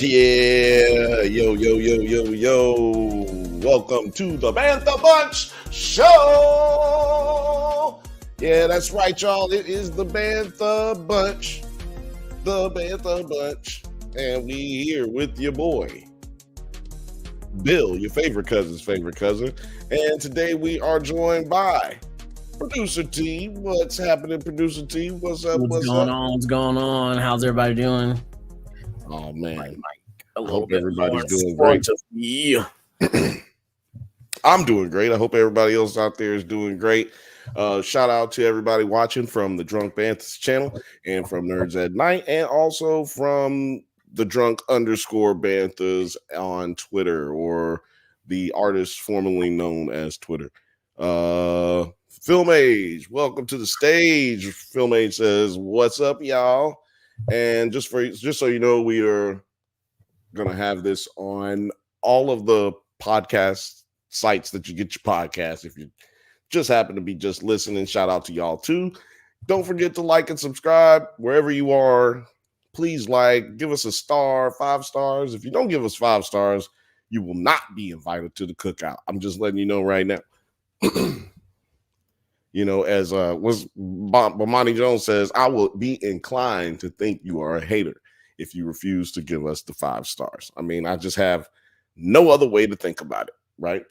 Yeah, yo. Welcome to the Bantha Bunch Show. Yeah, that's right, y'all. It is the Bantha Bunch. The Bantha Bunch. And we here with your boy, Bill, your favorite cousin's favorite cousin. And today we are joined by Producer T. What's happening, Producer T? What's up? What's going on? What's going on? How's everybody doing? Oh, man. A I little hope bit everybody's more doing great. Yeah. I'm doing great. I hope everybody else out there is doing great. Shout out to everybody watching from the Drunk Banthas channel and from Nerds at Night, and also from the Drunk _Banthas on Twitter, or the artist formerly known as Twitter. Film Age, welcome to the stage. Film Age says, "What's up, y'all?" And just so you know, we are gonna have this on all of the podcast sites that you get your podcast. If you just happen to be just listening, shout out to y'all too. Don't forget to like and subscribe wherever you are. Please give us a star, 5 stars. If you don't give us 5 stars, you will not be invited to the cookout. I'm just letting you know right now. You know, as Bomani Jones says, I will be inclined to think you are a hater if you refuse to give us the 5 stars. I mean, I just have no other way to think about it, right?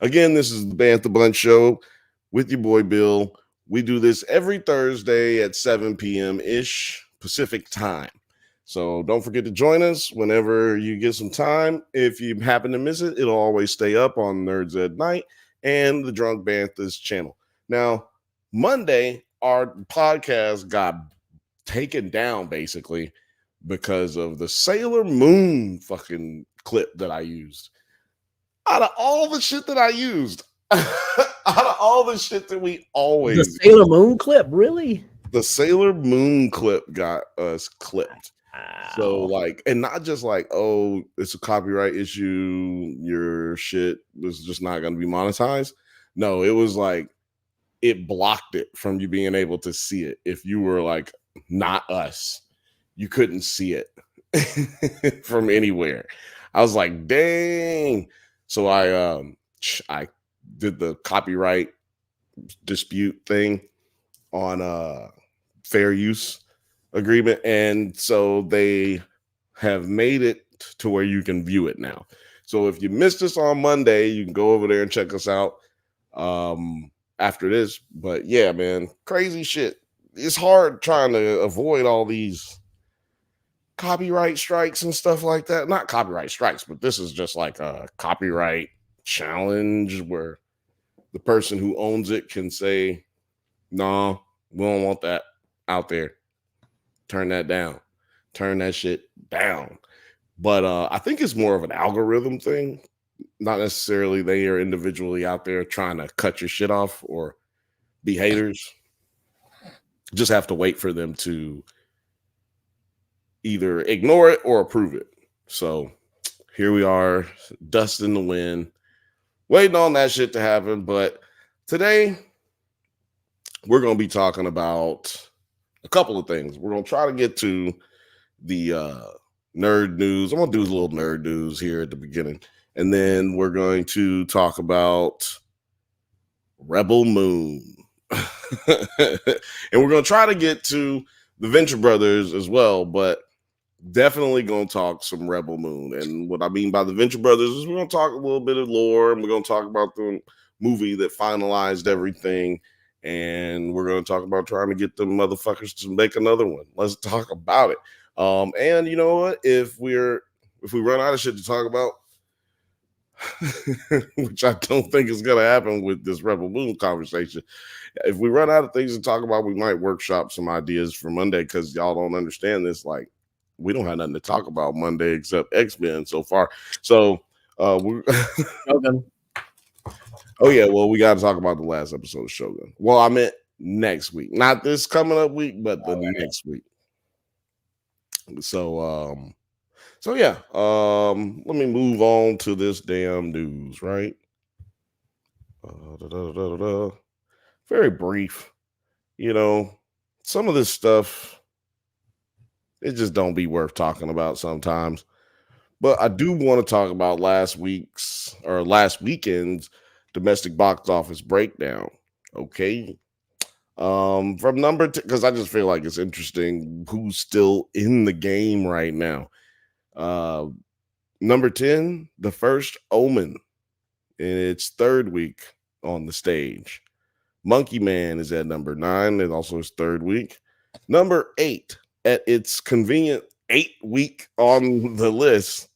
Again, this is the Bantha Bunch Show with your boy Bill. We do this every Thursday at 7 p.m. ish Pacific time. So don't forget to join us whenever you get some time. If you happen to miss it, it'll always stay up on Nerds at Night and the Drunk Banthas channel. Now, Monday, our podcast got taken down basically because of the Sailor Moon fucking clip that I used. Out of all the shit that I used, out of all the shit that we always the Sailor Moon clip, really? The Sailor Moon clip got us clipped. Wow. So and not just oh, it's a copyright issue, your shit was just not going to be monetized. No, it was it blocked it from you being able to see it. If you were not us, you couldn't see it from anywhere. I was like, dang. So I did the copyright dispute thing on fair use agreement, and so they have made it to where you can view it now. So if you missed us on Monday, you can go over there and check us out after this. But yeah, man, crazy shit. It's hard trying to avoid all these copyright strikes and stuff like that. Not copyright strikes, but this is just like a copyright challenge where the person who owns it can say, no, we don't want that out there. Turn that down. Turn that shit down. But I think it's more of an algorithm thing. Not necessarily they are individually out there trying to cut your shit off or be haters. Just have to wait for them to either ignore it or approve it. So here we are, dust in the wind, waiting on that shit to happen. But today we're going to be talking about a couple of things. We're going to try to get to the nerd news. I'm going to do a little nerd news here at the beginning. And then we're going to talk about Rebel Moon. And we're going to try to get to the Venture Brothers as well, but definitely going to talk some Rebel Moon. And what I mean by the Venture Brothers is we're going to talk a little bit of lore, and we're going to talk about the movie that finalized everything. And we're going to talk about trying to get them motherfuckers to make another one. Let's talk about it. And you know what? If we run out of shit to talk about, which I don't think is going to happen with this Rebel Moon conversation, if we run out of things to talk about, we might workshop some ideas for Monday, because y'all don't understand this. We don't have nothing to talk about Monday except X-Men so far. So we're Okay. Oh yeah, well, we got to talk about the last episode of Shogun. Well, I meant next week, not this coming up week, but the next week. So yeah, let me move on to this damn news, right? Very brief. You know, some of this stuff It just don't be worth talking about sometimes. But I do want to talk about last weekend's domestic box office breakdown. Okay. From number two, because I just feel like it's interesting who's still in the game right now. Number 10, The First Omen, in its third week on the stage. Monkey Man is at number 9, and also its third week. Number 8, at its convenient 8th week on the list,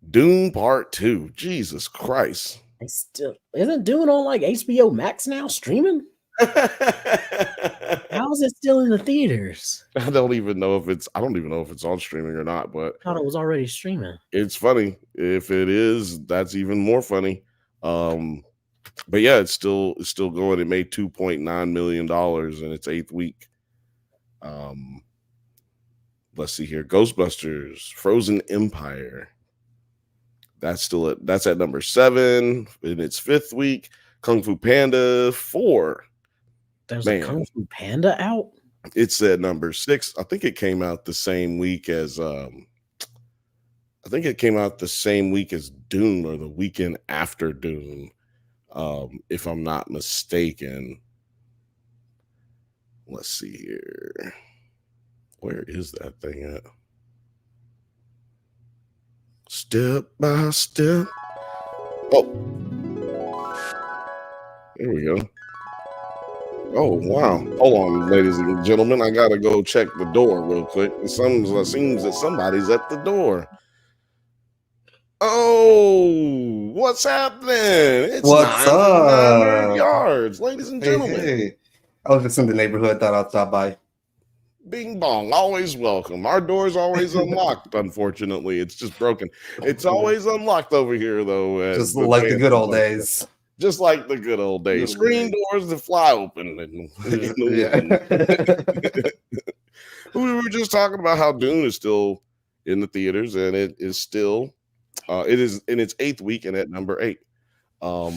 Doom Part 2. Jesus Christ. It's still isn't Dune on like HBO Max now streaming? How is it still in the theaters? I don't even know if it's on streaming or not, but I thought it was already streaming. it's funny. If it is, that's even more funny. But yeah, it's still going. It made $2.9 million in its 8th week. Let's see here. Ghostbusters, Frozen Empire. That's at number 7 in its 5th week. Kung Fu Panda 4. There's a Kung Fu Panda out? It's at number 6. I think it came out the same week as Dune, or the weekend after Dune, if I'm not mistaken. Let's see here. Where is that thing at? Step by step. Oh, here we go. Oh, wow. Hold on, ladies and gentlemen. I got to go check the door real quick. It seems that somebody's at the door. Oh, what's happening? It's What's 900 up? yards, ladies and gentlemen. Hey. I was just in the neighborhood, thought I'd stop by. Bing bong, always welcome. Our door's always unlocked, unfortunately. It's just broken. It's always unlocked over here, though. Just like the good old days. Just like the good old days. Screen doors that fly open. We were just talking about how Dune is still in the theaters, and it is still it is in its 8th week and at number 8. Hold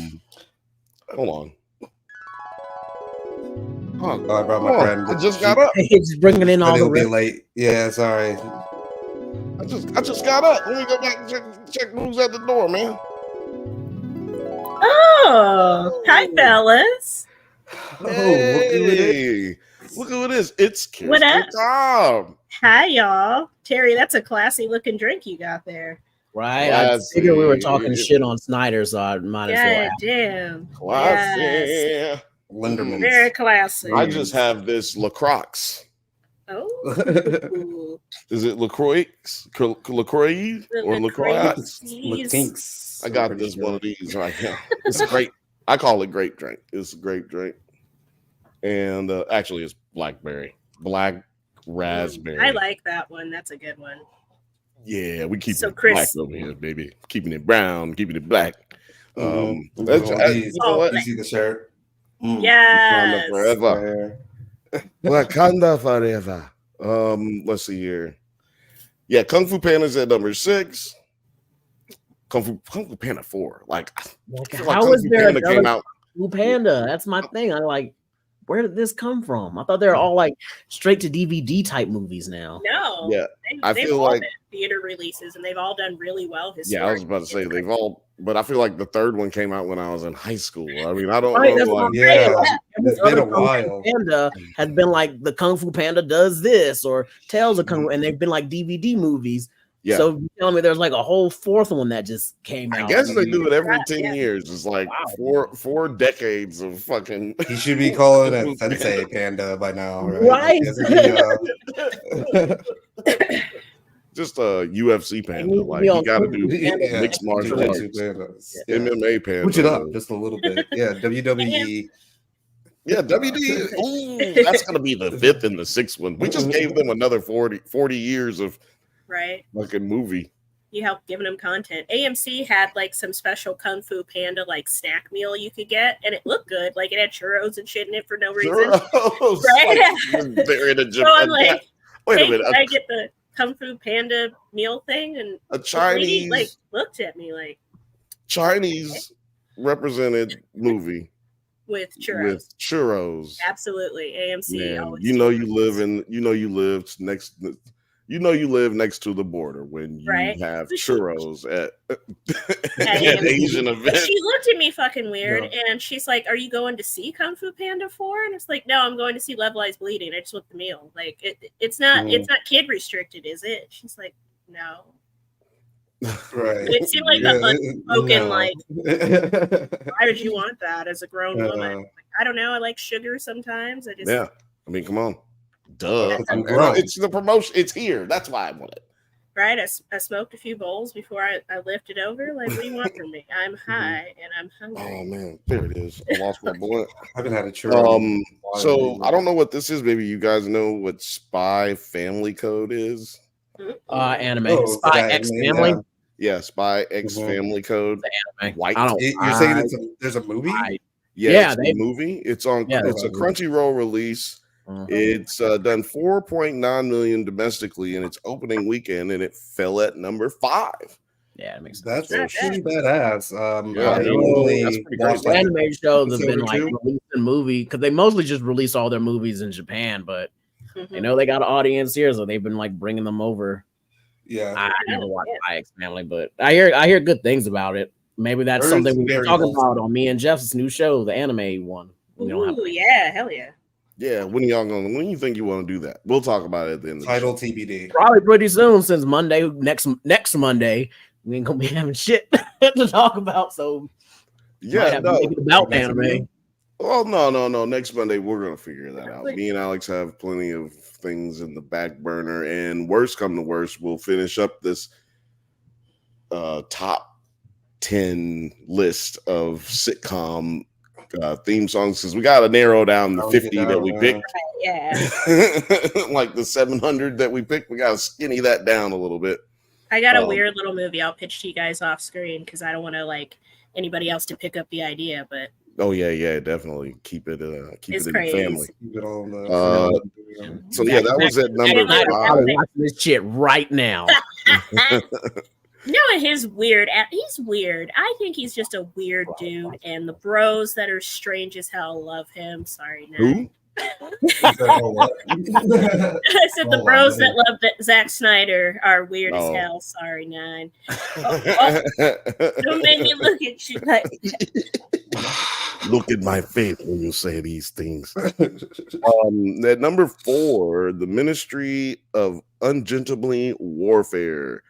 on. Oh, I brought my friend. I just got up. It's bringing in all the be late. Yeah, sorry. I just got up. Let me go back and check who's at the door, man. Oh, hi, fellas. Hey, look who it is. It's Kirstyn. What up? Cobb. Hi, y'all. Terry, that's a classy looking drink you got there. Right? I figured we were talking shit on Snyder, so I might as well. Damn. Classy. Yes. Linderman. Very classy. I just have this LaCroix. Oh. Is it LaCroix? LaCroix or LaCroix? Tinks. I got this one of these right now. It's great. I call it grape drink. It's a grape drink. And actually, it's black raspberry. I like that one. That's a good one. Yeah, we keep So it Chris, black over here, baby. Keeping it brown, keeping it black. You see the shirt? Yes. Forever. Wakanda forever. Let's see here. Yeah, Kung Fu Panda's at number 6. Kung Fu Panda 4. Like how is there a Kung Fu Panda? That's my thing. I'm like, where did this come from? I thought they're all like straight to DVD type movies now. No. Yeah. I feel feel like been theater releases and they've all done really well. Yeah, I was about to say they've all, but I feel like the third one came out when I was in high school. I mean, I don't know. Like, it's been a while. Panda has been like the Kung Fu Panda does this or tells a Kung Fu, and they've been like DVD movies. Yeah. So you telling me there's like a whole 4th one that just came out? I guess they do it every 10 years. It's like four decades of fucking. He should be calling it Sensei Panda by now, right? Just a UFC panda. Like you got to do mixed martial arts. MMA panda. Push it up just a little bit. Yeah, WWE. Yeah, WD. Ooh, that's gonna be the 5th and the 6th one. We just gave them another 40 years of fucking movie. You helped giving them content. AMC had like some special Kung Fu Panda like snack meal you could get, and it looked good. Like it had churros and shit in it for no reason. Churros. Right? Like, they're in a so I'm like, wait a minute. I get the Kung Fu Panda meal thing, and a Chinese lady, like looked at me like Chinese represented movie with churros. Absolutely, AMC. Man, you know you live next to the border when you have churros at Asian events. She looked at me fucking weird, and she's like, "Are you going to see Kung Fu Panda 4?" And it's like, "No, I'm going to see Levelized Bleeding. I just want the meal. Like, it's not kid restricted, is it?" She's like, "No." Right. It seemed like a unspoken, like, why would you want that as a grown woman? Like, I don't know. I like sugar sometimes. I mean, come on. Duh. It's the promotion. It's here. That's why I want it. Right. I smoked a few bowls before I lifted over. Like, what do you want from me? I'm high and I'm hungry. Oh, man. There it is. I lost my blunt. I haven't had a churro. So I don't know what this is. Maybe you guys know what Spy Family Code is. Anime. Spy X Family. Yeah, Spy X Family Code. Anime. White. You're saying there's a movie? It's a movie. It's on. It's a Crunchyroll release. It's done 4.9 million domestically in its opening weekend, and it fell at number 5. Yeah, it makes sense. That's pretty badass. That's pretty great. Anime shows have been like releasing movie because they mostly just release all their movies in Japan, but they know they got an audience here, so they've been like bringing them over. Yeah, I never watched Spy X Family, but I hear good things about it. Maybe that's something we were talking about on me and Jeff's new show, the anime one. Yeah, hell yeah. Yeah, when you think you want to do that? We'll talk about it at the end. Title TBD. Probably pretty soon, since Monday, next Monday, we ain't gonna be having shit to talk about. So about anime. Well, no. Next Monday we're gonna figure that out. Me and Alex have plenty of things in the back burner, and worst come to worst, we'll finish up this top 10 list of sitcom theme songs because we got to narrow down the 50 that we picked. Yeah, like the 700 that we picked, we got to skinny that down a little bit. I got a weird little movie I'll pitch to you guys off screen because I don't want to like anybody else to pick up the idea, but definitely keep it in crazy. the family. Keep it on so that was at number 5. I'm watching this shit right now. No, he's weird. He's weird. I think he's just a weird dude, and the bros that are strange as hell love him. Sorry, no. Who? I said the bros that love Zack Snyder are weird as hell. Sorry, 9. Don't make me look at you like look at my face when you say these things. At number 4, the Ministry of Ungentlemanly Warfare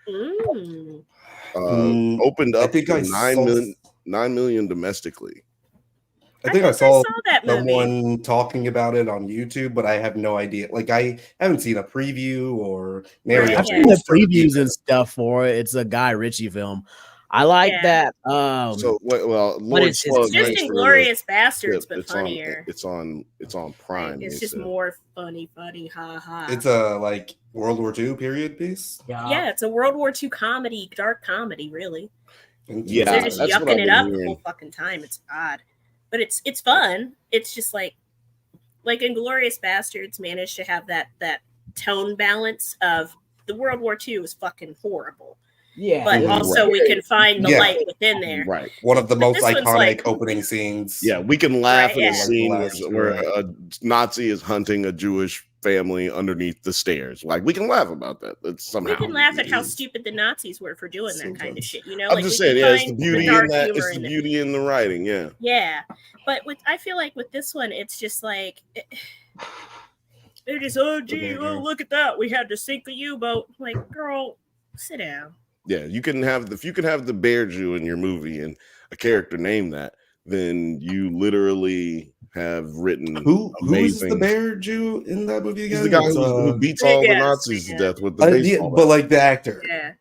opened up to 9 million domestically. I think I saw someone talking about it on YouTube, but I have no idea. Like, I haven't seen a preview or maybe I've seen the previews and stuff for it. It's a Guy Ritchie film. I like that. It's just Inglourious Bastards, but funnier. It's on Prime. It's just more funny, ha ha. It's a like World War II period piece. Yeah, it's a World War II comedy, dark comedy, really. Yeah, they're just yucking it up the whole fucking time. It's odd, but it's fun. It's just like Inglourious Bastards managed to have that tone balance of the World War II was fucking horrible. Yeah, but also we can find the light within there. Right, one of the most iconic opening scenes. Yeah, we can laugh at a scene where a Nazi is hunting a Jewish family underneath the stairs. Like, we can laugh about that. That's somehow we can laugh at how stupid the Nazis were for doing that kind of shit. You know, I'm just saying, it's the beauty in that. It's the beauty in the writing. Yeah, but I feel like with this one, it's just like. They're just look at that. We had to sink the U-boat. Like, girl, sit down. Yeah, if you can have the Bear Jew in your movie and a character named that, then you literally have written who is the Bear Jew in that movie again? He's the guy who beats all the Nazis to death with the baseball. But like the actor. Yeah.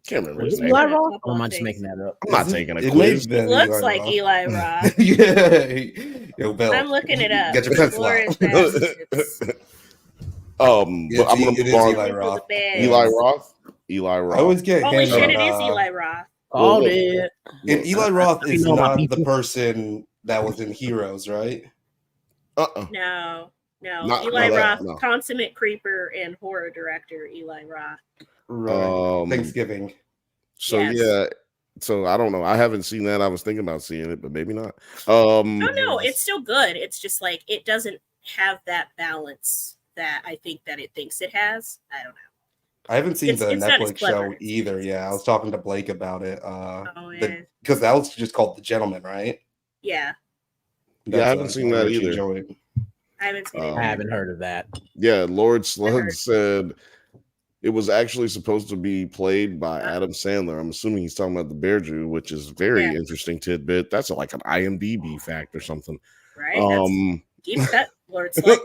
Can't remember his name. Eli Roth? Or am I just making that up? I'm not taking a quiz. It looks like Eli Roth. Yo, Bill. I'm looking it up. Get your pencil out. But I'm gonna move on. Eli Roth. I always get. Holy shit! It is Eli Roth. Called it. And Eli Roth is not the person that was in Heroes, right? No. Eli Roth, consummate creeper and horror director. Eli Roth. Right. Thanksgiving. So yeah, So I don't know. I haven't seen that. I was thinking about seeing it, but maybe not. Oh no, it's still good. It's just like it doesn't have that balance that I think that it thinks it has. I don't know. I haven't seen the Netflix show either. Yeah, I was talking to Blake about it. Because that was just called The Gentleman, right? Yeah. I haven't seen that either. I haven't seen it. I haven't heard of that. Yeah, Lord Slug said it was actually supposed to be played by Adam Sandler. I'm assuming he's talking about the Bear Jew, which is very interesting tidbit. That's like an IMDb fact or something. Right. Deep cut, Lord Slug.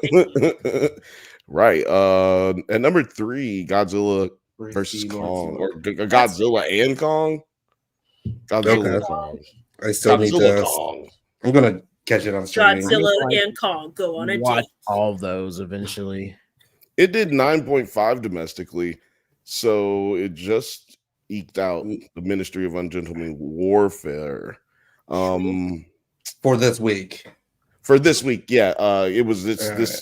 Right. At number 3, Godzilla versus Kong, or Godzilla and Kong. Godzilla Kong. I still need to. Kong. I'm gonna catch it on streaming. Godzilla and Kong go on a watch date. All of those eventually. It did 9.5 domestically, so it just eked out the Ministry of Ungentlemanly Warfare. For this week. For this week, yeah. This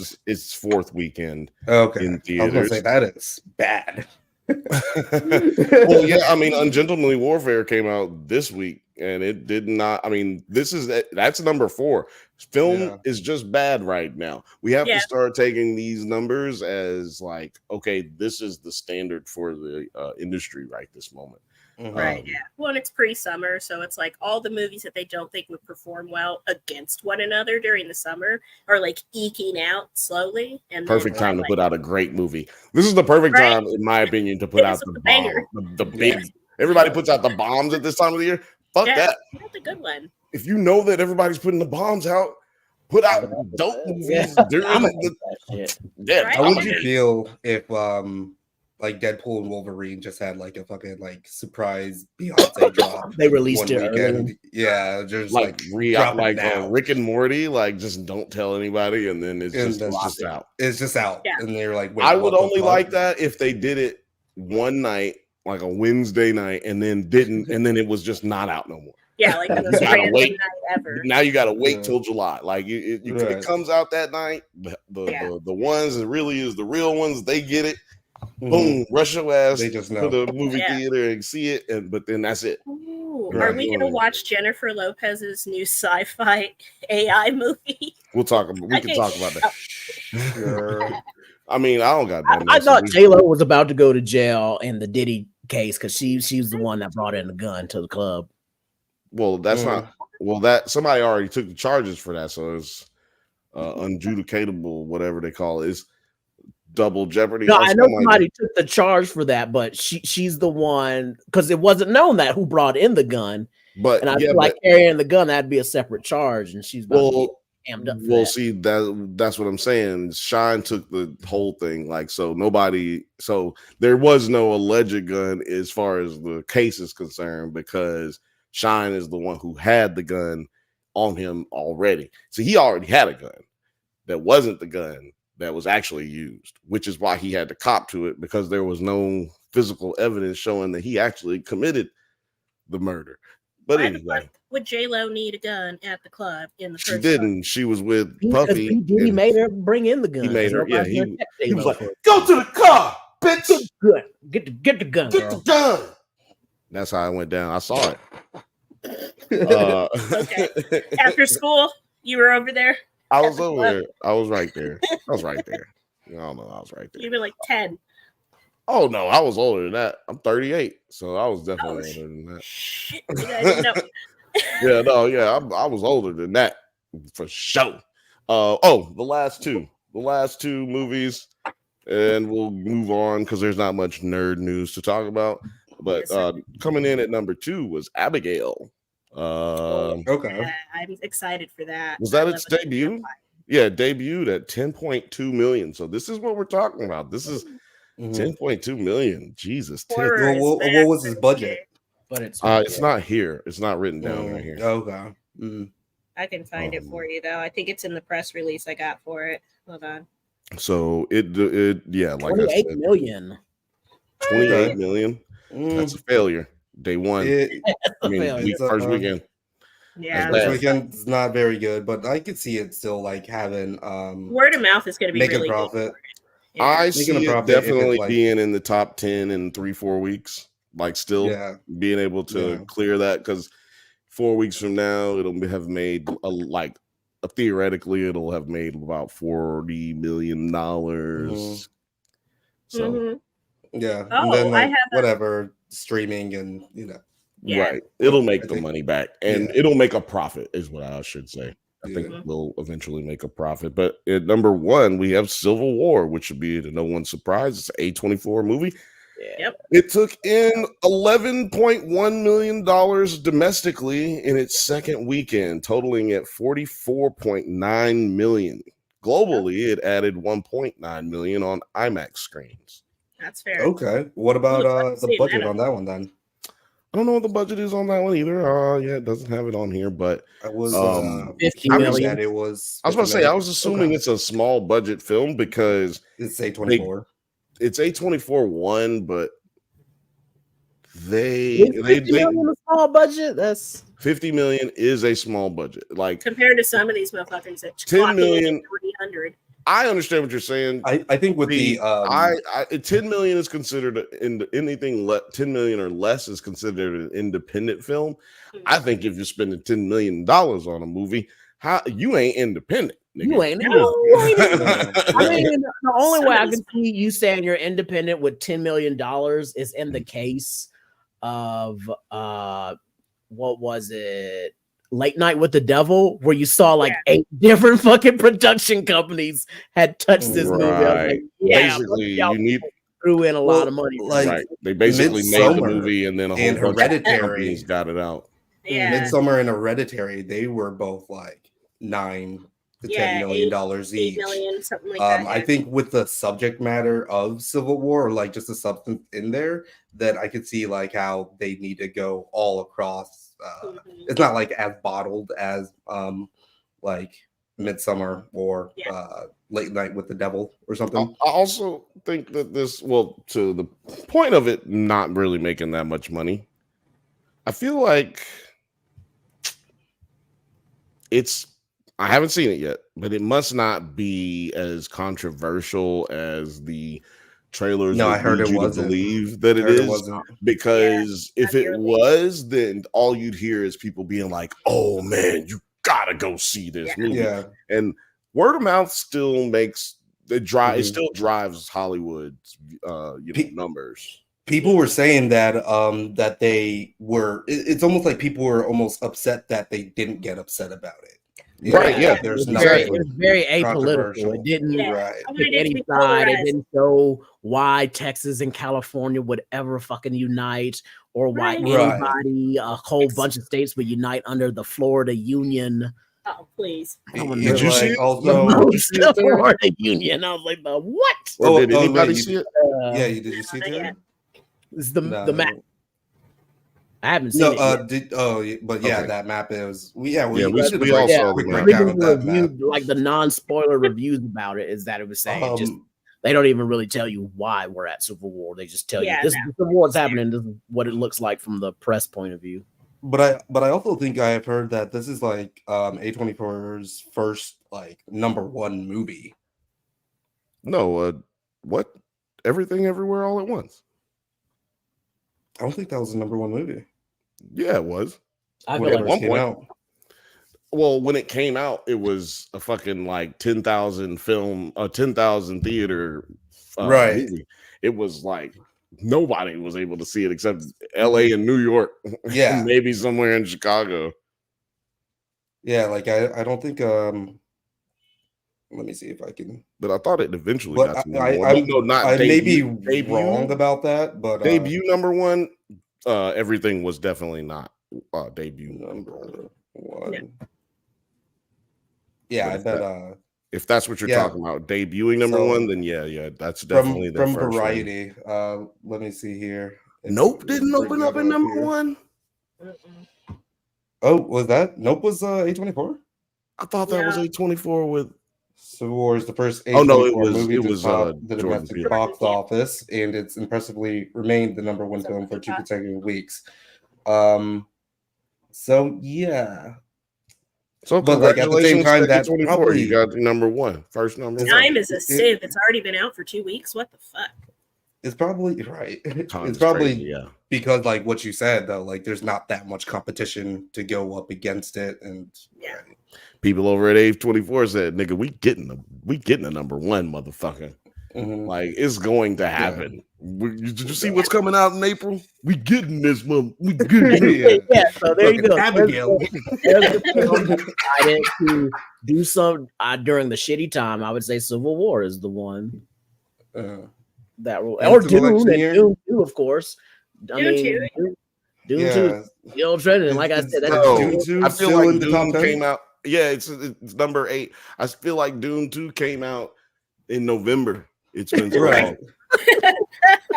is its 4th weekend. Okay. In theaters. I was gonna say that is bad. Well, yeah, I mean, Ungentlemanly Warfare came out this week, and it did not. I mean, that's number 4. Film is just bad right now. We have to start taking these numbers as like, okay, this is the standard for the industry right this moment. Right. Yeah. Well, and it's pre-summer, so it's like all the movies that they don't think would perform well against one another during the summer are like eking out slowly. And perfect time to put out a great movie. This is the perfect time, in my opinion, to put out the bomb. The big. Everybody puts out the bombs at this time of the year. Fuck that. That's a good one. If you know that everybody's putting the bombs out, put out dope movies during the. How would you feel if like Deadpool and Wolverine just had like a fucking like surprise Beyonce drop? They released it weekend. Yeah, just like Rick and Morty, like just don't tell anybody, and then it's just out. It's just out, and they're like, I would only like that if they did it one night, like a Wednesday night, and then didn't, and then it was just not out no more. Yeah, like the most random night ever. Now you got to wait till July. Like it comes out that night. The ones that really is the real ones, they get it. Boom, rush your ass to the movie theater and see it, but then that's it. Ooh, are we gonna watch Jennifer Lopez's new sci-fi AI movie? We can talk about that. Sure. I mean, I don't got that. I thought J-Lo was about to go to jail in the Diddy case because she's the one that brought in the gun to the club. Well, that's not. Well, that somebody already took the charges for that, so it's unjudicatable, whatever they call it. It's double jeopardy. No, I know somebody took the charge for that, but she's the one because it wasn't known that who brought in the gun. But I feel like carrying the gun that'd be a separate charge, and she's see that's what I'm saying. Shine took the whole thing, like so there was no alleged gun as far as the case is concerned because Shine is the one who had the gun on him already. So he already had a gun that wasn't the gun that was actually used, which is why he had to cop to it because there was no physical evidence showing that he actually committed the murder. But anyway, would J-Lo need a gun at the club in the first She didn't. She was with Puffy. He made her bring in the gun. He made her. Yeah, he was like, "Go to the car, bitch. Get the gun. Get the gun." That's how it went down. I saw it. Okay. After school, you were over there. I was over there. I was right there. I was right there. I don't know. I was right there. You were like 10. Oh no, I was older than that. I'm 38, so I was definitely older than that. Shit, I didn't know. I was older than that for sure. The last two movies, and we'll move on because there's not much nerd news to talk about. But coming in at number 2 was Abigail. Okay, I'm excited for that. Was that its debut? Yeah, debuted at 10.2 million. So this is what we're talking about. This is 10.2 million. Jesus. What was his budget? But it's not here. It's not written down right here. Okay. I can find it for you though. I think it's in the press release I got for it. Hold on. So it like 28 million. 28 million. That's a failure. Day one. First weekend. Yeah, first weekend's not very good, but I could see it still like having word of mouth is going to be making really profit. I see it definitely being in the top 10 in 3-4 weeks. like still being able to clear that, because 4 weeks from now it'll have made theoretically it'll have made about $40 million. So yeah, and then like whatever streaming and right, it'll make the money back, and it'll make a profit is what I should say. I think we'll eventually make a profit. But at number 1, we have Civil War, which should be to no one's surprise. It's an A24 movie. Yep. It took in $11.1 million domestically in its second weekend, totaling at $44.9 million. Globally, it added $1.9 million on IMAX screens. That's fair. Okay. What about the budget on that one then? I don't know what the budget is on that one either. Yeah, it doesn't have it on here, but it was 50 million. It was. I was about to say, I was assuming it's a small budget film because it's A24. It's A24 one, but they a small budget. That's 50 million is a small budget, like compared to some of these motherfuckers that 10 million 300. I understand what you're saying. I think with the 10 million is considered anything 10 million or less is considered an independent film. Mm-hmm. I think if you're spending $10 million on a movie, how you ain't independent. Nigga. You ain't independent. I mean, the only way I can see you saying you're independent with $10 million is in the case of what was it? Late Night with the Devil, where you saw like 8 different fucking production companies had touched this movie. Like, basically, you threw in a lot of money. Like they basically made the movie, and then a whole bunch of companies got it out. Yeah, Midsommar and Hereditary, they were both like $9 to $10 million each. 8 million, something like that. I think with the subject matter of Civil War, or like just the substance in there, that I could see like how they need to go all across. It's not like as bottled as like Midsommar or Late Night with the Devil or something. I also think that to the point of it not really making that much money, I feel like I haven't seen it yet, but it must not be as controversial as the trailers. No, I heard it wasn't. Believe that it is, because if it was, then all you'd hear is people being like, "Oh man, you gotta go see this movie." Yeah, and word of mouth still makes it drive. It still drives Hollywood's numbers. People were saying that that they were. It's almost like people were almost upset that they didn't get upset about it. Right, yeah. There's it was very apolitical. It didn't pick any side. It didn't show why Texas and California would ever fucking unite, or why anybody, a whole bunch of states would unite under the Florida Union. Oh, please. Did you see it? The Florida Union. I was like, the what? Or did anybody see it? Yeah, did you see it? It's the map. I haven't seen it. But that map is we all saw the review, like the non-spoiler reviews about it, is that it was saying just they don't even really tell you why we're at Civil War. They just tell you this is what's happening. This is what it looks like from the press point of view. But I also think I have heard that this is like A24's first like #1 movie. No, what? Everything Everywhere All at Once. I don't think that was the #1 movie. Yeah, it was. I feel like came out. Well, when it came out, it was a fucking like 10,000 theater movie. It was like nobody was able to see it except LA and New York. Yeah. Maybe somewhere in Chicago. Yeah, like I don't think let me see if I can. But I thought it eventually got to I may be wrong about that, but debut #1, everything was definitely not debut #1. Yeah, I bet. If that's what you're talking about, debuting #1, then that's definitely from Variety. Let me see here. Nope didn't open up in #1. Oh, was that Nope was A24? I thought that was A24 with Civil War is the first A24 movie to top the domestic box office, and it's impressively remained the #1 film for 2 consecutive weeks. So yeah. So, but like at the same time, that probably you got #1, first #1. Time is a sieve. It's already been out for 2 weeks. What the fuck? It's probably right. Khan's It's probably crazy, yeah. because like what you said though, like there's not that much competition to go up against it, and Yeah. People over at Age 24 said, "Nigga, we getting a number one, motherfucker. Mhm. Like it's going to happen. Did you see what's coming out in April? We getting this one. We getting it." Yeah, so there you Fucking go. Abigail. There's the film decided to do some during the shitty time. I would say Civil War is the one that will, And or Civil Dune, Election and Year? Dune 2, of course. I Dune mean, 2. Dune Yeah. 2 still trending. And like I Is said, that that's No, Dune 2 I feel still like in the top Dune 10? came out. Yeah, it's number 8. I feel like Dune 2 came out in November. It's been so Right. long.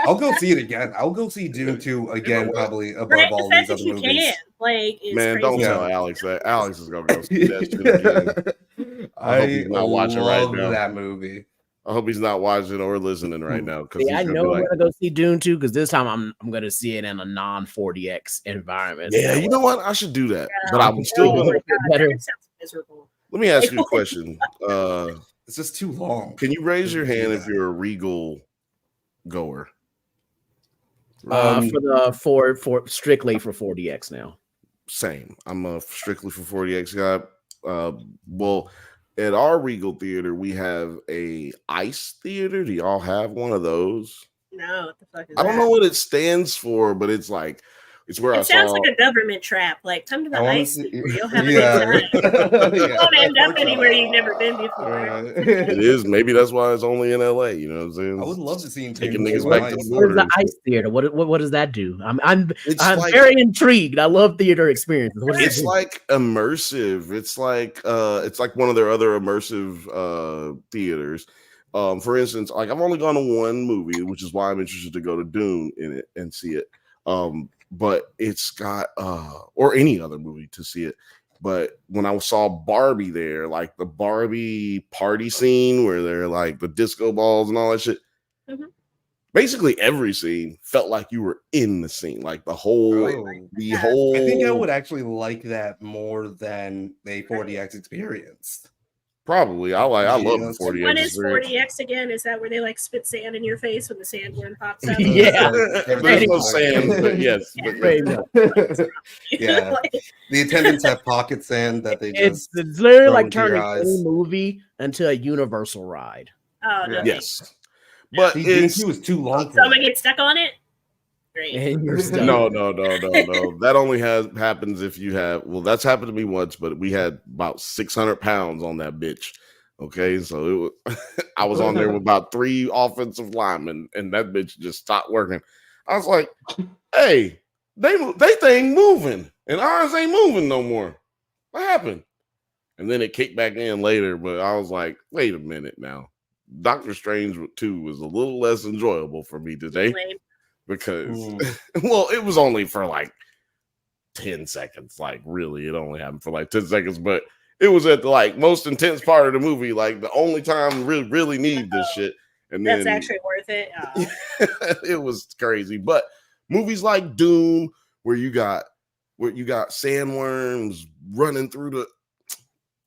I'll go see it again. I'll go see Dune 2 again, what? probably above Right, the all fact these other that you movies. can, like, is Man, crazy. don't Yeah. tell Alex that. Alex is gonna go see that shit again. I hope he's not watching right love now. that movie. I hope he's not watching or listening right now because See, he's I gonna know be I'm like, gonna go see Dune 2 because this time I'm gonna see it in a non-40x environment. "Yeah, you know what? I should do that." But I'm still Oh gonna. my God, better. that sounds miserable. Let me ask you a question. It's just too long. Can you raise your hand if you're a Regal goer? For strictly for 40x now. Same. I'm a strictly for 40x guy. Well, at our Regal theater, we have a ice theater. Do y'all have one of those? No, what the fuck is I don't that? know what it stands for, but it's like it's where I It sounds saw. like a government trap. Like, come to the I wanna ice see- theater. You'll have a Yeah. good time. You Yeah. won't end up anywhere you've never been before. It is. Maybe that's why it's only in LA. You know what I'm saying? I would love to see Taking Dune niggas 2 back on to the ice. What is border. the ice theater? What does that do? I'm It's like very intrigued. I love theater experiences. What does it it's do? like immersive. It's like one of their other immersive theaters. For instance, like I've only gone to one movie, which is why I'm interested to go to Dune in it and see it. But it's got or any other movie to see it. But when I saw Barbie there, like the Barbie party scene where they're like the disco balls and all that shit, Mhm. basically every scene felt like you were in the scene, like the whole. I think I would actually like that more than a 40x experience. Probably. I love the Yes. 40x What is experience. 40x again? Is that where they like spit sand in your face when the sandworm pops up? Yeah. There's no sand, but yes. Yeah. But Very yes. much. Yeah. Like, The attendants have pocket sand that they just It's literally throw like into your turning eyes. any movie into a universal ride. oh no. Yeah. Yes. But See, Dune it's 2 is too long for Someone me. gets stuck on it? Great. And you're stuck. no. That only happens if you have. Well, that's happened to me once, but we had about 600 pounds on that bitch. Okay, so I was on there with about 3 offensive linemen, and that bitch just stopped working. I was like, "Hey, they thing moving, and ours ain't moving no more. What happened?" And then it kicked back in later, but I was like, "Wait a minute now." Doctor Strange 2 was a little less enjoyable for me today Lame. because, well, it was only for like 10 seconds. Like, really, it only happened for like 10 seconds, but it was at the like most intense part of the movie, like the only time we really need this shit. And then That's actually worth it. it was crazy. But movies like Doom, where you got sandworms running through the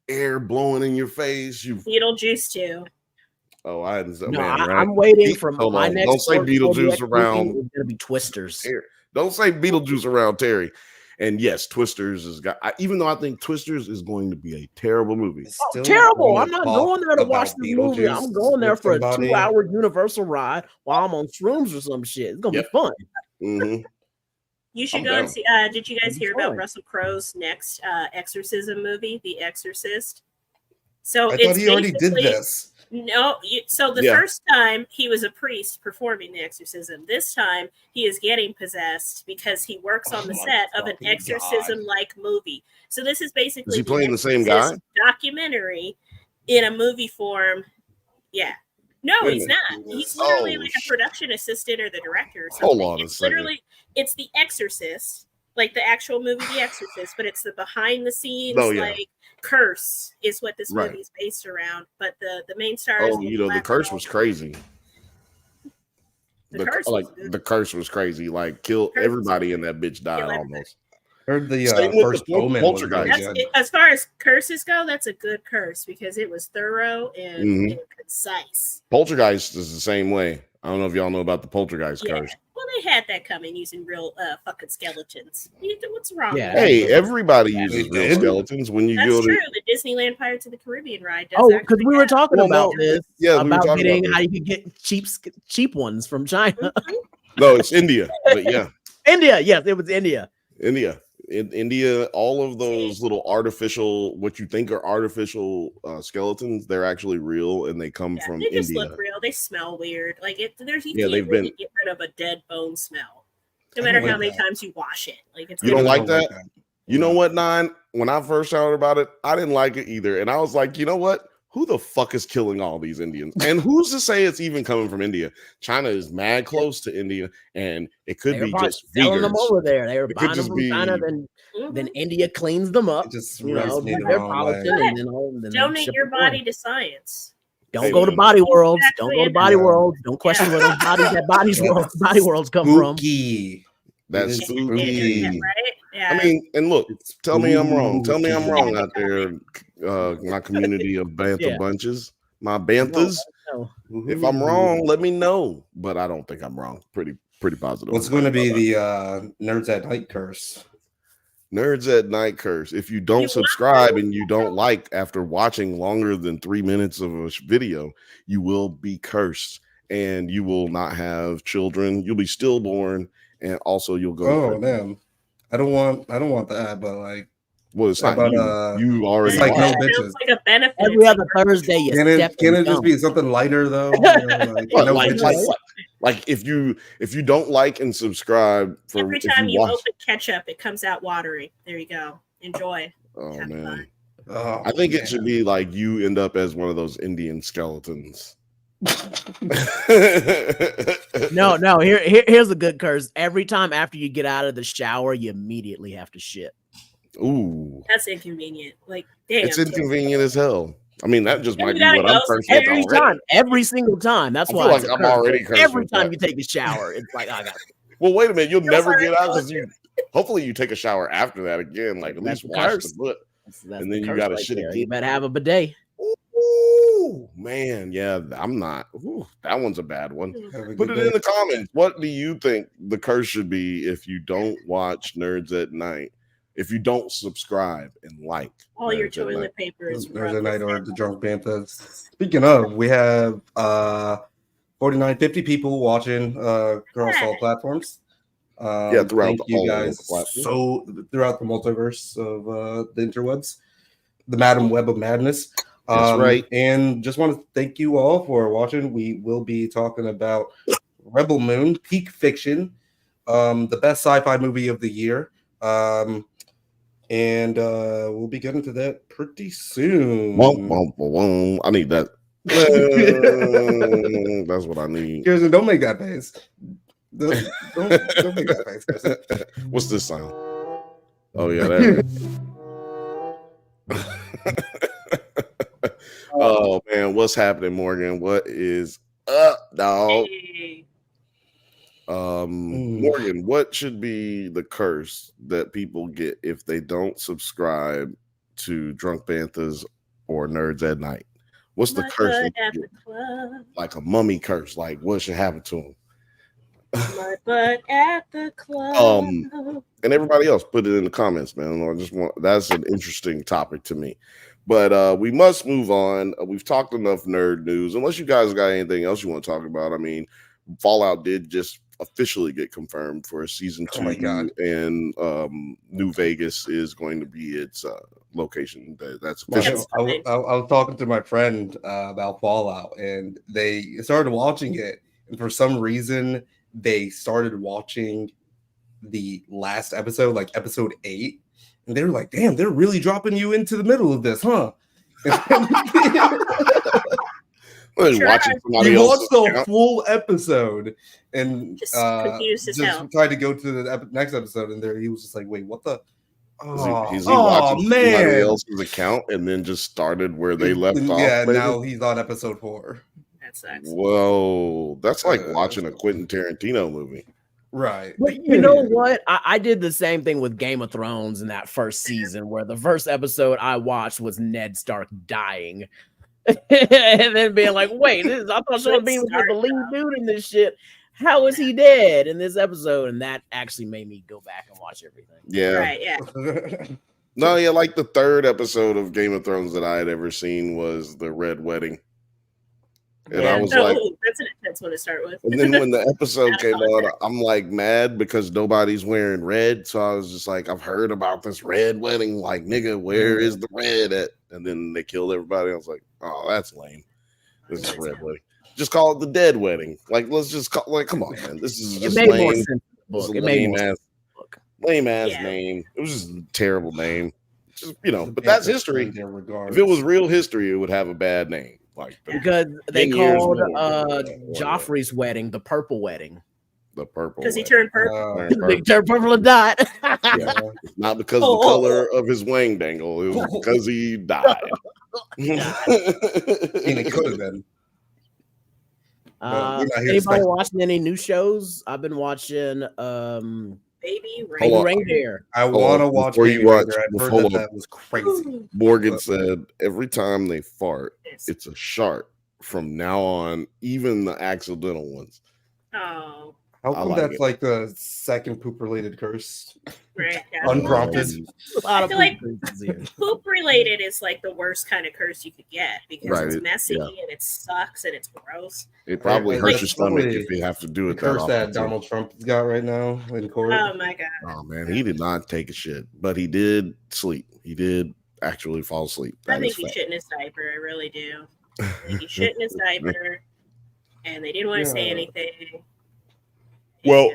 air, blowing in your face. Beetlejuice too. Oh, I hadn't said, No, man, right? I'm waiting for Hold my on. next. Don't say 40X Beetlejuice movie around. is gonna be Twisters. Don't say Beetlejuice around Terry. And yes, Twisters is even though I think Twisters is going to be a terrible movie. Oh, terrible! I'm not going there to watch this movie. I'm going there for a somebody. 2-hour Universal ride while I'm on shrooms or some shit. It's gonna be fun. Mm-hmm. You should I'm go and down. see. Did you guys hear about fun. Russell Crowe's next exorcism movie, The Exorcist? So I it's thought he already did basically- this. No, so the Yeah. first time he was a priest performing the exorcism. This time he is getting possessed because he works on the Oh my set of an fucking exorcism-like movie. So this is basically Is he playing the same guy? Exorcist documentary in a movie form. Yeah. No, Wait a he's minute. not. He's literally like a shit. production assistant or the director or something. Hold on a It's second. literally it's The Exorcist, like the actual movie The Exorcist, but it's the behind the scenes Oh, yeah. like curse is what this Right. movie is based around. But the main star is Oh, the curse was crazy. The curse was good. The curse was crazy. Like, killed Curse was everybody in that bitch died Kill everybody. almost. Heard the Same with first the Omen was really Poltergeist. good. As far as curses go, that's a good curse because it was thorough and, Mhm. and concise. Poltergeist is the same way. I don't know if y'all know about the poltergeist curse. Well, they had that coming using real fucking skeletons. What's wrong? Yeah. with Hey, that? everybody uses real skeletons when you That's go true. to. The Disneyland Pirates of the Caribbean ride does. Oh, because we were talking Well, about no, this. yeah, we were about talking getting about how you could get cheap ones from China. No, it's India, but yeah, India. Yes, it was India. India. In India, all of those little artificial, what you think are artificial skeletons, they're actually real, and they come from They just India. look real. They smell weird. Like you Yeah, can't they've really been- get rid of a dead bone smell, no I matter don't how like many that. times you wash it. Like it's You don't gonna like that? You know what, Nine? When I first heard about it, I didn't like it either, and I was like, you know what? Who the fuck is killing all these Indians? And who's to say it's even coming from India? China is mad close to India, and it could They were be probably just selling them vegans. over there. They were It could buying them just from be- China, then India cleans them up. It just You know, rubs me do the their wrong way. polishing, and then they donate ship your them away. body to science. Don't Hey, go to man. Body Worlds. Don't go to Exactly. Body Yeah. Worlds. Don't question where those Body Worlds come from. Spooky. That's It's spooky. Right? Yeah. I mean, and look, It's tell me I'm wrong. Tell me I'm spooky. wrong out there, my community of Bantha Yeah. bunches, my Banthas. No. If I'm wrong, let me know. But I don't think I'm wrong. Pretty positive. What's going to be the Nerds at Night curse? Nerds at Night curse? If you don't subscribe and you don't like after watching longer than 3 minutes of a video, you will be cursed, and you will not have children. You'll be stillborn, and also you'll go. Oh damn! I don't want that, but like, well, it's not about, you already. it's like no That bitches. sounds like a benefit. Every other Thursday, you step Can and it just jump. be something lighter though? You know, like, What, no like, bitches. like if you don't like and subscribe for Every if time you watch, open ketchup, it comes out watery. There you go. Enjoy. oh Have man, fun. Oh, I think it should be like you end up as one of those Indian skeletons. No. Here's a good curse. Every time after you get out of the shower, you immediately have to shit. Ooh, That's inconvenient. Like, damn. it's inconvenient as hell. I mean, that just might be gotta what I'm go cursed with Every already. time, every single time. That's I why feel it's like a I'm curse. already cursed Every with time that. you take a shower, it's like I got. Well, wait a minute, you'll never sorry, get out because you. Hopefully, you take a shower after that again. Like at That's least the wash curse. the butt, That's and then the you curse got to right shit there. again. You better have a bidet. Ooh, man, yeah, I'm not. Ooh, that one's a bad one. Have a Put good it in day. the comments. What do you think the curse should be if you don't watch Nerds at Night? If you don't subscribe and like All your Nerds at Night? toilet paper is There's a night or the drunk Banthas. Speaking of, we have 4950 people watching across all platforms. Yeah, throughout thank you all of the guys platforms. so throughout the multiverse of the interwebs, the Madam Web of Madness. That's right. And just want to thank you all for watching. We will be talking about Rebel Moon, Peak Fiction, the best sci-fi movie of the year. And we'll be getting to that pretty soon. I need that. That's what I need. Kirstyn, don't make that face. Don't make that face, Kirstyn. What's this sound? Oh yeah, there it is. Oh man, what's happening, Morgan? What is up, dog? Hey. Morgan, what should be the curse that people get if they don't subscribe to Drunk Banthas or Nerds at Night? What's the My curse? butt that at you the get? club. Like a mummy curse. Like what should happen to them? My butt at the club. And everybody else, put it in the comments, man. I just want that's an interesting topic to me. But we must move on. We've talked enough nerd news. Unless you guys got anything else you want to talk about. I mean, Fallout did just officially get confirmed for season 2. Oh my God. And New Vegas is going to be its location. That's Well, official. I was talking to my friend about Fallout, and they started watching it, and for some reason they started watching the last episode, like episode 8, and they were like, "Damn, they're really dropping you into the middle of this, huh?" Watching somebody He else's watched the account. full episode and Just confused as hell. tried to go to the next episode, and there he was just like, "Wait, what the?" Is he watching somebody else's account and then just started where they left off? Yeah, maybe? now he's on episode 4. That sucks. Whoa, that's like watching a Quentin Tarantino movie. Right. But you know what? I did the same thing with Game of Thrones in that first season, where the first episode I watched was Ned Stark dying. and then being like, wait, I thought Sean Bean was the lead dude in this shit. How is he dead in this episode? And that actually made me go back and watch everything. Yeah. Right, yeah. No, yeah, like the third episode of Game of Thrones that I had ever seen was the Red Wedding. And I was like, that's an intense one to start with. And then when the episode came on, I'm like mad because nobody's wearing red. So I was just like, I've heard about this red wedding. Like, nigga, where is the red at? And then they killed everybody. I was like, oh, that's lame. This is red wedding. Just call it the dead wedding. Like, let's just call come on, man. This is just lame. Lame ass name. It was just a terrible name. Just, but that's history. If it was real history, it would have a bad name. Like because they called Joffrey's wedding the Purple Wedding. The purple because he turned purple. He turned purple and died. It's not because of the color of his wang dangle. It was because he died. It could have been. Anybody watching any new shows? I've been watching Baby Reindeer. I want to watch Baby Reindeer. I heard that was crazy. Morgan said every time they fart, it's a shark from now on, even the accidental ones. Oh. How come that's like the second poop-related curse? Right. Yeah. Unprompted. I feel like poop-related is like the worst kind of curse you could get because it's messy and it sucks and it's gross. It probably hurts your stomach if you have to do it. The curse that Donald Trump's got right now in court. Oh my god. Oh man, he did not take a shit, but he did sleep. He did actually fall asleep. I think he shit in his diaper. I really do. I think he shit in his diaper, and they didn't want to say anything. Well,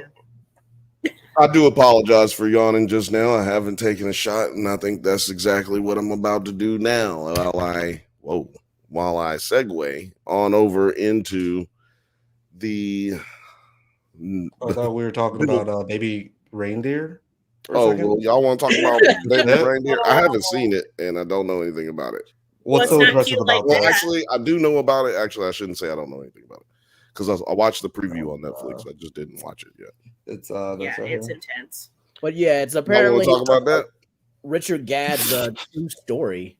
I do apologize for yawning just now. I haven't taken a shot, and I think that's exactly what I'm about to do now. While I segue on over into the. I thought we were talking about Baby Reindeer. Well, y'all want to talk about Baby Reindeer? I haven't seen it, and I don't know anything about it. What's so impressive about that? Well, actually, I do know about it. Actually, I shouldn't say I don't know anything about it. Because I watched the preview on Netflix. I just didn't watch it yet. It's it's intense. But yeah, it's apparently talk about that. Richard Gadd's true story.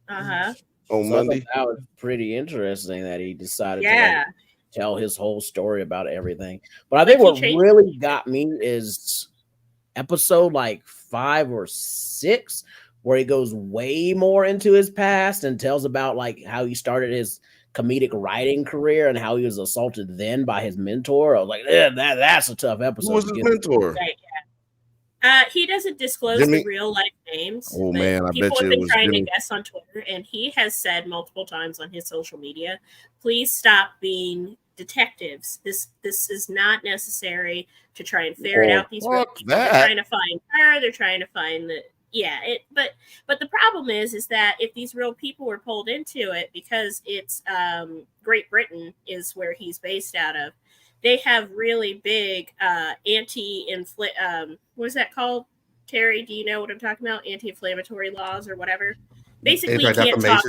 On Monday. That was pretty interesting that he decided to tell his whole story about everything. But I think what really got me is episode 5 or 6, where he goes way more into his past and tells about how he started his comedic writing career and how he was assaulted then by his mentor. I was like, that's a tough episode. Who was his mentor? Right, yeah. He doesn't disclose the real life names. Oh man, I people bet you have been trying to guess on Twitter, and he has said multiple times on his social media, "Please stop being detectives. This is not necessary to try and ferret out these real people. They're trying to find her. They're trying to find the." But the problem is that if these real people were pulled into it, because it's Great Britain is where he's based out of, they have really big what is that called? Terry, do you know what I'm talking about? Anti-inflammatory laws or whatever. Basically, you can't talk.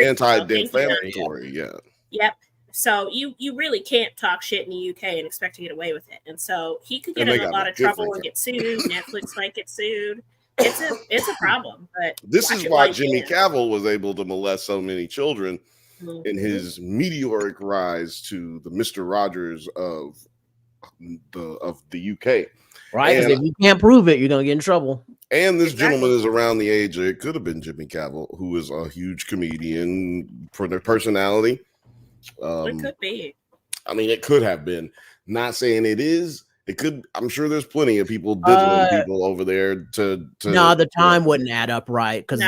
Anti-defamatory, yeah. Yep. So you really can't talk shit in the UK and expect to get away with it. And so he could get in a lot of trouble and get sued. Netflix might get sued. It's a problem, but this is why Jimmy Cavill was able to molest so many children in his meteoric rise to the Mr. Rogers of the UK. Right, because if you can't prove it, you're gonna get in trouble. And this gentleman is around the age. It could have been Jimmy Cavill, who is a huge comedian for their personality. It could be. I mean, it could have been. Not saying it is. It could. I'm sure there's plenty of people diddling people over there to. No, the time wouldn't add up right because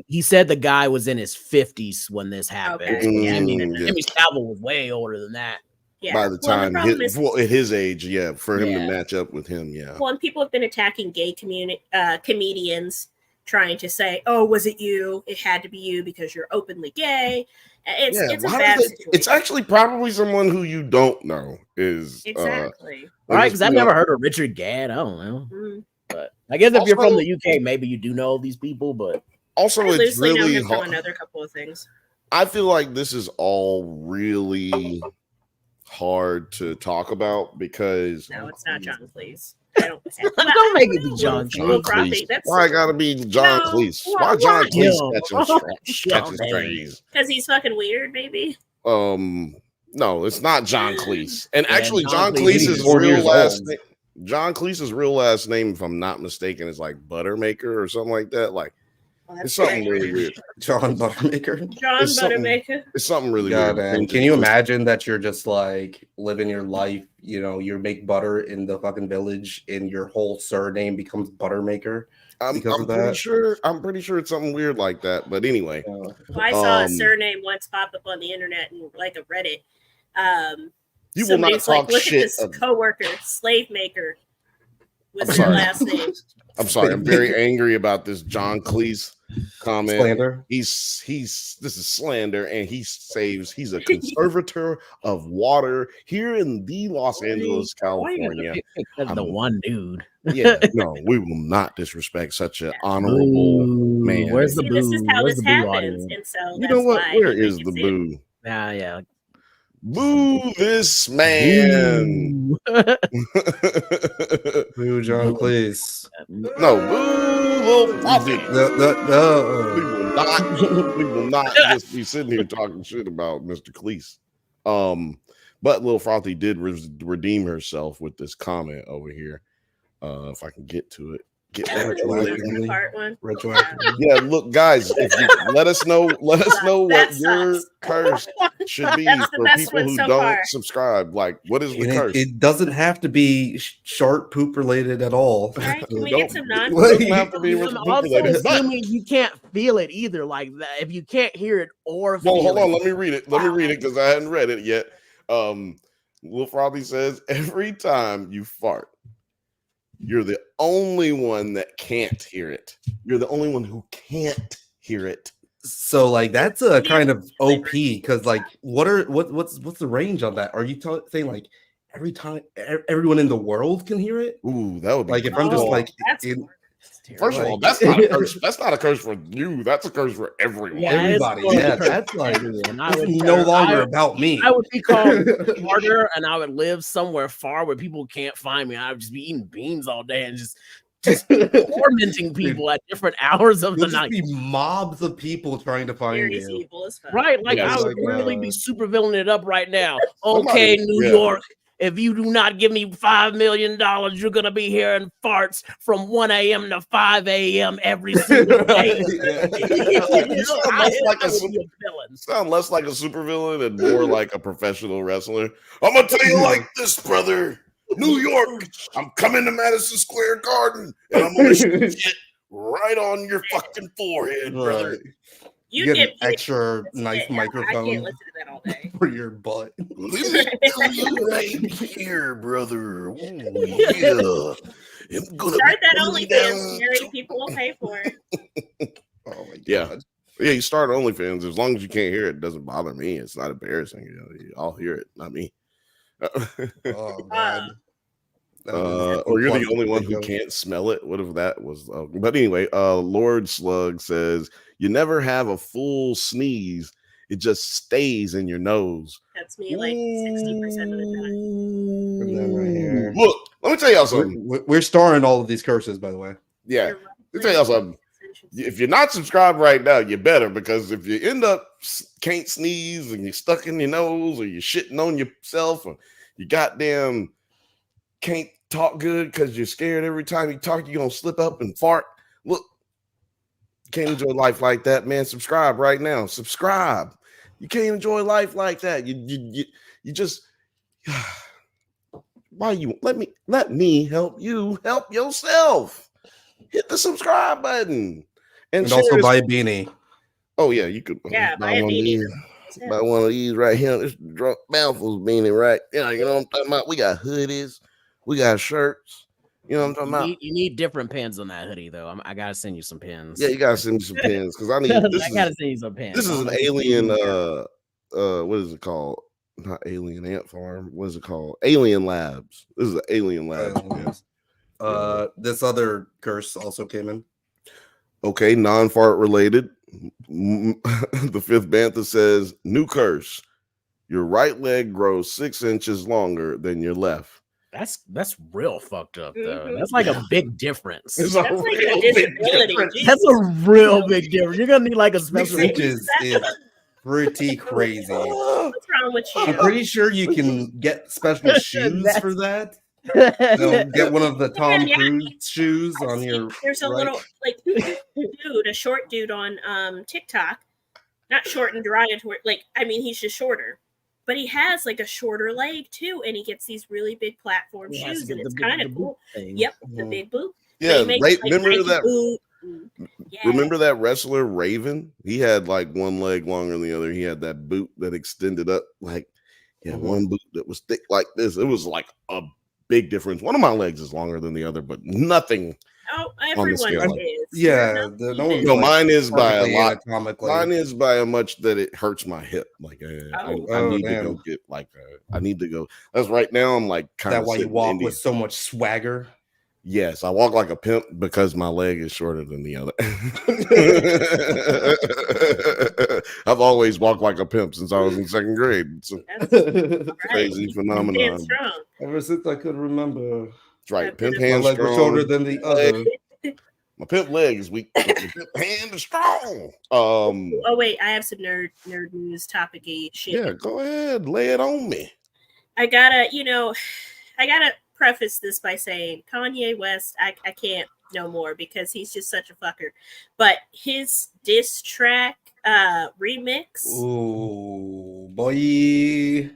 he said the guy was in his 50s when this happened. Okay. Jimmy Cavill was way older than that. Yeah. By the time at his age, for him to match up with him, Well, and people have been attacking gay comedians, trying to say, "Oh, was it you? It had to be you because you're openly gay." It's a bad situation. It's actually probably someone who you don't know is exactly right. Because I've never heard of Richard Gadd. I don't know, but I guess if you're from the UK, maybe you do know these people. But also, it's really know him from another couple of things. I feel like this is all really hard to talk about because No, it's not John Cleese. Don't make it be John Little Cleese. Frothy. That's Why gotta be John Cleese? Why John Cleese catches strays? Because he's fucking weird, maybe. No, it's not John Cleese. And actually, John John Cleese Cleese's is real last name, John Cleese's real last name, if I'm not mistaken, is like Buttermaker or something like that. Like, it's something really weird. John Buttermaker. John Buttermaker. It's something really God, weird. man. Can you imagine that you're just like living your life? You know, you make butter in the fucking village, and your whole surname becomes Buttermaker. I'm pretty sure it's something weird like that. But anyway, well, I saw a surname once pop up on the internet and like a Reddit. You will not talk look shit. At this coworker, slave maker, was their last name. I'm sorry. I'm very angry about this John Cleese comment. Slander. This is slander, and he's a conservator of water here in the Los Angeles, California. The one dude. Yeah, no, we will not disrespect such an honorable man. Where's the boo? This is how Where's this the boo happens, audience? and so You know what? Where is the boo? Yeah. Boo this man. Boo John Cleese. No, boo Lil Frothy. We will not just be sitting here talking shit about Mr. Cleese. But Lil Frothy did redeem herself with this comment over here. If I can get to it. Retroactively. Yeah, look, guys, if you, let us know what your curse should be for people who don't subscribe. Like, what is the curse? It doesn't have to be shark poop related at all. Right? Can we get some non? Doesn't have to be I'm also assuming you can't feel it either. Like that, if you can't hear it or feel hold on, it. let me read it because I hadn't read it yet. Lil Frothy says, every time you fart, you're the only one that can't hear it. You're the only one who can't hear it. So like that's a kind of OP because like what's the range on that? Are you saying like every time everyone in the world can hear it? Ooh, that would be like if I'm just like first of all, that's not a curse. That's not a curse for you. That's a curse for everyone. Yeah, everybody. Yeah, that's like no longer about me. I would be called harder, and I would live somewhere far where people can't find me. I would just be eating beans all day and just tormenting people at different hours of the night. Be mobs of people trying to find you. Right, like I would really be super villaining it up right now. Okay, New York. If you do not give me $5 million, you're gonna be hearing farts from 1 a.m. to 5 a.m. every single day. You sound less like a supervillain and more like a professional wrestler. I'm gonna tell you like this, brother. New York, I'm coming to Madison Square Garden, and I'm gonna shoot shit right on your fucking forehead, brother. You get an extra nice microphone. I can't listen to that all day. For your butt. Let me tell you right here, brother. Ooh, yeah. Start that OnlyFans. Married people will pay for it. Oh my god. Yeah, you start OnlyFans. As long as you can't hear it, it doesn't bother me. It's not embarrassing. I'll hear it, not me. Oh god. Or you're the only one who can't smell it. What if that was? But anyway, Lord Slug says you never have a full sneeze; it just stays in your nose. That's me, like 60% of the time. Right here. Look, let me tell y'all something. We're starring all of these curses, by the way. Yeah, let me tell y'all something. If you're not subscribed right now, you better, because if you end up can't sneeze and you're stuck in your nose, or you're shitting on yourself, or you goddamn can't talk good because you're scared every time you talk, you're gonna slip up and fart. Look, you can't enjoy life like that, man. Subscribe right now. Subscribe. You can't enjoy life like that. You just why you let me help you help yourself. Hit the subscribe button and also buy a beanie. Oh yeah, you could buy a beanie. Buy one of these right here. This drunk mouthful's beanie, right? Yeah, you know what I'm talking about. We got hoodies. We got shirts. You know what I'm talking about? You need different pins on that hoodie, though. I gotta send you some pins. Yeah, you gotta send me some pins because I need. I gotta send you some pins. This is an alien. What is it called? Not Alien Ant Farm. What is it called? Alien Labs. This is an Alien Labs. This other curse also came in. Okay, non-fart related. The fifth Bantha says new curse. your right leg grows 6 inches longer than your left. That's real fucked up though. Mhm. That's like a big difference. It's That's a like real a big disability. difference. Jesus. That's a real big difference. You're gonna need like a 6 special. inches is pretty crazy. What's wrong with I'm you? pretty sure you can get special shoes That's- for that. They'll get one of the Tom Yeah. Cruise shoes I've on seen- your There's a right. little like dude, a short dude on TikTok. Not short and derogatory. Like, I mean, he's just shorter. But he has like a shorter leg too, and he gets these really big platform He has to shoes, get and the it's big- kind the of boot cool. thing. Yep, the Mhm. big boot. Yeah, remember Nike that? boot. Yeah. Remember that wrestler Raven? He had like one leg longer than the other. He had that boot that extended up, like he had Mhm. one boot that was thick like this. It was like a big difference. One of my legs is longer than the other, but nothing. Oh, everyone scale. is. Yeah, You're not no even- one's No, like mine is by a perfectly lot. anatomically. Mine is by a much that it hurts my hip. Like I Oh, need to damn. go get like I need to go. That's right now. I'm like Is kind that of why you walk with so much swagger? Yes, I walk like a pimp because my leg is shorter than the other. I've always walked like a pimp since I was in second grade. It's a That's right. crazy You phenomenon. stand strong. Ever since I could remember, That's right. Pimp my hand leg was strong. shorter than the other. My pimp leg is weak. but my pimp hand is strong. Oh wait, I have some nerd news topic-y shit. Yeah, go ahead, lay it on me. I gotta preface this by saying Kanye West, I can't no more because he's just such a fucker. But his diss track remix, Ooh, boy.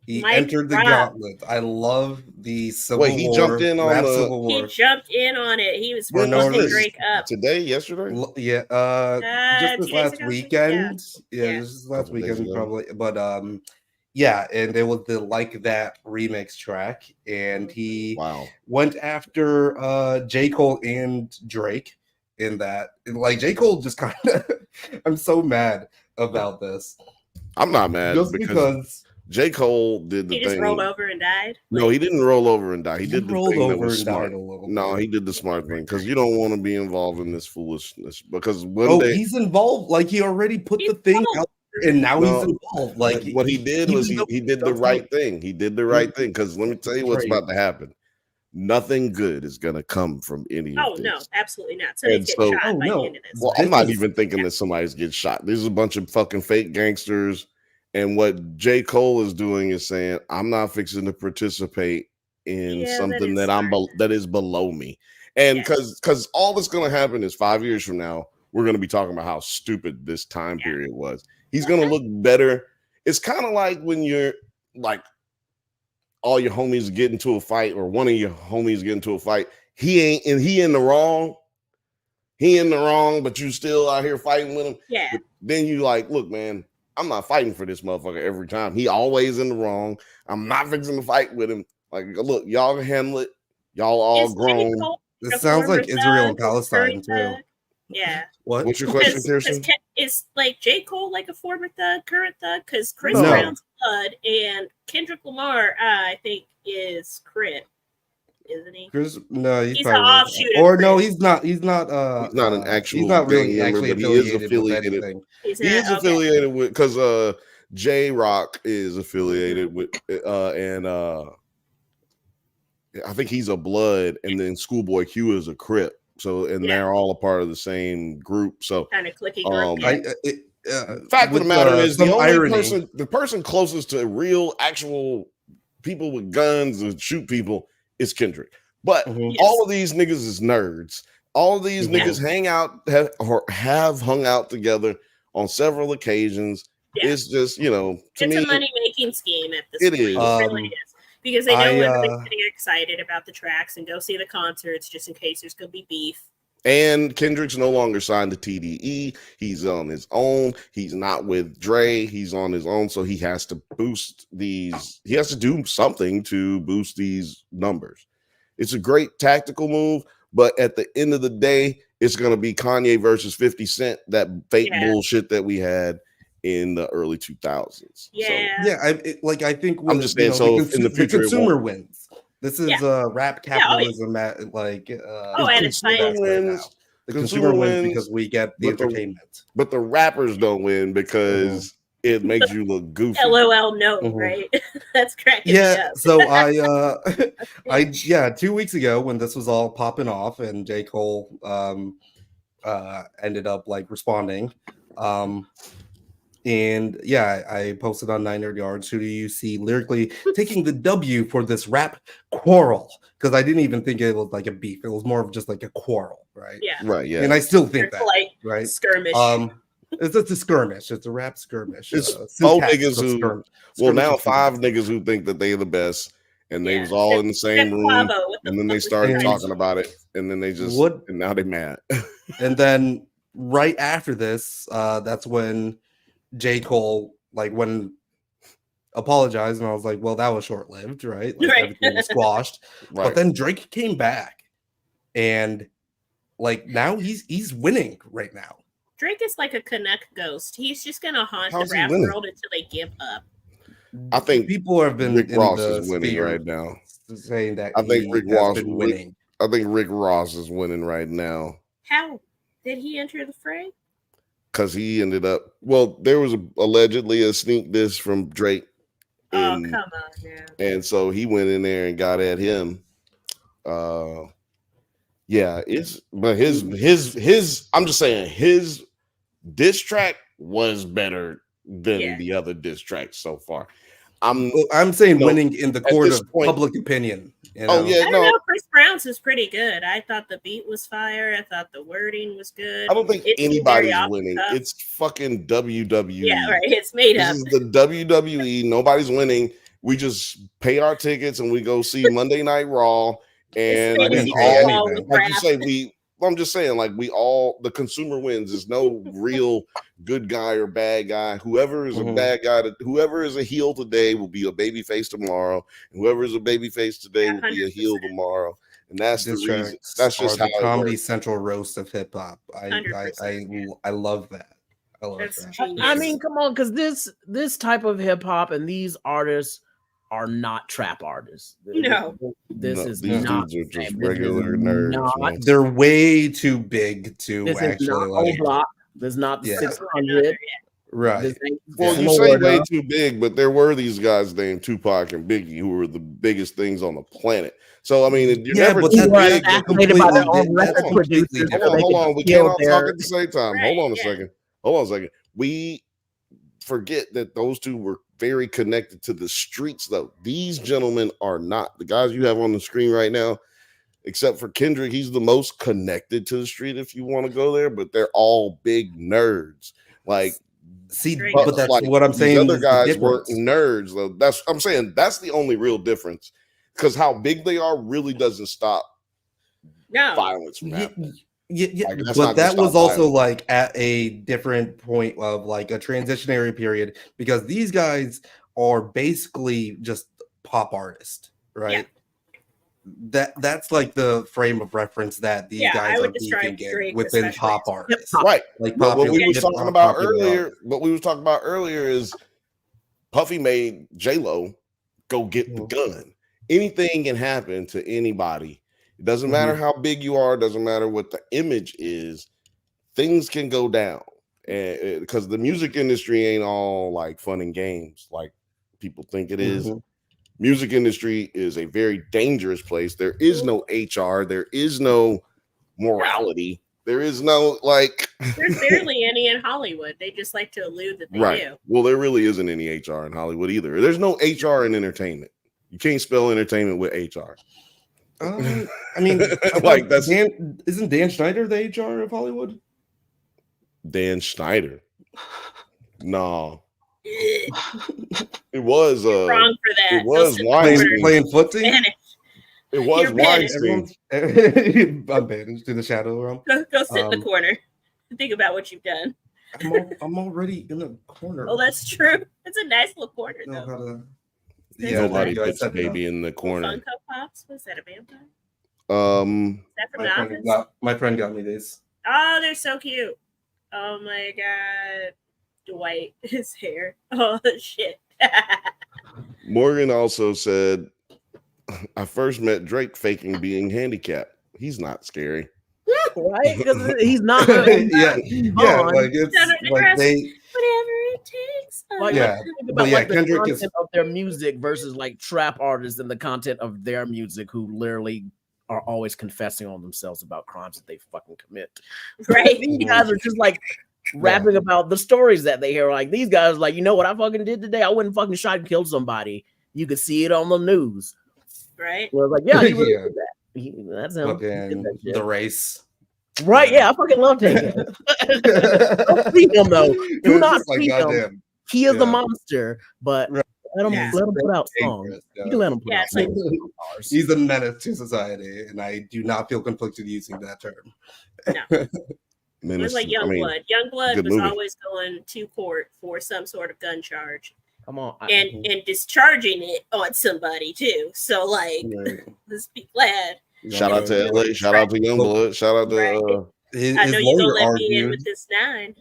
He Mike entered the Rob. gauntlet. I love the Civil Wait, he War. jumped in on rap the- Civil he War. jumped in on it. He was When was fucking this? Drake up. Today, yesterday? Yeah, just 2 this days last ago? weekend. Yeah, Yeah. just this last Couple days weekend ago. probably. But yeah, and it was the Like That remix track, and he Wow. went after J. Cole and Drake in that. And like J. Cole just kind of I'm so mad about this. I'm not mad Just because J. Cole did the He just thing. rolled over and died. No, he didn't roll over and die. He He did the rolled thing that over was and smart. died a little No, bit. he did the smart thing because you don't want to be involved in this foolishness. Because one Oh, day, he's involved. Like he already put He's the thing involved. out there, and now No, he's involved. Like what he did was even he though did the stuff right like- thing. He did the right thing. Because let me tell you what's Right. about to happen. Nothing good is going to come from any of Oh this. no, absolutely not. Somebody's And getting so- shot Oh, by no. the end of this. Well, I'm This not is- even thinking that somebody's getting shot. There's a bunch of fucking fake gangsters. And what J. Cole is doing is saying, I'm not fixing to participate in Yeah, that something is that I'm smart. that is below me. And Yeah. because all that's going to happen is 5 years from now, we're going to be talking about how stupid this time Yeah. period was. He's going to look better. It's kind of like when you're like all your homies get into a fight, or one of your homies get into a fight. He in the wrong. He in the wrong, but you still out here fighting with him. Yeah. But then you like, look, man, I'm not fighting for this motherfucker every time. He always in the wrong. I'm not fixing to fight with him. Like, look, y'all can handle it. Y'all all Is J. grown. Cole This a sounds former like Israel and thug or Palestine current too. thug? Yeah. What? What's your question, Kirstyn? Is like J. Cole like a former thug, current thug? Because Chris No. Brown's Blood and Kendrick Lamar, I think, is Crip, isn't he? Chris, no, He's probably an not. offshoot of Or no, Chris. he's not. He's not. He's not an actual He's not really gang member, actually but he is affiliated with affiliated. anything. He's He not, is okay. affiliated with, because J Rock is affiliated with, and I think he's a Blood, and then Schoolboy Q is a Crip. So, and Yeah. they're all a part of the same group. So, Kind of clicky group. fact of the matter is, the some only irony. the person closest to real, actual people with guns and shoot people is Kendrick. But Mhm. Yes. all of these niggas is nerds. All of these Yeah. niggas hang out, have hung out together on several occasions. Yeah. It's just, to It's me, a money-making scheme at this it point. is. It really is. Because they know I, everybody's getting excited about the tracks and go see the concerts just in case there's going to be beef. And Kendrick's no longer signed to TDE. He's on his own. He's not with Dre. He's on his own. So he has to boost these. He has to do something to boost these numbers. It's a great tactical move, but at the end of the day, it's going to be Kanye versus 50 Cent, that fake Yeah. bullshit that we had in the early 2000s. Yeah. Yeah, I think I'm just saying, so in the future, it consumer won't- wins. This is Yeah. rap Yeah, oh, yeah. capitalism at like and it's fine. that's right now. Wins. The Consumer consumer wins wins, because we get the but the- entertainment. But the rappers don't win because it makes you look goofy. LOL, no, Mhm. right? That's cracking me Yeah, up. so I 2 weeks ago when this was all popping off and J. Cole ended up like responding. And yeah, I posted on 900 Yards. Who do you see lyrically taking the W for this rap quarrel? Because I didn't even think it was like a beef. It was more of just like a quarrel, right? Yeah. Right, yeah. And I still think They're that, polite right? skirmish. It's a skirmish. It's a rap skirmish. It's syntax 4 niggas of who, skirmish well, now of 5 syntax. niggas who think that they the best, and they Yeah. was all in the same room, Quavo, what the and then fuck they was started And- talking about it, and then they just, What- and now they mad. And then right after this, that's when J. Cole apologized, and I was like, well, that was short-lived, right? Like Right. everything was squashed. Right. But then Drake came back, and like now he's winning right now. Drake is like a Canuck ghost. He's just gonna haunt How's the he rap winning? world until they give up. I think People have been Rick in Ross the is winning sphere right now. saying that I think he Rick has Ross been would- winning. I think Rick Ross is winning right now How did he enter the fray? because he ended up. Well, there was allegedly a sneak diss from Drake, Oh, in- come on now. and so he went in there and got at him. Yeah, but his I'm just saying his diss track was better than Yeah. the other diss tracks so far. Well, I'm saying No, winning in the at court this of point- public opinion. You Oh, know? yeah. I don't No. know. Chris Brown's was pretty good. I thought the beat was fire. I thought the wording was good. I don't think It's anybody's very off the winning. cuff. It's fucking WWE. Yeah, right. It's made This up. is the WWE. Nobody's winning. We just pay our tickets and we go see Monday Night Raw. And I didn't we pay all, anything. like you say, I'm just saying, like the consumer wins. There's no real good guy or bad guy. Whoever is a Mhm. bad guy, whoever is a heel today will be a baby face tomorrow. And whoever is a baby face today will be a heel 100%. tomorry. And that's the Diss reason. tracks That's just are how the it Comedy works. Central roast of hip hop. I 100%. love that. I love That's that. genius. I mean, come on, because this type of hip hop and these artists are not trap artists. No. This No, is these not dudes are the just same. This is regular nerds. not- man. They're way too big to This is actually not like. O Block. This is not the Yeah. 600. Right. This ain't Well, you say way too big, but there were these guys named Tupac and Biggie who were the biggest things on the planet. So I mean, you're Yeah, never but too Who were big. assassinated by their completely own di- record that's completely producers. different. so they Hold could on, we can't all kill talk their- at the same time. Right, Hold on a yeah. second. Hold on a second. We forget that those two were very connected to the streets, though. These gentlemen are not. The guys you have on the screen right now, except for Kendrick, he's the most connected to the street if you want to go there, but they're all big nerds. Like, See, Drake but is that's like, what I'm these saying. other is the guys weren't difference. nerds, though. I'm saying that's the only real difference. Because how big they are really doesn't stop No. violence from Yeah, happening. yeah, Like, that's but not that gonna was stop also violence. like at a different point of like a transitionary period because these guys are basically just pop artists, right? That's like the frame of reference that these Yeah, guys I would are describe beefing in Drake within especially pop as artists. hip-hop. Right. Like But what we was hip-hop, talking about popular earlier, is Puffy made J-Lo go get the Mhm. gun. Anything can happen to anybody. It doesn't matter how big you are, doesn't matter what the image is, things can go down. And because the music industry ain't all like fun and games like people think it is. Mhm. Music industry is a very dangerous place. There is no HR, there is no morality, there is no like There's barely any in Hollywood. They just like to allude that they right. do. Well, there really isn't any HR in Hollywood either. There's no HR in entertainment. You can't spell entertainment with HR. I mean, Like, that's- isn't Dan Schneider the HR of Hollywood? Dan Schneider. No. It was Wrong for that. it was Go sit in the Weinstein. corner. Playing footsie. Banish. it was You're banished. Weinstein. I'm banished to the shadow realm. Go sit in the Um, corner. Think about what you've done. I'm already in the corner. Oh, that's true. It's a nice little corner, know though. how to. Nobody there you go, I puts a set it up. baby in the corner. Funko Pops? Was that a vampire? Is that from My The friend, Office? my friend got me these. Oh, they're so cute. Oh my god. Dwight, his hair. Oh shit. Morgan also said, I first met Drake faking being handicapped. He's not scary. right? Because he's not. yeah, yeah, on. like it's Down at the like grass. they Whatever it takes. Like, Yeah, think about but yeah, like the Kendrick content is- of their music versus like trap artists and the content of their music who literally are always confessing on themselves about crimes that they fucking commit. Right. These guys are just like rapping about the stories that they hear. Like these guys, like, you know what I fucking did today? I went and fucking shot and killed somebody. You could see it on the news. Right. Well, like, yeah, he really Yeah. did that. That's him. He did fucking that shit. The Race. Right? Yeah, I fucking love Taken. Don't see him though. It Do was not just like, see him. goddamn. He is the Yeah. monster, but Right. let him Yeah. put out songs. Dangerous, You yeah. can let him put Yeah, out it's like- songs. He's a menace to society, and I do not feel conflicted using that term. It was like Youngblood. Youngblood good was movie. always going to court for some sort of gun charge Come on. and discharging it on somebody too. So like, let's be glad. Shout out to LA. Shout out to Youngblood. Shout out to Right. His I know you're lawyer gonna let me in argued. with this 9.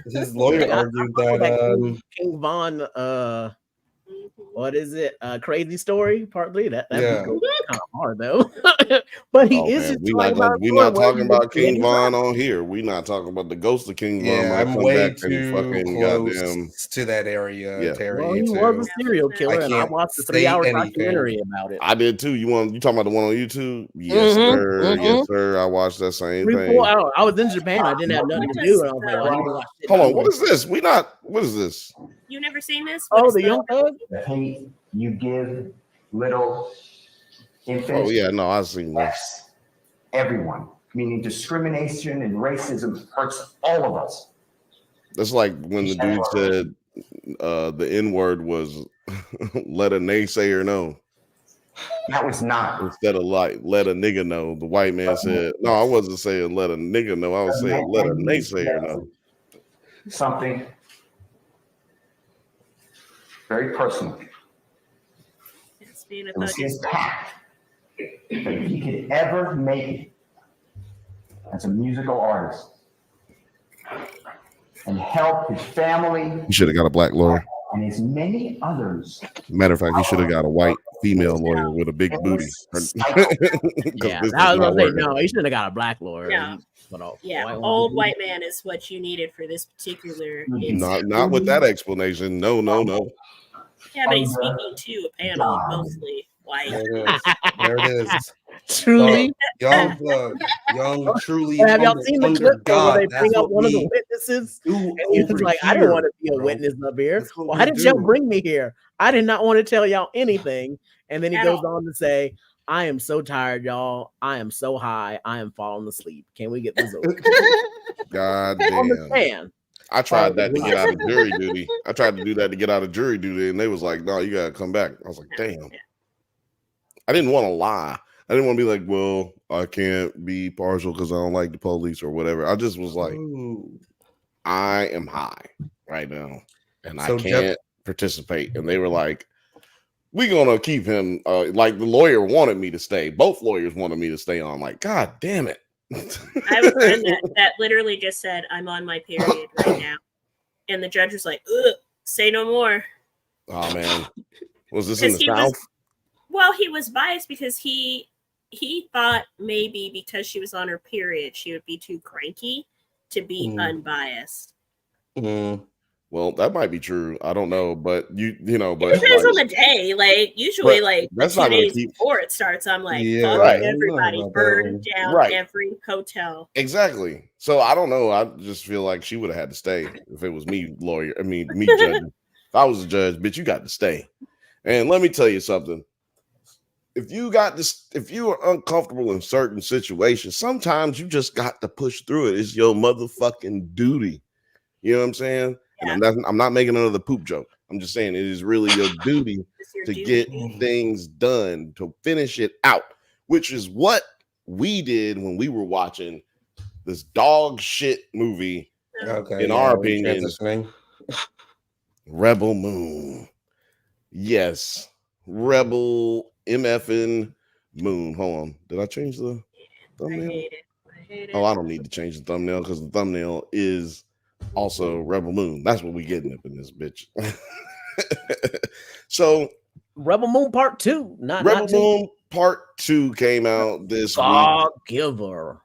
His lawyer I argued fuck with that King Von what is it? Crazy Story Part 3. That Yeah. kind of hard though. But he is just we talking about not story where talking he about was King creating Von drama. on here. We not talking about the ghost of King Von. yeah, when I I'm come way back and too fucking close goddamn. to that area, Yeah. Terry. Well, he too. was a serial killer, and I can't watched a say 3-hour anything. documentary about it. I did too. You talking about the one on YouTube? Yes, sir. Yes, sir. I watched that same 3-4 thing. hours. I was in Japan. I didn't have nothing to do, and I was like, well, I need to watch it. Hold on. What is this? What is this? You never seen this? Oh, What is the Young Thug? The hate you give little infants. Oh yeah, no, I've seen this. affects everyone. Meaning discrimination and racism hurts all of us. That's like when the dude said the N-word was let a naysayer know. That was not. Instead of like let a nigga know. The white man said, no, I wasn't saying let a nigga know. I was saying let a naysayer know. Something very personal. It's being a It was thug. his path. But if he could ever make it as a musical artist and help his family He should have got a black lawyer. and as many others. Matter of fact, he should have got a white female lawyer with a big booty. Yeah, I was gonna say no. He shouldn't have got a black lawyer. No. Yeah, old white man is what you needed for this particular incident. Not with that explanation. No. Yeah, but he's speaking to a panel of mostly white. There it is. Truly, Young blood, young, truly. have y'all seen the under clip God, where they that's bring up what one of the we witnesses? do And he was over like, I didn't here, want to be a bro. witness up here. That's what Why we did y'all do. bring me here? I did not want to tell y'all anything. And then he At goes all. on to say, I am so tired, y'all. I am so high. I am falling asleep. Can we get this over? God On the damn. stand. I tried that to get out of jury duty. I tried to do that to get out of jury duty, and they was like, no, you gotta come back. I was like, damn. I didn't want to lie. I didn't want to be like, well, I can't be partial because I don't like the police or whatever. I just was like, Ooh. I am high right now, and So I can't participate. And they were like, we're gonna keep him. Like the lawyer wanted me to stay. Both lawyers wanted me to stay on. Like, God damn it. I have a friend that literally just said, I'm on my period right now. And the judge was like, ugh, say no more. Oh man, was this in the Because South? Well, he was biased because he thought maybe because she was on her period, she would be too cranky to be unbiased. Mm. Well, that might be true. I don't know, but but It depends on the day. Like usually, But like that's 2 not gonna days keep- before it starts, I'm like, Yeah, fuck right. everybody, I don't know about that burn one. down Right. every hotel. Exactly. So I don't know. I just feel like she would have had to stay if it was me, lawyer. I mean, me judge. If I was a judge, bitch, you got to stay. And let me tell you something. If you are uncomfortable in certain situations, sometimes you just got to push through it. It's your motherfucking duty. You know what I'm saying? Yeah. And I'm not making another poop joke. I'm just saying it is really your duty It's your to duty. get things done, to finish it out, which is what we did when we were watching this dog shit movie, Okay. In our we're opinion, transitioning. Rebel Moon. Yes, Rebel MFN Moon. Hold on. Did I change the I thumbnail? hate it. I hate it. Oh, I don't need to change the thumbnail because the thumbnail is also Rebel Moon. That's what we getting up in this bitch. So Rebel Moon Part 2. Not Rebel 2. Moon Part 2 came out this week. Scargiver.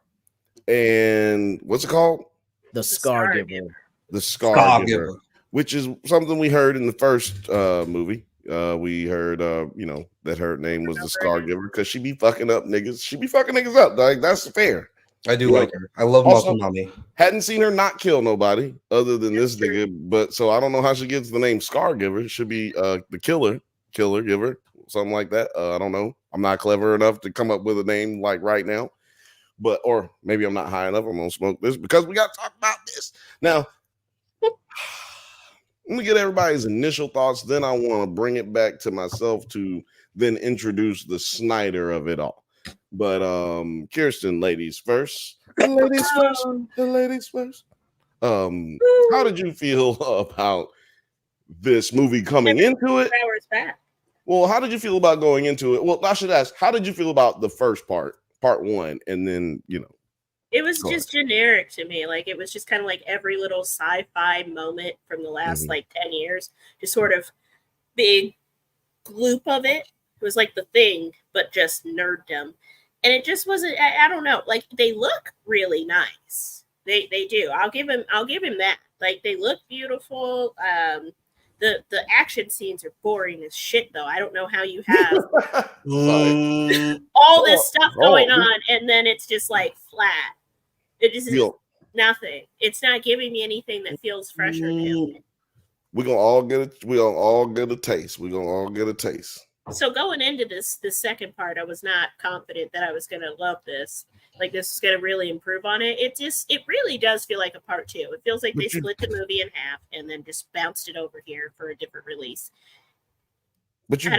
And what's it called? The Scargiver. The Scargiver, which is something we heard in the first movie. We heard, that her name was the Scargiver because she be fucking up niggas. She be fucking niggas up. Like, that's fair. I do like her. I love Muscle Mommy. Hadn't seen her not kill nobody other than this nigga, but so I don't know how she gets the name Scargiver. It should be the killer giver, something like that. I don't know. I'm not clever enough to come up with a name like right now, or maybe I'm not high enough. I'm gonna smoke this because we got to talk about this now. Let me get everybody's initial thoughts. Then I want to bring it back to myself to then introduce the Snyder of it all. But Kirstyn, ladies first. The ladies first. How did you feel about this movie coming into it? Well, how did you feel about going into it? Well, I should ask, how did you feel about the first part one, and then it was just generic to me. Like, it was just kind of like every little sci-fi moment from the last 10 years, just sort of big gloop of it. It was like The Thing, but just nerddom. And it just wasn't, I don't know, like, they look really nice. They do. I'll give him that. Like, they look beautiful. The action scenes are boring as shit, though. I don't know how you have all this stuff going on, and then it's just like flat. It just is nothing. It's not giving me anything that feels fresh or new. We're gonna all get a taste. We're gonna all get a taste. So going into the second part, I was not confident that I was gonna love this. Like, this is gonna really improve on it. It really does feel like a part two. It feels like they split the movie in half and then just bounced it over here for a different release. But you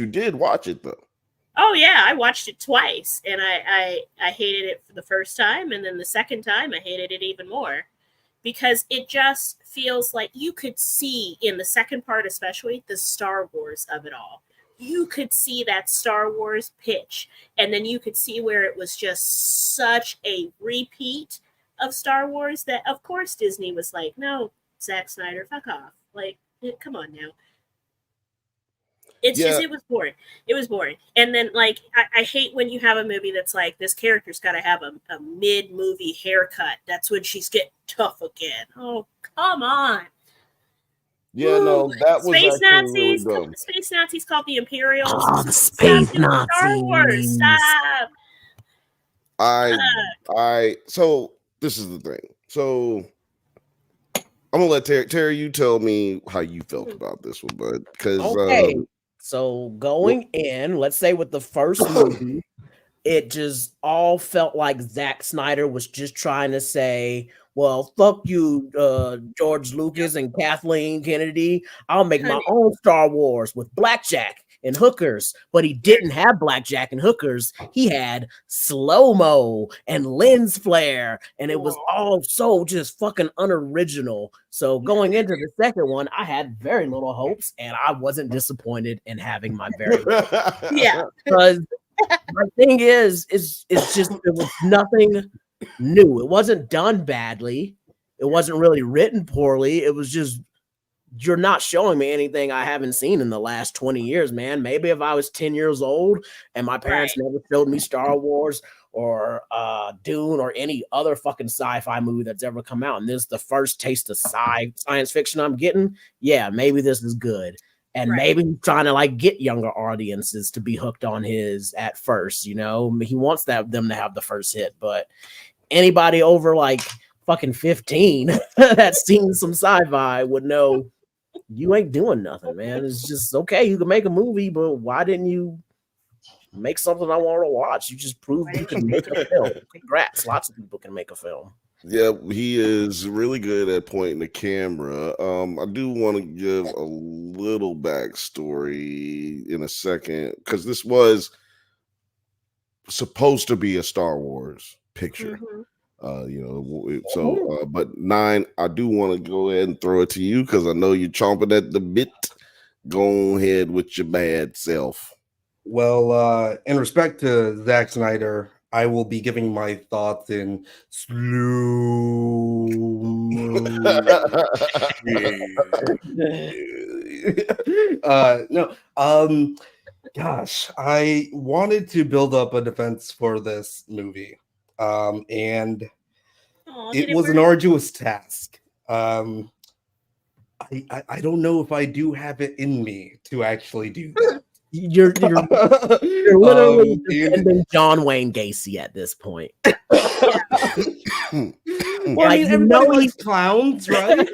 did watch it though. Oh yeah, I watched it twice, and I hated it for the first time, and then the second time I hated it even more, because it just feels like you could see in the second part, especially, the Star Wars of it all. You could see that Star Wars pitch, and then you could see where it was just such a repeat of Star Wars that, of course, Disney was like, no, Zack Snyder, fuck off. Like, come on now. It was boring. It was boring. And then, like, I hate when you have a movie that's like, this character's got to have a mid-movie haircut. That's when she's getting tough again. Oh, come on. Yeah, no, that was Space Nazis. Really dumb. Space Nazis called the Imperials. Oh, the Space Nazis. Star Wars. Stop. So this is the thing. So I'm gonna let Terry, you tell me how you felt about this one, bud. Because so going in, let's say with the first movie, it just all felt like Zack Snyder was just trying to say, well, fuck you, George Lucas and Kathleen Kennedy. I'll make my own Star Wars with blackjack and hookers. But he didn't have blackjack and hookers. He had slow-mo and lens flare. And it was all so just fucking unoriginal. So going into the second one, I had very little hopes, and I wasn't disappointed in having my very because my thing is it's just, it was nothing new. It wasn't done badly. It wasn't really written poorly. It was just, you're not showing me anything I haven't seen in the last 20 years, man. Maybe if I was 10 years old and my parents never showed me Star Wars or Dune or any other fucking sci-fi movie that's ever come out, and this is the first taste of science fiction I'm getting, yeah, maybe this is good. And maybe he's trying to like get younger audiences to be hooked on his at first, you know. He wants them to have the first hit, but anybody over like fucking 15 that's seen some sci-fi would know you ain't doing nothing, man. It's just, okay, you can make a movie, but why didn't you make something I want to watch? You just proved you can make a film. Congrats. Lots of people can make a film. Yeah, he is really good at pointing the camera. I do want to give a little backstory in a second, because this was supposed to be a Star Wars picture. But 9, I do want to go ahead and throw it to you because I know you're chomping at the bit. Go ahead with your bad self. Well, in respect to Zack Snyder, I will be giving my thoughts in slow motion. Gosh, I wanted to build up a defense for this movie. And it was an arduous task. I don't know if I do have it in me to actually do that. You're literally defending John Wayne Gacy at this point. Well, I mean, everybody likes clowns, right?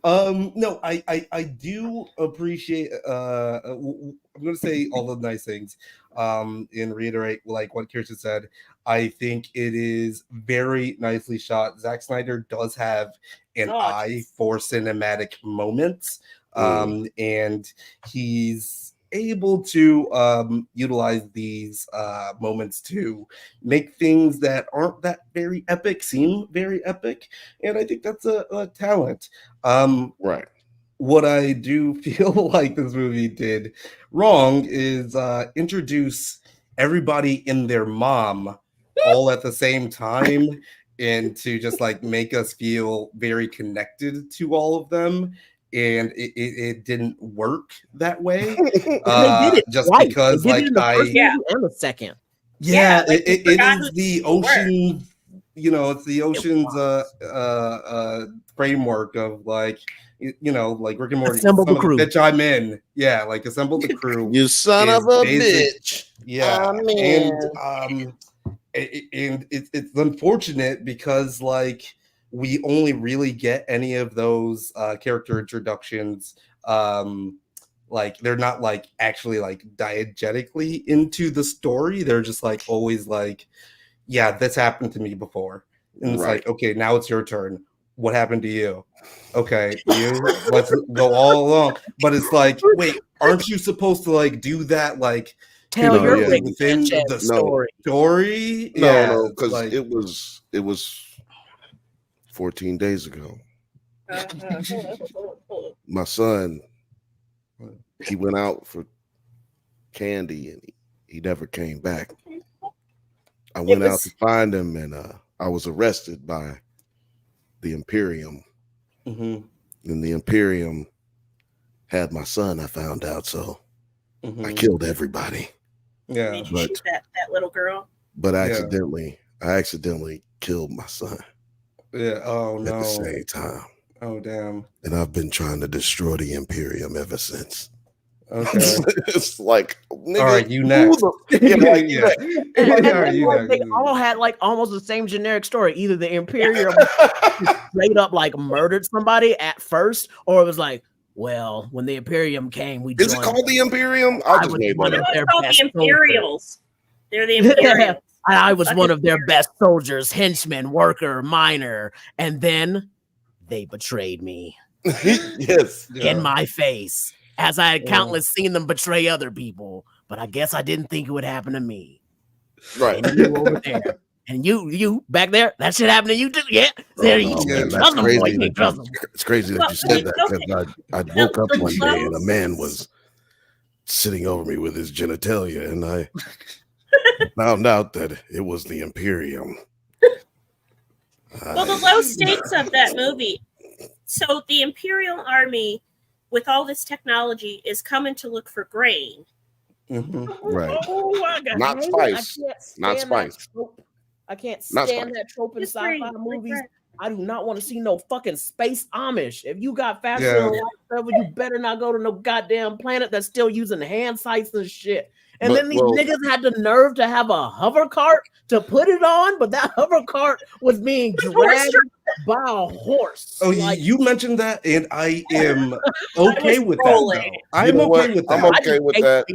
No, I do appreciate. I'm going to say all the nice things, and reiterate like what Kirstyn said. I think it is very nicely shot. Zack Snyder does have an eye for cinematic moments, and he's able to utilize these moments to make things that aren't that very epic seem very epic, and I think that's a talent. Right. What I do feel like this movie did wrong is introduce everybody and their mom all at the same time, and to just like make us feel very connected to all of them. And it didn't work that way. Just right. because like and the second. Yeah, like, it is the ocean, it's the ocean's framework of like like Rick and Morty. Assemble the crew. Bitch, I'm in. Yeah, like assemble the crew. You son of a bitch. Yeah, and it's unfortunate because like we only really get any of those character introductions. Like they're not like actually like diegetically into the story. They're just like always like, yeah, this happened to me before. And it's like, okay, now it's your turn. What happened to you? Okay, let's go all along. But it's like, wait, aren't you supposed to like do that like tell your within the story? No, because like, it was 14 days ago. My son, he went out for candy and he never came back. I went out to find him, and I was arrested by the Imperium. And the Imperium had my son, I found out, so I killed everybody. Yeah. Did you shoot that little girl? But I accidentally killed my son. Yeah. Oh no. At the same time. Oh damn. And I've been trying to destroy the Imperium ever since. Okay. It's like, nigga, all right, you next. They all had like almost the same generic story. Either the Imperium straight up like murdered somebody at first, or it was like, well, when the Imperium came, we is it called the Imperium? I just made one of their best the Imperials. They're the Imperials. I was one of their best soldiers, henchman, worker, miner, and then they betrayed me. Yes, in my face. As I had countless seen them betray other people, but I guess I didn't think it would happen to me. Right. And you over there. And you back there, that shit happened to you too? Yeah. There you trust them, boy. You trust them. It's crazy that you said that, because I woke up one day and a man was sitting over me with his genitalia, and I found out that it was the Imperium. Well, the low stakes of that movie. So the Imperial Army, with all this technology, is coming to look for grain. Right. Not spice. Not spice. I can't stand that trope in sci-fi movies. I do not want to see no fucking space Amish. If you got faster you better not go to no goddamn planet that's still using hand sights and shit. And then these niggas had the nerve to have a hover cart to put it on, but that hover cart was being dragged by a horse. Oh, like, you mentioned that, and I am okay with that. I'm okay with that. I'm okay with that.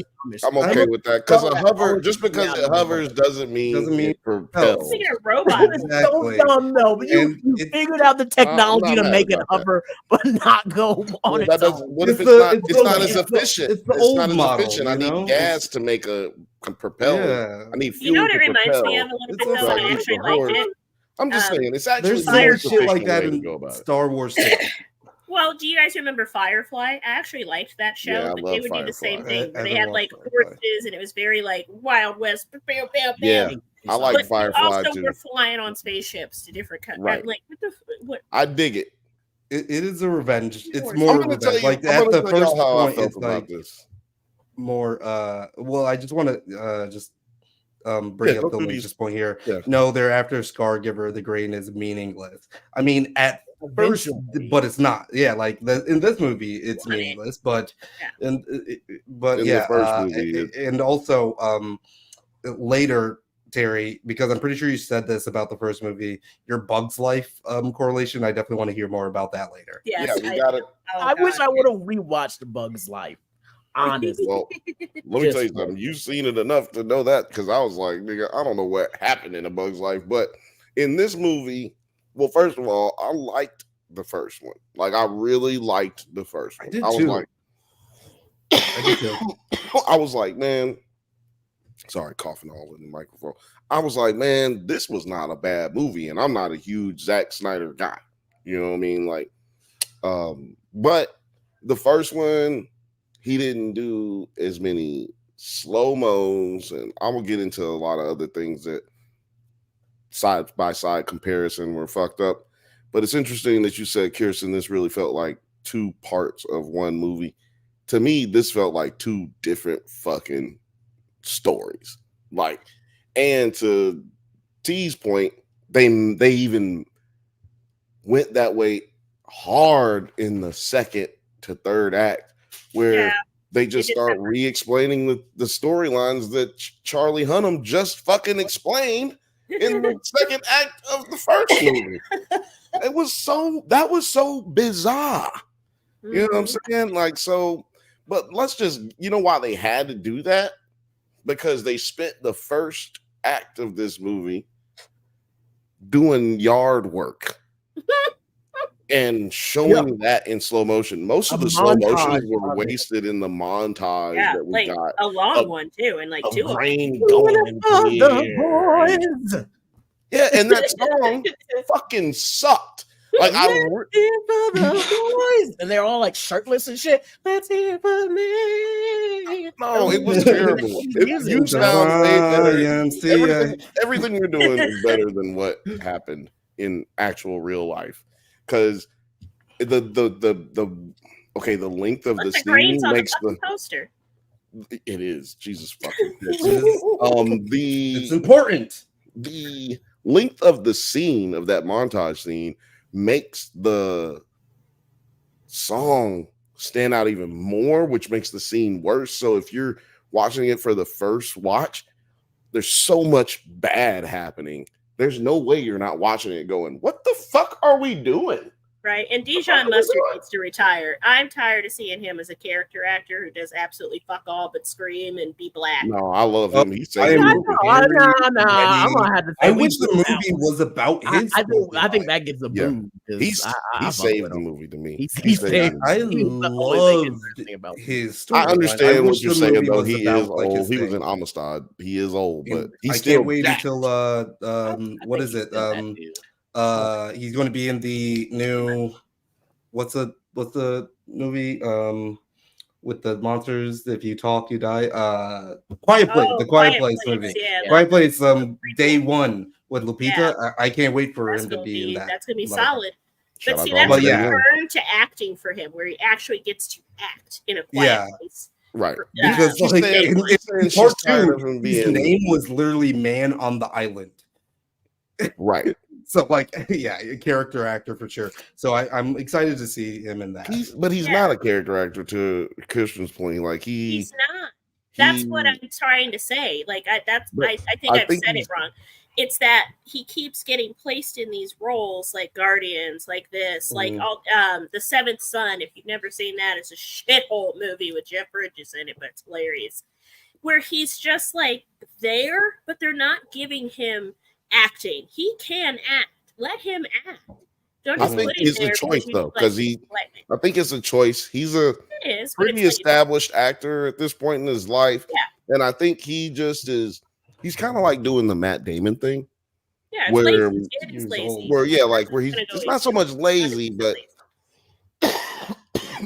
I'm okay with that, because a hover, just because it hovers doesn't mean it propels. It's a robot. Exactly. So dumb, though. But you figured out the technology to make it hover, but not go on its own. What if it's not as efficient? It's the old model. Efficient. I need gas to make a propeller. Yeah. I need fuel. You know what it reminds me of a little bit, though, and I actually liked it. I'm just saying, it's actually there's shit like that in Star Wars too. Well, do you guys remember Firefly? I actually liked that show, Yeah, but they would Firefly. do the same thing. They had like horses, and it was very like Wild West. Bam, bam, bam. Yeah, I like but Firefly also too. We're flying on spaceships to different countries. Right. Like, what? I dig it. It is a revenge. It's more I'm revenge. like at the first how I point, felt it's about like this. more. Well, I just want to just bring Yeah, up go the through Lynch's these. point here. Yeah. No, they're after Scargiver. The grain is meaningless. I mean, at first, Eventually. but it's not. Yeah, like in this movie, it's Funny. meaningless. But Yeah. in the first movie, and also later, Terry, because I'm pretty sure you said this about the first movie, your Bug's Life correlation. I definitely want to hear more about that later. Yes, yeah, we got it. I wish I would have rewatched The Bug's Life. Honestly. Well, let me tell you something. You've seen it enough to know that, because I was like, nigga, I don't know what happened in A Bug's Life, but in this movie, well, first of all, I liked the first one. Like, I really liked the first one. I did was too. like, I did too. I was like, man, sorry, coughing all in the microphone. I was like, man, this was not a bad movie, and I'm not a huge Zack Snyder guy. You know what I mean? Like, but the first one, he didn't do as many slow-mos, and I'm gonna get into a lot of other things that side by side comparison were fucked up. But it's interesting that you said, Kirstyn, this really felt like two parts of one movie. To me, this felt like two different fucking stories. Like, and to T's point, they even went that way hard in the second to third act, where they just start re-explaining the storylines that Charlie Hunnam just fucking explained in the second act of the first movie. That was so bizarre. You know what I'm saying? Like, so, but let's just, you know why they had to do that? Because they spent the first act of this movie doing yard work and showing that in slow motion. Most of the slow motions were wasted in the montage that we got. A long one too, and like two rain going in. Yeah, and that song fucking sucked. Like, let's hear for the boys, and they're all like shirtless and shit. Let's hear for me. No, it was terrible. You sound way better. Everything you're doing is better than what happened in actual real life. Because the length of the scene makes the poster. It is Jesus fucking. It's important. The length of the scene of that montage scene makes the song stand out even more, which makes the scene worse. So if you're watching it for the first watch, there's so much bad happening. There's no way you're not watching it going, what the fuck are we doing? Right. And Dijon Mustard needs to retire. I'm tired of seeing him as a character actor who does absolutely fuck all but scream and be black. No, I love him. He's saying I'm gonna have to say I wish the movie was about his. I think that gives a boom. He saved the movie to me. I love his story. I understand what you're saying, though. He is old. He was in Amistad. He is old, but he's still. I can't wait until what is it? He's going to be in the new what's the movie with the monsters? If you talk, you die. Quiet Place, the Quiet Place movie. Yeah, Quiet Place. Day one with Lupita. Yeah. I can't wait for him to be in that. That's gonna be solid. But see, that's a turn to acting for him, where he actually gets to act in a quiet place. Right. Because in part two, his name was literally Man on the Island. Right. So, like, yeah, a character actor for sure. So I'm excited to see him in that. But he's not a character actor, to Kirstyn's point. Like, he's not. That's what I'm trying to say. Like, I think I've said it wrong. It's that he keeps getting placed in these roles, like Guardians, like this, like all The Seventh Son. If you've never seen that, it's a shithole movie with Jeff Bridges in it, but it's hilarious. Where he's just like there, but they're not giving him acting. He can act. Let him act. Don't just put him it's a choice though, because I think it's a choice. He's a pretty established actor at this point in his life. Yeah. And I think he just is. He's kind of like doing the Matt Damon thing. Yeah, where he's lazy. Where he's it's not so much lazy, but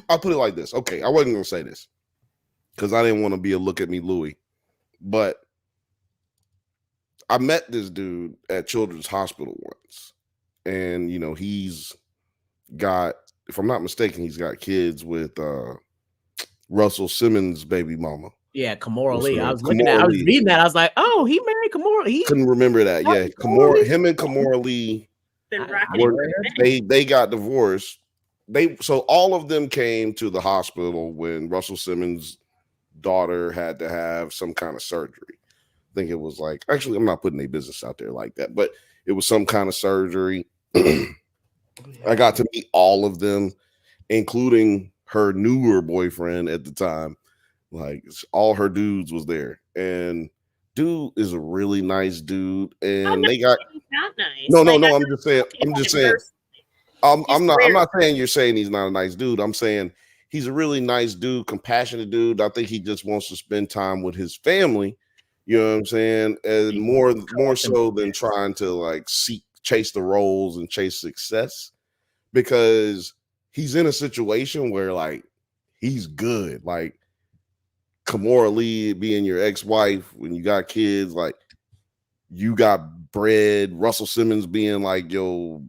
I'll put it like this. Okay, I wasn't gonna say this because I didn't want to be a look at me Louie, but I met this dude at Children's Hospital once, and he's got, if I'm not mistaken, he's got kids with Russell Simmons' baby mama. Yeah, Kimora What's Lee. her I name? was looking at. I Kimora was Lee. reading that. I was like, oh, he married Kimora. He Couldn't remember that. Yeah, him and Kimora Lee. Been I- rocking I- it for a minute. They got divorced. So all of them came to the hospital when Russell Simmons' daughter had to have some kind of surgery. I think it was like, actually, I'm not putting any business out there like that, but it was some kind of surgery. I got to meet all of them, including her newer boyfriend at the time. Like all her dudes was there, and dude is a really nice dude. And they got He's not nice. no. Like, I'm just saying. I'm not saying you're saying he's not a nice dude. I'm saying he's a really nice dude, compassionate dude. I think he just wants to spend time with his family. You know what I'm saying? And more so than trying to like chase the roles and chase success, because he's in a situation where like he's good. Like Kimora Lee being your ex-wife when you got kids, like you got bread. Russell Simmons being like your,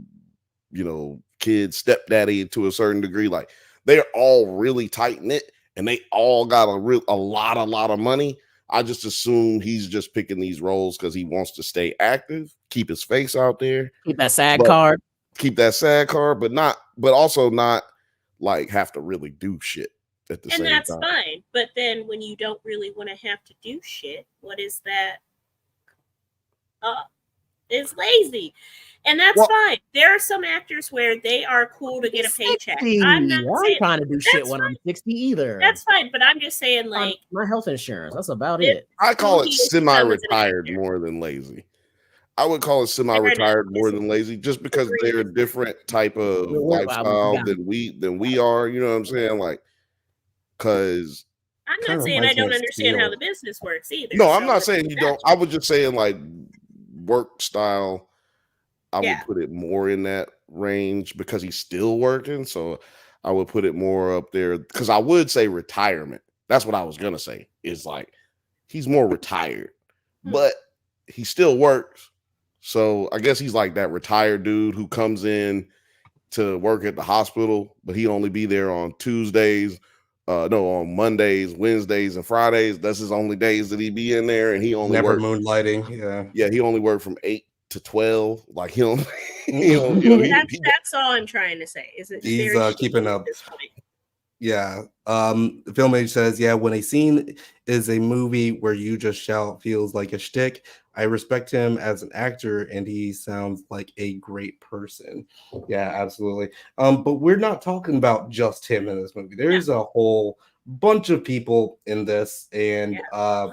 kid stepdaddy to a certain degree. Like they're all really tight knit and they all got a lot of money. I just assume he's just picking these roles because he wants to stay active, keep his face out there, keep that sad card, but also not like have to really do shit at the same time. And that's fine. But then when you don't really want to have to do shit, what is that? Is lazy. And that's fine. There are some actors where they are cool to get a paycheck. I'm not trying to do shit when I'm 60 either. That's fine, but I'm just saying, like, my health insurance. That's about it. I call it semi-retired more than lazy. I would call it semi-retired more than lazy, just because they're a different type of lifestyle than we are. You know what I'm saying? Like, because I'm not saying I don't understand how the business works either. No, I'm not saying you don't. I was just saying like work style. I would put it more in that range because he's still working. So I would put it more up there because I would say retirement. That's what I was gonna say. Is like he's more retired, but he still works. So I guess he's like that retired dude who comes in to work at the hospital, but he only be there on Tuesdays, on Mondays, Wednesdays, and Fridays. That's his only days that he be in there, and he only never moonlighting. Yeah, he only worked from 8 to 12. Like he'll that's all I'm trying to say. Is it he's keeping up. Yeah. The film age says, when a scene is a movie where you just shout feels like a shtick. I respect him as an actor and he sounds like a great person. Yeah, absolutely. But we're not talking about just him in this movie. There's a whole bunch of people in this, and I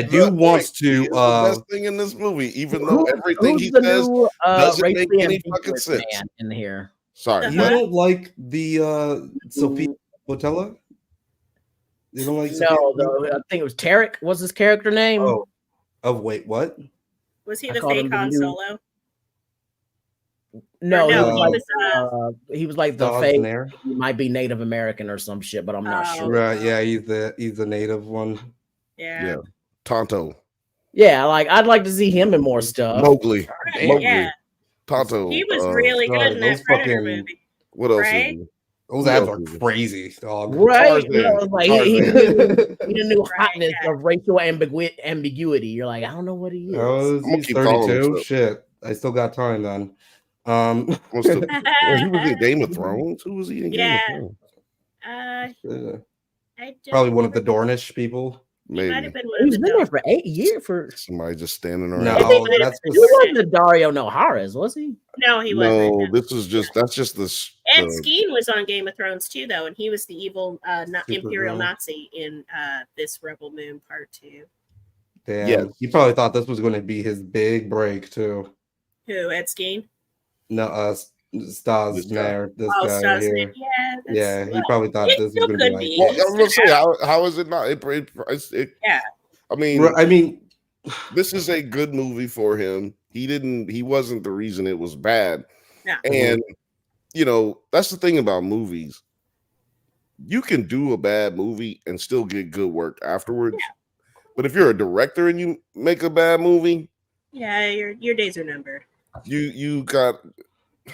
do want to the best thing in this movie, even though everything he says doesn't make any fucking sense in here. Sorry, you don't like the Sophia Botella? You don't like? No, I think it was Tarek. What's his character name? Wait, what? Was he the fake Han Solo? No, he was like the fake. He might be Native American or some shit, but I'm not sure. Right? Yeah, he's the native one. Yeah. Tonto. Yeah, like I'd like to see him in more stuff. Mowgli. Yeah. Tonto. He was really good in that Predator movie. What else? Right? Those abs are crazy, dog. Right? Like he knew hotness of racial ambiguity. You're like, I don't know what he is. He's 32. Shit, I still got time then. He was in Game of Thrones. Who was he in Game of Thrones? Probably one of the Dornish people. Maybe. He's been there for 8 years for somebody just standing around. No, that's he wasn't Dario Naharis, was he? No, he wasn't. No, that's just this. Ed Skeen was on Game of Thrones too, though, and he was the evil Imperial Nazi in this Rebel Moon Part 2. Damn, yeah. He probably thought this was going to be his big break too. Who, Ed Skeen? No, Stas Nair. This guy Stas here. Yeah, he probably thought this was going to be like. Well, I was going to say, how is it not? Yeah. I mean, this is a good movie for him. He wasn't the reason it was bad. No. And that's the thing about movies. You can do a bad movie and still get good work afterwards. Yeah. But if you're a director and you make a bad movie, your days are numbered. You got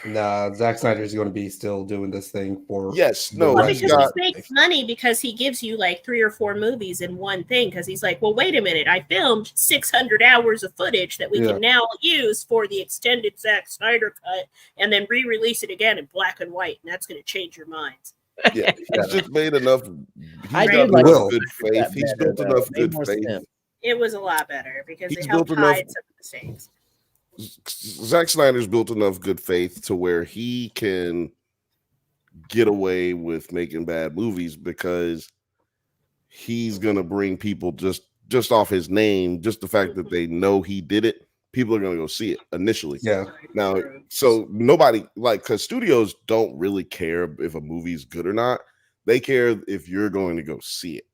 Nah, Zack Snyder's going to be still doing this thing for Yes, the no, Well, rest he's because of got. he makes money because he gives you like 3 or 4 movies in one thing. Because he's like, well, wait a minute, I filmed 600 hours of footage that we Yeah. can now use for the extended Zack Snyder cut, and then re-release it again in black and white, and that's going to change your minds. Yeah, he's just made enough. I He's did got like enough Will. good faith. He's better, built though. enough Made good more faith. sense. It was a lot better because He's it helped built enough- hide some of the mistakes. Zack Snyder's built enough good faith to where he can get away with making bad movies because he's gonna bring people just off his name, just the fact that they know he did it. People are gonna go see it initially. Yeah. Now, so nobody because studios don't really care if a movie's good or not. They care if you're going to go see it.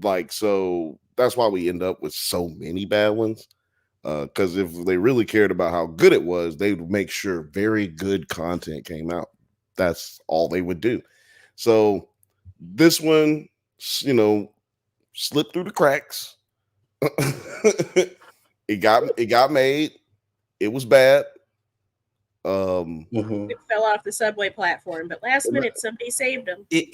Like, so that's why we end up with so many bad ones. Because if they really cared about how good it was, they would make sure very good content came out. That's all they would do. So this one, slipped through the cracks. it got made. It was bad. Mhm. It fell off the subway platform, but last minute somebody saved him. This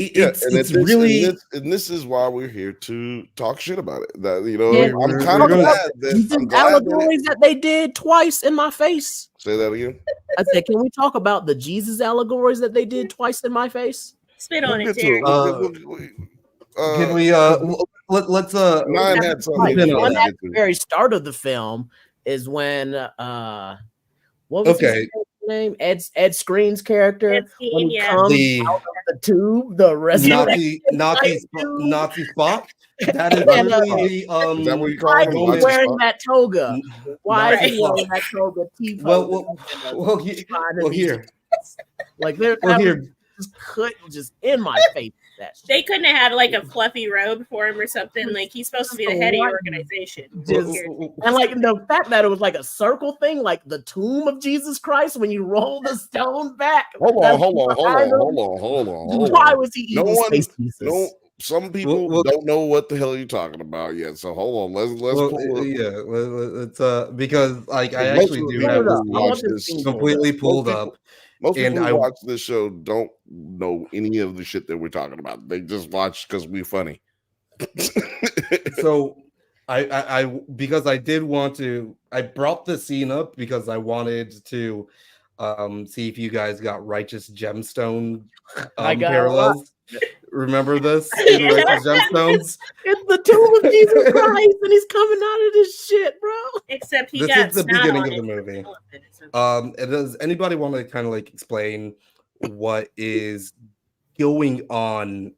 is why we're here to talk shit about it. That Yeah, I'm kind of glad These allegories that they did twice in my face. Say that again. I said, can we talk about the Jesus allegories that they did twice in my face? Spit on We'll it, get to Terry. Can we let's Nine had something spin on One that. at the very start of the film is when what was his name? Ed Screen's character Ed Skeen, when he yeah. comes The out of the tube, the resurrection Nazi spot. That is And, literally Is that what you call Why it? is he Nazi wearing spot? that toga? Why is Nazi he wearing spot. that toga? T-pose Well, here. like there, Well, that here. was just couldn't just in my face. That shit. They couldn't have had like a fluffy robe for him or something. Like he's supposed to be the head of your organization. Just- and like the fact that it was like a circle thing, like the tomb of Jesus Christ, when you roll the stone back. Hold on. Why was he No eating one- space pieces? No, some people don't know what the hell you're talking about yet. So hold on. Let's pull up. Let's because like I Most actually of do the have people this who watch this completely pulled up. Most people and who I- watch this show don't know any of the shit that we're talking about. They just watch because we're funny. So I because I did want to, I brought the scene up because I wanted to see if you guys got Righteous Gemstone I got parallels. Remember this in Righteous Gemstones? It's the tomb of Jesus Christ, and he's coming out of this shit, bro. Except he This got is the snot beginning on of the it. movie. And does anybody want to kind of like explain what is going on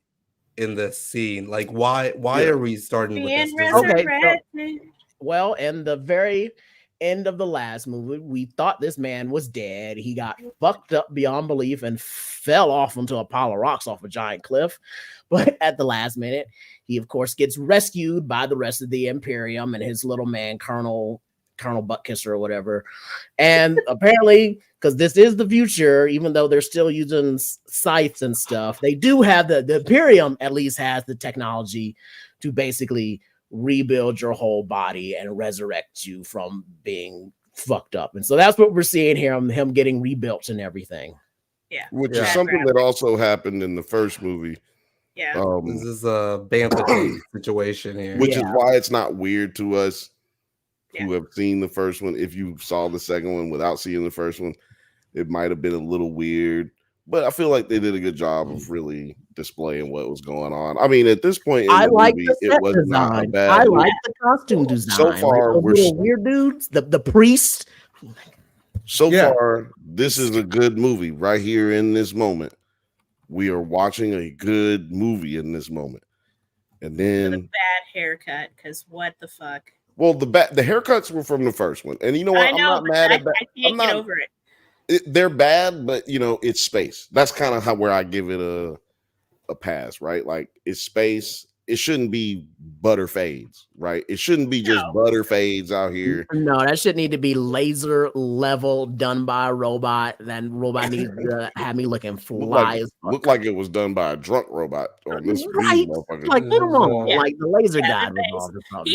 in this scene? Like why are we starting with this? Being Okay, resurrected. Well, in the very end of the last movie, we thought this man was dead. He got fucked up beyond belief and fell off onto a pile of rocks off a giant cliff. But at the last minute, he of course gets rescued by the rest of the Imperium and his little man, Colonel Buttkisser or whatever. And apparently, because this is the future, even though they're still using scythes and stuff, they do have the Imperium at least has the technology to basically rebuild your whole body and resurrect you from being fucked up. And so that's what we're seeing here, him getting rebuilt and everything. Yeah. Which is something that also happened in the first movie. Yeah. This is a Bantha situation here. Which is why it's not weird to us who have seen the first one. If you saw the second one without seeing the first one, it might have been a little weird. But I feel like they did a good job of really displaying what was going on. I mean, at this point in I the like movie, the set it was not a design. bad I movie. like the costume design. So far, like we're little weird dudes, the priest. Far, this is a good movie right here in this moment. We are watching a good movie in this moment. And then With a bad haircut, because what the fuck? well, the haircuts were from the first one. And you know what? I know, I'm not but mad I at that. can't get over it. They're bad, but it's space. That's kind of where I give it a pass, right? Like it's space. it shouldn't be butter fades, right? It shouldn't be just butter fades out here. No, that shit need to be laser level done by a robot. That robot needs to have me looking fly as fuck. Look like it was done by a drunk robot on this right. Like, come on, like the laser god revolved or something.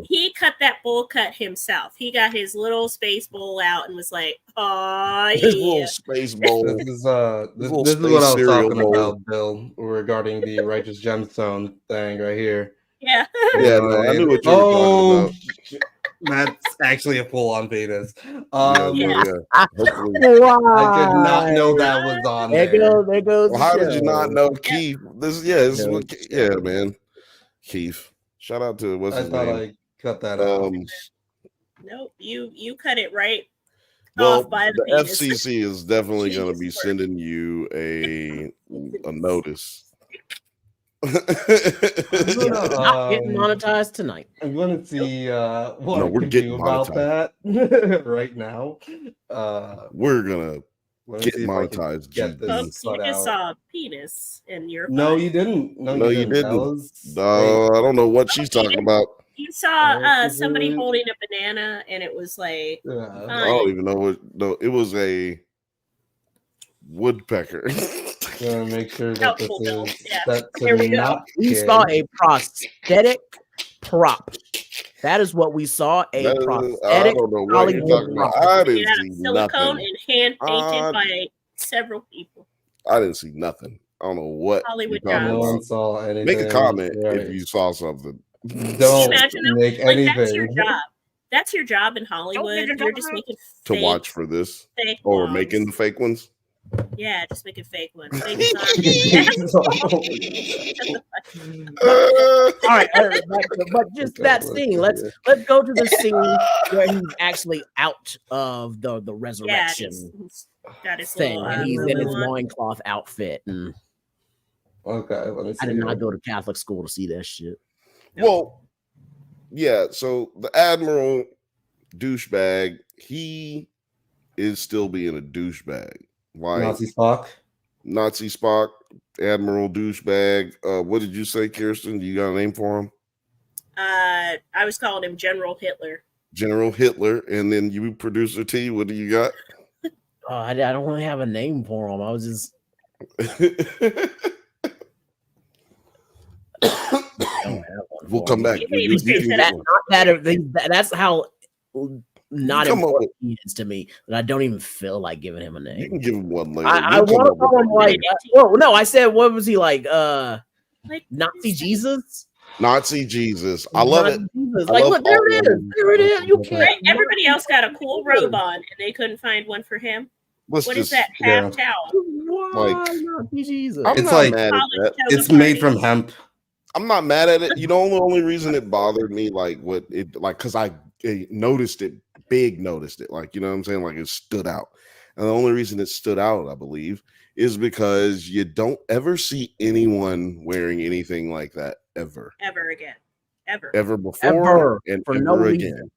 He cut that bowl cut himself. He got his little space bowl out and was like, "Oh, his little space bowl." This is what I was talking about, Bill, regarding the righteous gemstone thing right here. Yeah. Yeah, no, I knew what you were talking about. That's actually a full-on Venus. Hopefully. I did not know that was on there. There goes. Well, how did you not know Keith? Man. Keith. Shout out to what's his name? I cut that out. Nope, you cut it right well, off by the penis. FCC is definitely going to be sending you a notice. Not getting monetized tonight. I'm going to see what we're getting about that right now. We're going to get monetized. Folks, you just saw a penis in your No, you didn't. No, you didn't. I don't know what she's talking about. You saw somebody holding a banana, and it was like I don't even know what. No, it was a woodpecker. Make sure that this is that's not. We saw a prosthetic prop. That is what we saw. A prosthetic. I don't know what you're talking about. I didn't see silicone nothing. and hand painted by several people. I didn't see nothing. I don't know what. Hollywood No one saw anything. Make a comment if you saw something. Don't make anything. That's your job. That's your job in Hollywood. You're just making to watch for this or making the fake ones. Yeah, just making fake ones. All right, but just that scene. Let's go to the scene where he's actually out of the resurrection he's got his thing, little, and he's in his loincloth outfit. And okay, let me see. I did not go to Catholic school to see that shit. Well, yeah. So the Admiral douchebag, he is still being a douchebag. Like Nazi Spock, Admiral douchebag. What did you say, Kirstyn? You got a name for him? I was calling him General Hitler. General Hitler, and then you, Producer T. What do you got? I don't really have a name for him. I was just. We'll come back. That's how not important he is to me that I don't even feel like giving him a name. You can give him one later. I want to call him like. Well, no, I said, what was he like? Nazi Jesus. Nazi Jesus. I love it. Like, look, there it is. There it is. You can't. Everybody else got a cool robe on, and they couldn't find one for him. What is that half towel? Like Nazi Jesus. It's like it's made from hemp. I'm not mad at it. You know, the only reason it bothered me, because I noticed it, like, you know what I'm saying? Like, it stood out. And the only reason it stood out, I believe, is because you don't ever see anyone wearing anything like that ever again, ever before, and ever again.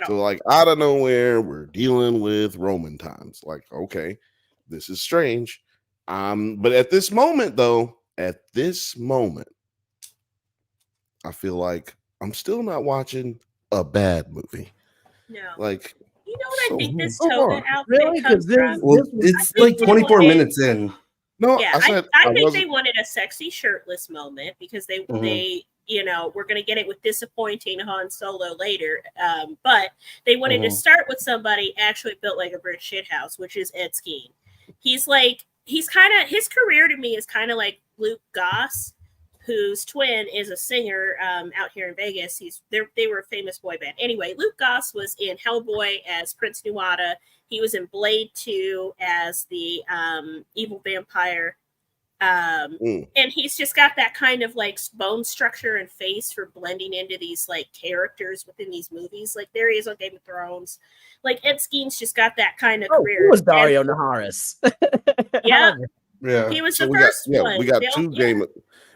So, like, out of nowhere, we're dealing with Roman times. Like, okay, this is strange. But at this moment, I feel like I'm still not watching a bad movie. No. Like, you know what I think this toga outfit really? comes from? Well, it's like 24 minutes in. No, yeah, I think they wanted a sexy shirtless moment because they we're going to get it with disappointing Han Solo later. But they wanted to start with somebody actually built like a British shithouse, which is Ed Skeen. His career to me is kind of like Luke Goss, whose twin is a singer out here in Vegas. They were a famous boy band. Anyway, Luke Goss was in Hellboy as Prince Nuada. He was in Blade 2 as the evil vampire. And he's just got that kind of like bone structure and face for blending into these like characters within these movies. Like there he is on Game of Thrones. Like Ed Skeen's just got that kind of career. Who was Dario Naharis? Yeah. Yeah. He was the first one. We got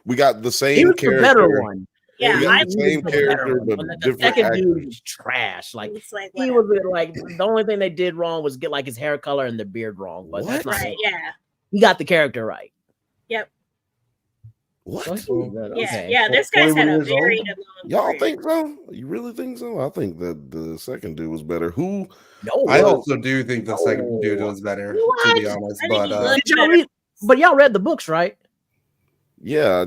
we got the same character. The better one. Yeah, I the same character, but the second dude was trash. Like he was like the only thing they did wrong was get like his hair color and the beard wrong. But that's right, yeah. He got the character right. Yep. What? Yeah. This guy's had a 41 years old? very long Y'all career. think so? You really think so? I think that the second dude was better. Who? No, I also do think the second dude was better, to be honest. I think But he looked Did y'all better. read? But y'all read the books, right? Yeah,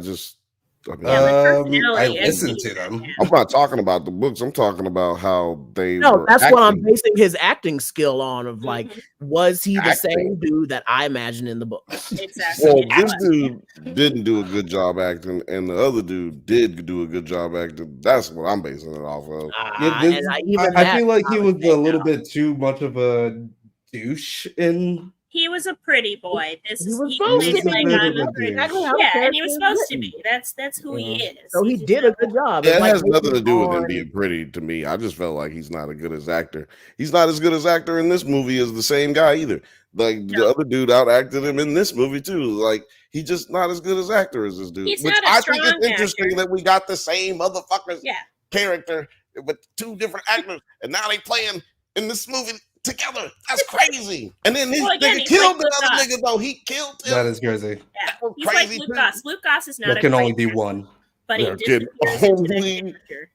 I mean, Yeah, my I personality is listened to easier. them. I'm not talking about the books. I'm talking about how they No, were that's what I'm acting. basing his acting skill on. Of like, Mhm. was he the Acting. same dude that I imagine in the books? Exactly. Well, And he this was. dude didn't do a good job acting, and the other dude did do a good job acting. That's what I'm basing it off of. Yeah, And I feel like he was a little bit too much of a douche in. He was a pretty boy. He supposed played to be. like bit I'm of a a pretty. douche. Yeah, and he was supposed to be. That's who he is. So he He's just did a good job. Yeah, It's it like has nothing to do with him on- being pretty to me. I just felt like he's not as good as actor. He's not as good as actor in this movie as the same guy either. Like the other dude out acted him in this movie too. Like he just not as good as actor as this dude. He's Which not a I think strong it's interesting actor. that we got the same motherfucker's Yeah. character with two different actors, and now they playing in this movie together. That's crazy. And then this Well, again, nigga he's killed like the Luke other Goss. nigga though. He killed him. That is crazy. Yeah, was he's crazy like too. Luke Goss. Luke Goss is not There a can great only be actor, one. but he There can disappears into that only- character.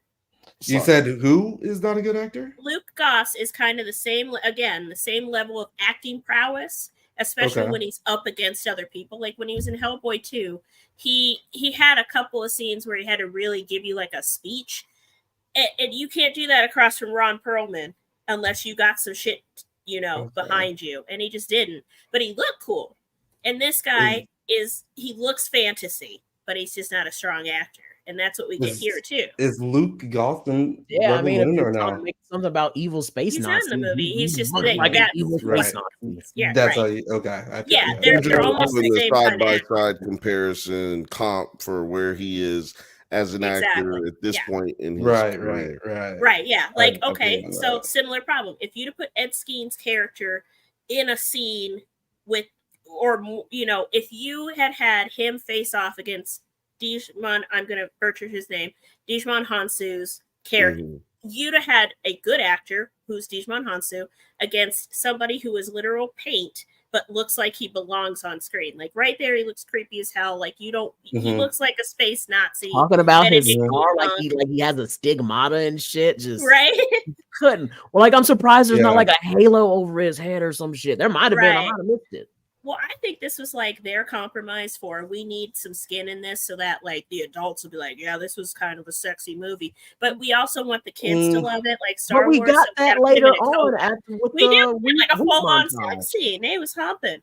You said who is not a good actor? Luke Goss is kind of the same level of acting prowess, especially Okay. when he's up against other people. Like when he was in Hellboy 2, he had a couple of scenes where he had to really give you like a speech. And you can't do that across from Ron Perlman unless you got some shit, behind you. And he just didn't. But he looked cool. And this guy he looks fantasy, but he's just not a strong actor. And that's what we get here too. Is Luke Goss in Yeah, I mean, if Rebel Moon you're or trying to no? make something about evil space He's not Nazis, in the movie. He's just looks like an evil Right. space Nazi. Yeah, That's right. okay. Yeah, They're they're almost doing the the same side kind by of side comparison comp for where he is as an actor Exactly. at this Yeah. point in his Right. career. Right, yeah. Like, I okay, believe so that. similar problem. If you'd have put Ed Skein's character in a scene with, or, if you had him face off against Dijman, I'm going to butcher his name, Dijman Hansu's character, you'd have had a good actor, who's Dijman Hansu, against somebody who is literal paint, but looks like he belongs on screen. Like right there, he looks creepy as hell. Like he looks like a space Nazi. Talking about his Benedict scar, like Cumberbatch. he has a stigmata and shit. Just Right? couldn't. Well, like I'm surprised there's not Yeah. like a halo over his head or some shit. There might have been. I Right. might have missed it. Well, I think this was like their compromise for we need some skin in this so that like the adults will be like, yeah, this was kind of a sexy movie. But we also want the kids to love it, like Star But we Wars. got so that gotta put later him in a on coat. after with We the did like a Wheat full on montage. sex scene. It was humping.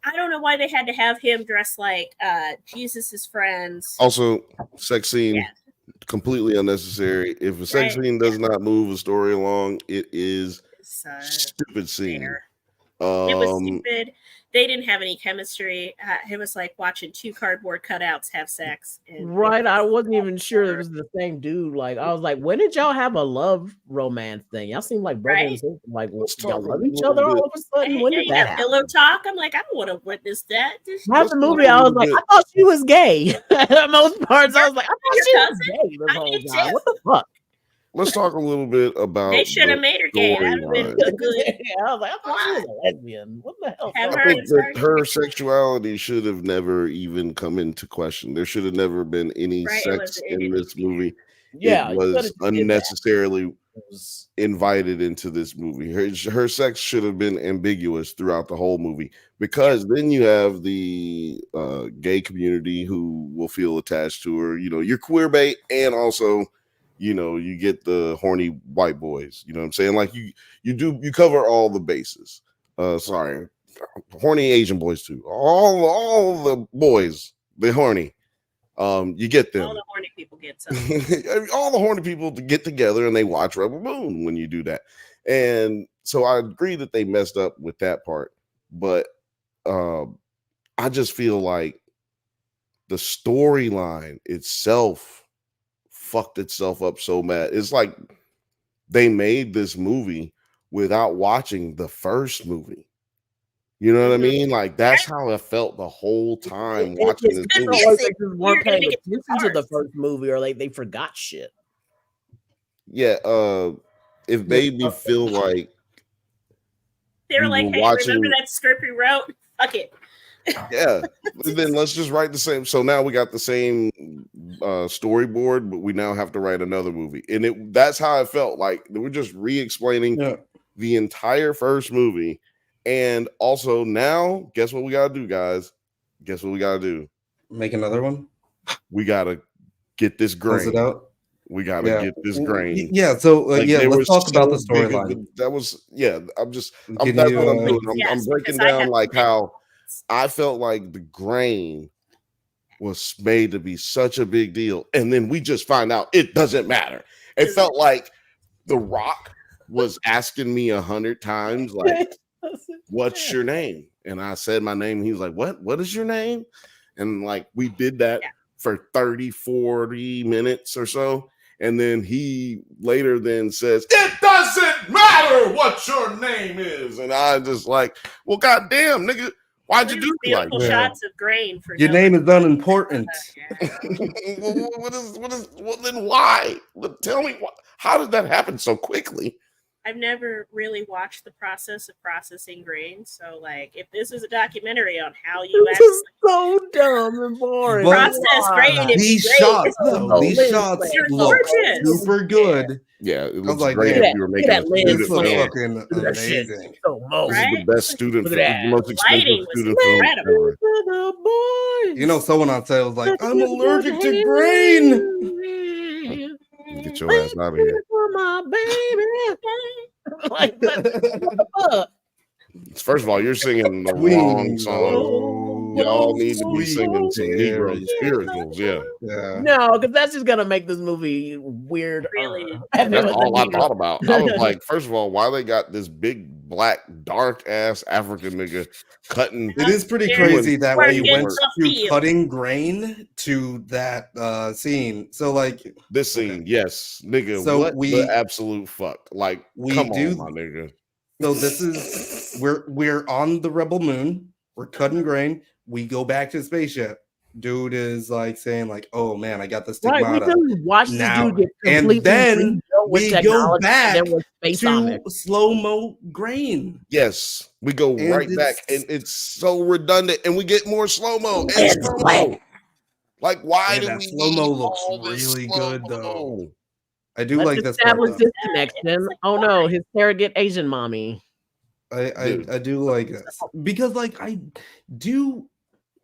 I don't know why they had to have him dressed like Jesus's friends. Also, sex scene Yeah. completely unnecessary. If a sex Right. scene does not move a story along, it is It's, stupid scene. there. It was stupid. They didn't have any chemistry. It was like watching two cardboard cutouts have sex. And Right, I wasn't even sure it was the same dude. Like, I was like, when did y'all have a love romance thing? Y'all seem like brother and Right. sister. Like, Let's y'all talk love a each little other all bit. of a sudden. When did you that got happen? pillow talk. I'm like, I don't want to witness that. Just, Half the movie, I was like, I thought she was gay. At most parts, I was like, I thought Your she was cousin? gay this I whole did time. too. What the fuck? Let's talk a little bit about they should have the made her gay. That would have been storyline. a good. I was like, I thought she was a lesbian. What the hell? Have I her think and that her Scargiver. sexuality should have never even come into question. There should have never been any Right, sex it in didn't this need to be movie. Yeah, It you could've was did that. unnecessarily It was- invited into this movie. Her sex should have been ambiguous throughout the whole movie, because then you have the gay community who will feel attached to her. You're queer bait, and also you get the horny white boys. You know what I'm saying? Like you cover all the bases. Sorry, horny Asian boys too. All the boys, the horny. You get them. All the horny people get some. All the horny people to get together and they watch Rebel Moon when you do that. And so I agree that they messed up with that part, but I just feel like the storyline itself fucked itself up so bad. It's like they made this movie without watching the first movie. You know what I mean? Like that's how I felt the whole time watching this It's movie. like they just weren't You're gonna paying get two attention to the parts. first movie, or like they forgot shit. Yeah, it made me feel like They were we like, were hey, watching- remember that script we wrote? Fuck it. Yeah. Then let's just write the same. So now we got the same storyboard, but we now have to write another movie. And that's how I felt. Like we're just re-explaining the entire first movie. And also now, guess what we gotta do, guys? Guess what we gotta do? Make another one. We gotta get this Close it grain. out. We gotta get this grain. Yeah. So Like, let's talk about the so big storyline. that was that's Can what you, I'm doing. Yes, I'm breaking because I down have- like how I felt like the grain was made to be such a big deal, and then we just find out it doesn't matter. It felt like The Rock was asking me 100 times, like, "What's your name?" And I said my name. He was like, "What? What is your name?" And like we did that for 30, 40 minutes or so. And then he later then says, "It doesn't matter what your name is." And I just like, well, goddamn, nigga, why'd you do me like beautiful that? shots of grain for your name is unimportant. Well, then why? Tell me, how did that happen so quickly? I've never really watched the process of processing grain. So, like, if this is a documentary on how you This actually is so dumb and boring. But process grain, it'd be these great. shots, though, these shots They're look gorgeous. super good. Yeah, it was looks like, great man, if you were making a This student looks film. fucking Look at that shit. amazing. So This is the best student Look film, at the most expensive Lighting was student film incredible. ever. You know, someone on set was like, "I'm allergic to grain." Get your ass out of here. For my baby. Like, what the fuck? First of all, you're singing the wrong song. Y'all need to be singing some Negro spirituals. Yeah. No, because that's just gonna make this movie weird. Really? That's all I thought about. I was like, first of all, why they got this big black dark ass African nigga cutting? It is pretty They're crazy that we working went the to field. cutting grain to that scene. So like This scene, yes, nigga. So what the absolute fuck? Like, come on, my nigga. So this is we're on the Rebel Moon. We're cutting grain. We go back to the spaceship. Dude is like saying like, "Oh man, I got the stigmata." Right, we can watch this now. dude get And completely then rebuilt with we go technology back and then with space to slow-mo grain. Yes, we go And right back, and it's so redundant, and we get more slow mo and slow mo. Like, why do that we slow-mo need looks all this really good though. slow-mo? I do Let's like this part. establish Though. this connection. Oh no, his surrogate Asian mommy. I do like this because like I do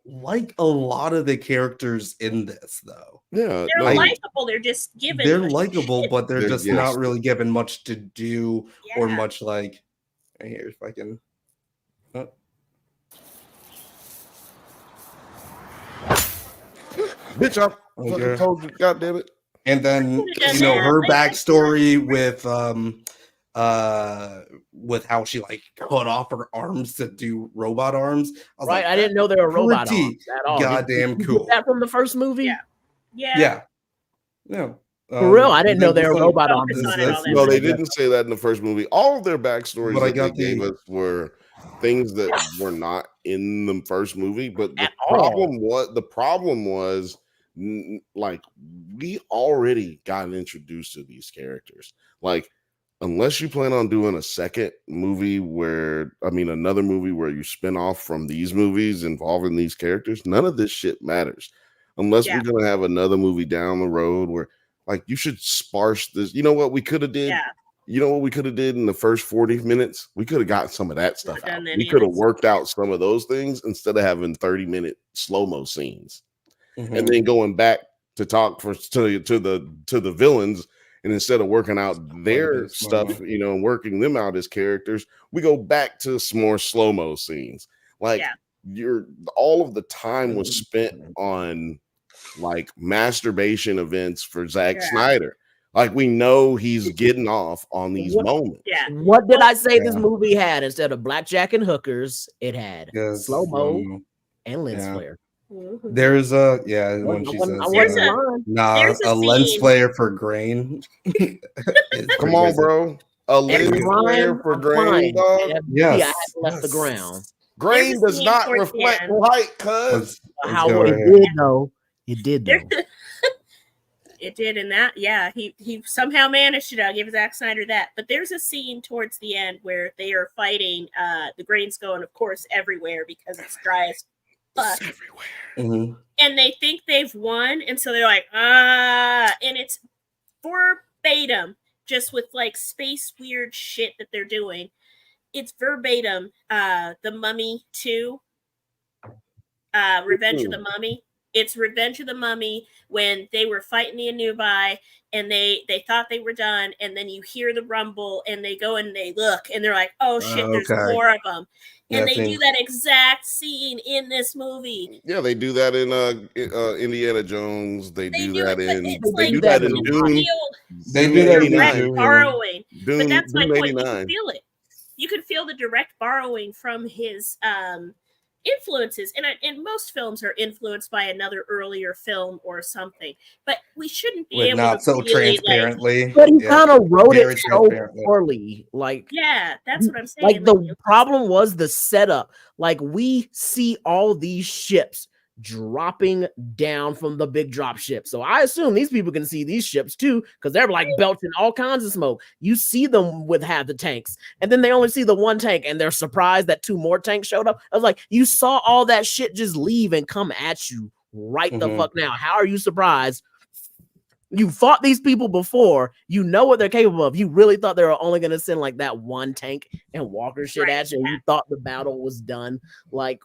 like a lot of the characters in this though. Yeah, They're likable. They're just given. They're likable, but they're just yes. not really given much to do or Yeah. much like. Here, if I can. Bitch, I fucking told you, goddamn it. And then you know her backstory with how she like cut off her arms to do robot arms. I was Right, like, I didn't know there were robot pretty arms at all. goddamn Did you cool. get that from the first movie? Yeah. No. For real, I didn't know there were robot arms. No, they didn't say that in the first movie. All of their backstories But I that got they gave the- us were things that were not in the first movie. But the At all. problem was like we already got introduced to these characters. Like, unless you plan on doing a second movie another movie where you spin off from these movies involving these characters, none of this shit matters. Unless we're gonna have another movie down the road where like you should sparse this. You know what we could have did? Yeah. You know what we could have did in the first 40 minutes? We could have got some of that stuff out. done We any could of have it. worked out some of those things instead of having 30-minute slow-mo scenes. Mhm. And then going back to talk to the villains, and instead of working out their stuff, and working them out as characters, we go back to some more slow-mo scenes. Like all of the time was spent on like masturbation events for Zack Snyder. Like we know he's getting off on these moments. Yeah. What did I say this movie had? Instead of blackjack and hookers, it had slow-mo and lens flare. There's when she says a lens flare for grain. Come on, bro. A lens flare for grain, dog. Yes. I left the ground. Grain does not reflect light, cuz. How it did though. It did though. It did in that, he somehow managed to give Zack Snyder that. But there's a scene towards the end where they are fighting. The grain's going, of course, everywhere because it's dry as fuck. Mhm. And they think they've won, and so they're like, and it's verbatim, just with like space weird shit that they're doing. It's verbatim, the Mummy 2, Revenge of the Mummy. It's Revenge of the Mummy when they were fighting the Anubai and they thought they were done, and then you hear the rumble and they go and they look and they're like, oh shit, there's Okay. more of them. And they Nothing. do that exact scene in this movie. Yeah, they do that in Indiana Jones. They do do that it, but in. it's They like do that you in can Dune. feel They Dune do that in direct 89. Dune. borrowing. But that's my Dune point. You 89. can feel it. You can feel the direct borrowing from his influences, and most films are influenced by another earlier film or something. But we shouldn't be With able not to so really transparently. But he Yeah. kind of wrote Very it so transparently. poorly. Like, yeah, that's what I'm saying. like the problem was the setup. Like, we see all these ships dropping down from the big drop ship. So I assume these people can see these ships too, because they're like belching all kinds of smoke. You see them with half the tanks, and then they only see the one tank, and they're surprised that 2 more tanks showed up. I was like, you saw all that shit just leave and come at you right the fuck now. How are you surprised? You fought these people before. You know what they're capable of. You really thought they were only going to send like that one tank and walker shit at you. And you thought the battle was done. Like,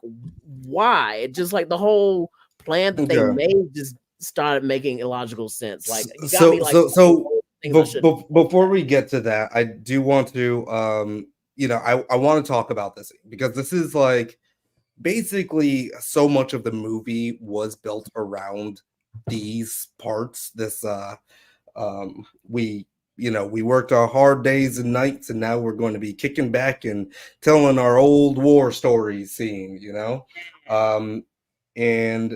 why? It just like the whole plan that they made just started making illogical sense. Like, you got me, like, before we get to that, I do want to I want to talk about this because this is like basically so much of the movie was built around these parts. This we worked our hard days and nights, and now we're going to be kicking back and telling our old war stories scene, and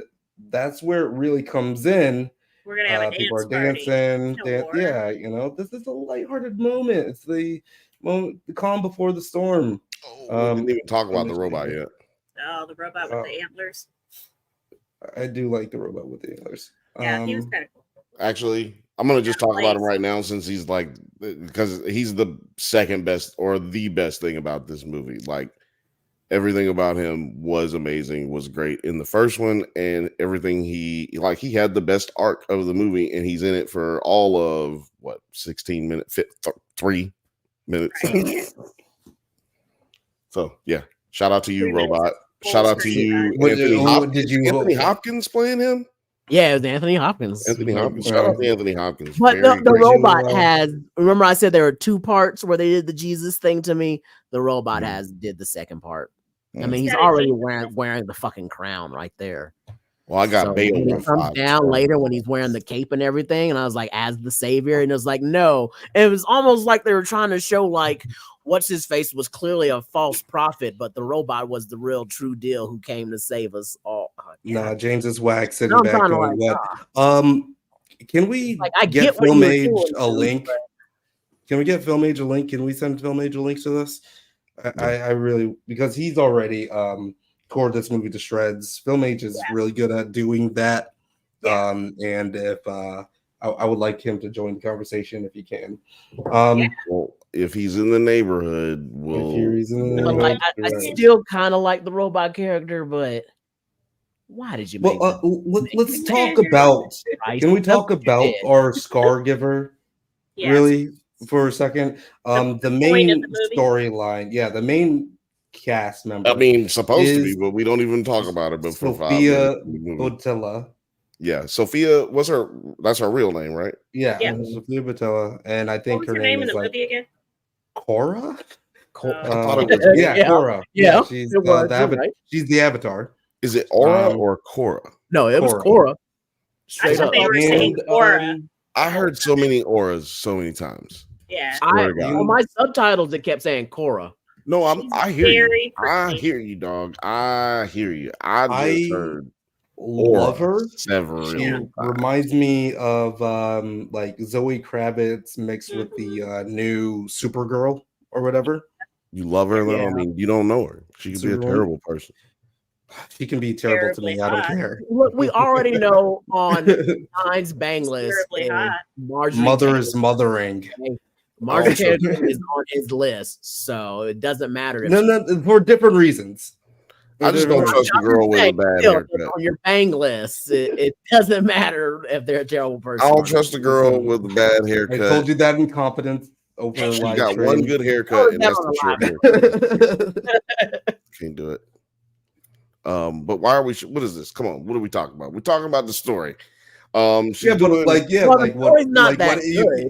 that's where it really comes in. We're gonna have a people are dance dancing. party. This is a lighthearted moment. It's the moment, the calm before the storm. We didn't even talk about the robot yet. Oh, the robot with the antlers. I do like the robot with the antlers. Yeah, he was kind of cool. Actually, I'm gonna just talk about him right now since he's like, because he's the second best or the best thing about this movie. Like, everything about him was amazing, was great in the first one, and everything he had the best arc of the movie, and he's in it for all of 16 minutes, 3 minutes. Right. So yeah, shout out to you, 3 minutes. robot. Shout out to you, Anthony Hopkins playing him. Yeah, it was Anthony Hopkins. Anthony Hopkins. Shout out to Anthony Hopkins. But the robot has. Remember, I said there were 2 parts where they did the Jesus thing to me. The robot did the second part. I mean, he's already wearing the fucking crown right there. Well, I got Bale. When he comes down later when he's wearing the cape and everything, and I was like, as the savior, and it was like, no. And it was almost like they were trying to show like what's his face was clearly a false prophet, but the robot was the real true deal who came to save us all. Nah, James is wax sitting back going, what? Can we get Film Age a link? But... Can we get Film Age a link? Can we send Film Age a link to this? I really, because he's already tore this movie to shreds. Film Age is really good at doing that. And if I would like him to join the conversation if he can. Well, if he's in the neighborhood, I still kind of like the robot character, but why did you make let's talk about can we talk about our Scargiver really for a second? The main storyline, the main cast member. I mean, supposed to be, but we don't even talk about it before Sophia Boutella. Yeah, Sophia, that's her real name, right? Yeah. Sophia Boutella, and I think her name is like again? Cora. I thought it was Cora. Yeah, she's she's the Avatar. Is it Aura or Cora? No, it was Cora. I thought they were saying Cora. I heard so many auras so many times. Yeah. On my subtitles, it kept saying Cora. No, I hear you. I hear you, dog. I hear you. I just heard. Love her. She reminds me of like Zoe Kravitz mixed with the new Supergirl or whatever. You love her though? I mean, you don't know her. She could be a terrible person. She can be terrible to me. I don't care. Look, we already know on Nine's bang list. Mother is mothering. Marjorie Taylor is on his list, so it doesn't matter. No, for different reasons. I just don't trust a girl with a bad haircut. On your bang list, it doesn't matter if they're a terrible person. I don't trust a girl with a bad haircut. I told you that in confidence over She live got stream. one good haircut, and that's the short haircut. Can't do it. But why are we? What is this? Come on, what are we talking about? We're talking about the story. She's yeah, but doing, like, yeah, well, like the what? story's not Like, that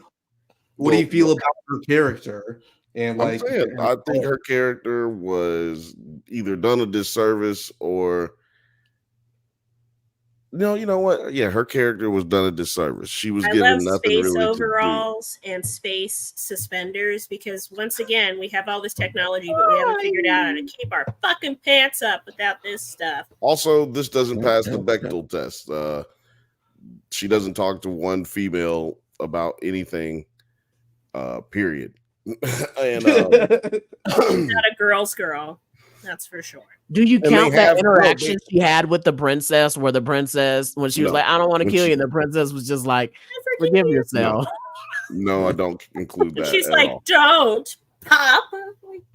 what do you feel about her character? And I'm like, saying, I think her character was either done a disservice or no. You know what? Yeah, her character was done a disservice. She was I given love nothing space really overalls and space suspenders because once again we have all this technology, but we haven't figured out how to keep our fucking pants up without this stuff. Also, this doesn't pass the Bechdel test. She doesn't talk to one female about anything. Period. And not a girl's girl, that's for sure. Do you count that interaction she had with the princess, where the princess, when she was like, "I don't want to kill you," and the princess was just like, "Forgive yourself." No, I don't include that. She's like, all. "Don't pop."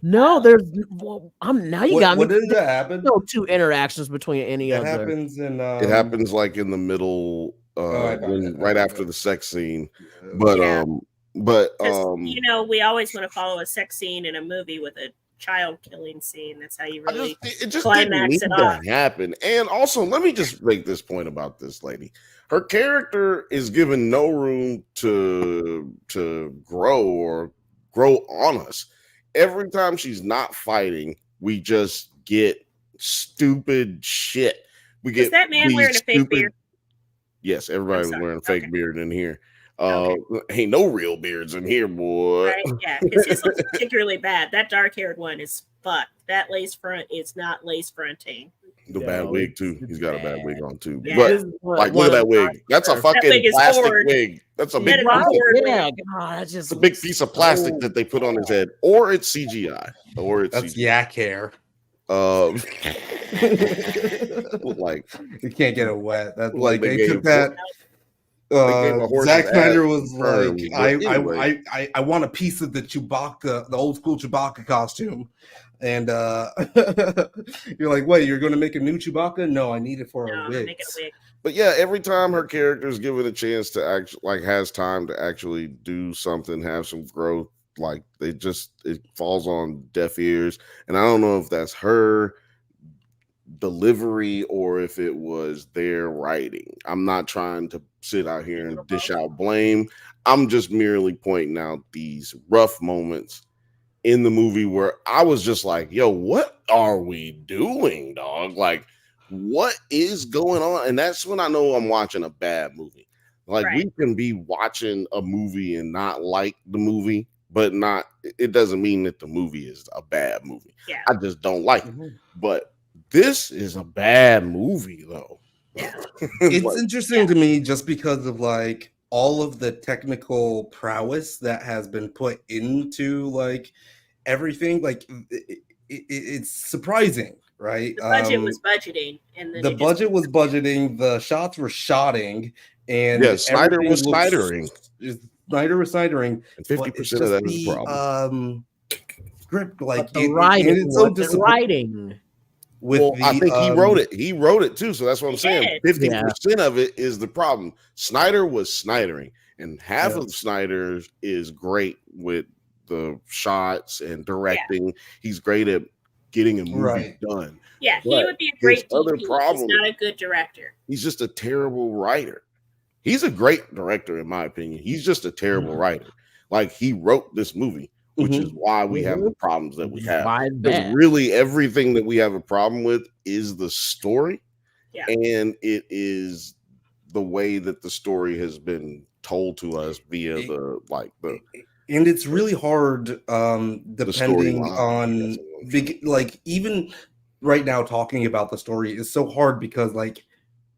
No, there's. Well, now you got me. What did that happen? No two interactions between any other. Happens in. It happens like in the middle, right after the sex scene, but you know, we always want to follow a sex scene in a movie with a child killing scene. That's how you really it just didn't need to happen. And also, let me just make this point about this lady. Her character is given no room to grow on us. Every time she's not fighting, we just get stupid shit. We get that man wearing a fake beard? Yes, everybody was wearing a fake beard in here. Ain't no real beards in here, boy. Right? Yeah, because his looks particularly bad. That dark-haired one is fucked. That lace front is not lace fronting. The bad wig too. He's got a bad wig on too. Yeah. But like, look at that wig. That's a fucking plastic wig. That's a big it's a big piece of plastic that they put on his head, or it's CGI, or it's that's yak hair. Like you can't get it wet. That's like they took that. Zack Snyder was like, I want a piece of the Chewbacca, the old school Chewbacca costume. And you're like, wait, you're going to make a new Chewbacca? No, I need it for a wig. But yeah, every time her character is given a chance to actually, has time to actually do something, have some growth, like it falls on deaf ears. And I don't know if that's her delivery or if it was their writing. I'm not trying to sit out here and dish out blame. I'm just merely pointing out these rough moments in the movie where I was just like, yo, what are we doing, dog? Like, what is going on? And that's when I know I'm watching a bad movie. Like, we can be watching a movie and not like the movie, but it doesn't mean that the movie is a bad movie. Yeah. I just don't like it. But this is a bad movie, though. Yeah. It's interesting to me just because of like all of the technical prowess that has been put into like everything. Like it's surprising, right? The budget was budgeting, and the budget was budgeting. The shots were shotting, and Snyder was snidering. Snyder was snidering, and 50% of that is a problem. Script, like the writing. I think he wrote it. He wrote it too. So that's what I'm saying. 50% of it is the problem. Snyder was snidering, and half of Snyder is great with the shots and directing. He's great at getting a movie done. Yeah, he would be a great other DP. problem. He's not a good director. He's just a terrible writer. He's a great director, in my opinion. He's just a terrible writer. Like, he wrote this movie, which is why we have the problems that we have. Because really, everything that we have a problem with is the story, and it is the way that the story has been told to us via and it's really hard depending on like even right now talking about the story is so hard because like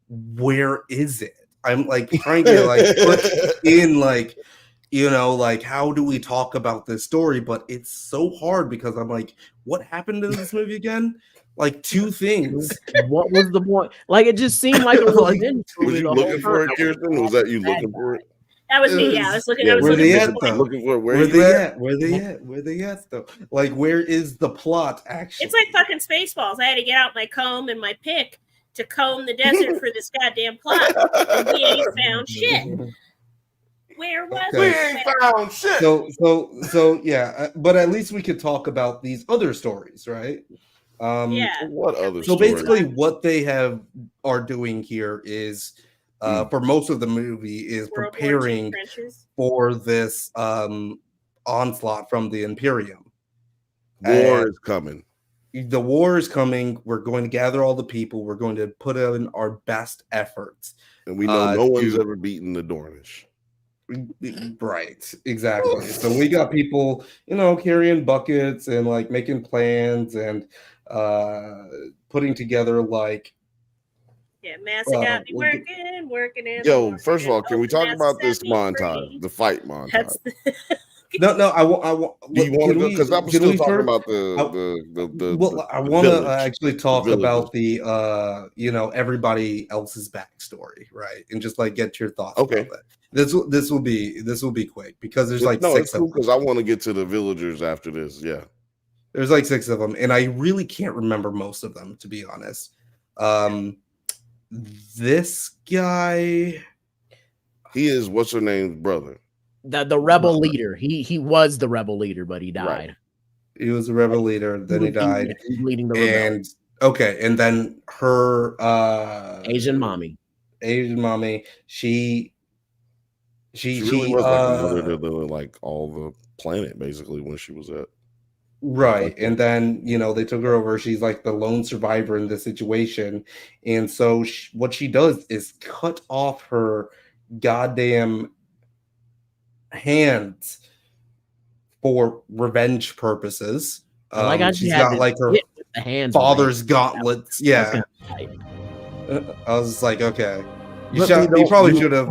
where is it? I'm like trying to like put in like, you know, like how do we talk about this story? But it's so hard because I'm like, what happened in this movie again? Like two things. What was the point? Like it just seemed like a revenge movie. Was you looking for it, Kirstyn? Was that you looking for it? That was me. Yeah, I was looking. I was Where looking they for at, though? Looking for Where you they at? at? Where they at? Where they at though? Like, where is the plot actually? It's like fucking Spaceballs. I had to get out my comb and my pick to comb the desert for this goddamn plot. And we ain't found shit. Where was Okay. We it? ain't found shit. So yeah, but at least we could talk about these other stories, right? Yeah. What other So story? basically, what they are doing here is, for most of the movie, is World War II preparing trenches. for this onslaught from the Imperium. War is coming. The war is coming. We're going to gather all the people. We're going to put in our best efforts. And we know no one's ever beaten the Dornish. Right, exactly. So we got people, carrying buckets and like making plans and putting together like. Yeah, Massa got me working. In Yo, the first of all, can we talk Massa about this set me montage, free. the fight montage? That's the No, I want. Do you want to go? Because I'm still talking about the. Well, I want to village, actually talk the about the everybody else's backstory, right? And just like get your thoughts. Okay. About that. This will be quick because there's like no, six it's cool of them. because I want to get to the villagers after this. Yeah, There's like six of them, and I really can't remember most of them, to be honest. This guy, he is what's her name's brother. The rebel leader. He was the rebel leader, but he died. Right. he was a rebel leader. Then he died, leading the rebellion. and okay, and then her Asian mommy. She really was like a mother to like all the planet basically when she was at. Right. And then, they took her over. She's like the lone survivor in this situation. And so what she does is cut off her goddamn hands for revenge purposes. She's got like her father's gauntlets. Yeah. I was like, okay. You probably should have.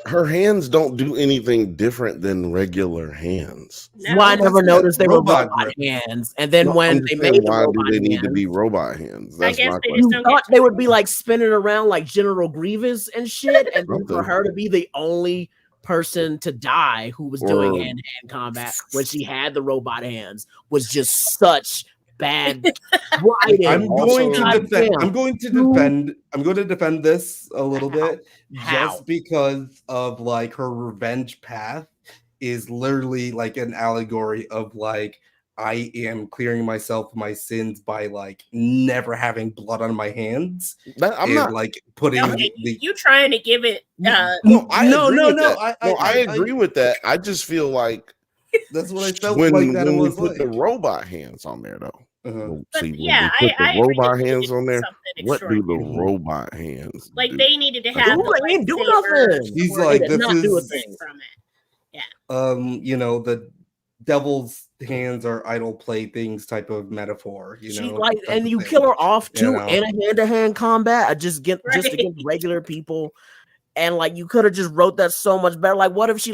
Her hands don't do anything different than regular hands. Well, I never noticed they were robot hands, and then when they made the why robot do they need to hands, be robot hands? That's I guess my they question. just you don't thought get they would be like spinning around like General Grievous and shit, and then for Something. her to be the only person to die who was doing Or- hand-to-hand combat when she had the robot hands was just such bad writing. I'm going Goddamn. to defend this a little bit How? just because of like her revenge path is literally like an allegory of like I am clearing myself of my sins by like never having blood on my hands. I'm not like putting Okay, you trying to give it I agree with that. I just feel like that's what I felt when like that we was put like. the robot hands on there though. Uh-huh. But See, when yeah, we put I the agree robot that they hands needed on there. something What do the extraordinary. robot hands Like do? they needed to have Ooh, the they ain't do lightsaber nothing. He's or like, they this not do a is thing. from it. the devil's hands are idle playthings type of metaphor, She like, and you kill her off too in a hand-to-hand combat. Just against regular people. And like you could have just wrote that so much better. Like, what if she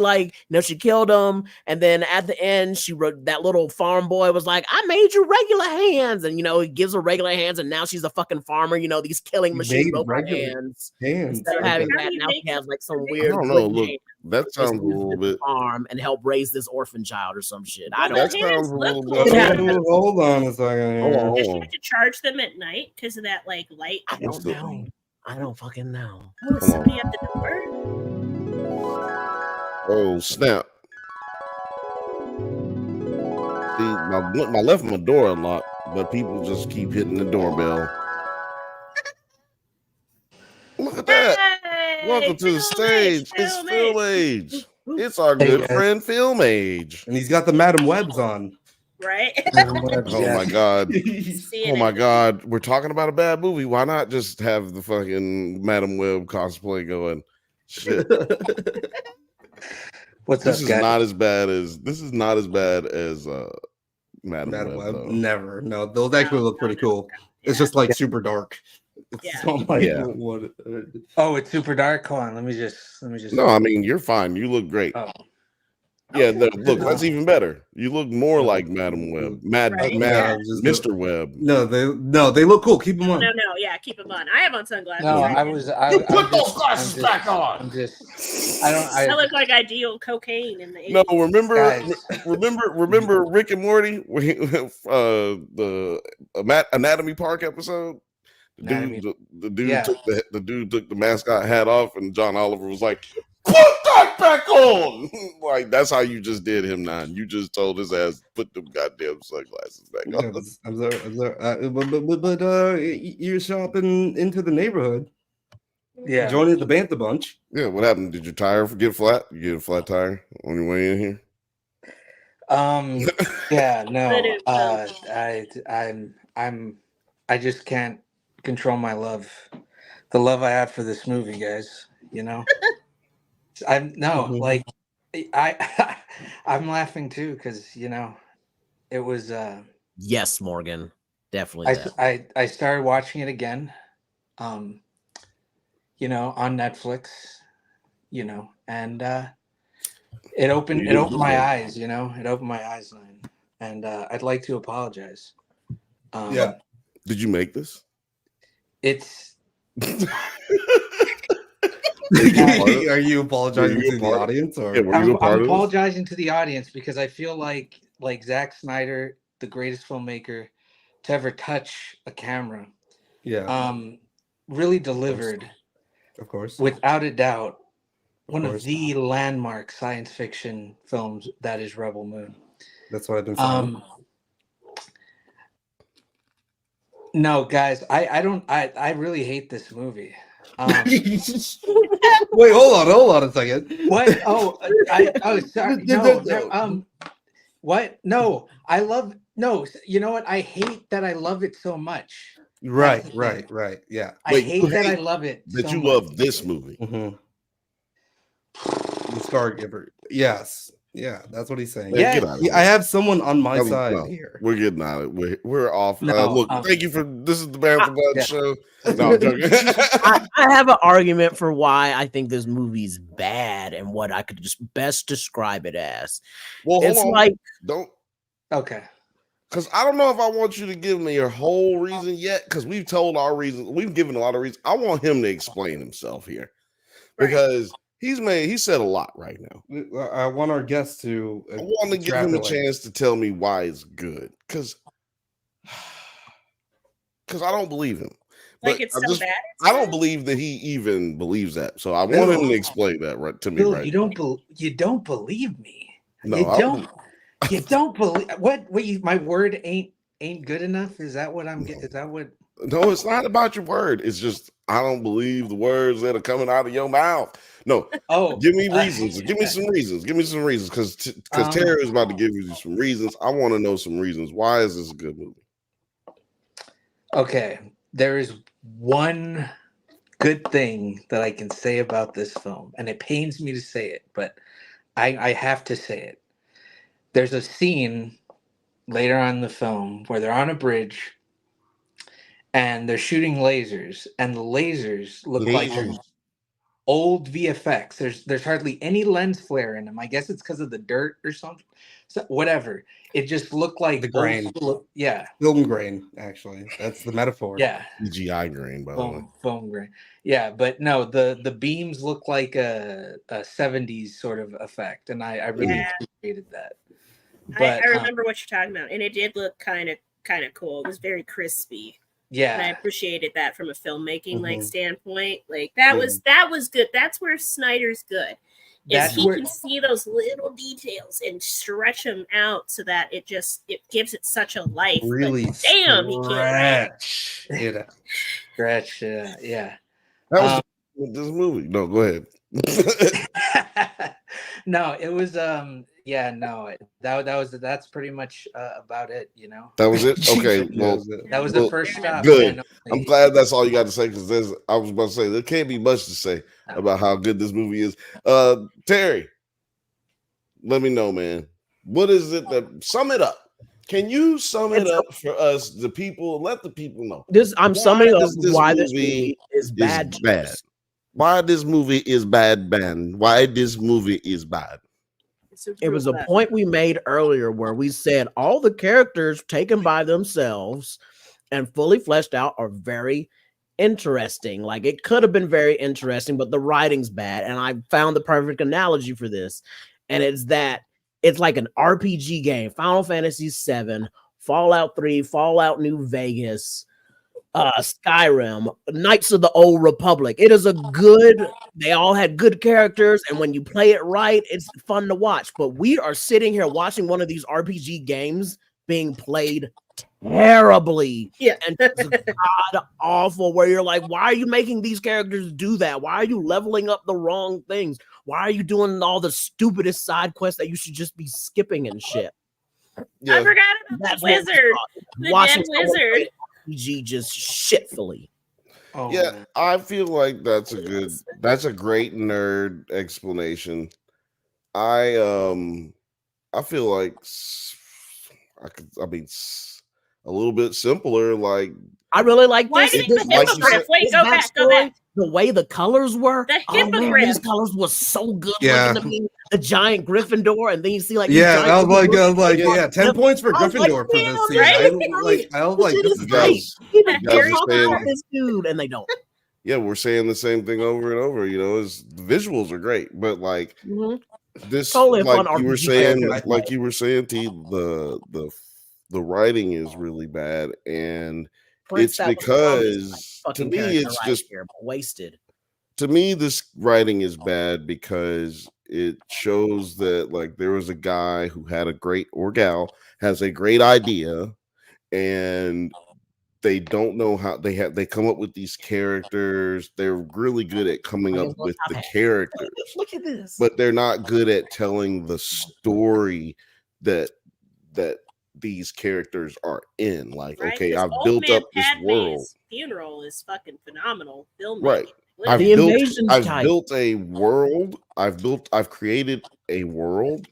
she killed him, and then at the end she wrote that little farm boy was like, "I made you regular hands," and he gives her regular hands, and now she's a fucking farmer. These killing machine robot hands. Instead of having that, now she has like some weird. I don't know. Look, that sounds a little bit. Farm and help raise this orphan child or some shit. I don't. That sounds a little bit. Hold on a second. Does she have to charge them at night because of that like light? I don't know. I don't fucking know. Oh, is somebody at the door? Oh snap! See, I left my door unlocked, but people just keep hitting the doorbell. Look at that! Hey, Welcome to the stage. It's Film Age. It's our Hey, good guys. friend Film Age. And he's got the Madam Webs on. Right? Oh my god! Seeing Oh my it. god! We're talking about a bad movie. Why not just have the fucking Madam Web cosplay going? Shit. What's This up, is guys? not as bad as Madam Madam Web. Web. Though. Never. No, those actually look pretty cool. It's just like super dark. It's Yeah. not like Yeah. what. Oh, it's super dark. Hold on, let me just. No, I mean you're fine. You look great. Oh, Yeah, look, that's even better. You look more like Madam Web, Right, Mr. Web. No, they look cool. Keep them on. No, yeah, keep them on. I have on sunglasses. No, right? You put those glasses back on. I look like I deal cocaine in the 80s. No, Guys. remember Rick and Morty, the Anatomy Park episode. The dude took the mascot hat off, and John Oliver was like, "Put that back on!" Like that's how you just did him. Now you just told his ass put them goddamn sunglasses back on. I'm sorry. But you're shopping into the neighborhood. Yeah, joining the Bantha bunch. Yeah, what happened? Did your tire get flat? You get a flat tire on your way in here? Yeah, no. I just can't control my love. The love I have for this movie, guys. You know, I'm laughing too because you know it was. Yes, Morgan, definitely. I started watching it again. You know, on Netflix. You know, and it opened my eyes. You know, it opened my eyes, and I'd like to apologize. Yeah. Did you make this? It's. Are you apologizing to the audience, or I'm apologizing to the audience because I feel like Zack Snyder, the greatest filmmaker to ever touch a camera, really delivered. Of course, without a doubt, one of the landmark science fiction films that is Rebel Moon. That's what I've been saying. No, guys, I really hate this movie. Wait, hold on a second. What? Sorry. No. What? No, you know what? I hate that I love it so much. Right. Yeah. I hate that I love it. That you love this movie. Mm-hmm. The Scargiver. Yes. Yeah, that's what he's saying. Yeah, I have someone on my side here. We're getting out of it. We're off. Look, thank you for this is the Bantha show. No, I'm joking. I have an argument for why I think this movie's bad and what I could just best describe it as. Well, it's like okay. Because I don't know if I want you to give me your whole reason yet, because we've told our reasons. We've given a lot of reasons. I want him to explain himself here. Because he said a lot right now. I want our guests to I want to give him a chance to tell me why it's good. Because I don't believe him. Like it's so bad. I don't believe that he even believes that. So I want him to explain that to me. Bill, right? You don't believe me. No, you don't believe what my word ain't good enough? Is that what I'm getting? Is that what? No, it's not about your word. It's just I don't believe the words that are coming out of your mouth. No. Give me reasons. Give me some reasons. Give me some reasons. Because Terry is about to give you some reasons. I want to know some reasons. Why is this a good movie? Okay. There is one good thing that I can say about this film, and it pains me to say it, but I have to say it. There's a scene later on in the film where they're on a bridge and they're shooting lasers, and the lasers look like old VFX. There's hardly any lens flare in them. I guess it's because of the dirt or something. So whatever. It just looked like the grain. Film grain. Actually, that's the metaphor. Yeah, CGI grain, by the way. Foam grain. Yeah, but no, the beams look like a 70s sort of effect, and I really appreciated that. But I remember what you're talking about, and it did look kind of cool. It was very crispy. Yeah, and I appreciated that from a filmmaking standpoint. Like that was good. That's where Snyder's good. Is he can see those little details and stretch them out so that it gives it such a life. Really, like, damn, he can't stretch. Yeah, that was this movie. No, go ahead. No, it was that's pretty much about it, you know. That was it. Okay, well, that was the first stop. Good. I'm glad that's all you got to say because I was about to say there can't be much to say about how good this movie is. Terry, let me know, man. What is it that sum it up? Can you sum it up for us, the people? Let the people know. I'm summing up why this movie is bad. Why this movie is bad, Why this movie is bad? So it was a real point we made earlier where we said all the characters taken by themselves and fully fleshed out are very interesting. Like it could have been very interesting, but the writing's bad. And I found the perfect analogy for this. And it's that it's like an RPG game, Final Fantasy VII, Fallout 3, Fallout New Vegas, Skyrim, Knights of the Old Republic. It is a good, they all had good characters, and when you play it right, it's fun to watch. But we are sitting here watching one of these RPG games being played terribly. Yeah. And it's god awful, where you're like, why are you making these characters do that? Why are you leveling up the wrong things? Why are you doing all the stupidest side quests that you should just be skipping and shit? Yeah. I forgot about That's the what we wizard. thought. The Watching dead someone play wizard. RPG just shitfully. Oh, Yeah, man. I feel like that's a great nerd explanation. I feel like a little bit simpler. Like I really like Why this. did he This the hippogriff? Wait, this go back, go backstory, back. The way the colors were. The Oh man, hippogriff. these colors was so good Yeah. looking to me. The giant Gryffindor, and then you see like Yeah, these I was giant like, Gryffindors. yeah, 10 points for I was like, Gryffindor for damn, this scene. right? I was like, This this shit is is great. great. Even guys Harry are Potter saying- on this dude, and they don't. yeah, we're saying the same thing over and over. You know, the visuals are great, but like this, Totally a like fun you were RPG saying, character. like you were saying, T, the writing is really bad, and Prince it's that was because fucking to me character it's right just here, but wasted. to me this writing is bad because it shows that like there was a guy who had a great or gal has a great idea, and they don't know how they come up with these characters. They're really good at coming up with the characters, Look at this. but they're not good at telling the story that these characters are in. Like, Right? okay, 'Cause I've Old built Man up this world. Padme's funeral is fucking phenomenal filmmaking. Right. The invasion's I've tight. built a world. I've created a world,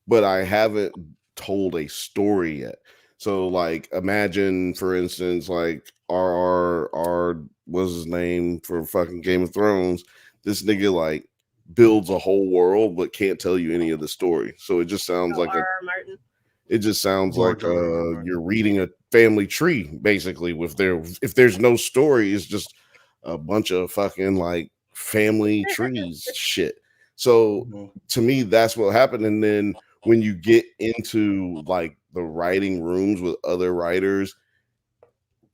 but I haven't told a story yet. So like imagine for instance, like our what's his name for fucking Game of Thrones, this nigga like builds a whole world but can't tell you any of the story. So it just sounds like Martin. it just sounds George like R. R. Martin. you're reading a family tree basically with if there's no story, it's just a bunch of fucking like family trees shit. So to me that's what happened. And then when you get into like the writing rooms with other writers,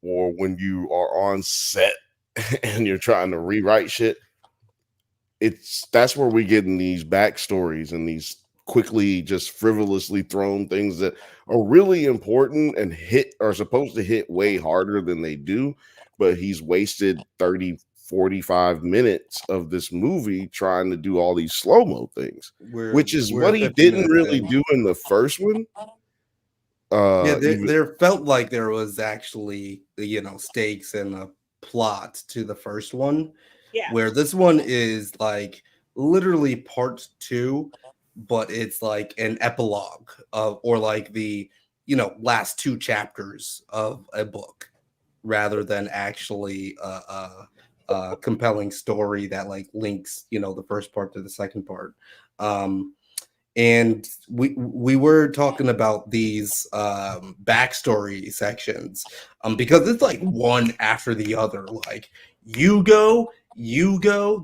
or when you are on set and you're trying to rewrite shit, that's where we get in these backstories and these quickly just frivolously thrown things that are really important and are supposed to hit way harder than they do. But he's wasted 30-45 minutes of this movie trying to do all these slow-mo things, which is what he 50 didn't minutes really in. do in the first one. There felt like there was actually, stakes and a plot to the first one. Yeah. Where this one is like literally part 2, but it's like an epilogue or like the last 2 chapters of a book, rather than actually a compelling story that like links the first part to the second part. And we were talking about these backstory sections because it's like one after the other. Like you go,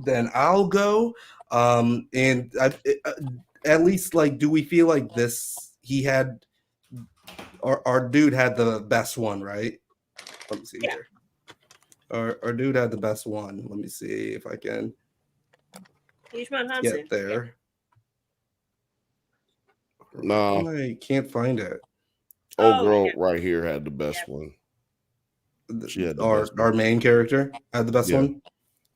then I'll go. And at least like, do we feel like this? He had our dude had the best one, right? Let me see here. Our dude had the best one. Let me see if I can get there. No, I can't find it. Old girl right here had the best one. She had the best our one. main character had the best Yeah. one.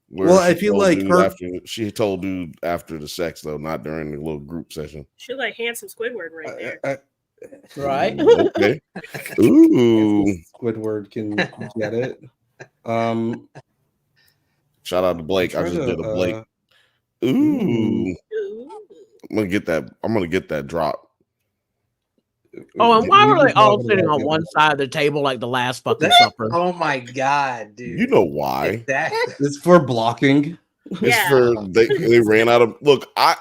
Where Well, she I feel told like dude she told dude after the sex though, not during the little group session. She like handsome Squidward right there. Right? Okay. Ooh. Squidward can get it. Shout out to Blake. I just did a Blake. Ooh. I'm gonna get that drop. Oh, and why were they all sitting on one side of the table like the last fucking supper? Oh my god, dude! You know why? Exactly. It's for blocking. It's for they ran out of look. I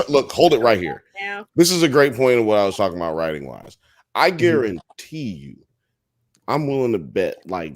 look. Hold it right here. Yeah. This is a great point of what I was talking about writing wise. I guarantee you, I'm willing to bet like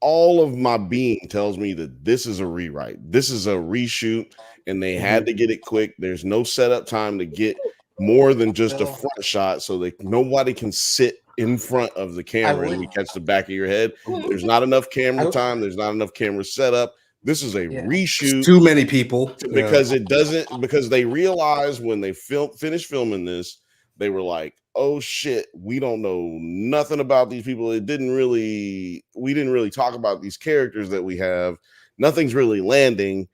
all of my being tells me that this is a rewrite. This is a reshoot, and they had to get it quick. There's no setup time to get more than just a front shot, so that nobody can sit in front of the camera and we catch the back of your head. There's not enough camera time. There's not enough camera setup. This is a reshoot. Too many people because it doesn't. Because they realized when they finished filming this, they were like, "Oh shit, we don't know nothing about these people. We didn't really talk about these characters that we have. Nothing's really landing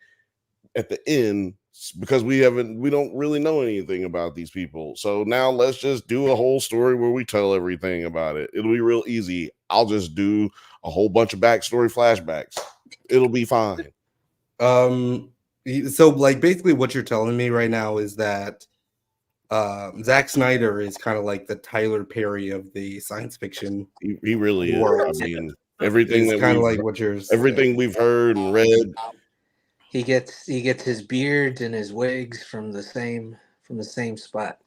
at the end because we don't really know anything about these people. So now let's just do a whole story where we tell everything about it. It'll be real easy. I'll just do a whole bunch of backstory flashbacks. It'll be fine." So like basically what you're telling me right now is that Zack Snyder is kind of like the Tyler Perry of the science fiction. He really world. is. I mean, everything that kind of like what you're everything we've heard and read. He gets his beards and his wigs from the same spot.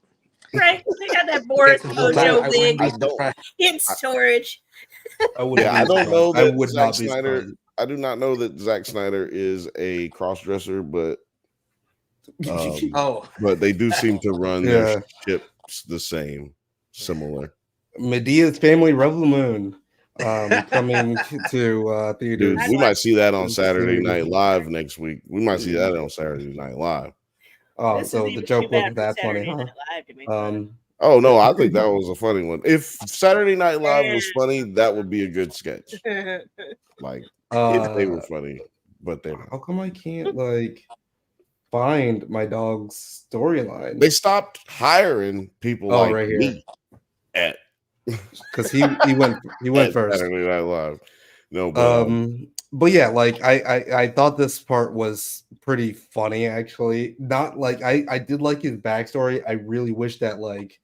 Right. They got that Boris Mojo wig in storage. I don't know that Zack Snyder. I do not know that Zack Snyder is a cross-dresser, but but they do seem to run their ships the same, similar. Medea's Family Rebel Moon coming to theaters. Dude, we might see that on Saturday Night Live next week. We might see that on Saturday Night Live. Oh, so the joke wasn't that funny, huh? Oh no, I think that was a funny one. If Saturday Night Live was funny, that would be a good sketch. Like if they were funny, but they're not. How come I can't like find my dog's storyline? They stopped hiring people like right here. me at because he went first. Saturday Night Live. No, but yeah, like I thought this part was pretty funny actually. Not like I did like his backstory. I really wish that like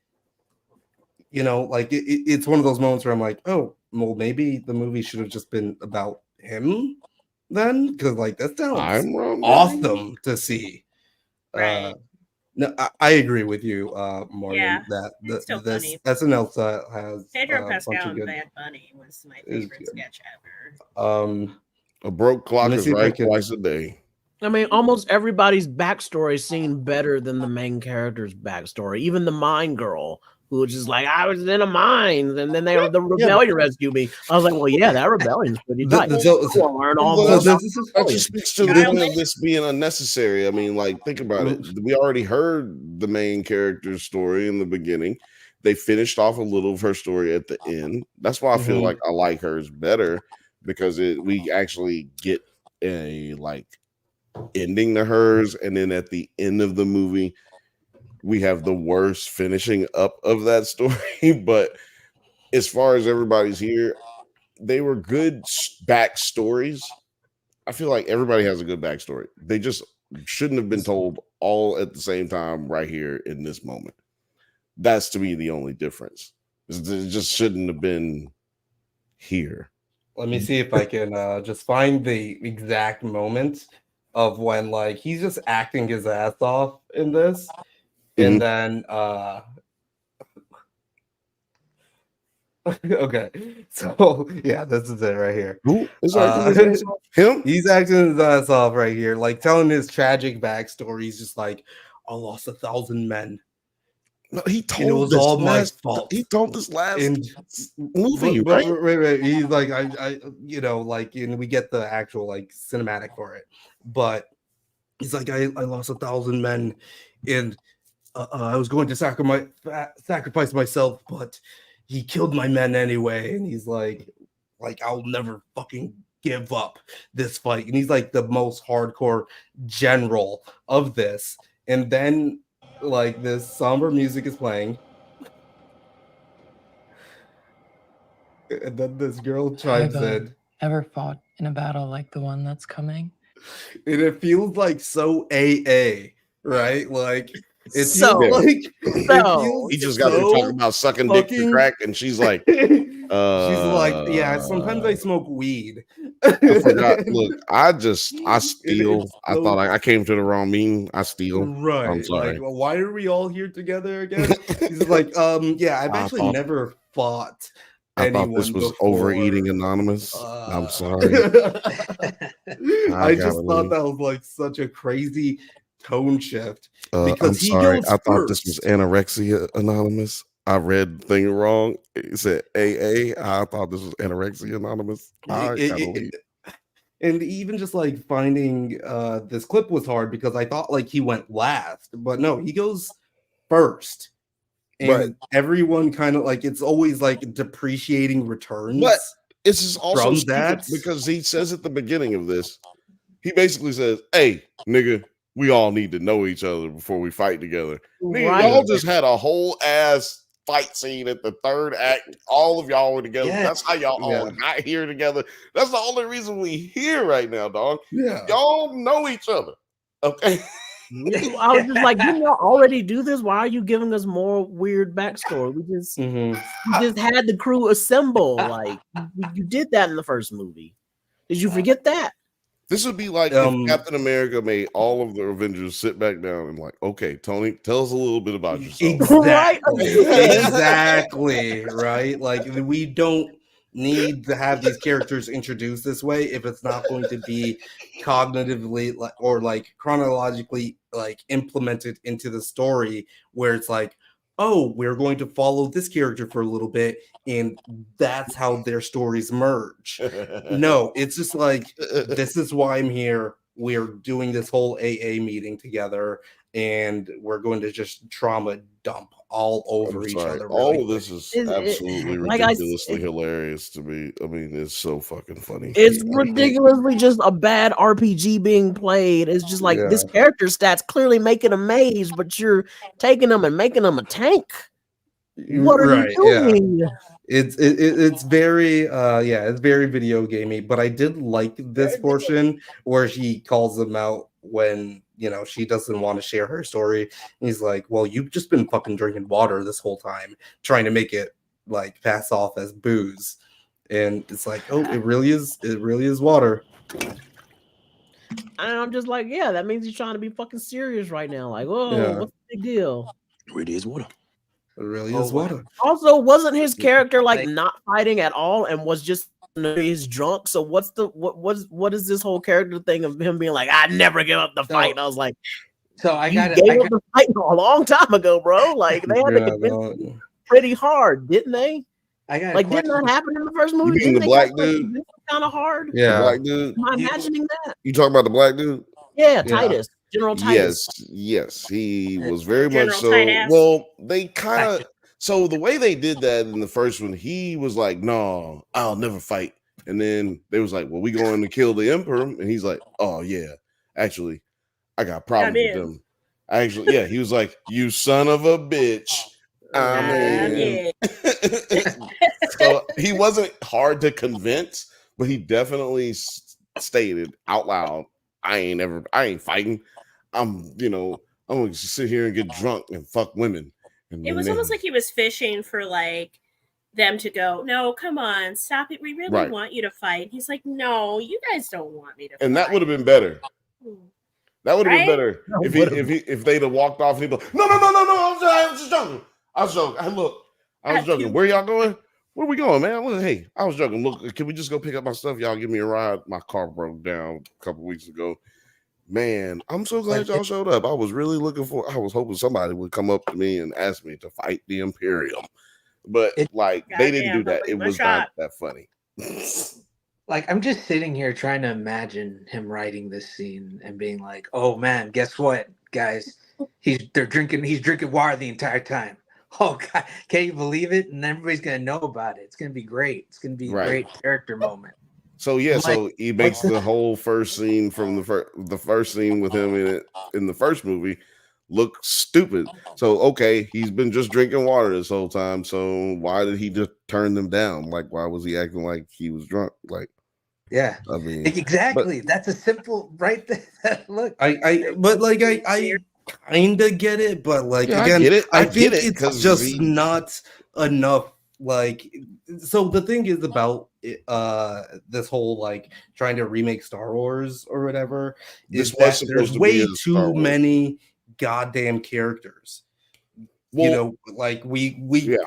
like it's one of those moments where I'm like, oh well, maybe the movie should have just been about him then, because like that sounds awesome to see. Right. No, I agree with you, Morgan. Yeah, that it's still funny. SNL has Pedro Pascal and Bad Bunny was my favorite sketch ever. A broke clock is right twice a day. I mean, almost everybody's backstory seemed better than the main character's backstory. Even the mine girl, who was just like, I was in a mine, and then the rebellion rescued me. I was like, well, yeah, that rebellion's pretty tight. That just speaks to the point of this being unnecessary. I mean, like, think about it. We already heard the main character's story in the beginning. They finished off a little of her story at the end. That's why I feel like I like hers better, because we actually get a like ending to hers, and then at the end of the movie we have the worst finishing up of that story. But as far as everybody's here, they were good backstories. I feel like everybody has a good backstory. They just shouldn't have been told all at the same time right here in this moment. That's to me the only difference. It just shouldn't have been here. Let me see if I can just find the exact moment of when like he's just acting his ass off in this. And then okay, so yeah, this is it right here. Who is him? He's acting his ass off right here, like telling his tragic backstory. He's just like, I lost 1,000 men. No, he told it was all my fault. He told this last movie, right? He's like, I like, and we get the actual like cinematic for it, but he's like, I lost 1,000 men, and I was going to sacrifice myself, but he killed my men anyway. And he's like I'll never fucking give up this fight. And he's like the most hardcore general of this. And then like this somber music is playing. And then this girl chimes in. Ever fought in a battle like the one that's coming? And it feels like so AA, right? Like it's so like he just got to talk about sucking dick to crack, and she's like, she's like, yeah, sometimes I smoke weed. I forgot. Look, I steal. I thought I came to the wrong meeting. I steal. Right. I'm sorry. Like, well, why are we all here together again? He's like, yeah, I've actually never fought I thought this was overeating anonymous. I'm sorry. I just thought that was like such a crazy tone shift because I'm sorry. I thought this was anorexia anonymous. I read the thing wrong. It said AA. I thought this was anorexia anonymous. And even just like finding this clip was hard because I thought like he went last, but no, he goes first. And everyone kind of like it's always like depreciating returns. But it's just also from that because he says at the beginning of this, he basically says, "Hey, nigga, we all need to know each other before we fight together." Nigga, y'all just had a whole ass fight scene at the third act. All of y'all were together. Yeah. That's how y'all all got here together. That's the only reason we here right now, dog. Yeah, y'all know each other. Okay. I was just like, you already do this. Why are you giving us more weird backstory? We just had the crew assemble. Like you did that in the first movie. Did you forget that? This would be like if Captain America made all of the Avengers sit back down and like, okay, Tony, tell us a little bit about yourself. Exactly, right? Like we don't need to have these characters introduced this way if it's not going to be cognitively or like chronologically like implemented into the story where it's like, oh, we're going to follow this character for a little bit and that's how their stories merge. No, it's just like, this is why I'm here. We're doing this whole AA meeting together and we're going to just trauma dump all over each other. Really all of this is absolutely ridiculously hilarious to me. I mean, it's so fucking funny. It's ridiculously just a bad RPG being played. It's just like this character stats clearly making a mage, but you're taking them and making them a tank. What are you doing? Yeah. It's very it's very video gamey, but I did like this portion where he calls them out when she doesn't want to share her story. And he's like, well, you've just been fucking drinking water this whole time, trying to make it like pass off as booze. And it's like, oh, it really is water. And I'm just like, yeah, that means he's trying to be fucking serious right now. Like, what's the big deal? It really is water. It really is water. Also, wasn't his character like not fighting at all and was just he's drunk? So what is this whole character thing of him being like, I never give up the fight? And I was like, so I got the fight a long time ago, bro. Like they had to convince him pretty hard, didn't they? Did not happen in the first movie. You mean the black dude? Kind of hard. Yeah, the black dude. Am I imagining that? You talking about the black dude? Yeah, Titus. General Titus. Yes, he was very General much so. Titus. Well, they kind of so the way they did that in the first one, he was like, "No, I'll never fight." And then they was like, "Well, we going to kill the Emperor," and he's like, "Oh yeah, actually, I got problems with them." Actually, he was like, "You son of a bitch." So he wasn't hard to convince, but he definitely stated out loud, I ain't fighting. I'm gonna sit here and get drunk and fuck women. And it was almost like he was fishing for like them to go, no, come on, stop it. We really want you to fight. He's like, no, you guys don't want me to fight. And that would have been better. That would have been better if they'd have walked off and he'd be like, no, I was just joking. I was joking. Where y'all going? Where we going, man? Hey, I was joking. Look, can we just go pick up my stuff? Y'all give me a ride. My car broke down a couple weeks ago. Man, I'm so glad y'all showed up. I was really I was hoping somebody would come up to me and ask me to fight the Imperium. But they didn't do that. It was not that funny. Like, I'm just sitting here trying to imagine him writing this scene and being like, oh man, guess what, guys? He's drinking water the entire time. Oh God, can you believe it? And everybody's gonna know about it. It's gonna be great. It's gonna be a great character moment. So so he makes the whole first scene from the first scene with him in the first movie look stupid. So he's been just drinking water this whole time. So why did he just turn them down? Like, why was he acting like he was drunk? Like, yeah, I mean, exactly. That's a simple look. I kind of get it, but like again, I think it's just not enough like, so the thing is about this whole like trying to remake Star Wars or whatever This is was that supposed there's to be way a Star too Wars. many goddamn characters. You know, like we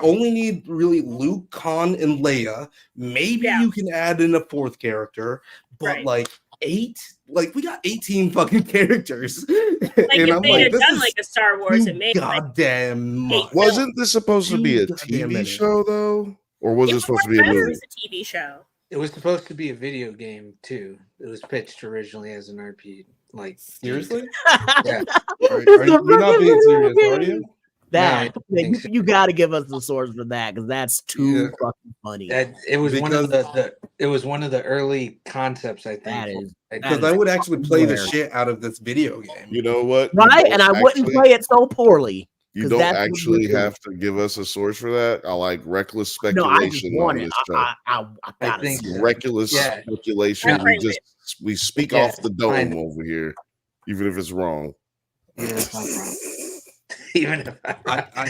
only need really Luke, Han, and Leia. Maybe you can add in a fourth character, but like 8, like we got 18 fucking characters. Like and if I'm they like, had this done is like a Star Wars and made goddamn much. Wasn't this supposed to be a goddamn TV minutes. show though, or was it supposed to be a better movie? as a TV show. It was supposed to be a video game too. It was pitched originally as an RP. Like seriously? Yeah. You're not being serious, are you? That No, I think so. you got to give us the source for that because that's too fucking funny. It was one of the it was one of the early concepts, I think. That is Because I would actually play the shit out of this video game. You know what? right, and I wouldn't play it so poorly. You 'cause don't that's what actually we're have to give us a source for that. I like reckless No, I just speculation want on it. this show. I gotta think see so. it. Reckless Yeah. speculation. Yeah. We speak Yeah, off the dome fine. over here, even if it's wrong. Even if I'm wrong. Even if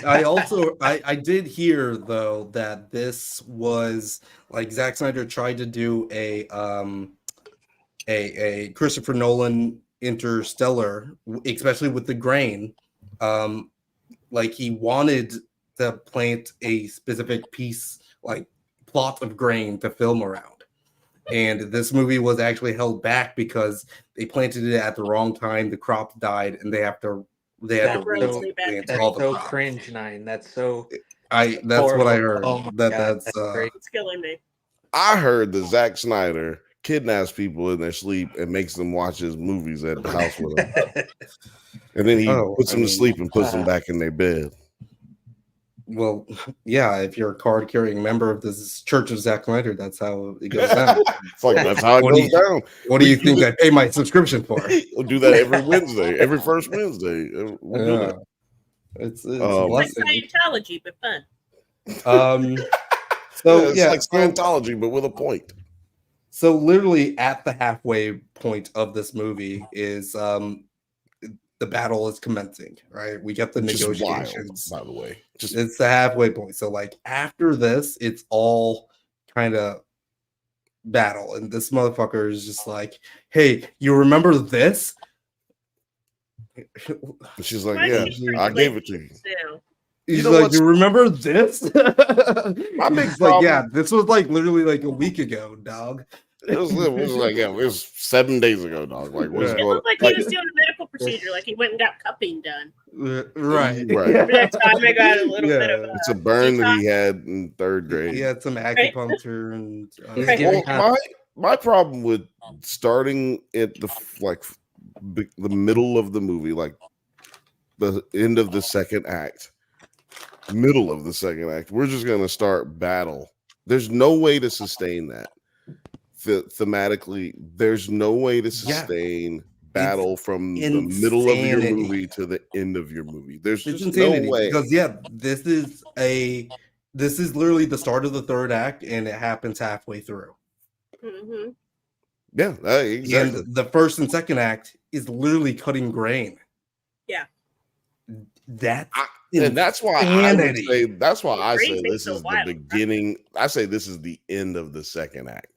I also I did hear though that this was like Zack Snyder tried to do a Christopher Nolan Interstellar, especially with the grain. Like he wanted to plant a specific piece, like plot of grain to film around. And this movie was actually held back because they planted it at the wrong time. The crop died, and they had to that's replant so, all the so crop. cringe, Nine. That's so That's horrible. what I heard. Oh my That's great. It's killing me. I heard that Zack Snyder kidnaps people in their sleep and makes them watch his movies at the house with him, and then he puts them to sleep and puts them back in their bed. Well, yeah, if you're a card carrying member of this Church of Zack Snyder, that's how it goes down. It's like that's how it What do goes you- down. What do you think I pay my subscription for? We'll do that every Wednesday, every first Wednesday. We'll do that. It's a Like blessing. Scientology, but fun. So It's yeah, like Scientology, but with a point. So literally at the halfway point of this movie is the battle is commencing, right? We get the Which is negotiations. wild, by the way. It's the halfway point. So like after this, it's all kind of battle, and this motherfucker is just like, "Hey, you remember this?" She's like, Why "Yeah, did you I treat gave like it to you." too? He's know like, what's- "You remember this?" My big He's like, "Yeah, problem- this was like literally like a week ago, dog." It was like, yeah, it was 7 days ago, dog. Like, what's Yeah. It going looked like he was doing a medical procedure, like he went and got cupping done. Right. Right. That time I got a little bit of It's a burn that he had in third grade. He had some acupuncture and He's giving Well, my problem with starting at the middle of the movie, like the end of the second act, middle of the second act, we're just gonna start battle. There's no way to sustain that. Thematically, there's no way to sustain battle from the middle of your insanity. movie to the end of your movie. There's It's just no insanity way. because this is literally the start of the third act, and it happens halfway through. Mm-hmm. Yeah, exactly. And the first and second act is literally cutting grain. Yeah. And that's why I would insanity. say I Great say thing this so is the wild. beginning. I say this is the end of the second act.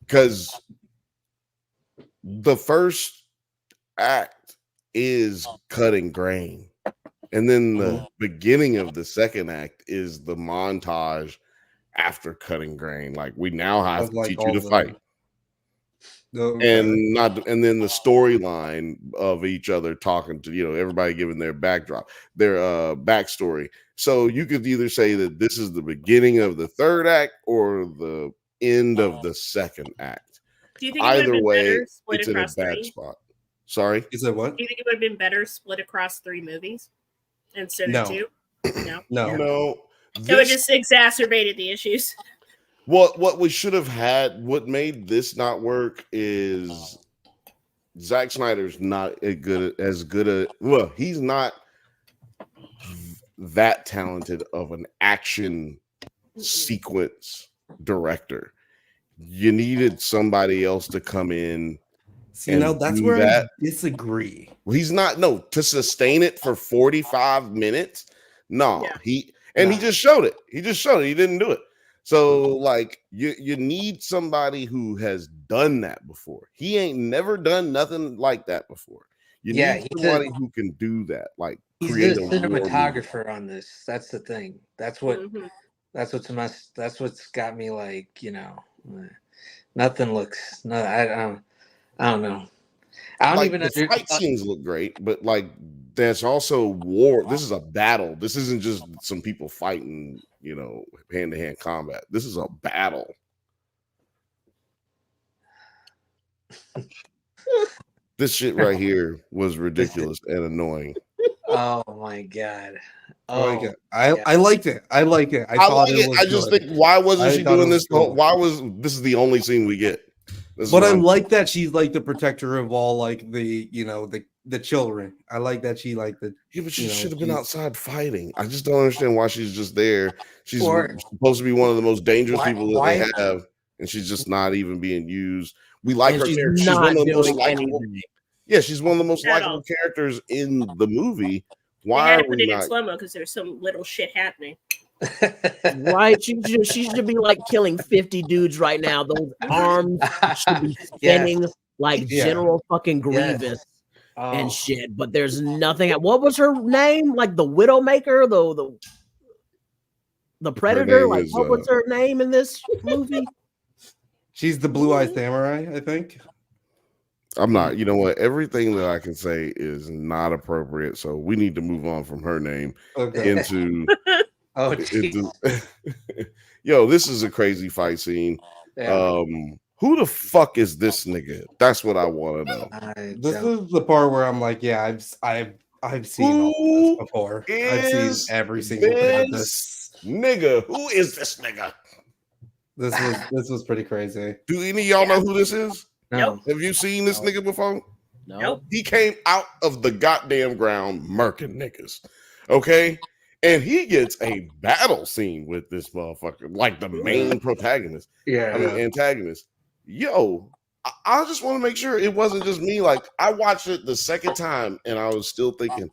Because the first act is cutting grain. And then the beginning of the second act is the montage after cutting grain. Like, we now have to teach you to fight. And then the storyline of each other talking to, everybody giving their backdrop, their backstory. So you could either say that this is the beginning of the third act or the end of the second act. Do you think it would have Either been way, better split it's in a across bad three? spot. Sorry? You said what? Do you think it would have been better split across 3 movies instead No. of 2? No. No. So it just exacerbated the issues. What we should have had, what made this not work is Zack Snyder's not he's not that talented of an action sequence director. You needed somebody else to come in. See, now that's do where that. I disagree. Well, he's not to sustain it for 45 minutes. No, Yeah. And No. he just showed it. He didn't do it. So like you need somebody who has done that before. He ain't never done nothing like that before. You need somebody who can do that, like He's create the a war movie. cinematographer on this. That's the thing. That's what's got me like, nothing looks. No, I don't know. I don't Like, even the fight scenes look great, but like there's also war. This is a battle. This isn't just some people fighting, hand-to-hand combat. This is a battle. This shit right here was ridiculous and annoying. Oh my god. I liked it. I liked it. I thought like it was I just good. think, why wasn't she doing this? Cool. Why was this is the only scene we get? But I like that she's like the protector of all like the the children. I like that she like the but she should have been outside fighting. I just don't understand why she's just there. She's supposed to be one of the most dangerous people that they have, and she's just not even being used. We like her character. She's one of the most likable. Yeah, she's one of the most likable characters in the movie. Why they had to are put we it not? in slow mo because there's some little shit happening. Right? She should be like killing 50 dudes right now. Those arms should be spinning like General fucking Grievous and shit. But there's nothing. What was her name? Like the Widowmaker, the Predator. Like what was her name in this movie? She's the Blue-Eyed Samurai, I think. I'm not. You know what? Everything that I can say is not appropriate. So we need to move on from her name into. Yo, this is a crazy fight scene. Yeah. Who the fuck is this nigga? That's what I want to know. This is the part where I'm like, yeah, I've seen all this before. I've seen every single thing of this nigga. Who is this nigga? This was pretty crazy. Do any of y'all know who this is? No. Have you seen this nigga before? No. He came out of the goddamn ground murking niggas. Okay? And he gets a battle scene with this motherfucker, like the main protagonist. Antagonist. Yo, I just want to make sure it wasn't just me. Like, I watched it the second time and I was still thinking,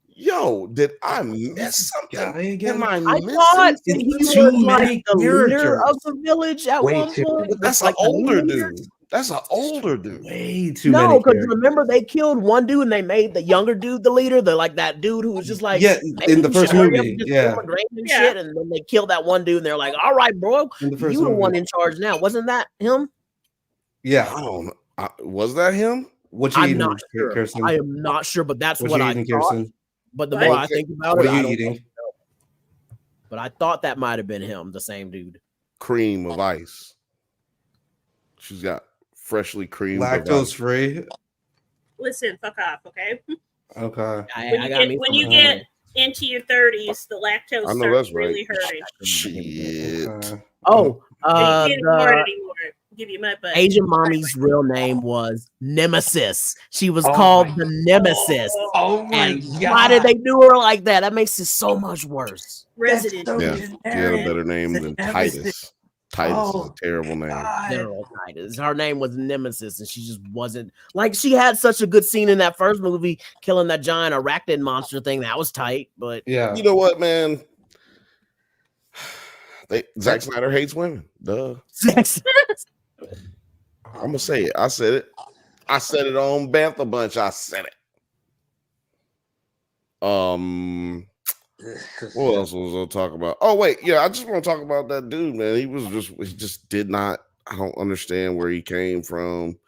yo, did I miss something? Am I thought he was like the leader of the village at one point. That's an older dude. That's an older dude. Way too many. No, because remember they killed one dude and they made the younger dude the leader. They're like that dude who was just like in the first movie, shit, and then they killed that one dude and they're like, "All right, bro, you the one in charge now." Wasn't that him? Yeah, I don't know. Was that him? I'm not sure. Kirstyn? I am not sure, but that's what I thought. Kirstyn? But the more I think about it, I don't know. But I thought that might have been him, the same dude. Cream of ice. She's got freshly creamed, lactose free. Listen, fuck off, okay? Okay. When you get into your 30s, the lactose starts really hurting. Shit. You can't afford it anymore. Give you my butt. Asian mommy's real name was Nemesis. She was called the Nemesis. Oh my god! Why did they do her like that? That makes it so much worse. Resident. She had a better name than Titus. Titus is a terrible name. Titus. Her name was Nemesis, and she just wasn't like she had such a good scene in that first movie, killing that giant arachnid monster thing. That was tight, but yeah, you know what, man? Zack Snyder hates women. Duh. I'm gonna say it. I said it. I said it on Bantha Bunch. I said it. What else was I talking about? Oh wait, yeah, I just want to talk about that dude, man. He just did not. I don't understand where he came from.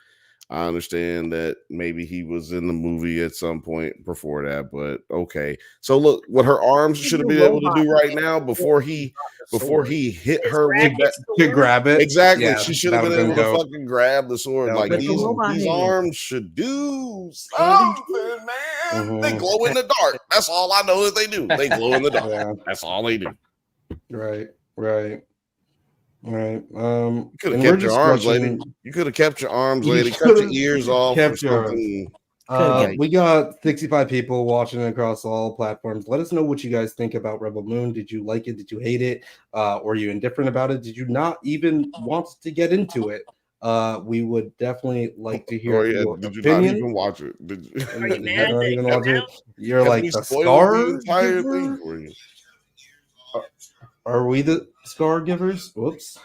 I understand that maybe he was in the movie at some point before that, but okay. So look, what her arms should have been able to do right now before he hit her with that to grab it. Exactly. Yeah, she should have been able to fucking grab the sword. Like these arms should do something, man. Mm-hmm. They glow in the dark. That's all I know that they do. They glow in the dark. Yeah. That's all they do. Right. You could have kept your arms, lady. You could have kept your arms, lady. Cut your ears off. We got 65 people watching across all platforms. Let us know what you guys think about Rebel Moon. Did you like it? Did you hate it? Were you indifferent about it? Did you not even want to get into it? We would definitely like to hear your did you opinion. not even watch it? Did you? Are you mad? You're like the Scargiver? entire thing for you. Are we the Scargivers? Whoops.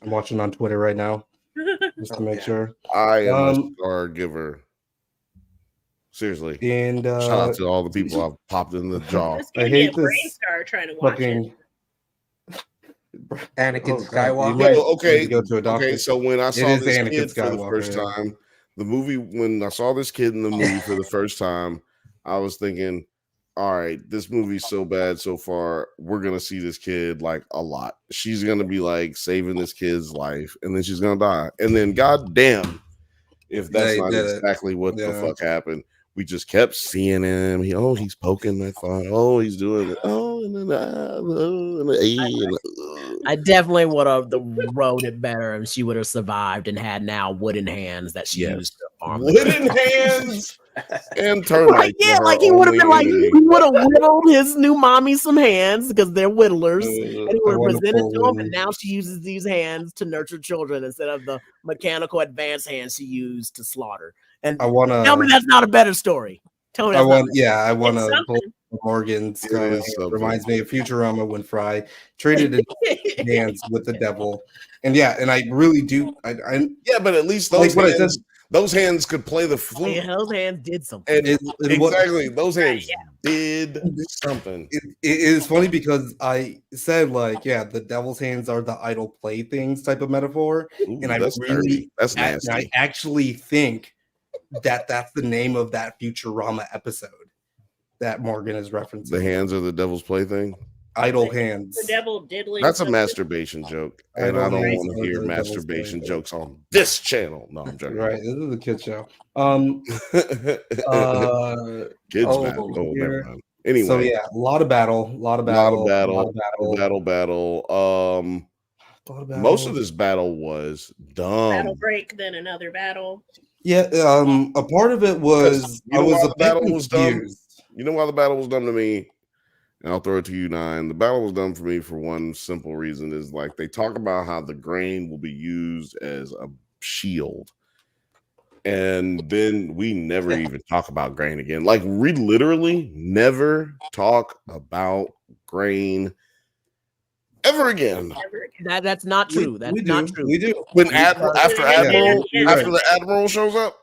I'm watching on Twitter right now just to make sure. I am a star giver. Seriously. And shout out to all the people I've popped in the jaw. I hate this brain star trying to watch fucking Anakin God, Skywalker. you might okay, need to go to a doctor. okay. So when I saw is this Anakin kid for the Skywalker, first yeah. time, the movie, when I saw this kid in the movie for the first time, I was thinking, all right, this movie's so bad so far. We're gonna see this kid like a lot. She's gonna be like saving this kid's life, and then she's gonna die. And then, goddamn, if that's They not did it. exactly what the Yeah. fuck happened. We just kept seeing him. He's poking my phone. Oh, he's doing it. Oh, and then I definitely would have wrote it better if she would have survived and had now wooden hands that she used to farm. Wooden hands and termites. Yeah, like he would have been like, he would have whittled his new mommy some hands because they're whittlers, and he would have presented to him. And now she uses these hands to nurture children instead of the mechanical advanced hands she used to slaughter. And I want to tell me that's not a better story. Tell me I that's want, not yeah, I want It's to pull something. Morgan's. is something. Reminds me of Futurama when Fry traded his hands with the devil, and yeah, and I really do. I yeah, but at least Like those what I hands, those hands could play the flute. Yeah, those hands did something. And what- exactly, those hands did something. it is funny because I said like, yeah, the devil's hands are the idle playthings type of metaphor, Ooh, and I that's really, dirty. That's nasty. I actually think that that's the name of that Futurama episode that Morgan is referencing. The hands are the devil's plaything. Idle hands. The devil diddling. That's a something. masturbation joke, and I don't Idle want to hands hear are the devil's masturbation plaything. jokes on this channel. No, I'm joking. Right, this is a kid show. Kids, oh, man. Oh, here. never mind. Anyway, So yeah, a lot of battle. Most of this battle was dumb. Battle break, then another battle. Yeah, a part of it was You I know was why a the bit battle was dumb? confused. You know why the battle was dumb to me? And I'll throw it to you, Nine. The battle was dumb for me for one simple reason: is like they talk about how the grain will be used as a shield, and then we never even talk about grain again. Like we literally never talk about grain ever again. Never again. That's not true. That's not true. We do. When Admiral, after Admiral, Yeah. after the Admiral shows up,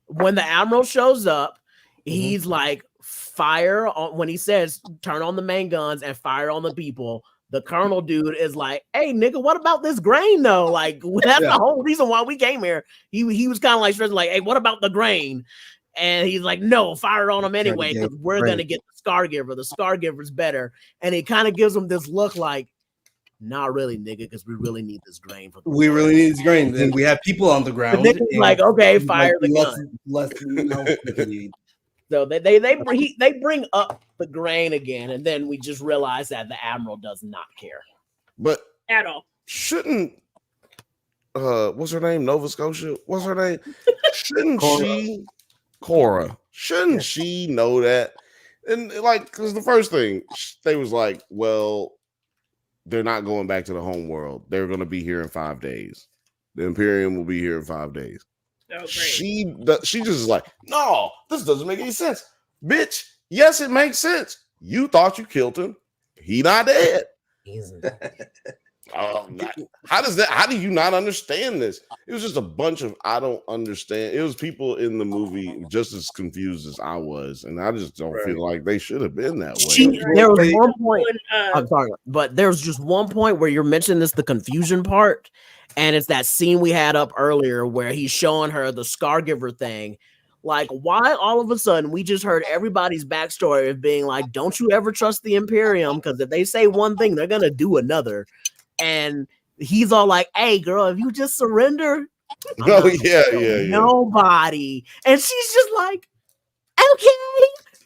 When the admiral shows up, Mm-hmm. he's like, fire on, when he says turn on the main guns and fire on the people. The colonel dude is like, hey nigga, what about this grain though? Like that's the whole reason why we came here. He was kind of like stressing, like, hey, what about the grain? And he's like, no, fire on them anyway, because we're gonna get the Scargiver. The Scargiver's better. And he kind of gives him this look like, not really, nigga, because we really need this grain. We really need this grain. And we have people on the ground. The nigga's like, okay, fire the less, gun. less So they bring up the grain again, and then we just realize that the admiral does not care. but At all. shouldn't what's her name? Nova Scotia? What's her name? Shouldn't she Cora? Shouldn't she know that? And like, because the first thing they was like, well, they're not going back to the home world. They're going to be here in 5 days. The Imperium will be here in 5 days. Oh, great. She just is like, no, this doesn't make any sense, bitch. Yes, it makes sense. You thought you killed him. He not dead. How does that? How do you not understand this? It was just a bunch of I don't understand. It was people in the movie just as confused as I was, and I just don't feel like they should have been that way. There was one point. When, I'm sorry, but there's just one point where you're mentioning this, the confusion part, and it's that scene we had up earlier where he's showing her the Scargiver thing. Like, why all of a sudden we just heard everybody's backstory of being like, don't you ever trust the Imperium, because if they say one thing, they're gonna do another. And he's all like, hey girl, if you just surrender, Oh yeah. nobody. And she's just like, okay,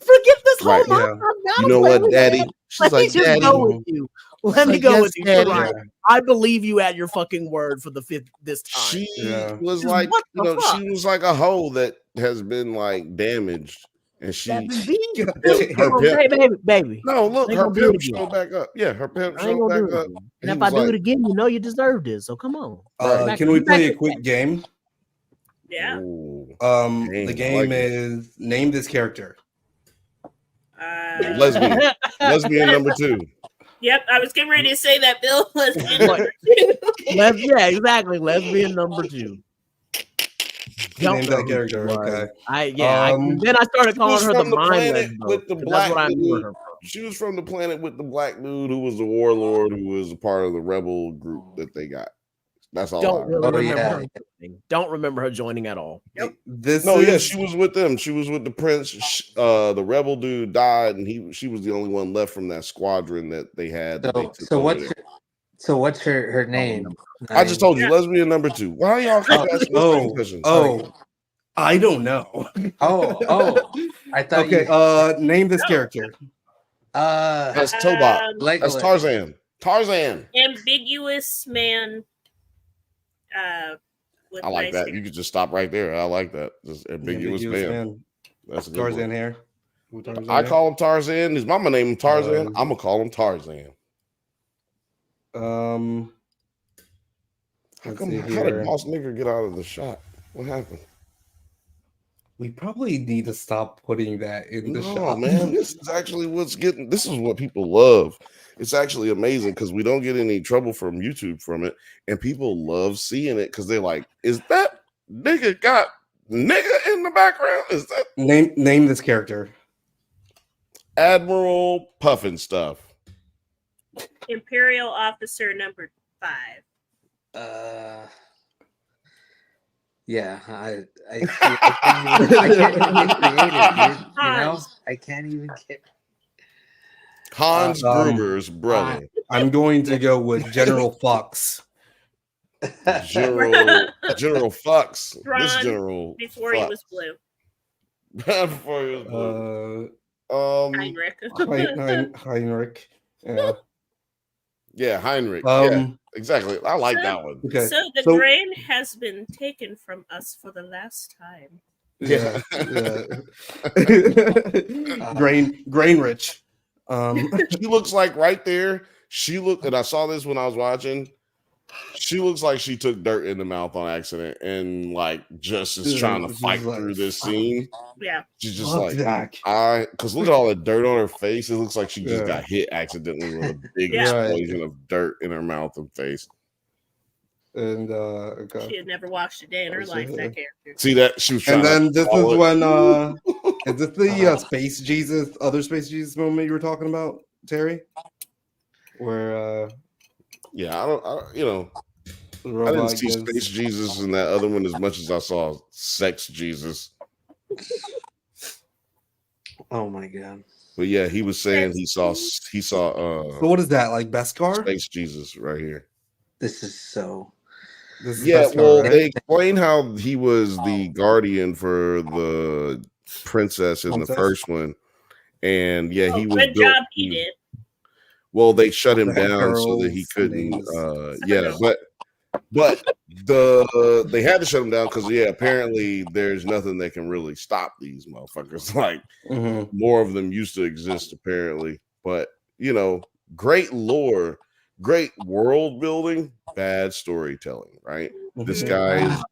forget this whole Right, nonsense. You know what, Daddy? She's Let me like, just Daddy. go with you. Let me like, go yes, with you. Daddy. You're right. I believe you at your fucking word for the fifth this time. She was Just like, what you the know, fuck? she was like a hoe that has been like damaged, and she Baby. No, look, I ain't her gonna do it pimp again. showed back up. Yeah, her pimp I ain't showed gonna do back it up. again. He And if I was do like, it again, you know you deserve this. So come on. Can we play a quick game? Yeah. Ooh, The I game like it. is name this character. lesbian number 2. Yep, I was getting ready to say that, Bill. Lesbian number 2. Yeah, exactly. Lesbian number 2. Name that character. Okay. Then I started calling her the mindless with the black dude. She was from the planet with the black dude who was the warlord who was a part of the rebel group that they got. That's all. Don't remember her joining at all. Yep. She was with them. She was with the prince. The rebel dude died, and she was the only one left from that squadron that they had. So what's her name? I just told you, lesbian number 2. Why y'all keep asking those questions? I don't know. I thought. Okay, name this character. That's Tobot. That's Tarzan. Ambiguous man. I like that. Hair. You could just stop right there. I like that. Just ambiguous man. That's a good Tarzan one. hair. I call him Tarzan. His mama named him Tarzan. I'm gonna call him Tarzan. How did Boss Nigger get out of the shot? What happened? We probably need to stop putting that in the shot. Man, this is actually this is what people love. It's actually amazing because we don't get any trouble from YouTube from it, and people love seeing it because they're like, "Is that nigga got nigga in the background?" Is that name this character? Admiral Puffin Stuff. Imperial Officer number 5. Yeah, I can't even get creative, dude. You know, I can't even get Hans Gruber's brother. I'm going to go with General Fox. General Fox. This general before Fox. He was blue. Before he was blue. Heinrich. Yeah, Heinrich. Yeah, exactly. I like that one. Okay. So the grain has been taken from us for the last time. Yeah. Grain rich. She looks like right there. And I saw this when I was watching. She looks like she took dirt in the mouth on accident and like just is trying to fight through this scene. Yeah. She's just because look at all the dirt on her face. It looks like she just got hit accidentally with a big explosion of dirt in her mouth and face. And she had never washed a day in her life, that character. See that? She was trying. And then this is when is this the Space Jesus, other Space Jesus moment you were talking about, Terry? Where I didn't see Space Jesus in that other one as much as I saw Sex Jesus. Oh my god! But yeah, he was saying he saw. So what is that, like Beskar? Space Jesus right here. This is Beskar, well, right? They explain how he was the guardian for the princess in the first one, and he was. Good job, he did. Well, they shut him down so that he couldn't. But they had to shut him down because apparently there's nothing that can really stop these motherfuckers. Like more of them used to exist apparently, but great lore, great world building, bad storytelling. Right? This guy is.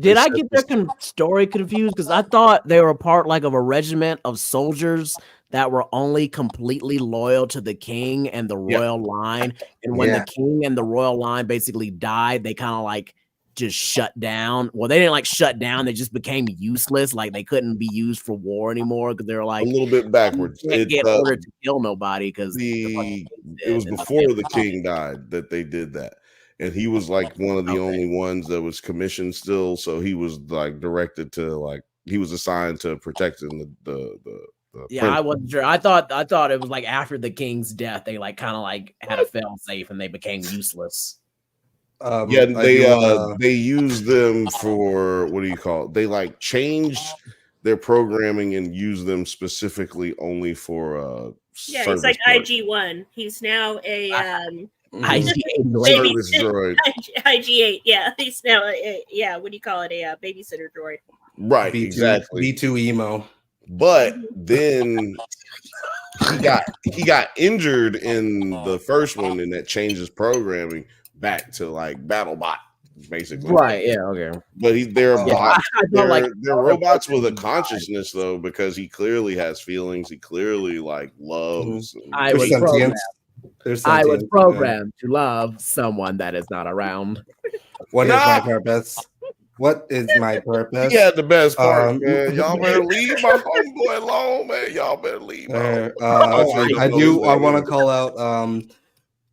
Did I get their story confused? Because I thought they were part of a regiment of soldiers that were only completely loyal to the king and the royal line. And when the king and the royal line basically died, they kind of just shut down. Well, they didn't shut down. They just became useless. Like they couldn't be used for war anymore because they were a little bit backwards. Can't get ordered to kill nobody because it was before the king died that they did that. And he was one of the only ones that was commissioned still. So he was directed to he was assigned to protecting the I wasn't sure. I thought it was after the king's death, they had a fail safe and they became useless. They used them for what do you call it? They changed their programming and used them specifically only for he's like IG-1. He's now a service droid. IG-8. Yeah, he's now what do you call it? A babysitter droid. Right, exactly. B2 emo. But then he got injured in the first one, and that changed his programming back to BattleBot, basically. Right? Yeah. Okay. But they're bots. They're robots with a consciousness, though, because he clearly has feelings. He clearly loves. There's I was sentience, programmed to love someone that is not around. What is my Nah. purpose? What is my purpose? He had the best part, Um, man. Y'all better leave my homeboy alone, man. Y'all better leave my homeboy. I do. I want to call out.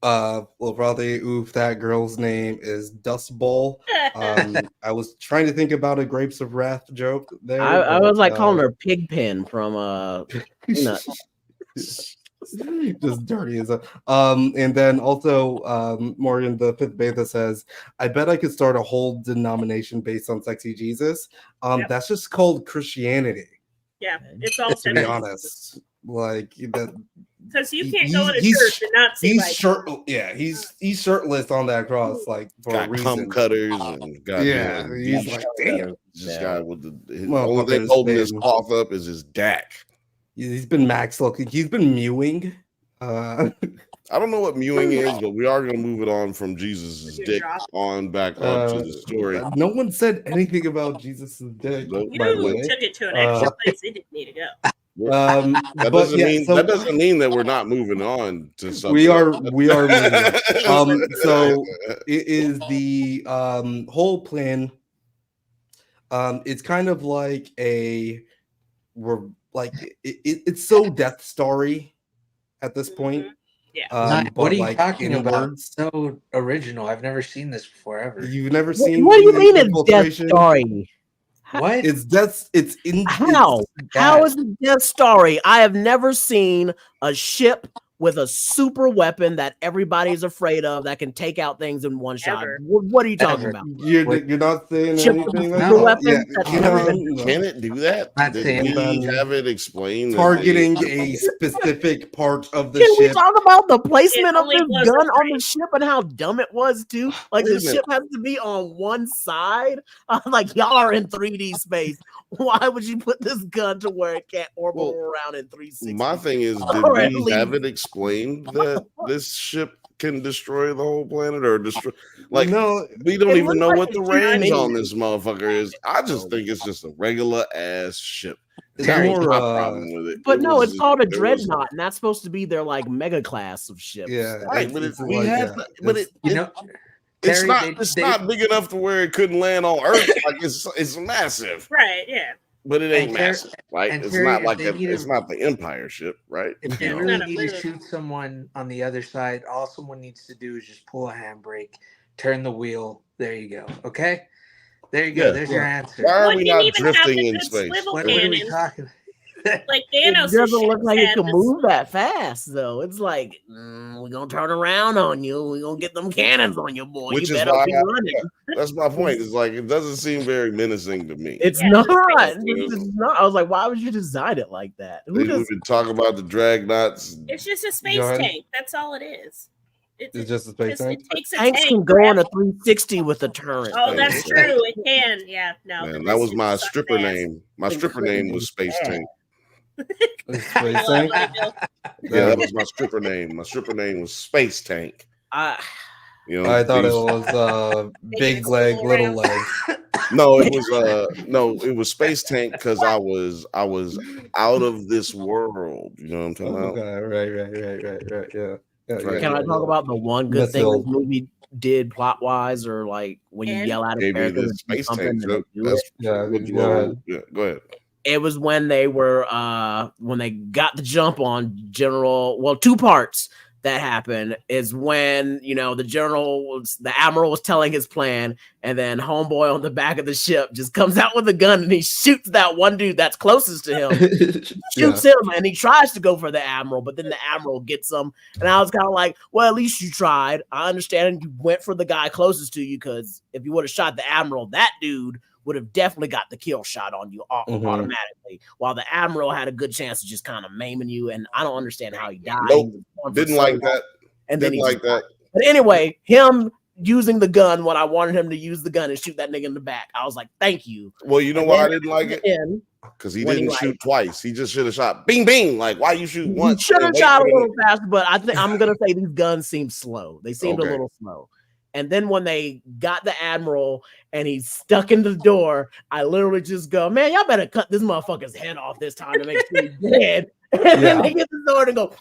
Well, probably oof. That girl's name is Dust Bowl. I was trying to think about a Grapes of Wrath joke there. I was like calling her Pigpen from Peanuts. Just dirty as a and then also Morgan the fifth Bantha says, I bet I could start a whole denomination based on sexy Jesus. That's just called Christianity. Yeah, it's all to be honest. Like that, because you can't go in a church and not see like he's shirtless on that cross, like for a reason. Cum cutters and goddamn. He's like, damn. This guy with the only thing holding his cloth up is his dack. He's been max looking. He's been mewing. I don't know what mewing is, but we are going to move it on from Jesus' dick on back onto the story. No one said anything about Jesus' dick. You took it to an extra place it didn't need to go. That doesn't mean that we're not moving on to something. We are moving on. So it is the whole plan. It's kind of like it's so Death Story at this point. Yeah. What are you talking about? It's so original. I've never seen this before ever. You've never seen? What do you mean it's Death Story? What? It's Death. It's in how? How is it Death Story? I have never seen a ship with a super weapon that everybody's afraid of that can take out things in one shot. What are you talking about? You're not saying anything like that? Can it do that? Did we have it explained? Targeting a specific part of the ship. Can we talk about the placement of this gun on the ship and how dumb it was too? Like the ship has to be on one side. Like y'all are in 3D space. Why would you put this gun to where it can't orbital around in 360? My thing is, did we have it explained that this ship can destroy the whole planet or destroy? Like, no, we don't even know what the range on this motherfucker is. I just think it's just a regular ass ship. That's my problem with it. But no, it's called a dreadnought, and that's supposed to be their like mega class of ships. Yeah, right. But it's not big enough to where it couldn't land on Earth. Like it's massive, right? Yeah, but it ain't massive. Like it's not like it's not the Empire ship, right? If they really need to shoot someone on the other side, all someone needs to do is just pull a handbrake, turn the wheel. There you go. Okay, there you go. Yeah, There's your answer. Why are we not drifting in space? What are we talking about? Like Thanos, it doesn't look like it can move that fast, though. It's like we're gonna turn around on you. We're gonna get them cannons on you, boy. Which you is better why be running. That's my point. It's like it doesn't seem very menacing to me. It's not. It's not. I was like, why would you design it like that? We've been talking about the Dragnauts. It's just a space tank. That's all it is. It's just a space tank. Tanks can go on a 360 with a turret. Oh, that's true. It can. Yeah. No. Man, that was my stripper name. My stripper name was Space Tank. Yeah, that was my stripper name. My stripper name was Space Tank. I thought it was big leg, little leg. No, it was Space Tank because I was out of this world. You know what I'm talking about? Right. Yeah. Can I talk about the one good thing this movie did plot wise, or like when you yell at a character and Space something Tank? go ahead. It was when they were when they got the jump on General. Well, two parts that happened is when the admiral was telling his plan, and then homeboy on the back of the ship just comes out with a gun and he shoots that one dude that's closest to him, shoots him, and he tries to go for the admiral, but then the admiral gets him, and I was kind of like, well, at least you tried. I understand you went for the guy closest to you, because if you would have shot the admiral, that dude would have definitely got the kill shot on you automatically, while the admiral had a good chance of just kind of maiming you, and I don't understand how he died. Nope. Didn't like that. And then didn't like that. But anyway, him using the gun when I wanted him to use the gun and shoot that nigga in the back, I was like, thank you. Well, you know why I didn't like it? Because he didn't shoot twice. He just should have shot bing bing. Like, why you shoot once? He should have shot a little faster, but I think I'm gonna say these guns seem slow. They seemed a little slow. And then when they got the admiral and he's stuck in the door, I literally just go, man, y'all better cut this motherfucker's head off this time to make sure he's dead. And then they get the door and go,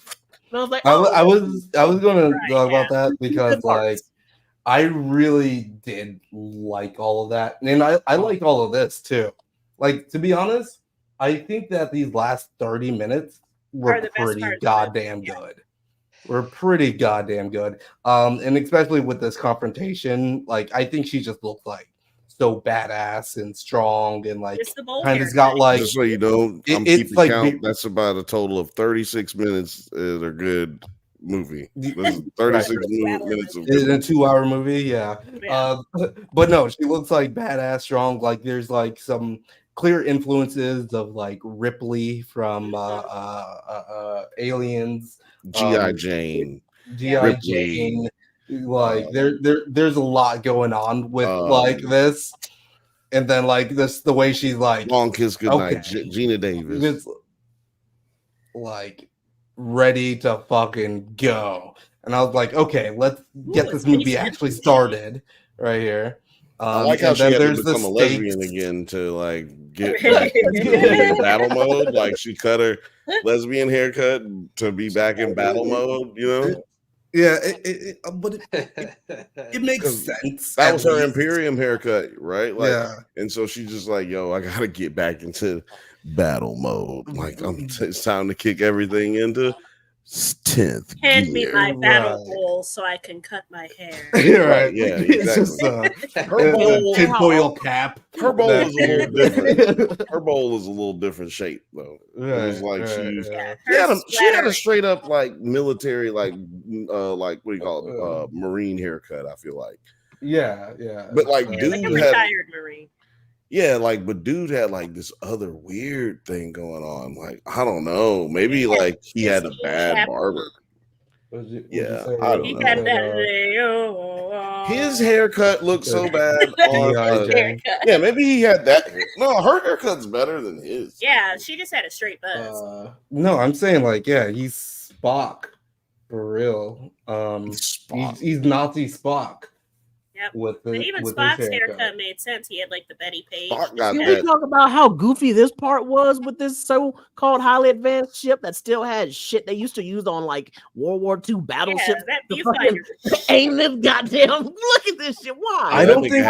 And I was like, I was going to Right, talk about that Good because like parts. I really did like all of that, and I like all of this too. Like, to be honest, I think that these last 30 minutes were Are the best pretty parts, goddamn yeah. good. We're pretty goddamn good. And especially with this confrontation, like I think she just looked like so badass and strong and like It's the bold kind of haircut. got like Just so you know, I'm it's keeping like count. That's about a total of 36 minutes is a good movie. This is 36 minutes of good in a movie. 2-hour movie, yeah. Yeah. But no, she looks like badass, strong. Like there's like some clear influences of like Ripley from Aliens, G.I. Jane. G.I. Ripley, Jane. Like there's a lot going on with like this, and then like this the way she's like Long Kiss Goodnight, okay. Gina Davis. It's like ready to fucking go. And I was like, okay, let's get this movie actually started right here. I like how and she then had to there's the become a lesbian stakes. again to like get back into being in battle mode. Like she cut her lesbian haircut to be back in battle mode, you know? Yeah, but it makes sense. That at was her least. Imperium haircut, right? Like, Yeah. and so she's just like, yo, I gotta get back into battle mode. Like, it's time to kick everything into 10th Hand me gear. my battle bowl so I can cut my hair. Right. Yeah, It's exactly. just her bowl, tinfoil cap. her bowl is a little different. Her bowl is a little different shape though. It was like she used. She had a straight up like military like what do you call it? Marine haircut. I feel like. Yeah. But like Yeah, dude like a had, retired Marine. yeah, like but dude had like this other weird thing going on. Like I don't know, maybe like he had a bad barber. Yeah, I don't know. His haircut looked so bad on yeah, maybe he had that. No, her haircut's better than his. Yeah, she just had a straight buzz. No, I'm saying like, yeah, he's Spock for real. He's Nazi Spock. Yep. With But even with Spock's his haircut made sense. He had like the Betty Page. Can we talk about how goofy this part was with this so-called highly advanced ship that still had shit they used to use on like World War II battleships? That to fucking aim this goddamn. Look at this shit. Why? I don't think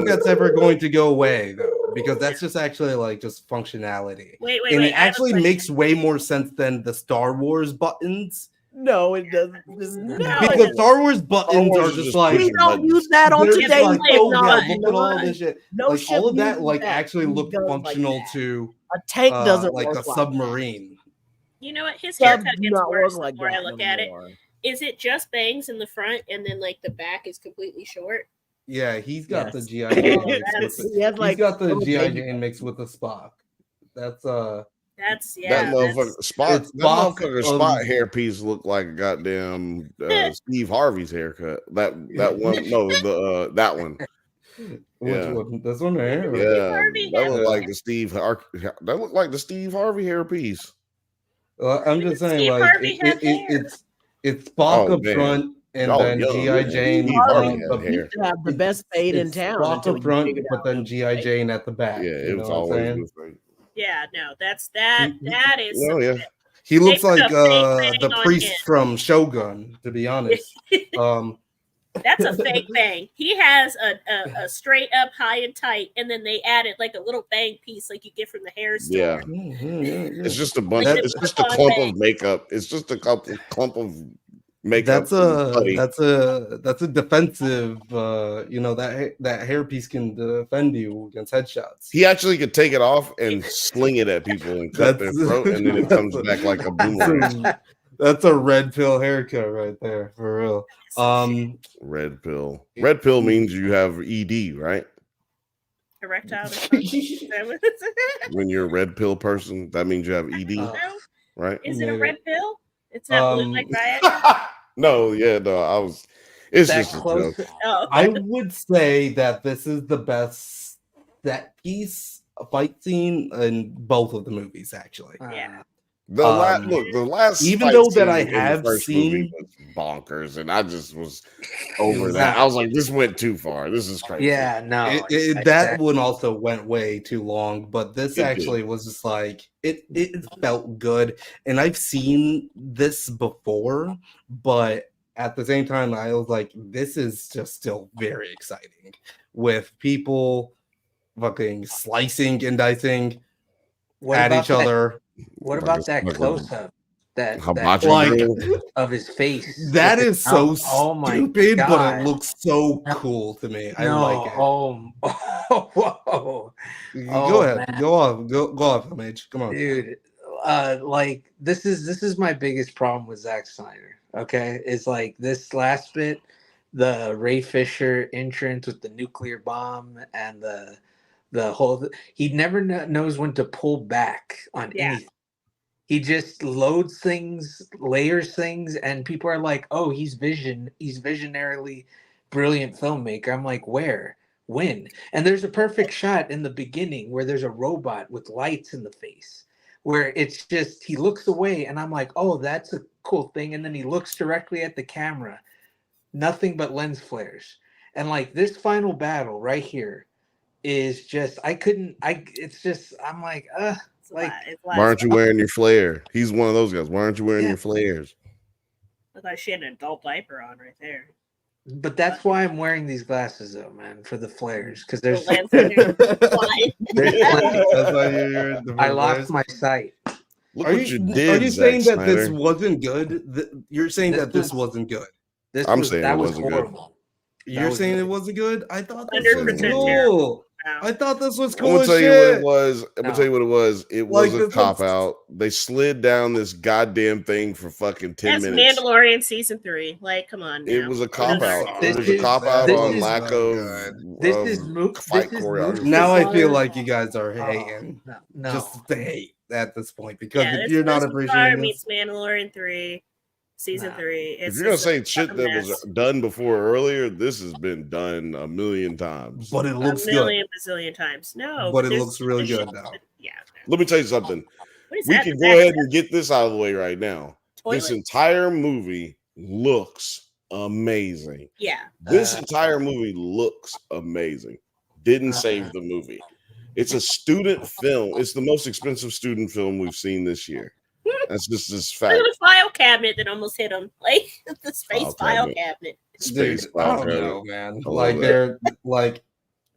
that's ever going to go away though, because that's just actually like just functionality. Wait, and it actually makes way more sense than the Star Wars buttons. No, it doesn't. Because Star Wars buttons are just like we don't use that on today's like, oh, yeah, technology. look at all this shit. No like ship all of that uses like that. actually look Guns functional like to a tank doesn't like work a like submarine. You know what? His Subs haircut do gets not worse work like the more I that look no at it. more. Is it just bangs in the front and then like the back is completely short? Yeah, he's got the Yes. GI Jane mixed with He the, has, like, he's got the little GI baby Jane mixed with the Spock. That's that motherfucker Spot. it's That motherfucker Spock, Spot hairpiece looked like a goddamn Steve Harvey's haircut. That one, no, the that one. Which one? This one right here? Yeah, that looked like the Steve. That looked like the Steve Harvey hairpiece. I'm just saying, Steve like Harvey had hair. it's Spock up man. front, and Oh, then yo, GI man. Jane. Steve Harvey had hair. used to have the best fade in It's town. Spock until up you front, figured but out then GI Jane at the back. Yeah, it you was know what I'm always saying? this thing. Yeah, no, that is. Oh yeah. He looks They put like a fake the bang on priest him. from Shogun, to be honest. That's a fake bang. He has a straight up high and tight, and then they added like a little bang piece like you get from the hair store. Yeah. It's just a bunch. It's just a clump of makeup. It's just a clump of makeup. That's a defensive. That hairpiece can defend you against headshots. He actually could take it off and sling it at people and cut their throat, and then it comes back like a boomerang. That's a red pill haircut right there, for real. Red pill. Red pill means you have ED, right? Erectile dysfunction. When you're a red pill person, that means you have ED, right? Is it a red pill? It's not blue like Viagra. No, it's That just close? a joke. Oh. I would say that this is the best set piece fight scene in both of the movies, actually. Yeah. The last even fight though that scene I in the have first seen movie was bonkers, and I just was over that. I was like, this went too far. This is crazy. Yeah, no, that one also went way too long, but this It actually did. was just like it felt good, and I've seen this before, but at the same time I was like, this is just still very exciting with people fucking slicing and dicing what at about each that? other. What Like about it's that like a close up? That hibachi Like grill. of his face. that with is the so mouth. Oh my stupid, but it god! looks so No, cool to me. I like it. no, whoa, Go oh ahead, man, go off, Mage. Come on. dude. Like this is my biggest problem with Zack Snyder. Okay, is like this last bit, the Ray Fisher entrance with the nuclear bomb and the whole. He never knows when to pull back on Yeah. anything. He just loads things, layers things, and people are like, "Oh, he's visionarily brilliant filmmaker." I'm like, "Where? When?" And there's a perfect shot in the beginning where there's a robot with lights in the face, where it's just he looks away, and I'm like, "Oh, that's a cool thing." And then he looks directly at the camera, nothing but lens flares, and like this final battle right here is just it's just I'm like, It's a like. lot. It's a Why lot. aren't you wearing your flare? He's one of those guys. Why aren't you wearing Yeah. your flares? I thought she had an adult diaper on right there. But that's why I'm wearing these glasses, though, man, for the flares. Because there's, The lens in there. Why? there's plenty. That's why you're the I lost flares. my sight. Look Are what you you did, Zack saying that this Snyder. wasn't good? You're saying This that this was- wasn't good. I'm saying that it was wasn't good. horrible. You're was saying good. it wasn't good? I thought this 100% was terrible. cool. No. I thought this was I'm cool gonna as tell you what it shit. was. I'm gonna tell you what it was. It was Like, a this cop was- out. They slid down this goddamn thing for fucking 10 That's minutes. Mandalorian season 3. Like, come on. It now. was a cop out. This It was a is- cop out this on is- lack of This is fight this is choreography. Now I Mufasa. feel like you guys are hating. No. Just to hate at this point, because Yeah, if you're not this appreciating meets this, Mandalorian 3, season Nah. 3. If you're gonna say a shit fucking that mess. was done before earlier, this has been done a million times. but it a looks good. million bazillion times. No, But it there's- looks really there's good shit now. that- Yeah. Let me tell you something. What is We that? can Is go that ahead and get this out of the way right now. This toilet? entire movie looks amazing. Yeah. This entire movie looks amazing. Didn't save the movie. It's a student film. It's the most expensive student film we've seen this year. That's just this Look fact. at the file cabinet that almost hit him. Like the space File file cabinet. cabinet. Space Dude, I file don't cabinet. know, man. I love Like that. they're like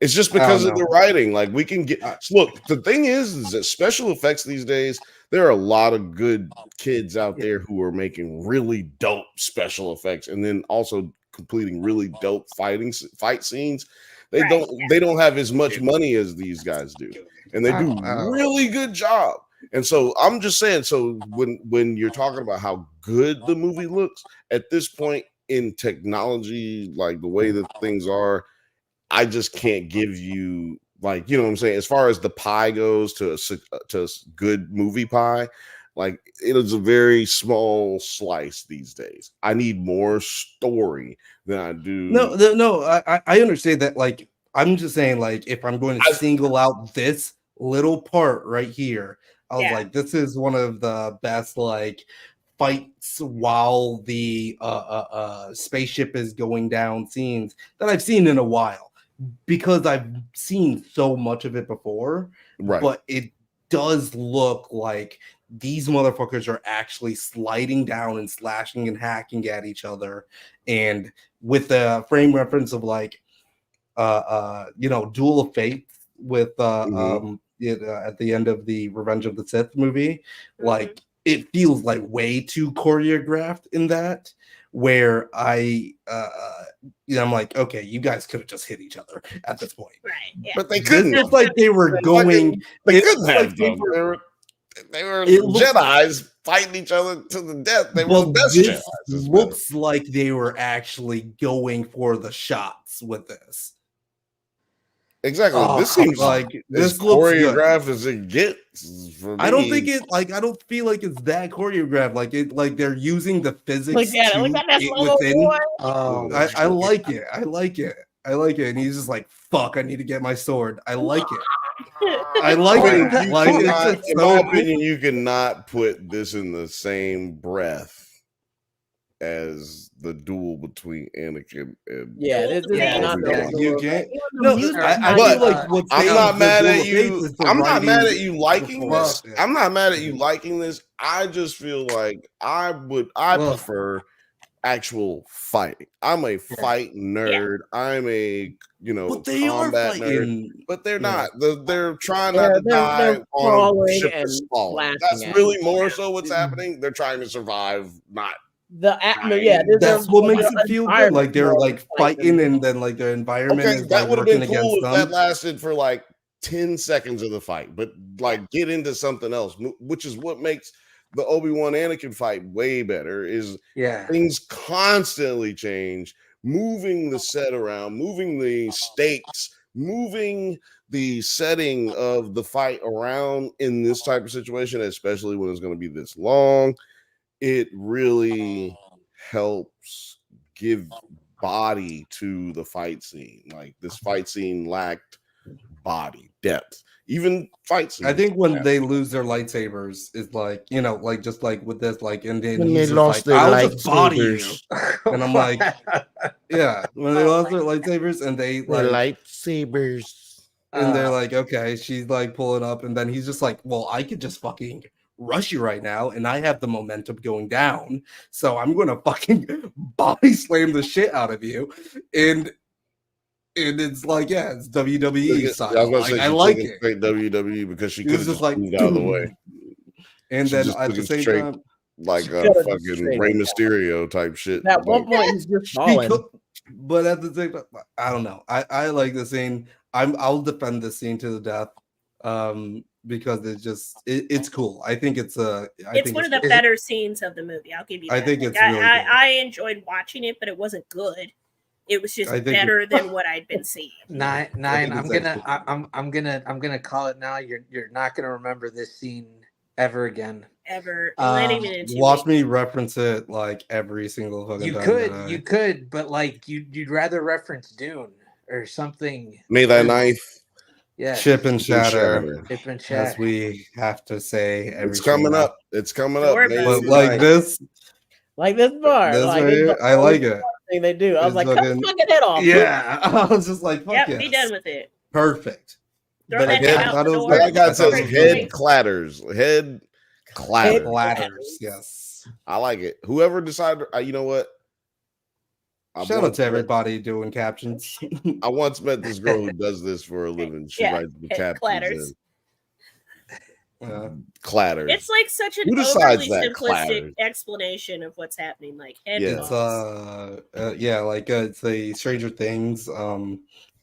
It's just I don't because of know. the writing. Like we can get look. The thing is that special effects these days, there are a lot of good kids out there who are making really dope special effects, and then also completing really dope fight scenes. They Right, don't have as much money as these guys do, and they do really good job. And so I'm just saying. So when you're talking about how good the movie looks at this point in technology, like the way that things are, I just can't give you like, you know what I'm saying? As far as the pie goes to a good movie pie, like it is a very small slice these days. I need more story than I do. No. I understand that. Like, I'm just saying, like, if I'm going to single out this little part right here, I was like, this is one of the best like fights while the spaceship is going down scenes that I've seen in a while, because I've seen so much of it before. Right. But it does look like these motherfuckers are actually sliding down and slashing and hacking at each other, and with the frame reference of like Duel of Fates with at the end of the Revenge of the Sith movie, like it feels like way too choreographed in that, where I'm like, okay, you guys could have just hit each other at this point. Right. Yeah. But they couldn't. It's like they were going. They it's couldn't have. like Though. They were it looks- Jedis fighting each other to the death. They were Well, the best this Jedis. It's looks like they were actually going for the shots with this. exactly. Oh, This seems like as this looks good. choreographed as it gets. For I don't me. think it like I don't feel like it's that choreographed. Like they're using the physics Look at it. Look at that it slow within. boy. Oh, I like it. I like it. I like it. And he's just like, fuck, I need to get my sword. I like it. I like Wait, it. you Like it's cannot- just in so my cool. opinion, you cannot put this in the same breath as the duel between Anakin and Yeah, this is Yeah, not yeah. the You can't. Even the No, music I might feel be like fine. what I'm saves not the mad Duel at of Fates you. is the I'm not mad at writing, you the liking plot. this. I'm not mad at you liking this. I just feel like I Well- prefer actual fighting. I'm a fight nerd. I'm a But they are combat nerd. fighting. But they're Yeah. not. They're trying Yeah, not to they're die on a crawling ship and that's falling. splashing That's at really each more other. so what's happening. They're trying to survive, not The yeah, That's what makes it feel good. Like they're like fighting, and then like their environment okay. is That like would have working been cool against if them. that lasted for like 10 seconds of the fight, but like get into something else, which is what makes the Obi-Wan Anakin fight way better. Is Yeah. things constantly change, moving the set around, moving the stakes, moving the setting of the fight around in this type of situation, especially when it's going to be this long. It really helps give body to the fight scene. Like this fight scene lacked body depth. Even fight scenes. I think when they lose their lightsabers, is like, you know, like just like with this, like, and then When he's they just lost like, their I'll just body you. lightsabers. And I'm like, yeah, when they lost their lightsabers and they like lightsabers. and they're like, okay, she's like pulling up, and then he's just like, well, I could just fucking rush you right now, and I have the momentum going down, so I'm gonna fucking body slam the shit out of you, and it's like, yeah, it's WWE style. Like, I like it. Straight WWE because she It could was have just like moved out of the way. And She then just at took the it same straight, time, like She a could've fucking straight Rey up. Mysterio type shit. At one Like, point, he's just she falling. could, but at the same time, I don't know. I like the scene. I'll defend the scene to the death. Because it's just it's cool. I think it's it's one of the cool. better scenes of the movie. I'll give you that. I think Like, it's really good. I enjoyed watching it, but it wasn't good. It was just I think better than what I'd been seeing. Nine. think I'm it's gonna call it now. You're not gonna remember this scene ever again. Ever. Not even in 2 Watch weeks. me reference it like every single fucking You time. could, but like you'd rather reference Dune or something. May thy ninth. Yeah. Chip and shatter, Chip and as shatter. we have to say every It's coming single- up. It's coming up. Door May But buzzes. like thy- this, Like this part. this Like right this here, part, I like it. thing they do. I was It's like, cut fucking- the fucking head off. Yeah, I was just like, fuck Yep, yes. be done with it. Perfect. Throw But that again, thing I out thought the it was door. good. That guy I thought says it was head great. clatters. Head clatters. Platters, yes. I like it. Whoever decided, you know what? I Shout out once to met- everybody doing captions. I once met this girl who does this for a living. She Yeah, writes the head captions clatters. and clatters. It's like such an Who decides overly that simplistic clatters? explanation of what's happening. Like head Yeah. It's boss. yeah, like it's a Stranger Things,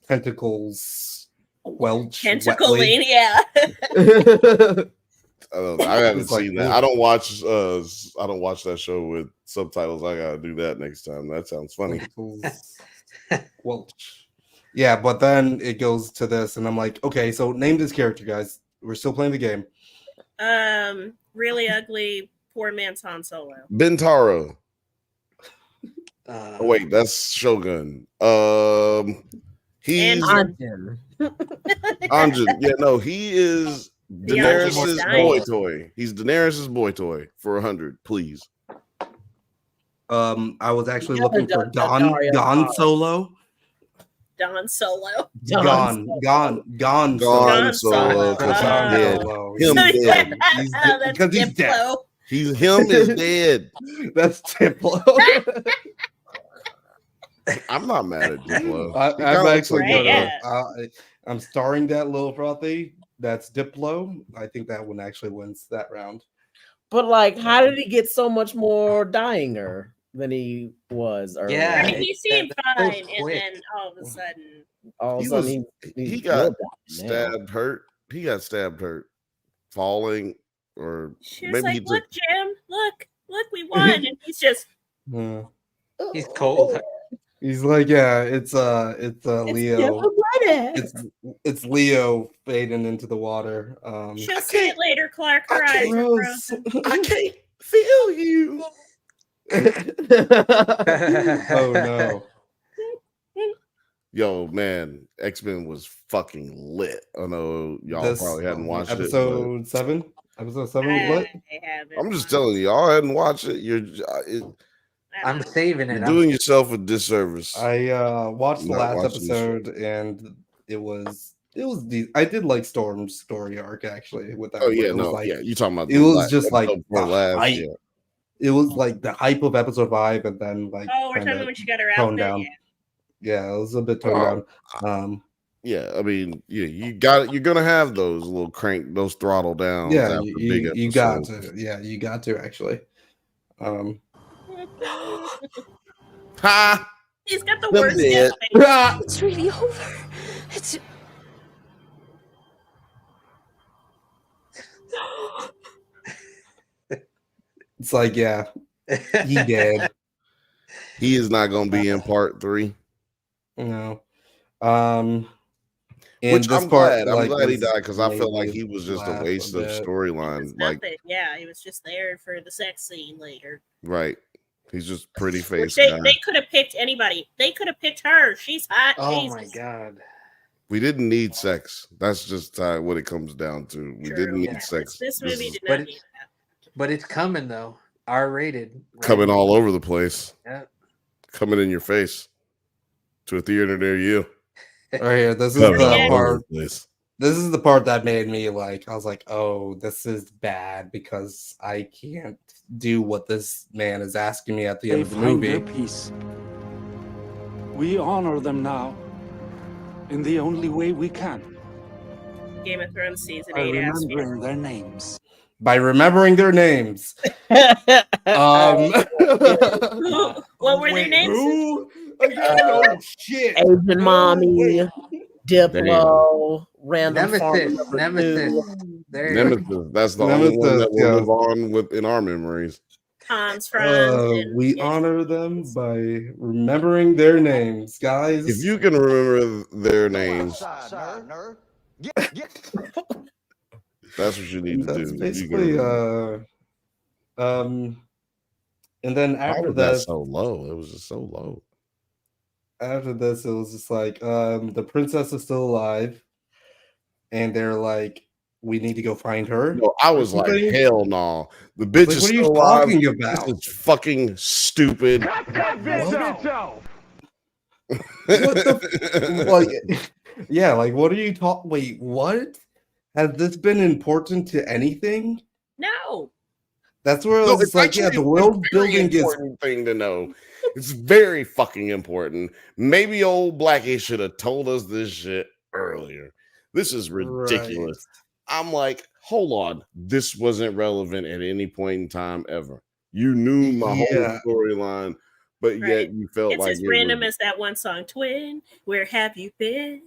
tentacles quelch Tentacle-ing, yeah. wetly. I haven't It's like, seen that. I don't watch that show with subtitles. I gotta do that next time. That sounds funny. Tentacles quelch. Yeah, but then it goes to this, and I'm like, okay, so name this character, guys. We're still playing the game. Really ugly, poor man's Han Solo. Bentaro. Uh, Oh, wait, that's Shogun. He's And- Anjin. Yeah, no, he is The Anjin is Daenerys's dying. boy toy. He's Daenerys's boy toy for 100, please. I was actually Never looking for done Dario Gon Solo. Solo. Don Solo. Gone Gone Gone Solo, Solo. because he's Oh. dead. Solo. Him So, dead. He's oh, dead. that's Because he's dead. Diplo. Him is dead. That's Diplo. I'm not mad at Diplo. I'm He kinda looks actually like Right, gonna. yeah. I'm starring that little frothy. That's Diplo. I think that one actually wins that round. But like, how did he get so much more dyinger than he was earlier? Yeah. Right, he seemed That was fine, and quick. then all of a sudden, All of a He sudden, he he's got real dyed now. stabbed hurt. He got stabbed hurt. Falling or she was maybe like, he took "Look, Jim, look, we won," and he's just Yeah. he's cold. He's like, yeah, it's Leo. It's Leo fading into the water. she'll see it later, Clark. Her eyes are Gross. frozen. I can't feel you. Oh no. Yo, man, X-Men was fucking lit. I know y'all probably hadn't watched episode 7. Episode 7 was lit. I'm just telling you, y'all hadn't watched it. I'm saving it. You're doing yourself a disservice. I watched the Not last watching the show. episode, and it was I did like Storm's story arc actually with that. Oh yeah, it was no, like, yeah, you talking about it was just like episode the last, hype. yeah. It was like the hype of episode 5, and then like we're talking about when she got her toned outfit. down. Yeah, it was a bit toned down. Yeah, I mean, yeah, you got it. You're gonna have those little those throttle downs. Yeah, after big you got episodes. to. Yeah, you got to actually. Ha! He's got the The worst bit. face. It's really over. It's. It's like, yeah, he dead. He is not gonna be in part 3. No. Which I'm glad. I'm glad he was died because I felt like maybe he was just a laugh waste a of bit. storyline. Like, Nothing. Yeah, he was just there for the sex scene later. right. He's just pretty Which face they guy. could have picked anybody. They could have picked her. She's hot. Oh Jesus. my god. We didn't need sex. That's just what it comes down to. We True. didn't Yeah. need sex. This movie is did not need that. But it's coming though. R-rated. Right? coming all over the place. Yeah. Coming in your face to a theater near you. Right here, this is Coming the all over part. the place. This is the part that made me like. I was like, "Oh, this is bad," because I can't do what this man is asking me at the end of the find movie. their peace. We honor them now in the only way we can, Game of Thrones season by 8 asked me. remembering their names. By remembering their names. What were their names? Who? Oh shit! Asian Mommy, Diplo, random Nemesis. farm Nemesis. number 2. There you go. Nemesis. That's the only one that will live on with in our memories. Tom's friends. We honor them by remembering their names, guys. If you can remember their names, that's what you need to That's do. basically and then Why after was that that, so low? It was just so low. after this, it was just like the princess is still alive, and they're like, we need to go find her. No, I was like, Something? hell no. The bitch Like, is what are you still alive. talking about? This is fucking stupid. What the like? Yeah, like what are you talking? Wait, what? Has this been important to anything? No. That's where No, it's like, yeah, actually the world a very building is important thing to know. It's very fucking important. Maybe old Blackie should have told us this shit earlier. This is ridiculous. I'm like, hold on. This wasn't relevant at any point in time ever. You knew my whole storyline, but yet you felt It's like as random as that one song, Twin. Where have you been?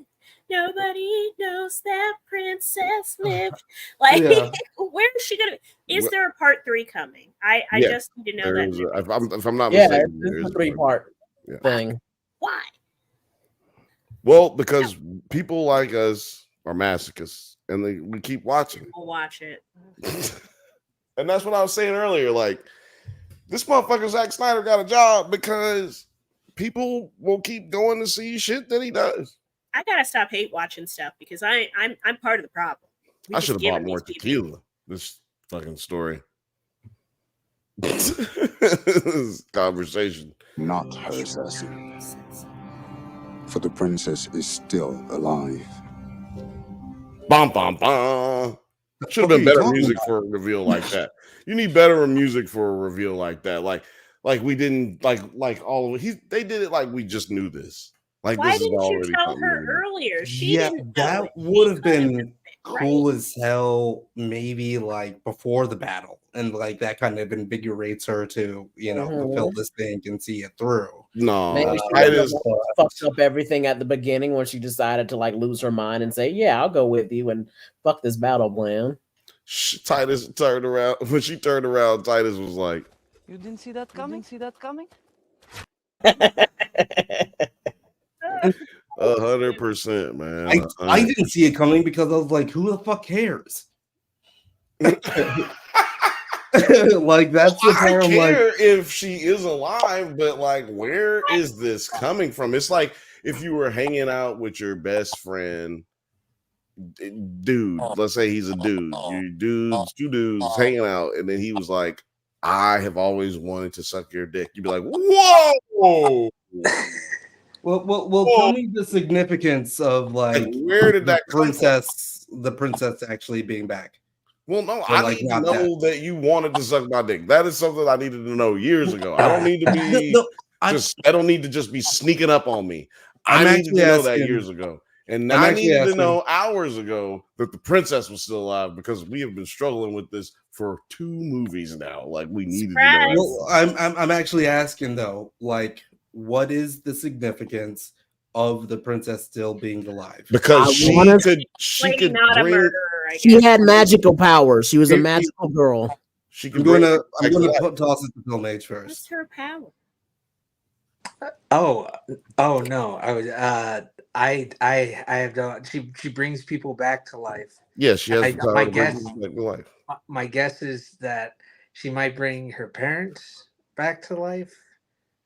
Nobody knows that princess lived. Like, where is she gonna be? Is there a part 3 coming? I just need to know that. If I'm not Yeah, mistaken, it's a 3-part thing. Why? Well, because people like us are masochists and we keep watching. We'll watch it. And that's what I was saying earlier. Like, this motherfucker Zack Snyder got a job because people will keep going to see shit that he does. I gotta stop hate watching stuff because I'm part of the problem. I should have bought more tequila. This fucking story. This conversation. Not her, Sassy. For the princess is still alive. Bum, bum, bum. Should have been better music for a reveal like that. You need better music for a reveal like that. Like we didn't like all of it. They did it like we just knew this. Like, why this didn't is you already tell her earlier? She didn't know that it. would have been Right? cool as hell, maybe like before the battle, and like that kind of invigorates her to, you know, fulfill this thing and see it through. No, Maybe she fucked up everything at the beginning when she decided to like lose her mind and say, "Yeah, I'll go with you and fuck this battle plan." Titus turned around. When she turned around, Titus was like, You didn't see that coming? See that coming? 100%, man. I didn't see it coming because I was like, who the fuck cares? Like, that's the part I I'm care like, if she is alive, but like, where is this coming from? It's like if you were hanging out with your best friend, dude, let's say he's a dude, two dudes hanging out, and then he was like, I have always wanted to suck your dick. You'd be like, whoa. Well, tell me the significance of like where did that the princess actually being back? Well, no, Or, I like, need to not know that you wanted to suck my dick. That is something I needed to know years ago. I don't need to be I don't need to just be sneaking up on me. I needed to know that years ago. And now I needed to know hours ago that the princess was still alive because we have been struggling with this for 2 movies now. Like we needed to know. Well, I'm actually asking though, like, what is the significance of the princess still being alive? Because she could not a bring, murderer. She had magical powers. She was a magical girl. She I'm gonna toss it to Bill Mage first. What's her power? Oh no! I was I have no. She brings people back to life. Yeah, she has the power my to guess. bring people back to life. My guess is that she might bring her parents back to life.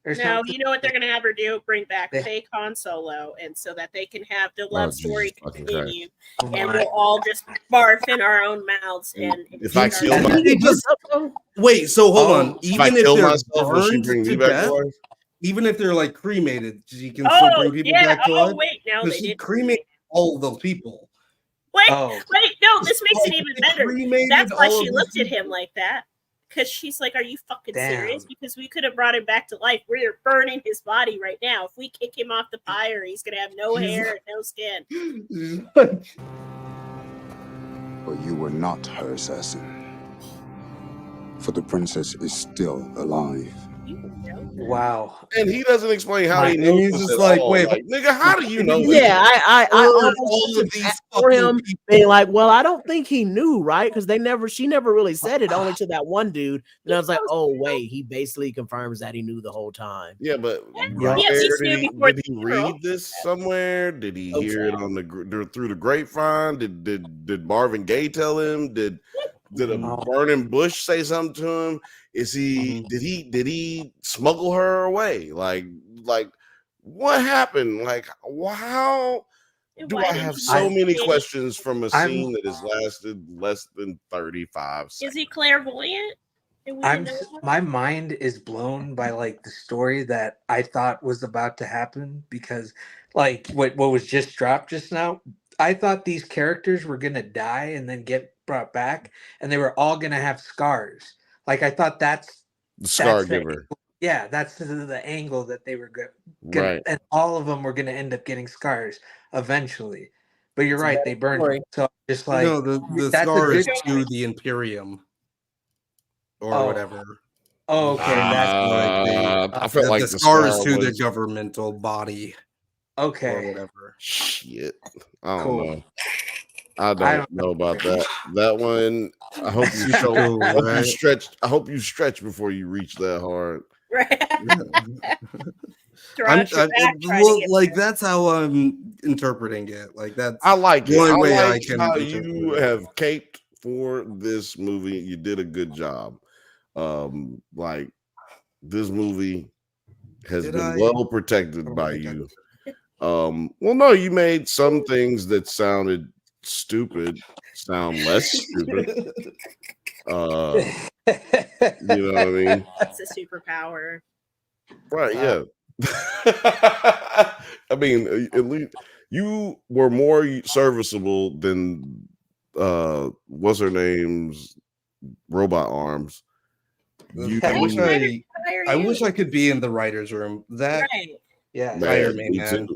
Or No, something. you know what they're gonna have her do? Bring back fake Han Solo, and so that they can have the love story continue, and we'll all just barf in our own mouths. And if I kill myself, wait, so hold on. If I Even if kill they're myself, will she burned bring me to back death, to life? even if they're like cremated, she can still bring people back to life. Wait, no, Because they she did cremated all of those people. Wait, no, this makes it even better. cremated That's why all she of looked these at him like that. Because she's like, are you fucking Damn. serious? Because we could have brought him back to life. We're burning his body right now. If we kick him off the pyre, he's going to have no hair and no skin. But you were not her assassin. For the princess is still alive. Wow. And he doesn't explain how he And knows he's this just at like, all. wait, Like, nigga, how do you know this? Yeah, I all almost of these for him being like, well, I don't think he knew, right? Because she never really said it, only to that one dude. And I was like, oh wait, he basically confirms that he knew the whole time. Yeah, but Yes, he did knew he, before did he the funeral. read this somewhere? Did he hear it on through the grapevine? Did Marvin Gaye tell him? Did a burning bush say something to him? Is he did he smuggle her away? Like what happened? Like how do I have so many questions from a scene that has lasted less than 35 seconds? Is he clairvoyant? My mind is blown by like the story that I thought was about to happen, because like what was just dropped just now, I thought these characters were gonna die and then get brought back, and they were all gonna have scars. Like I thought that's the Scargiver. That's the angle that they were gonna, right, and all of them were gonna end up getting scars eventually. But you're right, they burned it. So just like no, the scar is to the Imperium or whatever. Oh, okay. That's I felt like the scar is to the governmental body. Okay. Or whatever. Shit. I don't know. I don't know about that. That one, I hope you stretch. I hope you stretch before you reach that hard. Like that's how I'm interpreting it. Like that's I like it. one way I can how interpret you it. have caped for this movie. You did a good job. Like this movie has been well protected by you. Well, no, you made some things that sounded stupid sound less stupid. You know what I mean? That's a superpower. Right, yeah. I mean, at least you were more serviceable than what's her name's robot arms. I wish I could be in the writer's room. That man,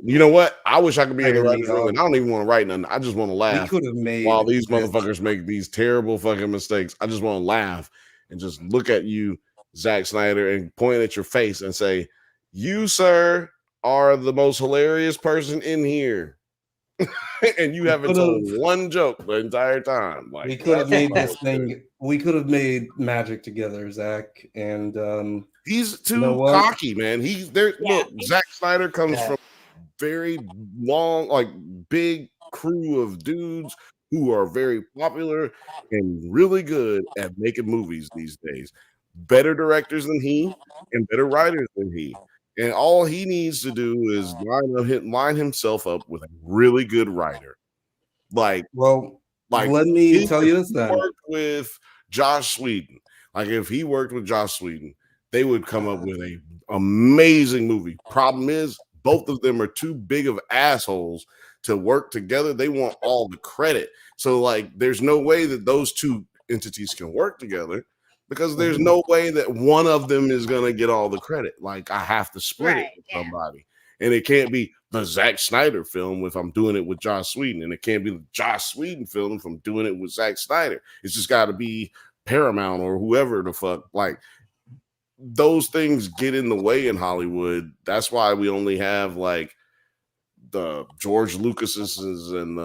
you know what? I wish I could be in the writer's room, and I don't even want to write nothing. I just want to laugh. We could have made while these motherfuckers make these terrible fucking mistakes. I just want to laugh and just look at you, Zack Snyder, and point at your face and say, "You, sir, are the most hilarious person in here." And you haven't told one joke the entire time. Like we could have made this thing. We could have made magic together, Zach. And he's too cocky, man. He's there. Look, Zack Snyder comes from very long, like big crew of dudes who are very popular and really good at making movies these days. Better directors than he and better writers than he. And all he needs to do is line himself up with a really good writer. Like let me he tell you this then. worked with Josh Sweden. Like if he worked with Josh Sweden, they would come up with a amazing movie. Problem is, both of them are too big of assholes to work together. They want all the credit. So like there's no way that those two entities can work together because there's no way that one of them is going to get all the credit. Like I have to split it with somebody. And it can't be the Zack Snyder film if I'm doing it with Joss Whedon. And it can't be the Joss Whedon film if I'm doing it with Zack Snyder. It's just got to be Paramount or whoever the fuck. Like those things get in the way in Hollywood. That's why we only have like the George Lucas's and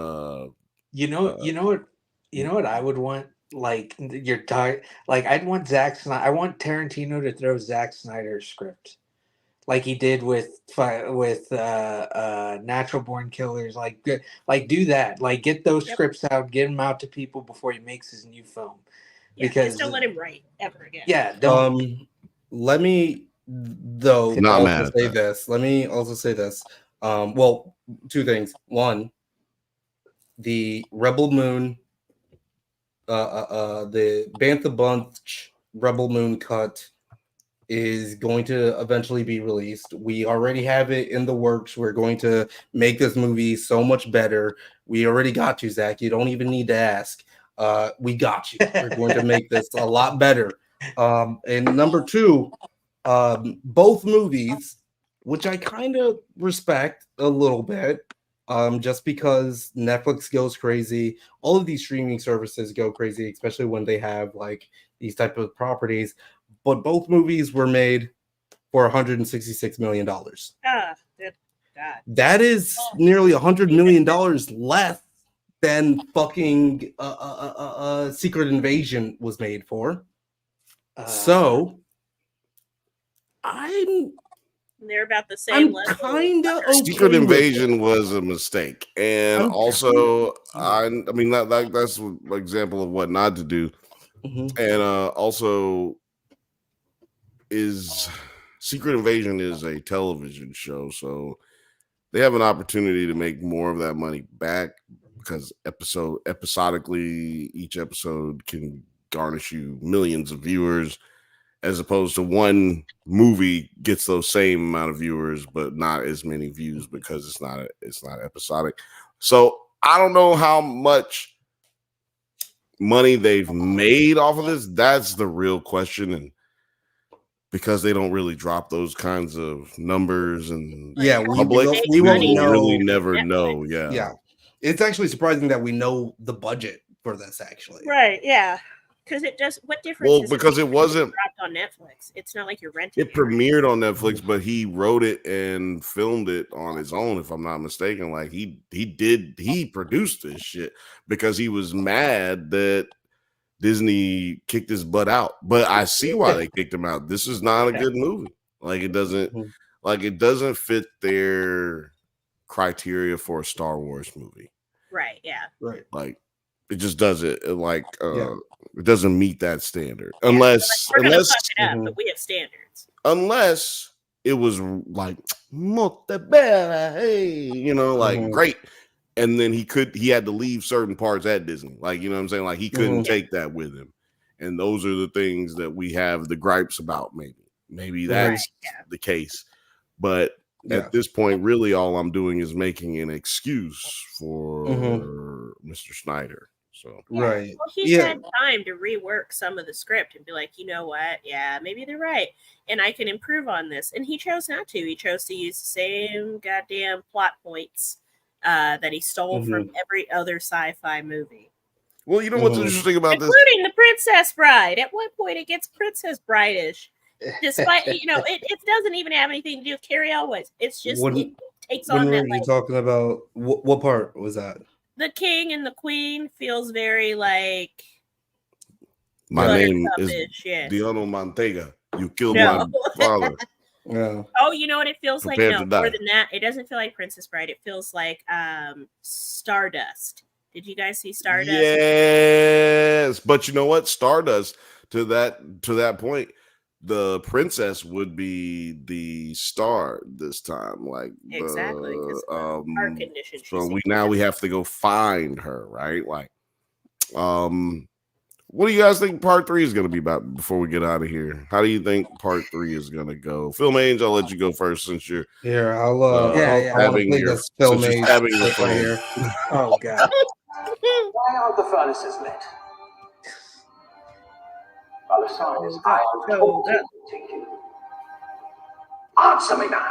you know what I would want. Like you're tired. Like I'd want Zack Snyder. I want Tarantino to throw Zack Snyder's script, like he did with Natural Born Killers. Like do that. Like get those scripts out, get them out to people before he makes his new film. Yeah, Because just don't let him write ever again. Yeah, don't. Let me also say this. Let me also say this. Well, two things. One, the Rebel Moon, the Bantha Bunch Rebel Moon cut is going to eventually be released. We already have it in the works. We're going to make this movie so much better. We already got you, Zach. You don't even need to ask. We got you. We're going to make this a lot better. And number two, both movies, which I kind of respect a little bit, just because Netflix goes crazy. All of these streaming services go crazy, especially when they have like these type of properties. But both movies were made for $166 million. Good God. That is nearly $100 million less than fucking Secret Invasion was made for. So they're about the same level. Kind of okay. Secret Invasion was a mistake, and also I mean that's an example of what not to do, and also is Secret Invasion is a television show, so they have an opportunity to make more of that money back because episodically each episode can garnish you millions of viewers, as opposed to one movie gets those same amount of viewers but not as many views because it's not episodic. So I don't know how much money they've made off of this. That's the real question, and because they don't really drop those kinds of numbers and we won't know. Really never know. Yeah, it's actually surprising that we know the budget for this actually. Right? Yeah, because it does. What difference? Well, because it wasn't dropped on Netflix. It's not like you're renting. It premiered on Netflix, but he wrote it and filmed it on his own, if I'm not mistaken. Like he produced this shit because he was mad that Disney kicked his butt out. But I see why they kicked him out. This is not a good movie. Like it doesn't fit their criteria for a Star Wars movie. Right. Yeah. Right. Like it just doesn't it doesn't meet that standard. Unless we're gonna fuck it up, but we have standards. Unless it was like Montebella, hey, great. And then he had to leave certain parts at Disney. Like, you know what I'm saying? Like he couldn't take that with him. And those are the things that we have the gripes about, maybe that's the case. But at this point, really all I'm doing is making an excuse for Mr. Snyder. So right. Well, he had time to rework some of the script and be like, you know what? Yeah, maybe they're right. And I can improve on this. And he chose not to. He chose to use the same goddamn plot points that he stole from every other sci-fi movie. Well, you know what's interesting about this? Including The Princess Bride. At one point, it gets Princess Bride-ish. Despite, it doesn't even have anything to do with Carrie Elwes. It's just, it takes on that. When were you talking about? What part was that? The king and the queen feels very like... My name is Diano Mantega. You killed my father. Yeah. Oh, you know what it feels like? No, more than that. It doesn't feel like Princess Bride. It feels like Stardust. Did you guys see Stardust? Yes, but you know what? Stardust to that point the princess would be the star this time. Like Exactly, 'cause the heart condition so she's we have to go find her, right? Like, what do you guys think part 3 is going to be about before we get out of here? How do you think part 3 is going to go? Film Age, I'll let you go first since you're here. I want to play your, this Film since you're Age stabbing your clip right phone. here. Oh god. Why aren't the furnaces lit? By the signs, I am told to you. Answer me now.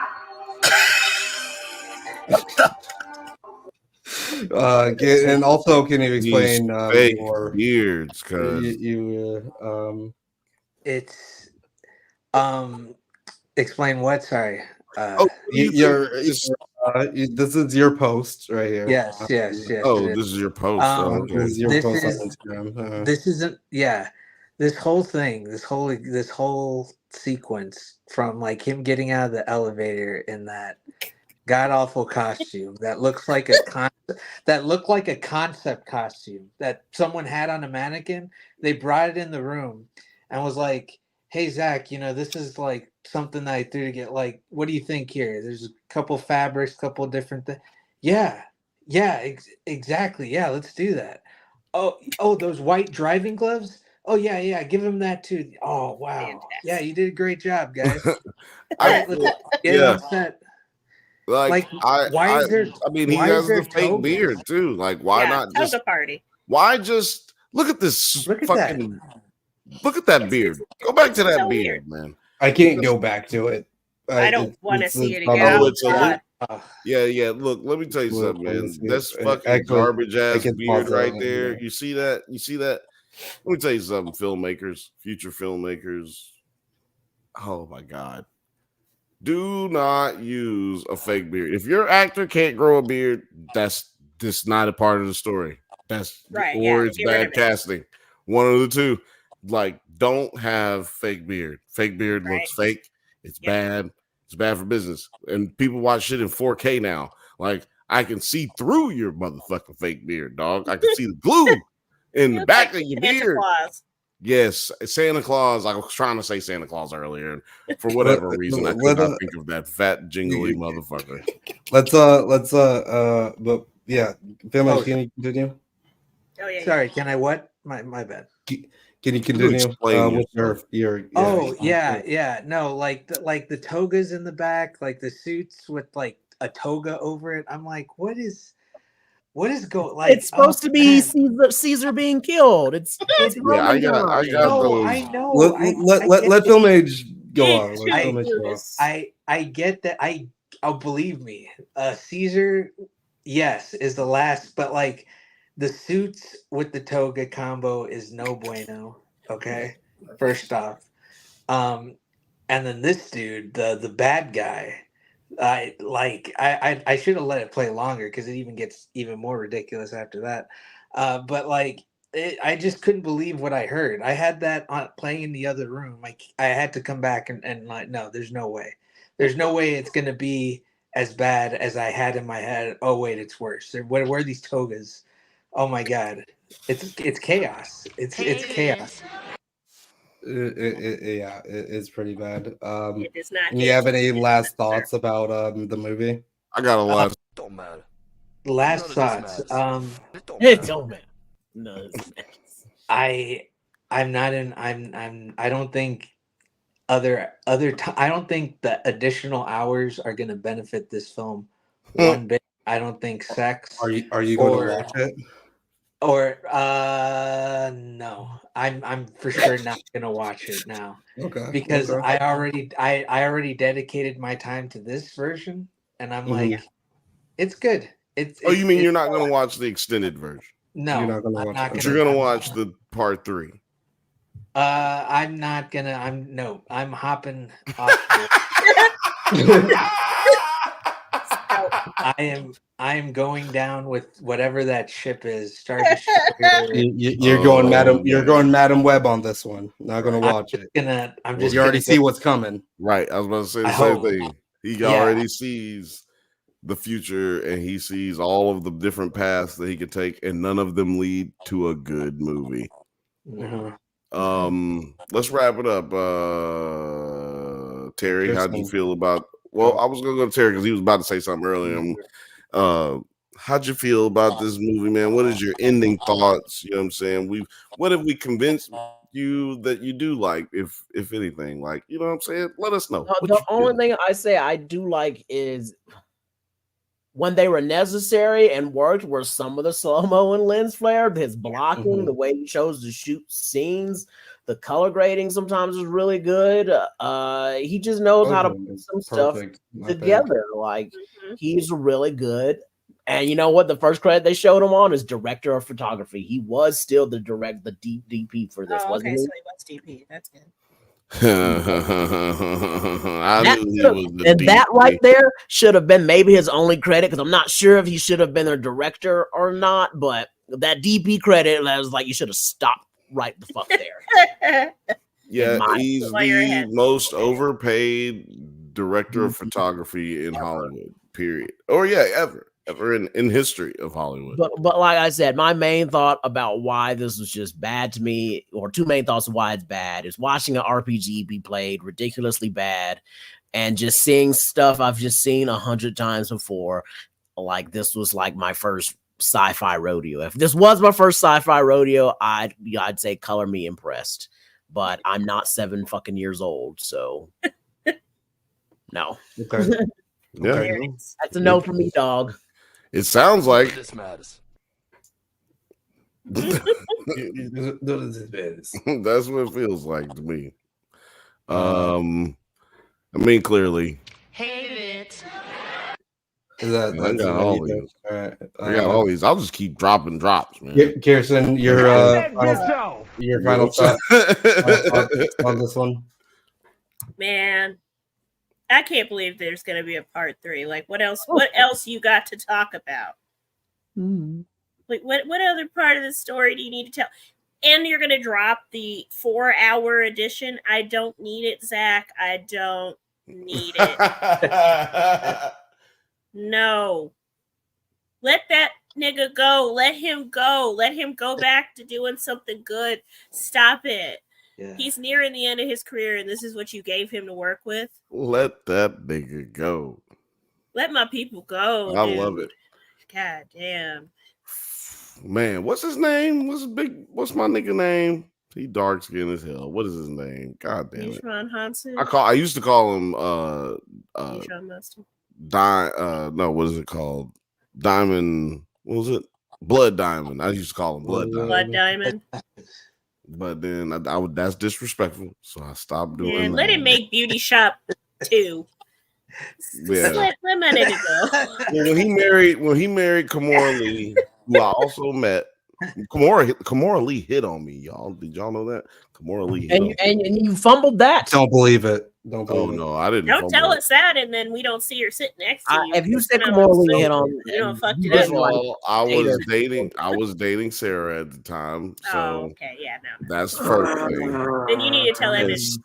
And also, can you explain fake your beards? Because it's explain what? Sorry. This is your post right here. Yes. Oh, this is your post. Okay. This is your this post is, on Instagram. This isn't. Yeah. This whole thing. This whole sequence from like him getting out of the elevator in that god awful costume that looks like a concept costume that someone had on a mannequin. They brought it in the room and was like, "Hey Zach, this is like something that I threw to get. Like, what do you think here? There's a couple fabrics, couple different things. Yeah, exactly. Yeah, let's do that. Oh, those white driving gloves. Oh yeah, give him that too. Oh wow, Fantastic. yeah, you did a great job, guys. All right, let's get on set. Like why is there? I mean, he why has is there the fake togas? beard too. Like, why not just toga party? Why just look at this Look at fucking look at that beard. Go back to that so beard, weird. man. I can't go back to it. I don't want to see it again. Oh, it's God. yeah. Look, let me tell you something, man. That's fucking Actually, garbage ass can beard pause right that. there. You see that? Let me tell you something, filmmakers, future filmmakers. Oh my god. Do not use a fake beard. If your actor can't grow a beard, that's just not a part of the story. That's Right, or yeah, it's get rid bad of it. casting. One of the two. Like, don't have fake beard. Fake beard looks fake. It's bad. It's bad for business. And people watch shit in 4K now. Like, I can see through your motherfucking fake beard, dog. I can see the glue in the back of your Santa beard. Claus. Yes, Santa Claus. I was trying to say Santa Claus earlier, and for whatever reason, I could not think of that fat jingly motherfucker. But yeah, Film, can you continue? Oh yeah. Sorry, can I what? My bad. Can you continue with your No, like the togas in the back, like the suits with like a toga over it. I'm like, what is going? Like, it's supposed to be Caesar being killed. It's I got those. I know. Let Film Age go on. Let Film Age go on. I get that. I'll believe me. Caesar, yes, is the last, but like the suits with the toga combo is no bueno. Okay, first off, and then this dude, the bad guy. I should have let it play longer because it even gets even more ridiculous after that. But like, I just couldn't believe what I heard. I had that on playing in the other room. I had to come back and like, no, there's no way. There's no way it's gonna be as bad as I had in my head. Oh wait, it's worse. Where are these togas? Oh my god, it's chaos. It's chaos. It's pretty bad. It is not. Do you have any last thoughts about the movie? I got a lot. Don't matter. Last thoughts. It don't matter. No, I'm not in. I don't think I don't think the additional hours are going to benefit this film one bit. I don't think sex. Are you going to watch it? Or no, I'm for sure not gonna watch it now. Okay. Because I already dedicated my time to this version, and I'm like, it's good. You mean you're not gonna watch the extended version? No, you're not gonna watch it. But you're gonna watch the part 3. I'm not gonna. I'm hopping off. I am going down with whatever that ship is. You're going Madam. You're going Madam Web on this one. Not gonna watch it. You already see what's coming. Right. I was about to say the same thing. He already sees the future, and he sees all of the different paths that he could take, and none of them lead to a good movie. Mm-hmm. Let's wrap it up. Terry, how do you feel about? Well, I was gonna go to Terry because he was about to say something earlier. How'd you feel about this movie, man? What is your ending thoughts? You know what I'm saying? What have we convinced you that you do like, if anything? Like, you know what I'm saying? Let us know. The only thing I say I do like is when they were necessary and worked were some of the slow-mo and lens flare, his blocking, the way he chose to shoot scenes, the color grading sometimes is really good. He just knows how to put some stuff together. Like, he's really good. And you know what? The first credit they showed him on is director of photography. He was still the DP for this, wasn't he? So he was DP. That's good. That right there should have been maybe his only credit, because I'm not sure if he should have been a director or not, but that DP credit, I was like, you should have stopped right the fuck there. Yeah, he's the most overpaid director of photography in Hollywood, period. Or ever in history of Hollywood. But like I said, my main thought about why this was just bad to me, or two main thoughts of why it's bad, is watching an RPG be played ridiculously bad and just seeing stuff I've just seen 100 times before. Like, this was like my first sci-fi rodeo. If this was my first sci-fi rodeo, I'd say color me impressed. But I'm not 7 fucking years old, so no. Okay. Yeah. That's a no for me, dog. It sounds like this matters. That's what it feels like to me. I mean, clearly. Hate it. Is that, I got all these. I got all these. I'll just keep dropping drops, man. Kirstyn, your final thought on this one. Man, I can't believe there's going to be a part 3. Like, what else? What else you got to talk about? Like, what other part of the story do you need to tell? And you're going to drop the 4-hour edition. I don't need it, Zach. I don't need it. No. Let that nigga go. Let him go. Let him go back to doing something good. Stop it. Yeah. He's nearing the end of his career, and this is what you gave him to work with. Let that nigga go. Let my people go. I love it. God damn. Man, what's his name? What's my nigga name? He dark skinned as hell. What is his name? God damn it. Hansen. I used to call him no, what is it called? Diamond. What was it? Blood Diamond. I used to call him Blood Diamond. Blood Diamond. But then I would, that's disrespectful, so I stopped doing that. Let him make Beauty Shop 2. Yeah. Let my nigga go. Well, when he married Kimora Lee, who I also met, Kimora Lee hit on me, y'all. Did y'all know that? Kimora Lee hit on me. And you fumbled that. Don't believe it. No, I didn't. Don't tell us that, and then we don't see her sitting next to you. If you said Kimora Lee hit on, you don't fuck it First up. of all, I was dating Sarah at the time, so okay, yeah, no. That's the first thing. Then you need to tell that bitch.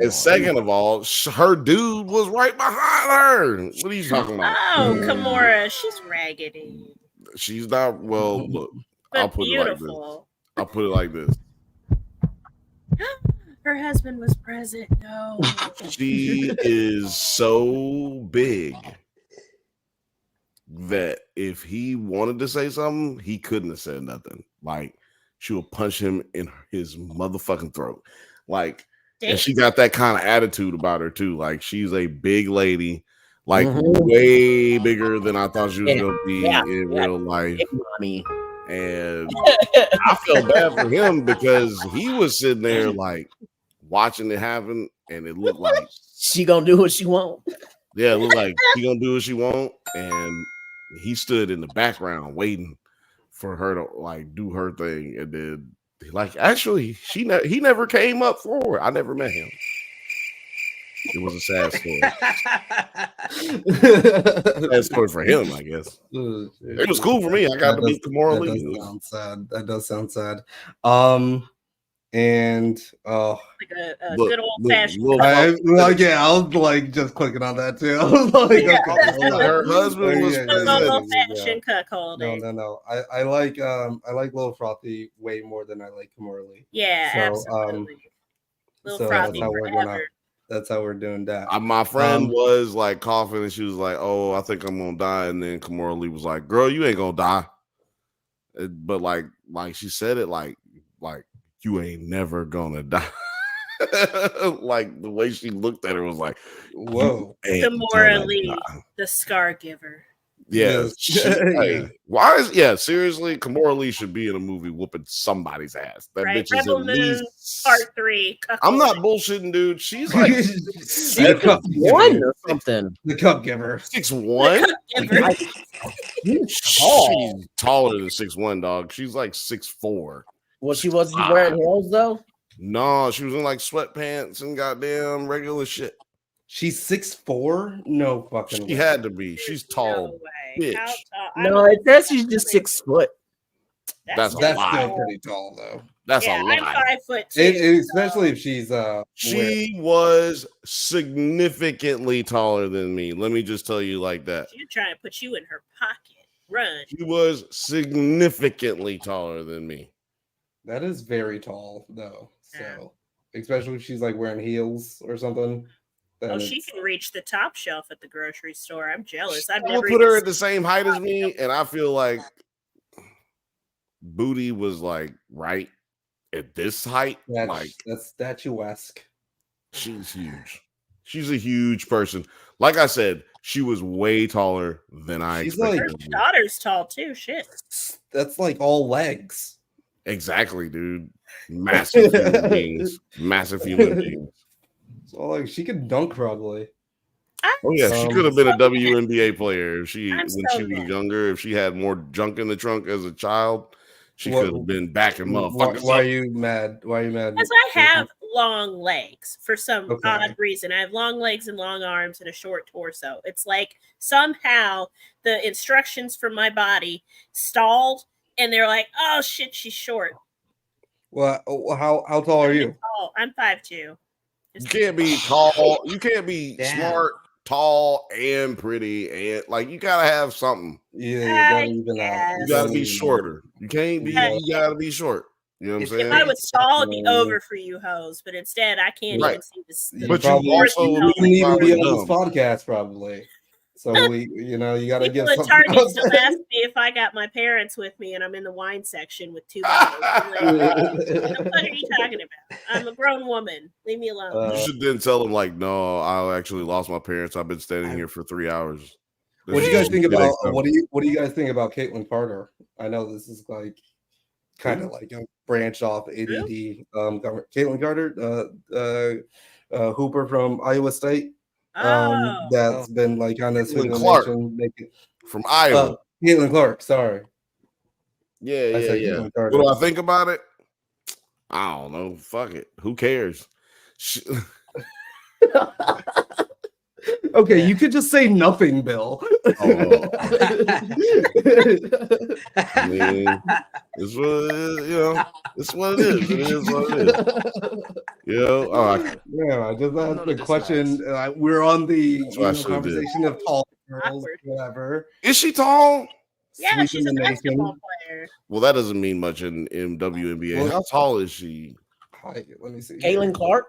And second of all, her dude was right behind her. What are you talking about? Oh, Kimora, she's raggedy. She's not. Well, look, but I'll put beautiful. it like this. Her husband was present. No. She is so big that if he wanted to say something, he couldn't have said nothing. Like, she would punch him in his motherfucking throat. Like, and she got that kind of attitude about her too. Like, she's a big lady, like way bigger than I thought she was gonna be in real life. And I felt bad for him because he was sitting there like watching it happen, and it looked like she gonna do what she want. Yeah, it looked like she gonna do what she want, and he stood in the background waiting for her to like do her thing, and then like actually he never came up forward. I never met him. It was a sad story. Sad story for him, I guess. It was cool for me. I got to meet Kimora Lee. That does sound sad. and like a good old fashioned. I was like just clicking on that too. I was like, Yeah. okay, her husband was old fashioned cuckolding. No. I like Lil Frothy way more than I like Kimberly. Yeah, so, absolutely. Lil so Frothy forever. that's how we're doing that. My friend was like coughing, and she was like, "Oh, I think I'm gonna die." And then Kimora Lee was like, "Girl, you ain't gonna die." But like she said it like you ain't never gonna die. Like the way she looked at her was like, "Whoa, Kimora Lee, the Scargiver." Yeah. Seriously, Kimora Lee should be in a movie whooping somebody's ass. That right? bitch Rebel is Moon Part 3. I'm not bullshitting, dude. She's like 6'1" or something. The Cup Giver. 6'1". She's taller than 6'1", dog. She's like 6'4". Well, she wasn't wearing heels though. No, she was in like sweatpants and goddamn regular shit. She's 6'4". No fucking. She had to be. She's tall. Bitch. No, it says she's just 6 foot. That's still pretty tall though. That's a lot. I'm 5'2". Especially if she's she was significantly taller than me. Let me just tell you like that. She's trying to put you in her pocket. Run. She was significantly taller than me. That is very tall though. So especially if she's like wearing heels or something. Oh, she can reach the top shelf at the grocery store. I'm jealous. I've I'll never put her at the same height as me, and I feel like booty was like right at this height. That's statuesque. She's huge. She's a huge person. Like I said, she was way taller than I expected. Her daughter's tall too. Shit. That's like all legs. Exactly, dude. Massive human beings. Massive human beings. So like she could dunk probably. Oh yeah, she could have been a WNBA player if when she was younger. If she had more junk in the trunk as a child, she could have been backing motherfuckers. Why are you mad? Why are you mad? Because I have long legs for some odd reason. I have long legs and long arms and a short torso. It's like somehow the instructions from my body stalled, and they're like, "Oh shit, she's short." Well, how tall are you? I'm 5'2". You can't be tall. You can't be smart, tall, and pretty, and like you gotta have something. Yeah, you gotta be shorter. You can't be. You gotta be short. You know what I'm saying? If I was tall, it'd be over for you hoes. But instead, I can't even see this. But you also need to be on this podcast, probably. So you gotta give people at something. Target still ask me if I got my parents with me, and I'm in the wine section with 2 bottles. I'm like, what the fuck are you talking about? I'm a grown woman. Leave me alone. You should then tell them like, no, I actually lost my parents. I've been standing here for 3 hours. What do you guys think about? What do you guys think about Caitlin Carter? I know this is like kind of like a branch off ADD. Caitlin Carter, Hooper from Iowa State. That's been like kind of from Iowa. Caitlin Clark, sorry. Yeah. What do I think about it? I don't know. Fuck it. Who cares? Okay, you could just say nothing, Bill. I mean, it's what it is, It's what it is. It is what it is. I just asked the question. We're on the conversation of tall girls, whatever. Is she tall? Yeah, she's a basketball player. Well, that doesn't mean much in WNBA. How tall is she? Let me see. Caitlin Clark.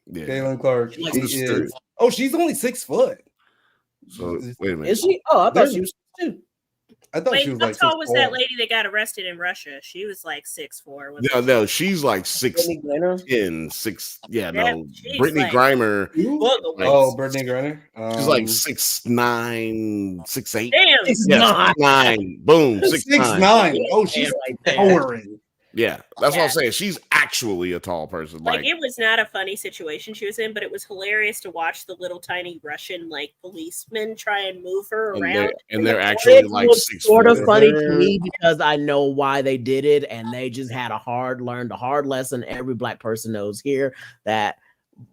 Yeah. Caitlin Clark. She's only 6 foot. So wait a minute. Is she? Oh, I thought she was 2. I thought she was how like tall was that lady that got arrested in Russia? She was like 6'4". No, she's like 6'10", 6. Yeah, no, Brittany like, Griner. Brittany Griner. She's like 6'9", 6'8". Damn, 6'9". Boom, 6'9". Oh, she's towering. Yeah, that's what I'm saying. She's actually a tall person. Like it was not a funny situation she was in, but it was hilarious to watch the little tiny Russian policemen try and move her around. They're actually like 6 sort of funny to me because I know why they did it, and they just had learned a hard lesson. Every black person knows here that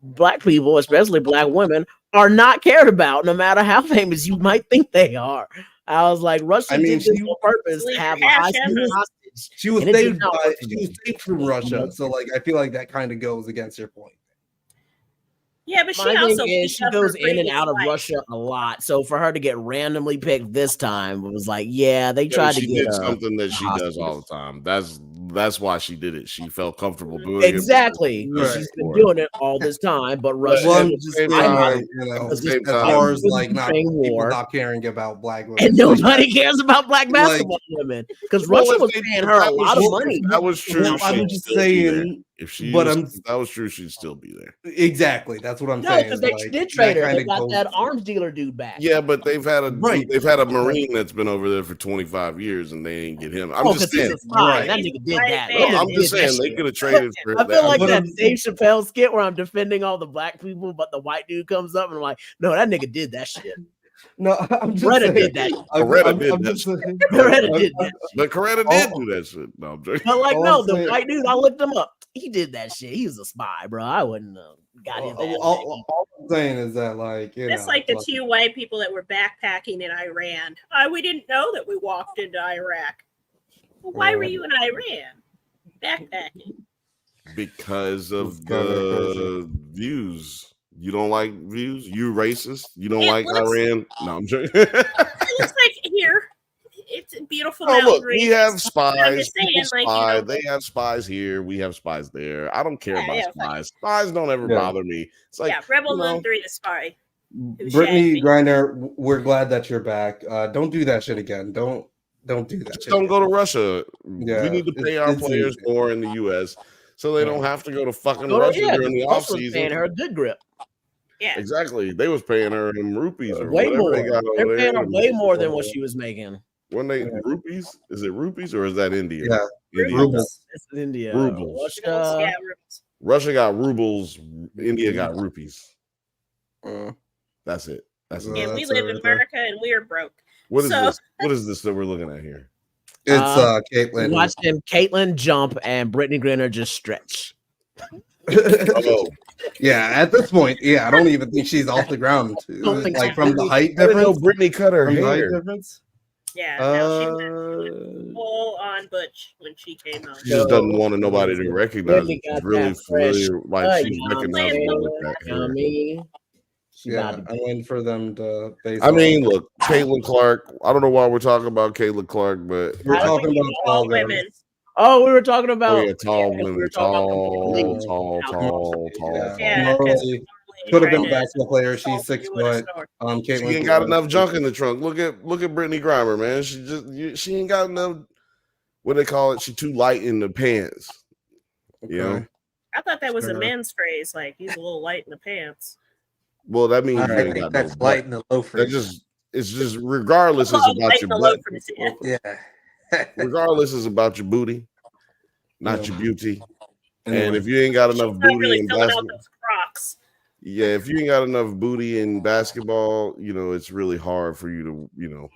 black people, especially black women, are not cared about, no matter how famous you might think they are. I was like, Russia did this on purpose to have a high school hostage She was and it did saved not by work for she was them. saved from Russia, so like I feel like that kind of goes against your point. Yeah, but she My also thing is, beat she up her goes in and previous out of wife. Russia a lot. So for her to get randomly picked this time, it was like, yeah, they Yeah, tried to she get did something that she does all the time. That's why she did it. She felt comfortable doing exactly. it. She's been doing it all this time, but Russia Well, was at just the same time, you know, as far as like not people not caring about black women, and nobody cares about black basketball women because Well, Russia if was they- paying if her a that was lot of true- money. If that was true, Well, I'm she'd just still be there. saying, If she but was, I'm- if that was true, she'd still be there. Exactly, that's what I'm No, saying. because is, they like, did trade her. that They kinda got goes- that arms dealer dude back. Yeah, but they've had a Right. they've had a Marine that's been over there for 25 years and they ain't get him. I'm Oh, just 'cause he's saying. a spy. That nigga did that. No, That nigga I'm just did that saying they shit. could have traded for I feel that. like But that Dave Chappelle skit where I'm defending all the black people, but the white dude comes up and I'm like, no, that nigga did that shit. No, I'm just Beretta saying. did that. Coretta did I'm that just shit. saying. Beretta did that. But Coretta did do that shit. No, I'm joking. But like, All no, I'm the saying- white dude, I looked him up. He did that shit. He was a spy, bro. I wouldn't got his ass. All I'm saying is that, like, you That's know, like the two white people that were backpacking in Iran. We didn't know that we walked into Iraq. Well, why were you in Iran backpacking? Because of kinda the views. You don't like views? You racist? You don't It like looks- Iran? No, I'm joking. It looks like here. It's a beautiful Oh, mountain look, we range. have I'm spies. just saying, People like, spy. you know, They have spies here. We have spies there. I don't care Yeah, about yeah, spies. Spies don't ever Yeah. bother me. It's like, yeah, Rebel you know, Moon 3 the spy. who shagged Brittany me. Griner, we're glad that you're back. Don't do that shit again. Don't do that. just shit don't again. go to Russia. Yeah, We need to pay our it's players easy. more in the U.S. so they don't have to go to fucking Go to- Russia yeah, during the Russia off was season. paying her a good grip. Yeah. Exactly. They was paying her in rupees or Way whatever more. they got They're over paying there. her way more than what she was making. When they rupees? Is it rupees or is that India? Yeah, India. rubles. It's India. Rubles. Russia. Yeah, rubles. Russia got rubles. India got rupees. Uh, That's it. That's it. And we that's live in right there. America and we are broke. What is So- this? What is this that we're looking at here? It's Caitlyn. Caitlyn. Watching Caitlyn jump and Brittany Griner just stretch. Oh, Yeah, at this point, yeah, I don't even think she's off the ground. Don't think Like so. from the height I didn't know difference. Brittany cut her From the height hair. difference. Yeah, no, she Uh, went full on butch when she came out. She just doesn't want nobody to recognize Brittany it. She's got really that fresh familiar, like cut, she's you know what I'm recognizable with saying? that You know what I hair. mean? She yeah, about to I went for them to base. I mean, off. look, Caitlin Clark. I don't know why we're talking about Caitlin Clark, but we're How do talking we about All all women. women. Oh, we were talking about oh yeah, tall we women, were talking about tall, Yeah. Yeah, Normally, could have been a basketball player. She's 6 foot. She Caitlyn ain't got Clark. enough junk in the trunk. Look at Brittany Griner, man. She ain't got enough. What they call it? She too light in the pants. You know. Okay. I thought that was a Sure. men's phrase, like he's a little light in the pants. Well, that means you I ain't think got that's no light butt. in the That loafers. just it's just regardless is Oh, about light your in the butt. loafers, yeah. Yeah. Regardless is about your booty, not your beauty. And Anyway. if you ain't got enough Not booty really in filling out basketball, those Crocs. yeah, if you ain't got enough booty in basketball, you know it's really hard for you to, you know.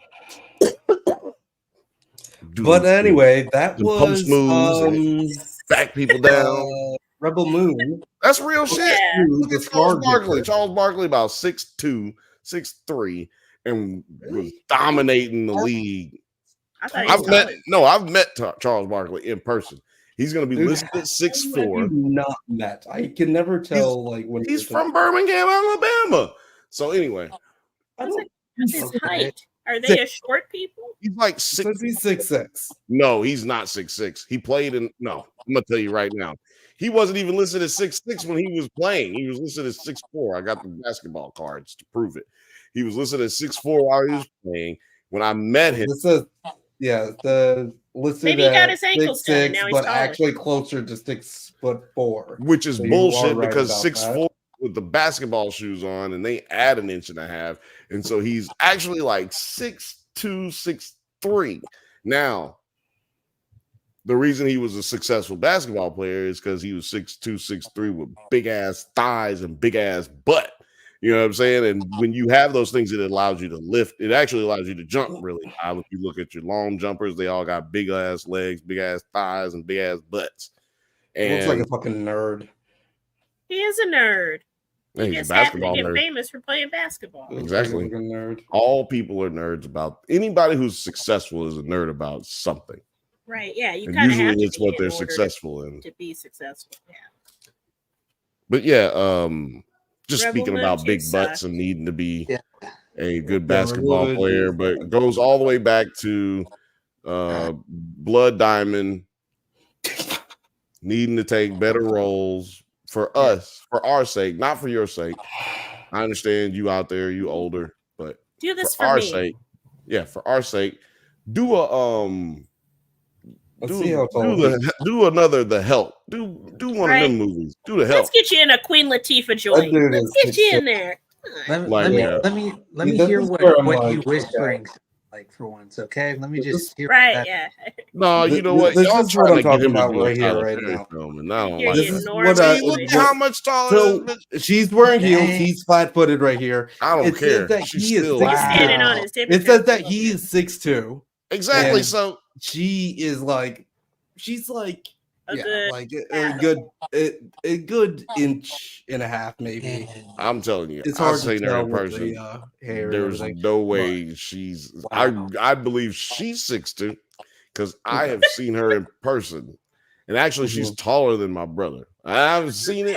do But these anyway, that them post was moves and back people down. Rebel Moon. That's real shit. Yeah. Look The at Charles Scargiver. Barkley. Charles Barkley about 6'2", 6'3", and was dominating the league. I thought he was I've met Charles Barkley in person. He's going to be Dude, listed at Who have 6'4". you not met? I can never tell. Like when He's you're from Birmingham, Alabama. So anyway, I don't. What's his Okay. height? Are they a short people? he's like Says he's 6'6". No, he's not 6'6". He played in no. I'm gonna tell you right now. He wasn't even listed as 6'6" when he was playing. He was listed as 6'4". I got the basketball cards to prove it. He was listed as 6'4" while he was playing. When I met him, This is the listed Maybe he got at his ankles done, 6'6", now he's but taller. actually closer to 6'4", which is So you are bullshit right because about 6'4" with the basketball shoes on, and they add an inch and a half, and so he's actually like 6'2", 6'3". Now, the reason he was a successful basketball player is because he was 6'2", 6'3" with big ass thighs and big ass butt. You know what I'm saying? And when you have those things, it allows you to lift. It actually allows you to jump really high. If you look at your long jumpers, they all got big ass legs, big ass thighs, and big ass butts. And Looks like a fucking nerd. He is a nerd. yeah, He he's a just happened to basketball get nerd. famous for playing basketball. Looks like a Exactly. fucking nerd. All people are nerds about anybody who's successful is a nerd about something. Right. Yeah. You And kind of usually have to it's be what in they're order successful in. to be successful. Yeah. But yeah, just Rebel speaking Moon about 2 big butts sucked. and needing to be a good Yeah, basketball Rebel Moon player, is but fine. goes all the way back to Blood Diamond needing to take better roles for us, for our sake, not for your sake. I understand you out there, you older, but Do this for for our me. sake, yeah, for our sake, do a Let's see how tall he is. do another The Help. Do one Right. of them movies. Do The Let's Help. get you in a Queen Latifah joint. dude Let's is get you in there. Let Like, me yeah. let me let See, me this hear is where I'm what like, you okay. whispering sound like for once, okay? Let me just hear Right. that. Yeah. No, you know what? This Y'all is what trying I'm to get talking him to about do a right here, Tyler right Perry now. film, and I don't Hear like This you is it. what See, look at how much taller So this bitch. she's wearing heels. Dang. He's flat-footed right here. I don't It care. says that She's he is still 6'2". Standing on his tippy It says toes. that he is 6'2". exactly. And So she is like, she's like, A good like a good inch and a half, maybe. I'm telling you, It's I've hard to seen her tell in with person. the hair and There's everything. no way she's. I believe she's 6'2" because I have seen her in person, and actually she's taller than my brother. I've seen it.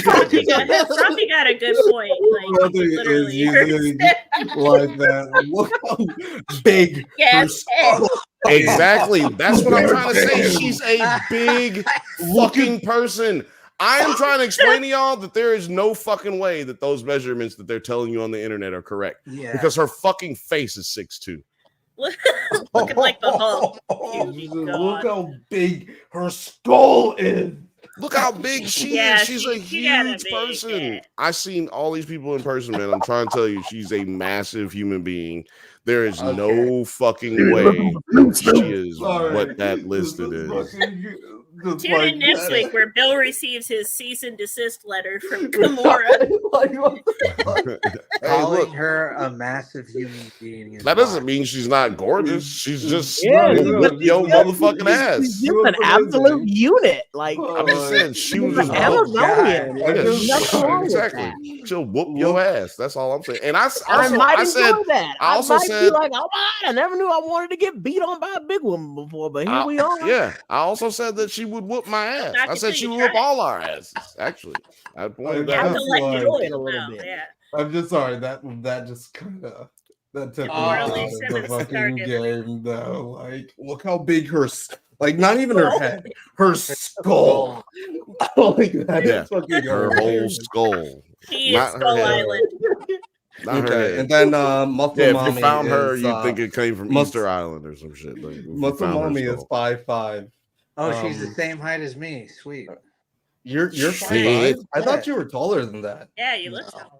Frothy got a good point. Like literally, like that. Look how big her skull. Exactly. That's what I'm trying to say. She's a big fucking person. I am trying to explain to y'all that there is no fucking way that those measurements that they're telling you on the internet are correct. Yeah. Because her fucking face is 6'2". Looking like the Hulk. Look how big her skull is. Look how big she Yeah, is. She's a she got a huge big person. head. I've seen all these people in person, man. I'm trying to tell you, she's a massive human being. There is no fucking way she is what that listed is. Tune in next week where Bill receives his cease and desist letter from Gamora. Calling her a massive human being. That doesn't mean she's not gorgeous. She's just Yeah, whip your motherfucking ass. She's just an absolute unit. Like I'm just saying, she was an just Amazonian. Yeah, There's nothing wrong with exactly. that. She'll whoop your ass. That's all I'm saying. And I might said, enjoy that. I also might said, be like, oh my God, I never knew I wanted to get beat on by a big woman before, but here we are. Yeah, I also said that she would whoop my ass. I said she would whoop all our asses. Actually, I pointed that out. Enjoy it a little bit. Yeah. I'm just sorry that just kind of that took me out of the fucking game though. Like, look how big her not even her head, her skull. Like that is fucking her whole skull. She is Skull Island. Not her head. And then Muscle if Mommy you found her, is, you'd think it came from Easter Island or some shit. Like, Muscle Mommy is 5'5". Oh, she's the same height as me. Sweet. You're 5'5". I thought you were taller than that. Yeah, you look taller.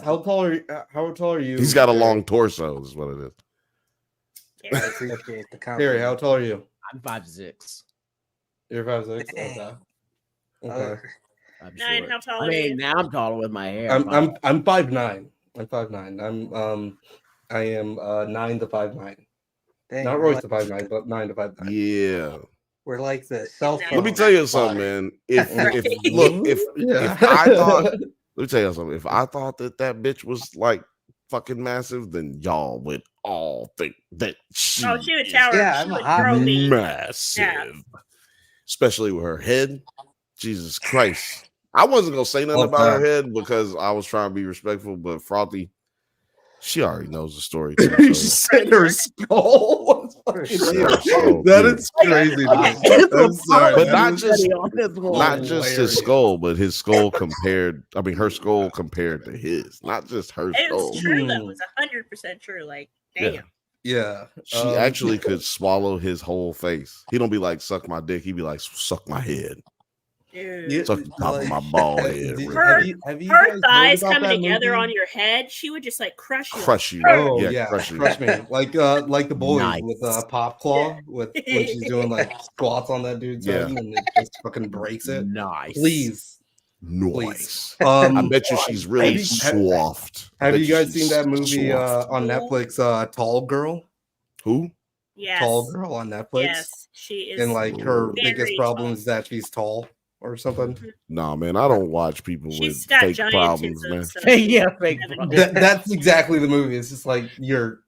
How tall are you? He's got a long torso, is what it is. I appreciate the compliment. Harry, how tall are you? I'm 5'6". You're 5'6". Okay. Okay. Nine, how tall I are you? mean, now I'm taller with my hair. I'm 5'9". I'm 5'9". I am 9 to 5'9". Dang, Not Royce to 5'9", but 9 to 5'9". Yeah. We're like the cell phone. Let me tell you something, man. If I thought, let me tell you something. If I thought that bitch was like fucking massive, then y'all would all think that she would tower. Yeah, she would throw me. massive. Yeah. Especially with her head. Jesus Christ. I wasn't gonna say nothing about her head because I was trying to be respectful, but Frothy, she already knows the story too. She said her skull. That is crazy. I'm sorry, but not just his skull, but his skull compared. I mean, her skull compared to his, not just her It skull. was true. That was 100% true. Like, damn. Yeah. She actually could swallow his whole face. He don't be like, suck my dick. He be like, suck my head. Dude. Suck the top of my bald head. Her thighs coming together on your head, she would just like crush you. Crush you. Oh Yeah, yeah, crush you. crush me. Like the boys Nice. with Pop Claw with when she's doing like squats on that dude's head and it just fucking breaks it. Nice. Please. Nice. I bet you she's really soft. Have you guys seen that movie on Netflix, Tall Girl? Who? Yes. Tall Girl on Netflix. Yes, she is. And like her very biggest problem is that she's tall. or something. Nah, man, I don't watch people She's with got fake problems, giantism, man. so Yeah, fake That's exactly the movie. It's just like you're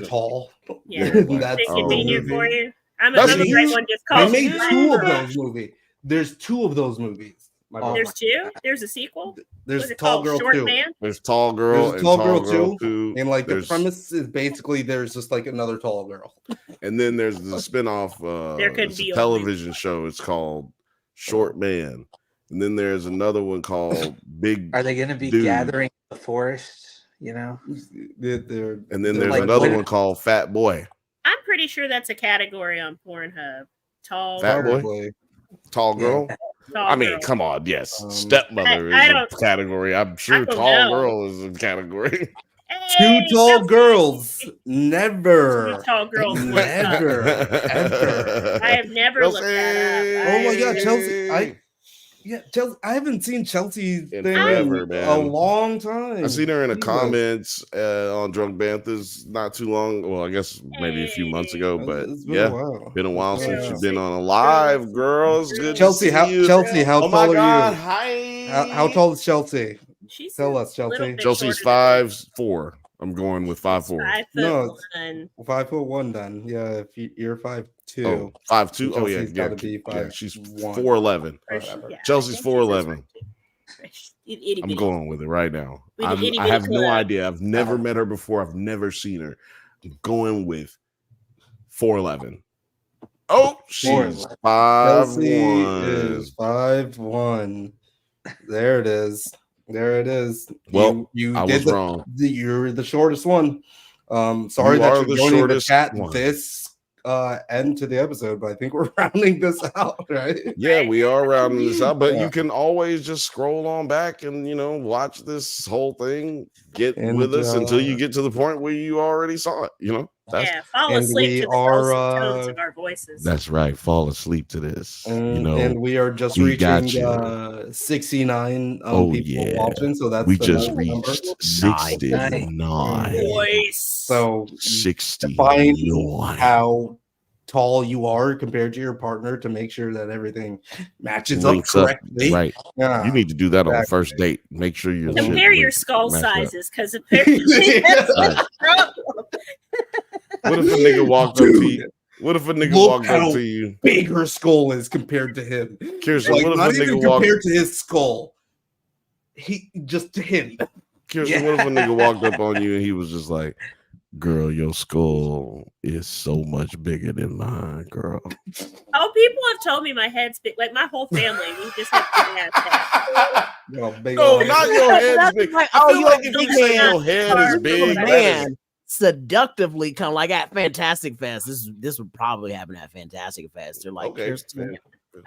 tall. Yeah, That's it's inconvenient the for movie. you. I'm That's gonna write one just They called. made two of those movies. There's two of those movies. There's two. There's a sequel. There's What's it Tall called? Girl Short 2. Man. There's Tall Girl There's and Tall Girl 2. And like the There's- premise is basically there's just like another tall girl. And then there's the spinoff There could it's be a only television show. It's called Short Man. And then there's another one called Big Are they going to be Dude. gathering the forest? You know, They're And then they're there's like another women. one called Fat Boy. I'm pretty sure that's a category on Pornhub. Tall. Fat Boy? Probably. Tall Girl? Tall I mean, girl. come on, yes. Stepmother I is a don't- category. I'm I sure don't Tall know. Girl is a category. Two tall Chelsea. girls. Never. Two tall girls. one Never. cup. Ever. I have never looked that up. Oh my god, Chelsea. Chelsea. I haven't seen Chelsea thing forever, in man. a long time. I seen her in the Jesus. comments on Drunk Banthas not too long. Well, I guess maybe a few months ago, but It's been yeah, a while. been a while since Yeah. you've been on a live, girls. Good Chelsea, to see you. Chelsea, how Oh my tall God, are you? hi. How tall is Chelsea? She's Tell us, a little Chelsea. bit Chelsea's shorter 5'4". I'm going with 5'4". 5'1". No, 5'1" then. Yeah, if you're 5'2". Oh, 5'2". Oh yeah, Chelsea's gotta be yeah. She's 5'1". 4'11". Whatever. Chelsea's 4'11". I'm going with it right now. I have no idea. I've never met her before. I've never seen her. I'm going with 4'11". Oh, she's 5'1". Chelsea is 5'1". There it is. There it is. Well, you I did was wrong. You're the shortest one. Sorry You that are you're the joining the shortest chat one. this end to the episode, but I think we're rounding this out, right? Yeah, we are rounding this out, but Yeah. you can always just scroll on back and watch this whole thing. Get And, with us until you get to the point where you already saw it. Yeah, fall and asleep we to the are, dulcet tones of our voices. That's right. Fall asleep to this. and we are just we got reaching you. 69 Oh, people yeah. watching, so that's We the just number. reached 69. Voice. So 69. find how tall you are compared to your partner to make sure that everything matches up Links up, correctly. right. Yeah. You need to do that on the Exactly. first date. Make sure your shit Compare your links- skull match up. sizes, because apparently that's a problem. What if a nigga walked up to you? What if a nigga Look walked how up to you? big her skull is compared to him. Kirstyn, Like, what if not a even nigga walked? compared to his skull. He just to him. Kirstyn, what if a nigga walked up on you and he was just like, "Girl, your skull is so much bigger than mine, girl." Oh, people have told me my head's big. Like my whole family, we just have big ass heads. No, not your head's That's big. like, I oh, feel you're like a if big you say man. your head is You're big, a that man is- seductively come like at Fantastic Fest. This would probably happen at Fantastic Fest. They're like, Okay. Kirstyn,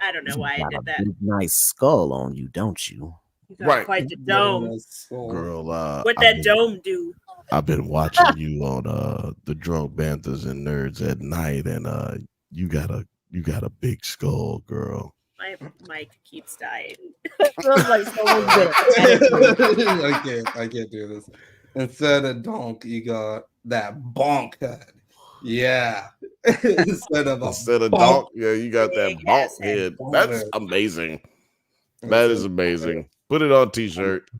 I don't know why I got did a that. big, nice skull on you, don't you? You got Right. quite the dome. girl. What that dome do? I've been watching you on the Drunk Banthas and Nerds at Night, and you got a big skull, girl. My mic keeps dying. Feels like someone's gonna- I can't do this. Instead of donk, you got that bonk head. Yeah. Instead of Instead of bonk. donk, yeah, you got that Big bonk ass head. bonk That's head. amazing. That is amazing. Put it on t-shirt.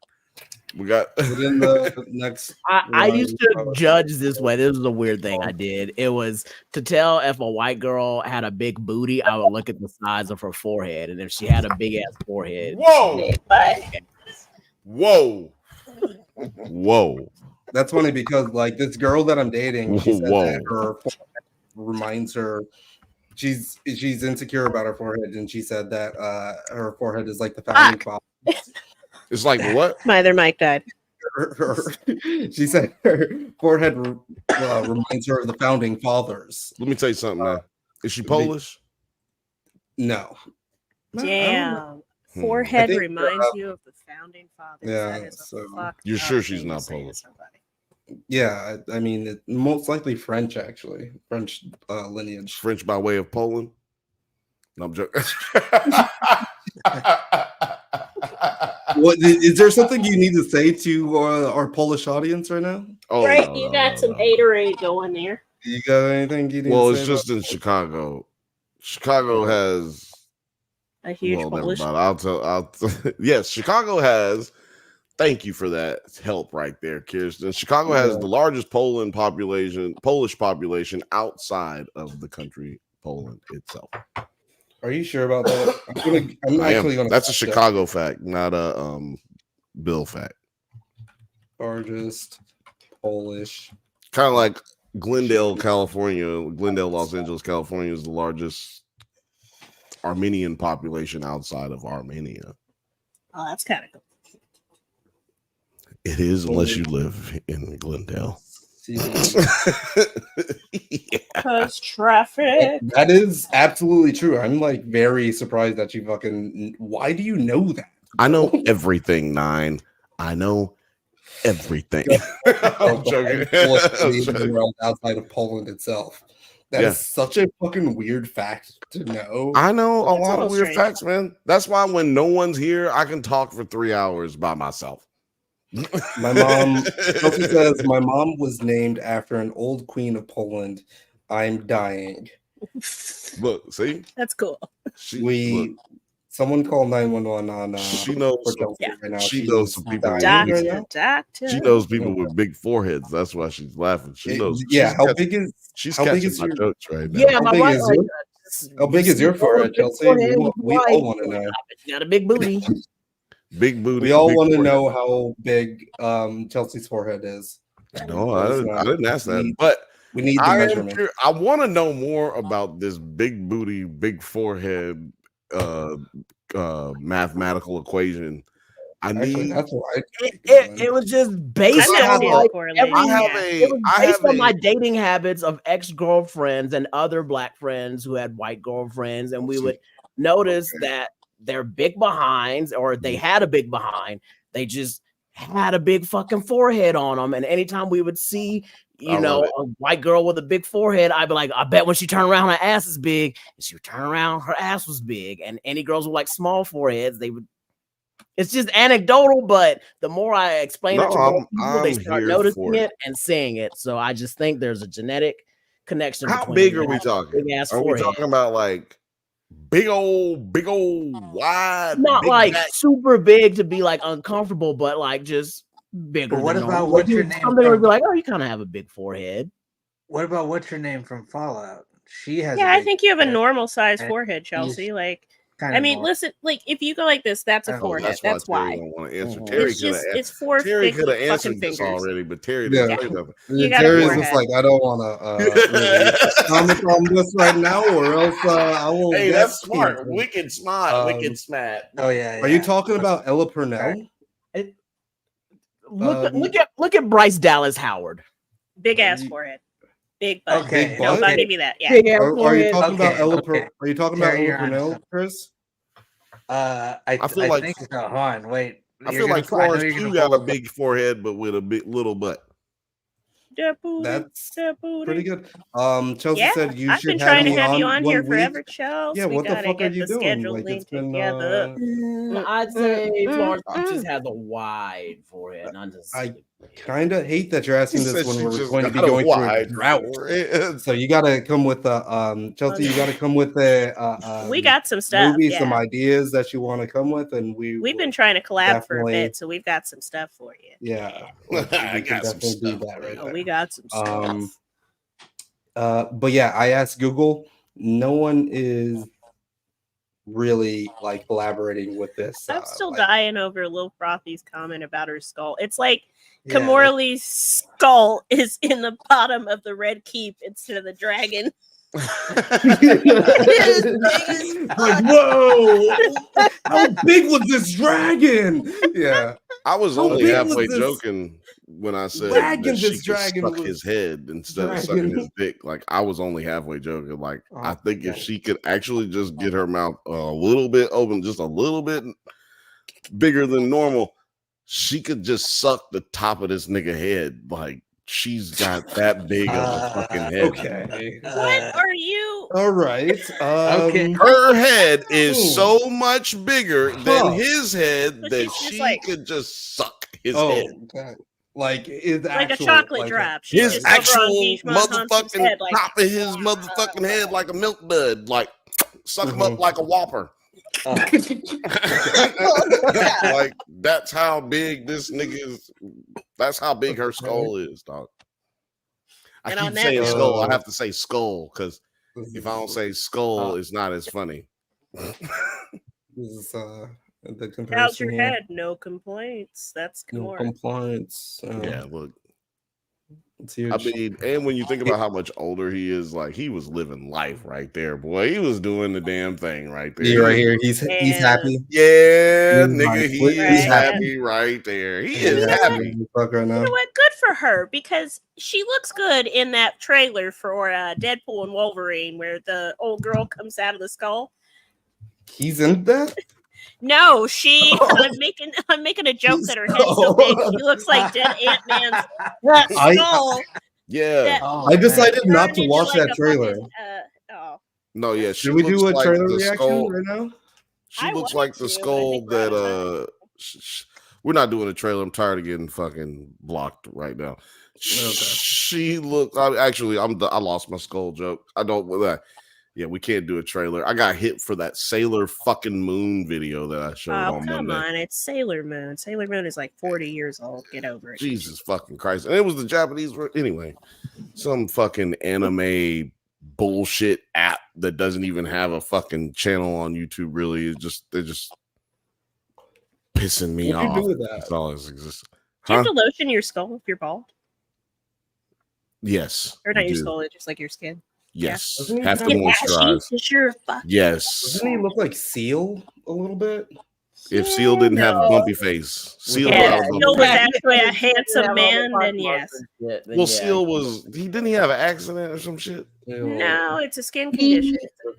We got Put in the next. I used to round. judge this way. This was a weird thing I did. It was to tell if a white girl had a big booty, I would look at the size of her forehead. And if she had a big ass forehead, Whoa. Whoa. That's funny because like this girl that I'm dating, she said Whoa. that her forehead reminds her she's insecure about her forehead, and she said that her forehead is like the founding father. It's like what? My other mic died. She said her forehead reminds her of the founding fathers. Let me tell you something, man. Is she Polish? No. Damn. I Forehead think, reminds you of the founding fathers. yeah, That is a so- fucked You're up sure she's thing to not say to Polish? somebody. Yeah, I mean, most likely French, actually. French lineage. French by way of Poland? No, I'm joking. What is there something you need to say to our Polish audience right now? Oh, Right, no, you no, got no, some no. haterade going there. You got anything you need Well, to it's say? just in Chicago. Chicago has A huge Polish. Yes, Chicago has. Thank you for that help right there, Kirstyn. Chicago has the largest Polish population outside of the country, Poland itself. Are you sure about that? I'm actually going to. That's a Chicago fact, not a Bill fact. Largest Polish. Kind of like Glendale, California. Glendale, Los Angeles, California is the largest Armenian population outside of Armenia. Oh, that's kind of cool. It is, unless you live in Glendale. Because traffic. That is absolutely true. I'm like very surprised that you fucking. Why do you know that? I know everything, 9. I know everything. I'm joking. Outside of Poland itself. That is such a fucking weird fact to know. I know a lot of weird facts, man. That's why when no one's here, I can talk for 3 hours by myself. My mom Chelsea says my mom was named after an old queen of Poland. I'm dying. Look, see? That's cool. Someone call 911 on she knows right now. She knows some people. She knows people with big foreheads. That's why she's laughing. She knows. How big is my jokes right now. Yeah, how big is your forehead, Chelsea? We all want to know. You got a big booty. Big booty. We all want to know how big Chelsea's forehead is. No, I didn't ask that. But we need the measurement. I want to know more about this big booty, big forehead mathematical equation. It was just based on my dating habits of ex-girlfriends and other black friends who had white girlfriends, and we would notice that they're big behinds, or they had a big behind. They just had a big fucking forehead on them. And anytime we would see, a white girl with a big forehead, I'd be like, I bet when she turned around, her ass is big. And she would turn around, her ass was big. And any girls with like small foreheads, they would. It's just anecdotal, but the more I explain it to more people, they start noticing it and seeing it. So I just think there's a genetic connection. How big are we talking? Are we talking about like big old wide, not like super big to be like uncomfortable, but like just bigger? But what about what's your name? Something would be like, oh, you kind of have a big forehead. What about what's your name from Fallout? She has. Yeah, I think you have a normal size forehead, Chelsea. Like, I mean, listen, like if you go like this, that's a forehead. That's why. Terry it's 4 Terry could have answered this already, but Terry didn't say nothing. Terry's just like, I don't want to really comment on this right now, or else I will. Hey, that's smart. Wicked smart. Wicked smart. Oh yeah. Are you talking about Ella Purnell? Look at Bryce Dallas Howard. Big ass forehead. Big butt. Okay. No, I'll give you that. Yeah. Are you talking about Ella? Are you talking about Ella Purnell, Chris? I think so. Hold on, wait. I feel like Florence Pugh got a big forehead, but with a big little butt. That's pretty good. Chelsea said you I've should been trying to have you on on here forever, Chelsea. Yeah, what the fuck are you doing? Like, it's been, I'd say Florence just has a wide forehead. I kind of hate that you're asking this when we're going to be going through a drought. So you got to come with Chelsea. You got to come with we got some stuff, some ideas that you want to come with, and we've been trying to collab for a bit, so we've got some stuff for you. Yeah, I got some stuff. Do that right there. We got some stuff. But yeah, I asked Google. No one is really like collaborating with this. I'm still dying over Lil Frothy's comment about her skull. It's like Kamorli's skull is in the bottom of the Red Keep instead of the dragon. Like, whoa, how big was this dragon? Yeah, I was only halfway joking when I said that she could suck his head instead of sucking his dick. Like, I was only halfway joking. Like, I think if she could actually just get her mouth a little bit open, just a little bit bigger than normal, she could just suck the top of this nigga head. Like, she's got that big of a fucking head. Okay. What are you? All right. Okay. Her head is so much bigger than his head that she could just suck his head. Okay. Like a chocolate drop. His actual motherfucking top of his motherfucking head, like a milk bud, like suck him up like a Whopper. Like that's how big this nigga is. That's how big her skull is, dog. I And on keep that saying note- skull. I have to say skull because if I don't say skull, it's not as funny. This is the How's comparison your here. head? No complaints. That's No Kimura. compliance. Yeah, look. It's huge. I mean, and when you think about how much older he is, like he was living life right there, boy. He was doing the damn thing right there. Yeah, right here. He's happy. Yeah, He's nigga, like, he he's is happy. happy right there. He He's is happy. Fuck right now. You know what? Good for her because she looks good in that trailer for Deadpool and Wolverine, where the old girl comes out of the skull. He's in that? No, she. I'm making a joke that her head's so big she looks like dead Ant-Man's skull. Yeah. I decided not to turned watch into, like, that a trailer. fucking, No, yeah. She Should we looks do a like trailer the reaction skull. right now? She I looks wanted like the to, but I skull think we're out of that we're not doing a trailer. I'm tired of getting fucking blocked right now. She looked. I lost my skull joke. I don't. Yeah, we can't do a trailer. I got hit for that Sailor fucking Moon video that I showed on come Monday. on, it's Sailor Moon. Sailor Moon is like 40 years old. Get over it. Jesus fucking Christ. And it was the Japanese anyway. Some fucking anime bullshit app that doesn't even have a fucking channel on YouTube, really. They're just pissing me What do off. you do with that? That's all that exists. Do you have to lotion your skull if you're bald? Yes. Or not you your do. skull, it's just like your skin. Yes. Doesn't he Have to have- moisturize. Because you're a fuck. Yes. Doesn't he look like Seal a little bit? If Seal didn't have a bumpy face, Seal Yeah, had a bumpy Seal was face. actually a handsome man, then yes. Well, Seal didn't he have an accident or some shit? No, it's a skin condition.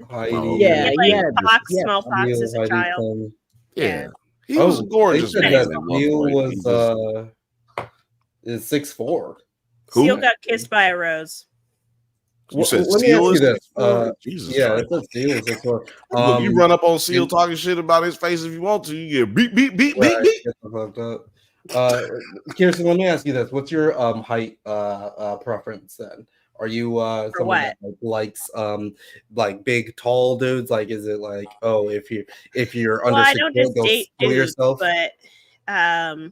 Heidi. Yeah, He yeah, had pox, yeah. smallpox as a Heidi child. from- Yeah. He was a gorgeous they said man. that at one Seal point. He was is 6'4". Seal got kissed by a rose. You said Let me Seal ask is you this. 6'4"? Jesus Yeah, Christ. it says Seal is 6'4". Look, you run up on Seal talking shit about his face if you want to. You get beat, beat, beat, beat, beat. Get the fucked up. Kirstyn, let me ask you this: what's your height preference then? Are you someone that likes like big tall dudes? Like, is it like, oh, if you're under I 6 don't foot, just go date kill dudes, yourself? but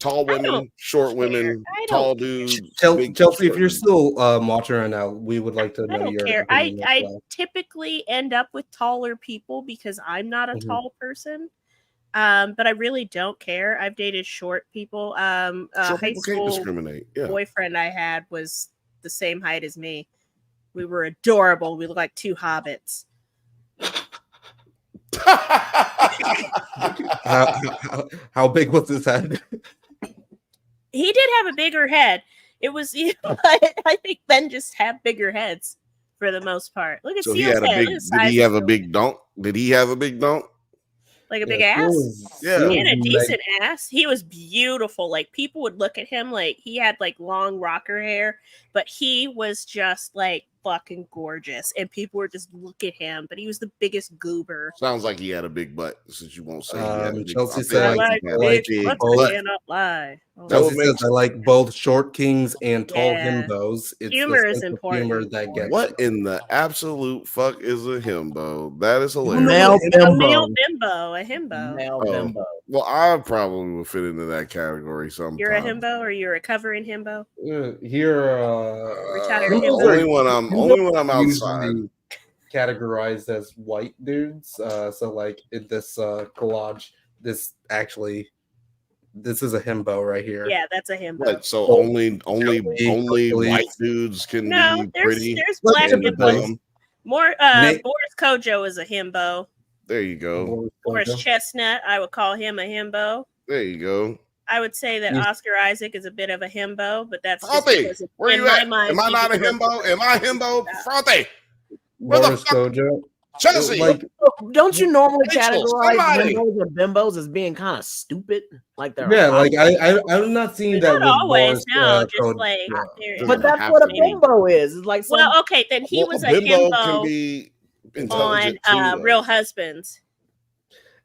Tall women, short women, tall dudes. big, Chelsea, if short you're dudes. still watching right now, we would like to know I don't your care. opinion as I well. typically end up with taller people because I'm not a Mhm. tall person. But I really don't care. I've dated short people. Short High people can't school discriminate. Yeah. boyfriend I had was the same height as me. We were adorable. We looked like two hobbits. How big was his head? He did have a bigger head. It was, I think men just have bigger heads for the most part. Look at So he Seal's had a head. big. Look at the Did size he have of a Seal. big donk? Did he have a big donk? Like a big ass? Yeah. He had a decent ass. He was beautiful. Like people would look at him like he had like long rocker hair, but he was just like fucking gorgeous. And people were just look at him, but he was the biggest goober. Sounds like he had a big butt. Since you won't say he had a big Chelsea butt. said I like I like big butts, both. I cannot lie. Oh, Chelsea says I like both short kings and tall Yeah. himbos. It's Humor the is sense of important. humor that gets What in the absolute fuck is a himbo? That is Male hilarious. a male bimbo. bimbo, a himbo. Male Oh, bimbo. well, I probably would fit into that category sometime. You're a himbo or you're a covering himbo? here. Retired himbos himbo. are- Only when I'm himbos outside. usually categorized as white dudes. So like in this collage, this is a himbo right here. Yeah, that's a himbo. What? So Oh, only Joey. white dudes can No, be there's pretty. black and himbos. dumb. More Nate- Boris Kojo is a himbo. There you go. Boris Chestnut, I would call him a himbo. There you go. I would say that Yeah. Oscar Isaac is a bit of a himbo, but that's just Frothy, because where in you my at? mind. Am I not a he was- himbo? Am I himbo? Frothy. Where the Boris fuck? Kojo. Chelsea. Like Don't you normally Rachel, categorize somebody. bimbos or bimbos as being kind of stupid? Like they're yeah, like I'm not seeing that Not with always, Boris, no, just Kojo. like Yeah. there- But that's have what a to be. bimbo is. It's like some, well, okay, then he Well, was a bimbo can himbo be on intelligent too, though. Real Husbands.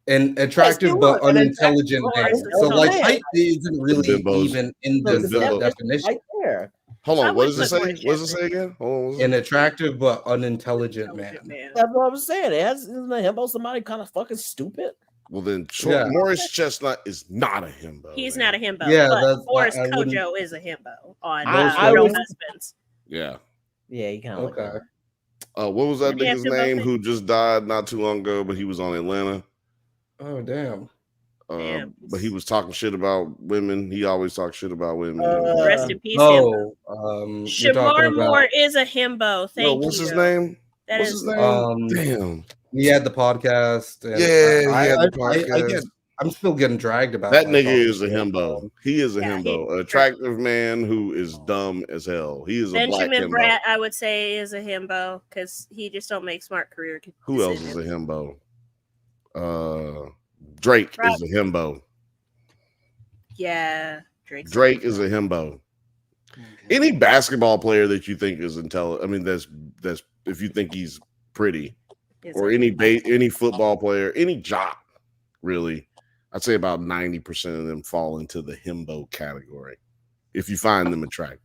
An attractive Yes, you but are. An unintelligent attractive man. but So like unintelligent height isn't really Bimbos. even in the this bimbo. definition. right there. Hold I on, what would does it put say? Morris What does it Chestnut. say again? Hold on, what does it An say? attractive but unintelligent man. That's what I was saying. It has isn't a himbo somebody kind of fucking stupid? Well, then Yeah. Morris Chestnut is not a himbo. He's then. not a himbo, Yeah, but that's- Boris I wouldn't- Kojo is a himbo on I Real was- Husbands. Yeah. Yeah, you kind of Okay. What was that Maybe nigga's after both name things. who just died not too long ago, but he was on Atlanta? Oh damn. Damn. But he was talking shit about women. He always talks shit about women. Rest in peace, himbo. You're talking Shamar about Moore is a himbo. Thank No, you. what's his name? That What's is his name? Damn. He had the podcast. And Yeah, I, he had the I podcast. get, I'm still getting dragged about That like, nigga all is a this shit. himbo. He is a Yeah, himbo. An attractive man who is dumb as hell. He is a black Benjamin himbo. Bratt, I would say, is a himbo because he just don't make smart career decisions. Who else is a himbo? Drake is a himbo. Yeah, Drake is a himbo. Any basketball player that you think is intelligent, I mean, that's if you think he's pretty, or any football player, any jock, really, I'd say about 90% of them fall into the himbo category. If you find them attractive,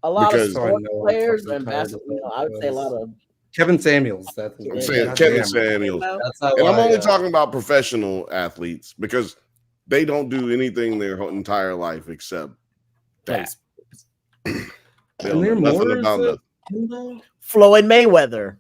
a lot Because- of sports players and basketball. I would say a lot of Kevin Samuels. That's I'm saying Kevin Samuels, That's how and I'm I, only talking about professional athletes because they don't do anything their whole entire life except that. They don't know And nothing Moore about is a nothing. himbo? Floyd Mayweather.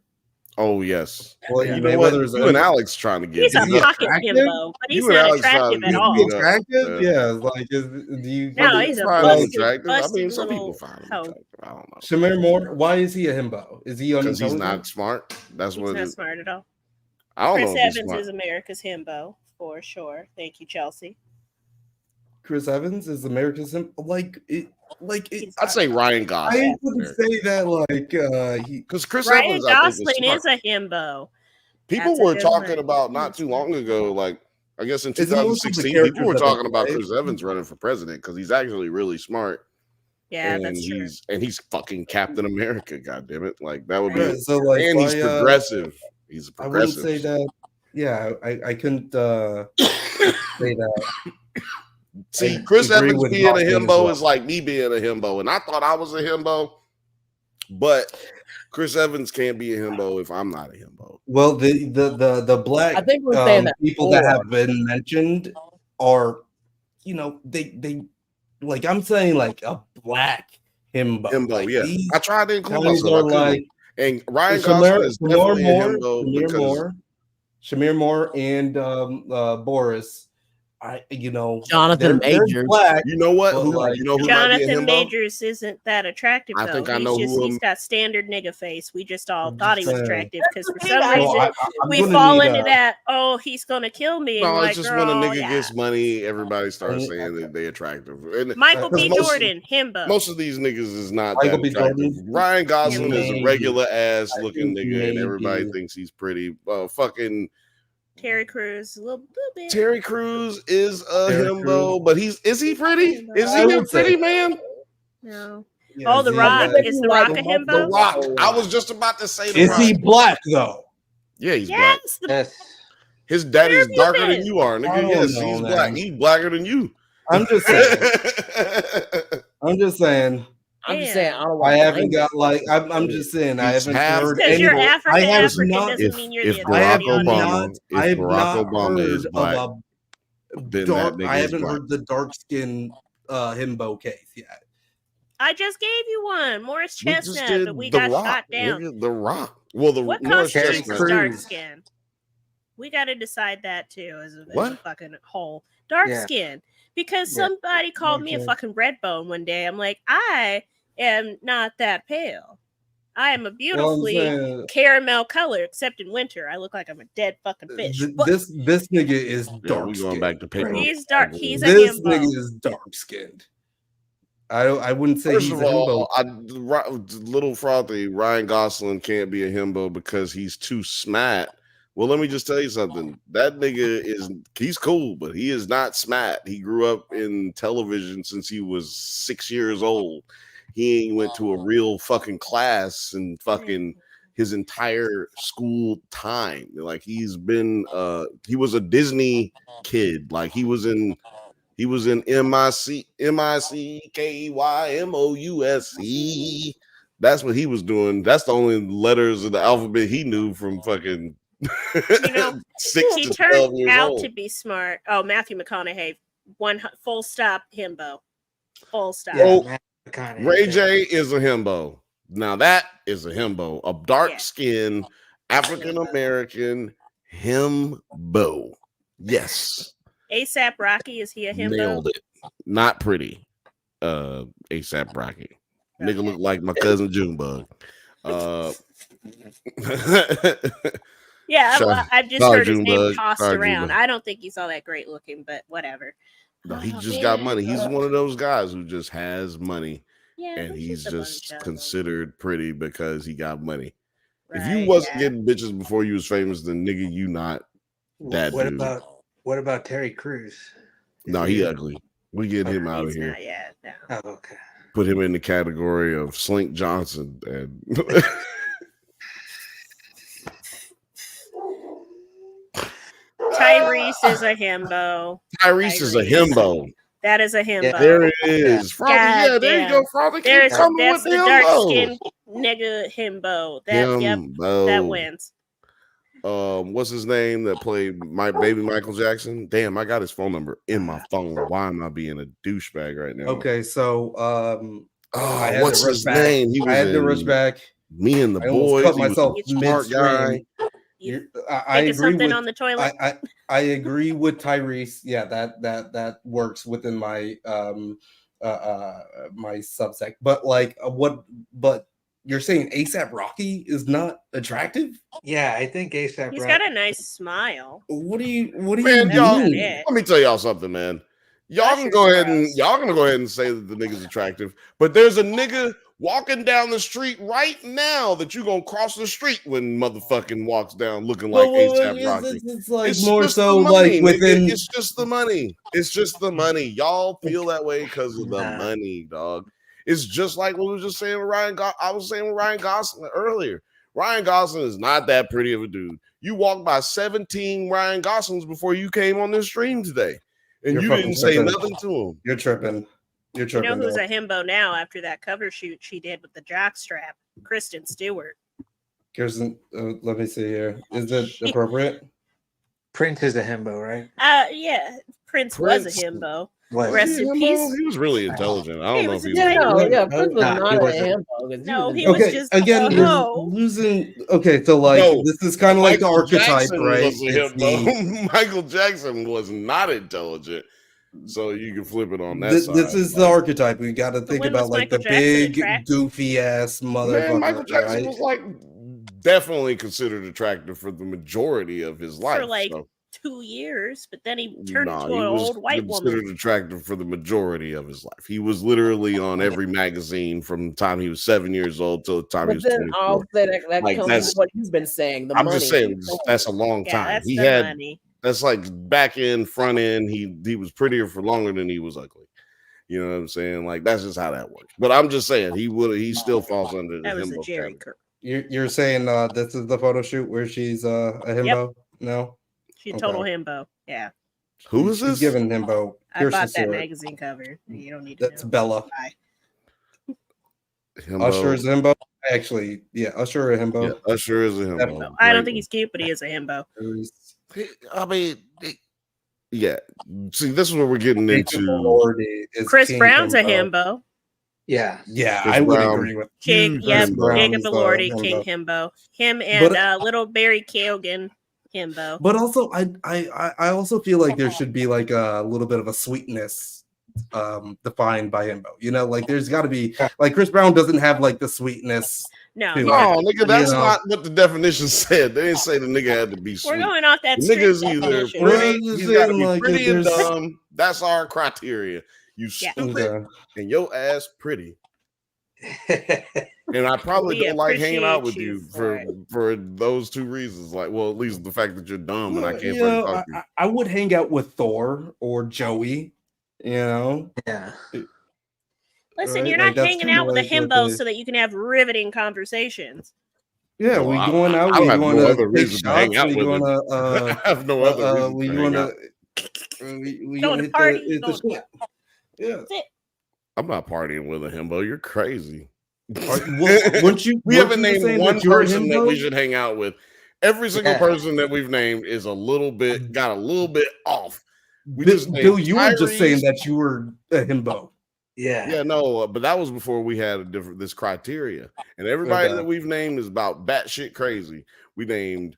Oh yes. Well, You you know what? Mayweather is You and Alex trying to get He's a beat up. pocket attractive? himbo, but he's You and not Alex trying attractive to at get all. beat up. attractive? Yeah. Yeah. Like, do you? No, he's a Find him busted, attractive. I busted mean, some people little find him hoe. attractive. I don't know. Shamir Moore. Why is he a himbo? Is he Because he's unintelligent? not smart. That's He's what not it is. smart at all. I don't Chris know if he's Evans smart. is America's himbo for sure. Thank you, Chelsea. Chris Evans is America's him. I'd say Ryan I Gosling. wouldn't say that like he Because Chris Ryan Evans, I think, is Gosling smart. is a himbo. People That's a were good talking one. about not too long ago, like I guess in Is it most of the 2016, characters people were that they talking about play? Chris Evans running for president because he's actually really smart. Yeah, and that's true. he's fucking Captain America. God damn it! Like that would be. Yeah, so, like, and he's why, progressive. He's a I wouldn't progressive. say that. Yeah, I couldn't say that. See, I Chris agree Evans with being a Gosling as himbo well. is like me being a himbo, and I thought I was a himbo, but Chris Evans can't be a himbo if I'm not a himbo. Well, the black I think we're saying that people that before. have been mentioned are, they like I'm saying like a black himbo. Himbo, Like, yeah. these I tried to include guys myself. I are couldn't. like And Ryan Shamir- Gosling is Shamir definitely Moore, a himbo because Shamir Moore and Boris. Jonathan they're Majors. black. you know what? But, Who like, you know who might be a Jonathan himbo? Majors isn't that attractive I though. think I He's know just who he's I'm- got standard nigga face. We just all I'm thought just he was saying. attractive because for That's some the thing, reason I'm we gonna fall need into a- that. Oh, he's gonna kill me. No, and it's like, just when a girl, nigga yeah. gets money, everybody starts And- saying that they attractive. And Michael B. 'cause Jordan, himbo. most of these niggas is not Michael that B. attractive. Jordan? Ryan Gosling is a Maybe. regular ass I looking think nigga, and everybody maybe. thinks he's pretty. Fucking Terry Crews, a little bit. Terry Crews is a Terry himbo, Crews. but is he pretty? Is I he a would say pretty so. man? No. Yeah, Oh, The is he Rock. black? Is The Rock a The himbo? Rock. I was just about to say The Is Rock. he black though? Yeah, he's black. Yes. Yes. His daddy's have you darker been? than you are, I nigga. don't Yes, know, he's man. black. He's blacker than you. I'm just saying. I'm just saying. I'm just Damn. saying, I don't know I why haven't got like. I'm just saying. I He's haven't half- heard Because any. you're I African have African not. doesn't mean you're if the I have Barack audience. Obama, not. if I have Barack not Obama heard is black, of then a dark. that nigga I is haven't black. heard the dark skin himbo case yet. I just gave you one, Morris We just Chestnut, did but we The got Rock, shot down. nigga, The Rock. Well, the What Morris constitutes Chestnut. as dark Crews. skin? We got to decide that too as a What? fucking whole dark Yeah. skin. Because Yeah. somebody called me a Okay. fucking red bone one day. I'm like, I am not that pale. I am a beautifully saying- caramel color, except in winter. I look like I'm a dead fucking fish. But This nigga is Yeah, dark. we going back to paper. he's dark. He's a This himbo. nigga is dark skinned. I wouldn't say First he's of a all, himbo. little frothy. Ryan Gosling can't be a himbo because he's too smart. Well, let me just tell you something. That nigga he's cool, but he is not smart. He grew up in television since he was 6 years old. He ain't went to a real fucking class and fucking his entire school time. Like he's been he was a Disney kid. Like he was in He was in MICKEYMOUSE. That's what he was doing. That's the only letters of the alphabet he knew from fucking 6 He to 12 turned years out old. to be smart. Oh, Matthew McConaughey. Full stop, himbo. Full stop. Yeah, Ray J is a himbo. Now that is a himbo. A dark-skinned African American himbo. Yes. ASAP Rocky, is he a himbo? Nailed it. Not pretty. ASAP Rocky. Nigga look like my cousin Junebug. Yeah, well, I've just heard his name tossed around. Junebug. I don't think he's all that great looking, but whatever. No, he just got money. He's one of those guys who just has money, and he's just considered pretty because he got money. If you wasn't getting bitches before you was famous, then nigga, you not that What dude. about Terry Crews? No, he ugly. We get him out of here. Oh, okay. Put him in the category of Slink Johnson. And Tyrese is a himbo. Tyrese is a himbo. That is a himbo. There it is. Frothy, yeah, there you go. Frothy, that's with the the dark himbo. skinned nigga himbo. That wins. What's his name that played my baby Michael Jackson? Damn, I got his phone number in my phone. Why am I being a douchebag right now? Okay, so what's his name? I had the rush back. Me and the Boys. Cut myself he was a smart guy. I agree something with, on the toilet. I agree with Tyrese. Yeah, that works within my my subsect. But but you're saying ASAP Rocky is not attractive? Yeah, I think ASAP. He's got a nice smile. What do you Man, y'all, mean? let me tell y'all something, man. Y'all can go ahead and say that the nigga's attractive, but there's a nigga walking down the street right now that you gonna cross the street when motherfucking walks down looking like ASAP Rocky. It's like It's more just so the money, like within. nigga. It's just the money. It's just the money. Y'all feel that way because of the money, dog. It's just like what we were just saying with Ryan. I was saying with Ryan Gosling earlier. Ryan Gosling is not that pretty of a dude. You walked by 17 Ryan Goslings before you came on this stream today, and you didn't say nothing to him. You're tripping. You're tripping. You know who's a himbo now after that cover shoot she did with the jockstrap? Kristen Stewart. Kirstyn, let me see here. Is it appropriate? Prince is a himbo, right? Yeah. Prince was a himbo. What? Rest in peace. He was really intelligent. I don't know if he was. Prince was not a himbo. No, he was just again losing. Okay, so like this is kind of like the archetype, right? Michael Jackson was not intelligent, so you can flip it on that this, side. This is the archetype. We got to think about like the big goofy ass motherfucker. Man, Michael Jackson right? was like definitely considered attractive for the majority of his life. For like 2 years, but then he turned into an old white woman. Considered attractive for the majority of his life. He was literally on every magazine from the time he was 7 years old till the time he was 24. I'll say that Like, comes what you've been saying. The I'm money. just saying that's a long time. That's He the had money. that's like back end, front end. He was prettier for longer than he was ugly. You know what I'm saying? Like that's just how that works. But I'm just saying he still falls under the That was a himbo Jerry category. You're saying this is the photo shoot where she's a himbo? Yep. No, She's total himbo. Yeah. Who is this? She's giving himbo. I bought that Stewart. magazine cover. You don't need to. That's Bella. Himbo. Usher is a himbo. Actually, yeah, Usher a himbo. Yeah, Usher is a himbo. Definitely. I don't think he's cute, but he is a himbo. I mean, yeah. See, this is what we're getting into. Chris Brown's a himbo. Yeah, yeah, Chris I would Brown. agree with. Yes, Brown Jacob is, Elordi, himbo. King himbo. Him and But- little Barry Keoghan, himbo. But also, I also feel like there should be like a little bit of a sweetness defined by himbo. You know, like there's got to be like Chris Brown doesn't have like the sweetness. No, to it, nigga, that's you know? not what the definition said. They didn't say the nigga had to be sweet. We're going off that Niggas street either definition. pretty, he's got to be Like, pretty and there's- dumb. That's our criteria. You stupid Okay. and your ass pretty. And I probably We don't like hanging out with appreciate you you for those two reasons. Like, well, at least the fact that you're dumb and I can't You fucking know, talk to you. I would hang out with Thor or Joey. You know, yeah. Listen, Right? you're Like, not that's hanging kinda out with a like what himbo they- so that you can have riveting conversations. Yeah, Well, we I- going out. I we have going no to other take reason to hang shots. out We with going him. to. I have no other reason We to going hang to. We Going to hit party, hit going to shit. Yeah. That's it. I'm not partying with a himbo. You're crazy. Weren't you? We haven't named saying one that you're a person that we himbo? should hang out with. Every single person that we've named is got a little bit off. We just Bill, named you were just saying Tyrese. that you were a himbo. Yeah, no, but that was before we had this criteria. And everybody Okay. that we've named is about batshit crazy. We named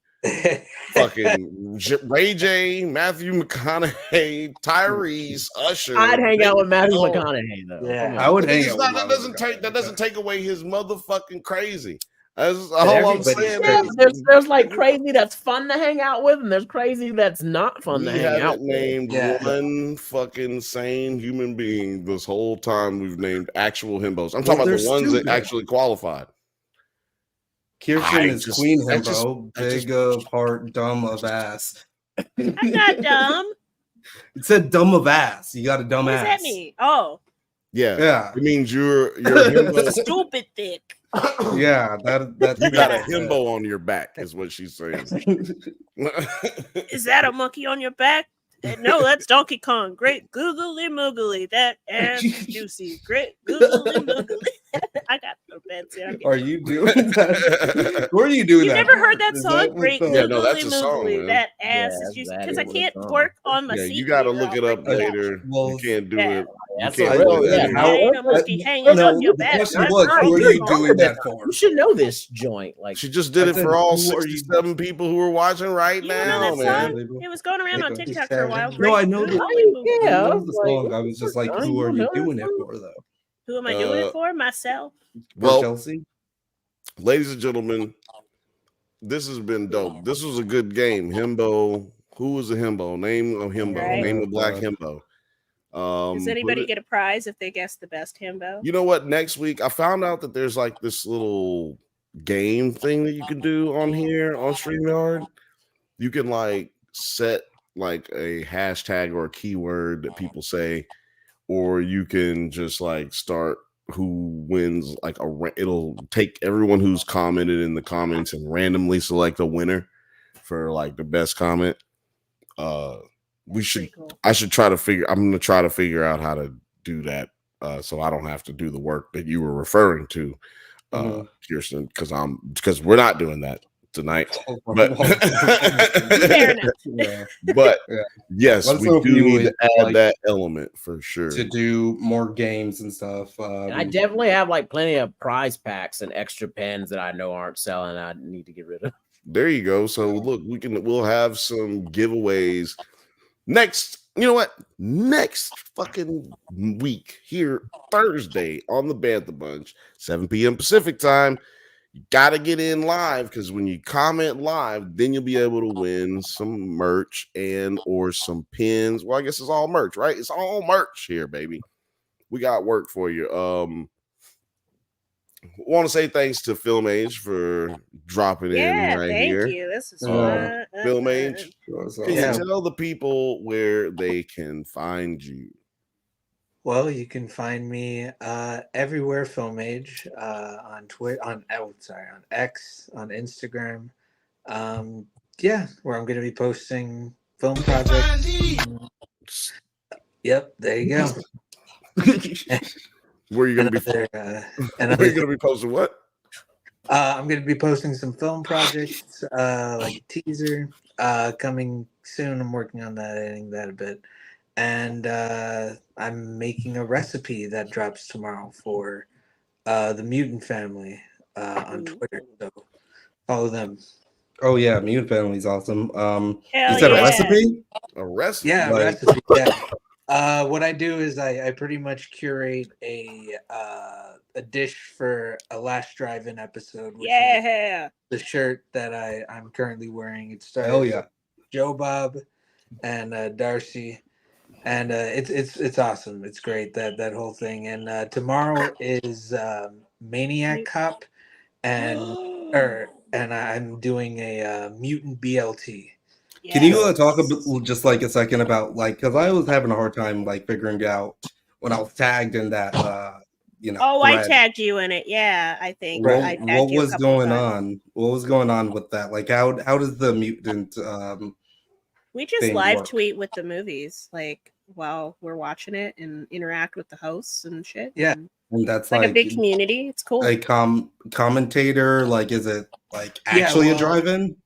fucking Ray J, Matthew McConaughey, Tyrese, Usher. I'd hang out with Matthew Oh, McConaughey though. Yeah. I would hang It's out not, with that doesn't take away his motherfucking crazy. That's all I'm everybody's saying. Yeah, is there's like crazy that's fun to hang out with, and there's crazy that's not fun we to hang out haven't with. named Yeah. one fucking sane human being this whole time. We've named actual himbos. I'm Well, talking about they're the ones stupid. that actually qualified. Kirstyn is queen I himbo, just- big part, dumb of ass. I'm not dumb. It said dumb of ass. You got a dumb What does ass. that mean? Oh, Yeah, it means you're a himbo. stupid thick. Yeah, that You got a himbo on your back, is what she's saying. Is that a monkey on your back? No, that's Donkey Kong. Great googly moogly. That ass is juicy. Great googly moogly. I got no fancy. Are you doing that? Where are you doing You that? never heard that Is song? what Great the- Yeah, no, googly that's a song, moogly. man. That ass Yeah, is juicy. that Because is I what a can't song. work on my Yeah, seat. you got to here. look I'll it up break it out. later. Well, You can't do yeah. it. That's You a can't real, do it yeah. here. That ain't a monkey hanging No, on your the back. question That's was, not who are your you fault. doing that for? You should know this joint. Like She just did I it said, for all who are you- 67 people who are watching right You don't know now, that man. song? It was going around on Okay. TikTok for a while. No, Great I know the- googly moogly. yeah, I I know was the like, song. I was just like, who are you doing it for, though? Who am I doing it for? Myself. Well, Chelsea? ladies and gentlemen, this has been dope. This was a good game. Himbo. Who was a himbo? Name a himbo. Right. Name a black himbo. Does anybody get a prize if they guess the best himbo? You know what? Next week, I found out that there's like this little game thing that you can do on here on StreamYard. You can like set like a hashtag or a keyword that people say, or you can just like start who wins. Like it'll take everyone who's commented in the comments and randomly select a winner for like the best comment. I should try to figure. I'm gonna try to figure out how to do that, so I don't have to do the work that you were referring to, Kirstyn, because we're not doing that tonight. But but yes, Let us we know if do you need would to add like that element for sure. to do more games and stuff. And I definitely have like plenty of prize packs and extra pens that I know aren't selling. I need to get rid of. There you go. So look, we'll have some giveaways next. You know what? Next fucking week here, Thursday on the Bantha Bunch, 7 p.m. Pacific time. You gotta get in live because when you comment live, then you'll be able to win some merch and or some pins. Well, I guess it's all merch, right? It's all merch here, baby. We got work for you. Want to say thanks to Film Age for dropping in right thank here. you. This is fun. Film Age. Can you tell the people where they can find you? Well, you can find me everywhere, Film Age, on Twitter, on X, on Instagram. Where I'm going to be posting film projects. Yep, there you go. Where are you going to be? Where are you going to be posting what? I'm going to be posting some film projects, like a teaser, coming soon. I'm working on that, editing that a bit. And I'm making a recipe that drops tomorrow for the Mutant Family on Twitter. So follow them. Oh yeah, Mutant Family's awesome. You Hell said yeah. a recipe? A recipe? Yeah, Like- recipe. Yeah. What I do is I pretty much curate a dish for a last drive-in episode. Which is the shirt that I'm currently wearing. It started Hell yeah. with Joe Bob and Darcy. And it's awesome. It's great that whole thing. And tomorrow is Maniac Cop, and I'm doing a mutant BLT. Can you talk a bit, just like a second about like, because I was having a hard time like figuring out when I was tagged in that Oh, I thread. tagged you in it. Yeah, I think. What, I tagged what you a was couple going times. on? What was going on with that? Like, how does the mutant We just thing live work. tweet with the movies, like while we're watching it, and interact with the hosts and shit. Yeah. And that's It's like a big community. It's cool. A commentator, like, is it like actually a drive-in?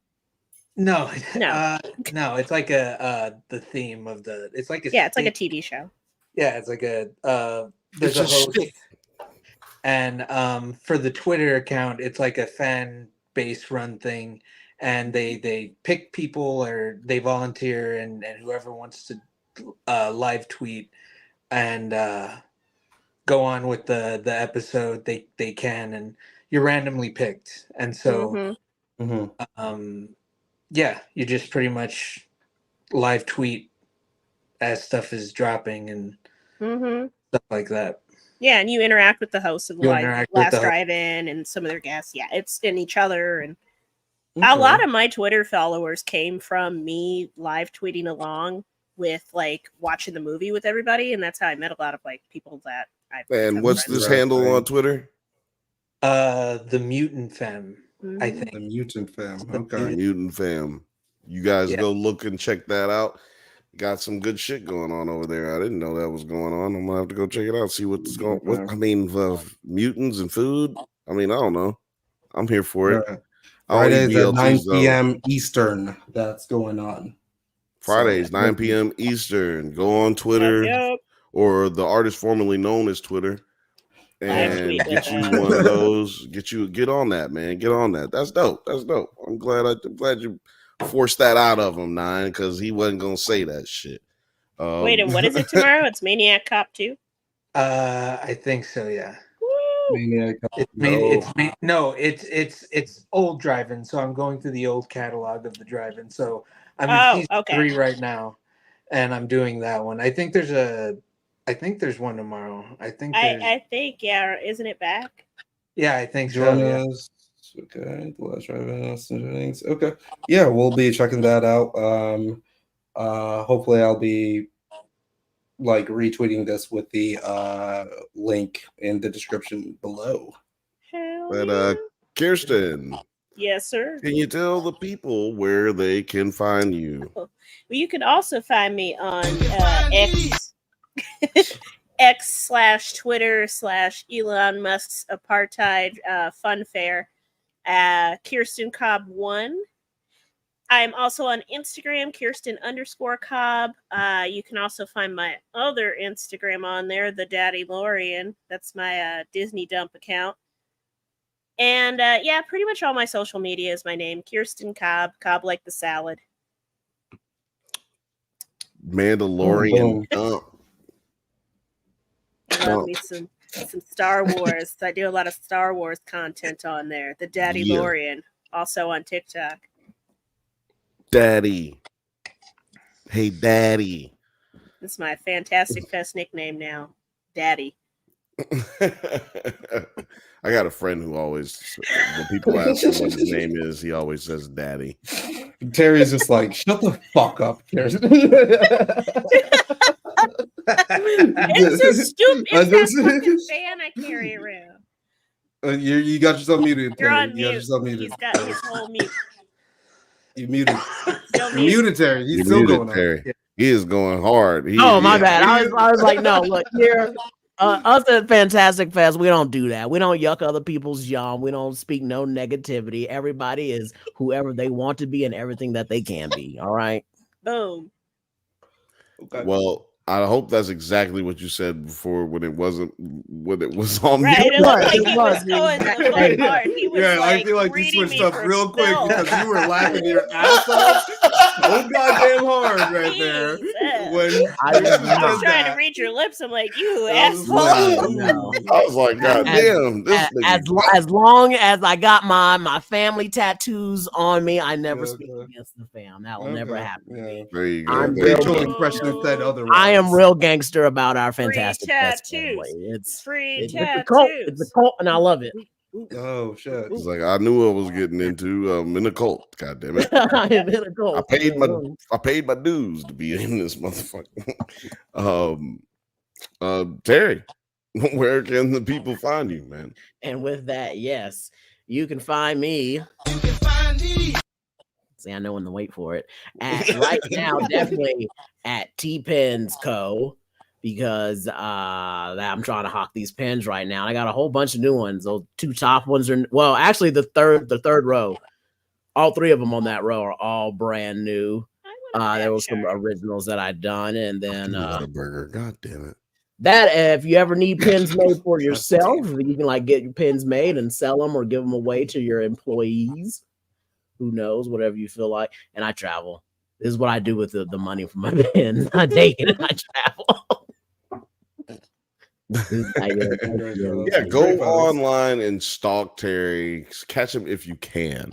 No, No. no, it's like the theme of the. It's like a Yeah, it's like a TV show. Yeah, it's like a there's It's a a host, shtick. and for the Twitter account, it's like a fan base run thing, and they pick people or they volunteer, and whoever wants to live tweet and go on with the episode, they can, and you're randomly picked, and so yeah, you just pretty much live tweet as stuff is dropping and stuff like that. Yeah, and you interact with the hosts of You like interact with Last the- Drive-In and some of their guests. Yeah, it's in each other, and a lot of my Twitter followers came from me live tweeting along with like watching the movie with everybody, and that's how I met a lot of like people that I've. And what's this handle on Twitter? The Mutant Fam, I think. The Mutant Fam. The Okay. Mutant Fam. You guys go look and check that out. Got some good shit going on over there. I didn't know that was going on. I'm gonna have to go check it out. See what's going. What I mean, mutants and food. I mean, I don't know. I'm here for it. Fridays at 9 BLTs, though. p.m. Eastern. That's going on. Fridays, 9 p.m. Eastern. Go on Twitter or the artist formerly known as Twitter, and get you one of those. Get on that, man. Get on that. That's dope. That's dope. I'm glad you forced that out of him, Nine, because he wasn't gonna say that shit. Wait, and what is it tomorrow? It's Maniac Cop 2? I think so. Yeah. Maniac Cop. It's old drive-in, so I'm going through the old catalog of the drive-in. So I'm in season 3 right now, and I'm doing that one. I think there's one tomorrow. I think yeah. Isn't it back? Yeah, I think so. Join Yeah. us. Okay, the Last Drive-In. Okay, yeah, we'll be checking that out. Hopefully, I'll be like retweeting this with the link in the description below. But Kirstyn, Yes, sir. can you tell the people where they can find you? Well, you can also find me on X/Twitter/Elon Musk's apartheid fun fair. Kirstyn Cobb 1. I'm also on Instagram, Kirstyn_Cobb. You can also find my other Instagram on there, the Daddy Lorian. That's my Disney dump account. And yeah, pretty much all my social media is my name, Kirstyn Cobb. Cobb like the salad. Mandalorian dump. Love me some Star Wars. I do a lot of Star Wars content on there. The Daddy Lorian, also on TikTok. Daddy. Hey, Daddy. This is my Fantastic Fest nickname now. Daddy. I got a friend who always, when people ask him what his name is, he always says Daddy. Terry's just like, shut the fuck up, Kirstyn. It's a stupid. It's that fucking fan I carry around. You got yourself muted. You're Terry. on You mute. got yourself muted. He's got his whole mute. You muted. Still You're muted, Terry. He's You're still muted, going Terry. on. He is going hard. My bad. I was like, no, look here. Us at Fantastic Fest, we don't do that. We don't yuck other people's yum. We don't speak no negativity. Everybody is whoever they want to be and everything that they can be. All right. Boom. Okay. Well, I hope that's exactly what you said before when it was on Right, mute. it looked like he was going the fun part. He was I feel like you reading switched me up for real quick spells. because you were laughing your ass off so goddamn hard right there. When I was trying to read your lips. I'm like, you asshole. I was like, God damn, this as long as I got my family tattoos on me, I never speak against the fam. That will never happen. Yeah. There you go. I'm There you Facial go. expression said otherwise. I am real gangster about our Free Fantastic Fest tattoos. family. It's Free it's a tattoos. cult. It's a cult, and I love it. Oh shit. It's like I knew I was getting into. I'm in a cult. God damn it! I'm in a cult. I paid my dues to be in this motherfucker. Terry, where can the people find you, man? And with that, yes, you can find me See, I know when to wait for it. Right now, definitely at T-Pens Co. because I'm trying to hawk these pens right now. I got a whole bunch of new ones. Those 2 top ones are actually the third row. All 3 of them on that row are all brand new. There was some originals that I'd done, and then burger. God damn it. That if you ever need pins made for yourself, you can like get your pins made and sell them or give them away to your employees. Who knows, whatever you feel like. And I travel. This is what I do with the money from my pins. I take it and I travel. Yeah, go online and stalk Terry. Catch him if you can.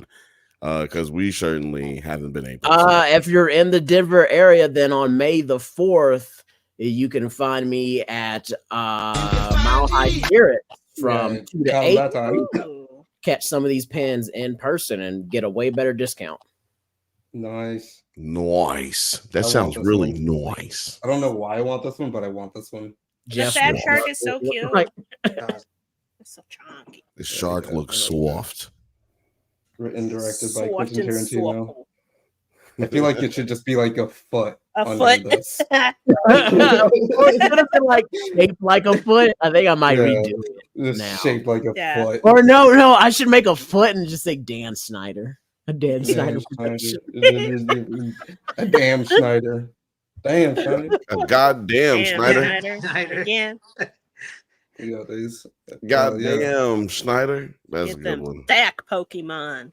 Because we certainly haven't been able to. If you're in the Denver area, then on May the 4th, you can find me at Mile High Spirit from 2 to 8. Catch some of these pins in person and get a way better discount. Nice. That sounds really nice. I don't know why I want this one, but I want this one. The fat shark is so cute. It's so chunky. The shark looks soft. Written and directed by Quentin Tarantino. I feel like it should just be like a foot. This. It should have been like shaped like a foot. I think I might redo it now. Shaped like a foot. Or no, I should make a foot and just say Dan Snyder. A Dan Snyder. A damn Snyder. Damn Snyder. A goddamn Snyder. Again. Yeah, these. Goddamn Snyder. That's Get a good them one. Stack Pokemon.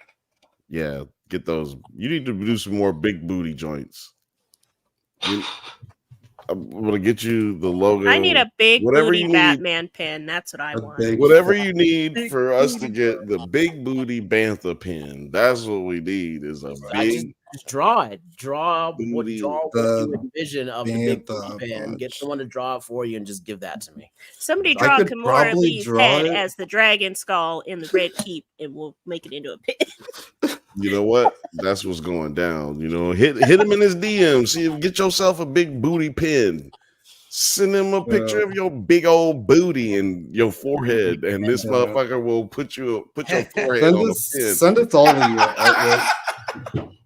Yeah, get those. You need to do some more big booty joints. I'm gonna get you the logo. I need a big booty need, Batman pin. That's what I want. Whatever you need for us to get the big booty Bantha pin. That's what we need. Is a big. Just draw it. Draw what you envision of the big booty pin. Get someone to draw it for you and just give that to me. Somebody draw Kimura Lee's head as the dragon skull in the red keep, and we'll make it into a pin. You know what? That's what's going down. You know, hit him in his DM. See, get yourself a big booty pin. Send him a picture of your big old booty and your forehead, and this motherfucker will put your forehead on the pin. Send us all of your artwork.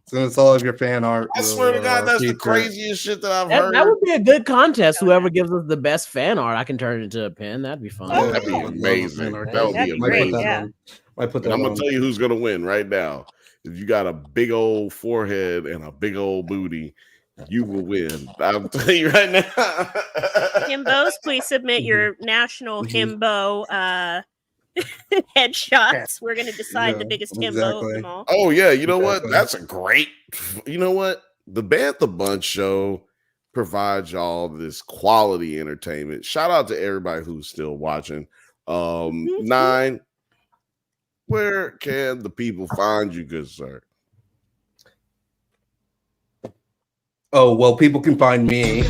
Send us all of your fan art. I swear to God, that's the craziest shit that I've heard. That would be a good contest. Whoever gives us the best fan art, I can turn it into a pin. That'd be fun. That'd be amazing. That would be amazing. Yeah. I'm gonna tell you who's gonna win right now. If you got a big old forehead and a big old booty, you will win. I'll tell you right now. Himbos, please submit your national himbo headshots. We're gonna decide the biggest himbo of them all. Oh yeah, you know what? That's a great. You know what? The Bantha Bunch show provides y'all this quality entertainment. Shout out to everybody who's still watching. 9. Where can the people find you, good sir? Oh, well, people can find me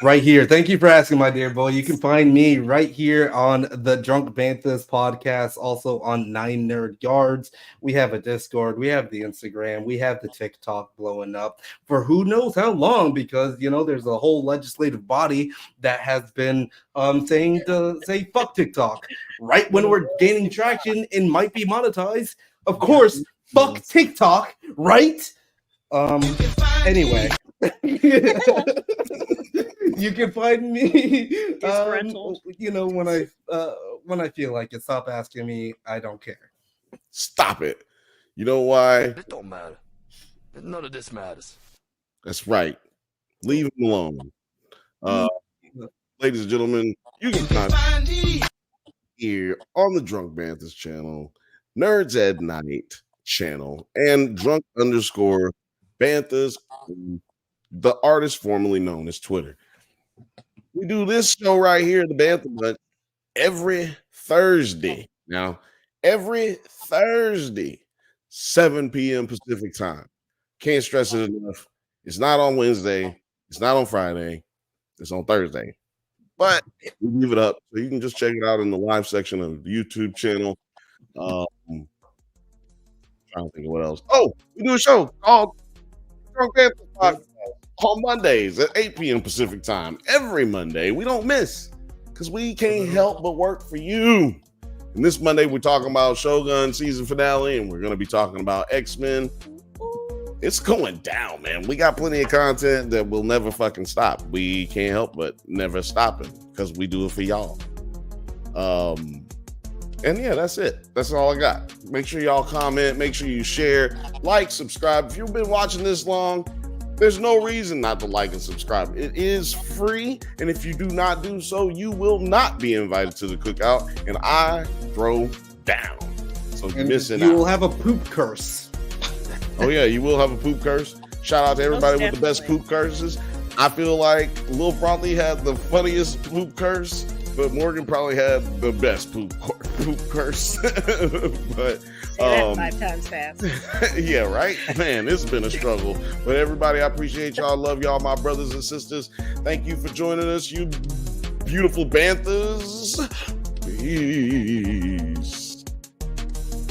right here. Thank you for asking, my dear boy. You can find me right here on the Drunk Banthas podcast, also on 9 Nerd Yards. We have a Discord, we have the Instagram, we have the TikTok blowing up for who knows how long, because you know there's a whole legislative body that has been saying to say fuck TikTok right when we're gaining traction and might be monetized. Of course, fuck TikTok, right? Anyway. You can find me you know, when I feel like it. Stop asking me. I don't care. Stop it. You know why? It don't matter. None of this matters. That's right. Leave him alone. Ladies and gentlemen, you can find me here on the Drunk Banthas channel, Nerds at Night channel, and drunk_Banthas, the artist formerly known as Twitter. We do this show right here, the Bantha Bunch, every Thursday. Now, every Thursday, 7 p.m. Pacific time. Can't stress it enough. It's not on Wednesday. It's not on Friday. It's on Thursday. But we leave it up so you can just check it out in the live section of the YouTube channel. Trying to think of what else. Oh, we do a show called Drunk Banthas Podcast on Mondays at 8 p.m. Pacific time. Every Monday. We don't miss because we can't help but work for you. And this Monday, we're talking about Shogun season finale, and we're going to be talking about X-Men. It's going down, man. We got plenty of content that will never fucking stop. We can't help but never stop it because we do it for y'all. And yeah, that's it. That's all I got. Make sure y'all comment. Make sure you share, like, subscribe. If you've been watching this long, there's no reason not to like and subscribe. It is free. And if you do not do so, you will not be invited to the cookout. And I throw down. So you're missing out. You will have a poop curse. Oh, yeah, you will have a poop curse. Shout out to everybody with the best poop curses. I feel like Lil Bronte had the funniest poop curse, but Morgan probably had the best poop curse. But Say that 5 times fast. yeah, right? Man, it's been a struggle. But everybody, I appreciate y'all. Love y'all, my brothers and sisters. Thank you for joining us, you beautiful Banthers. Peace.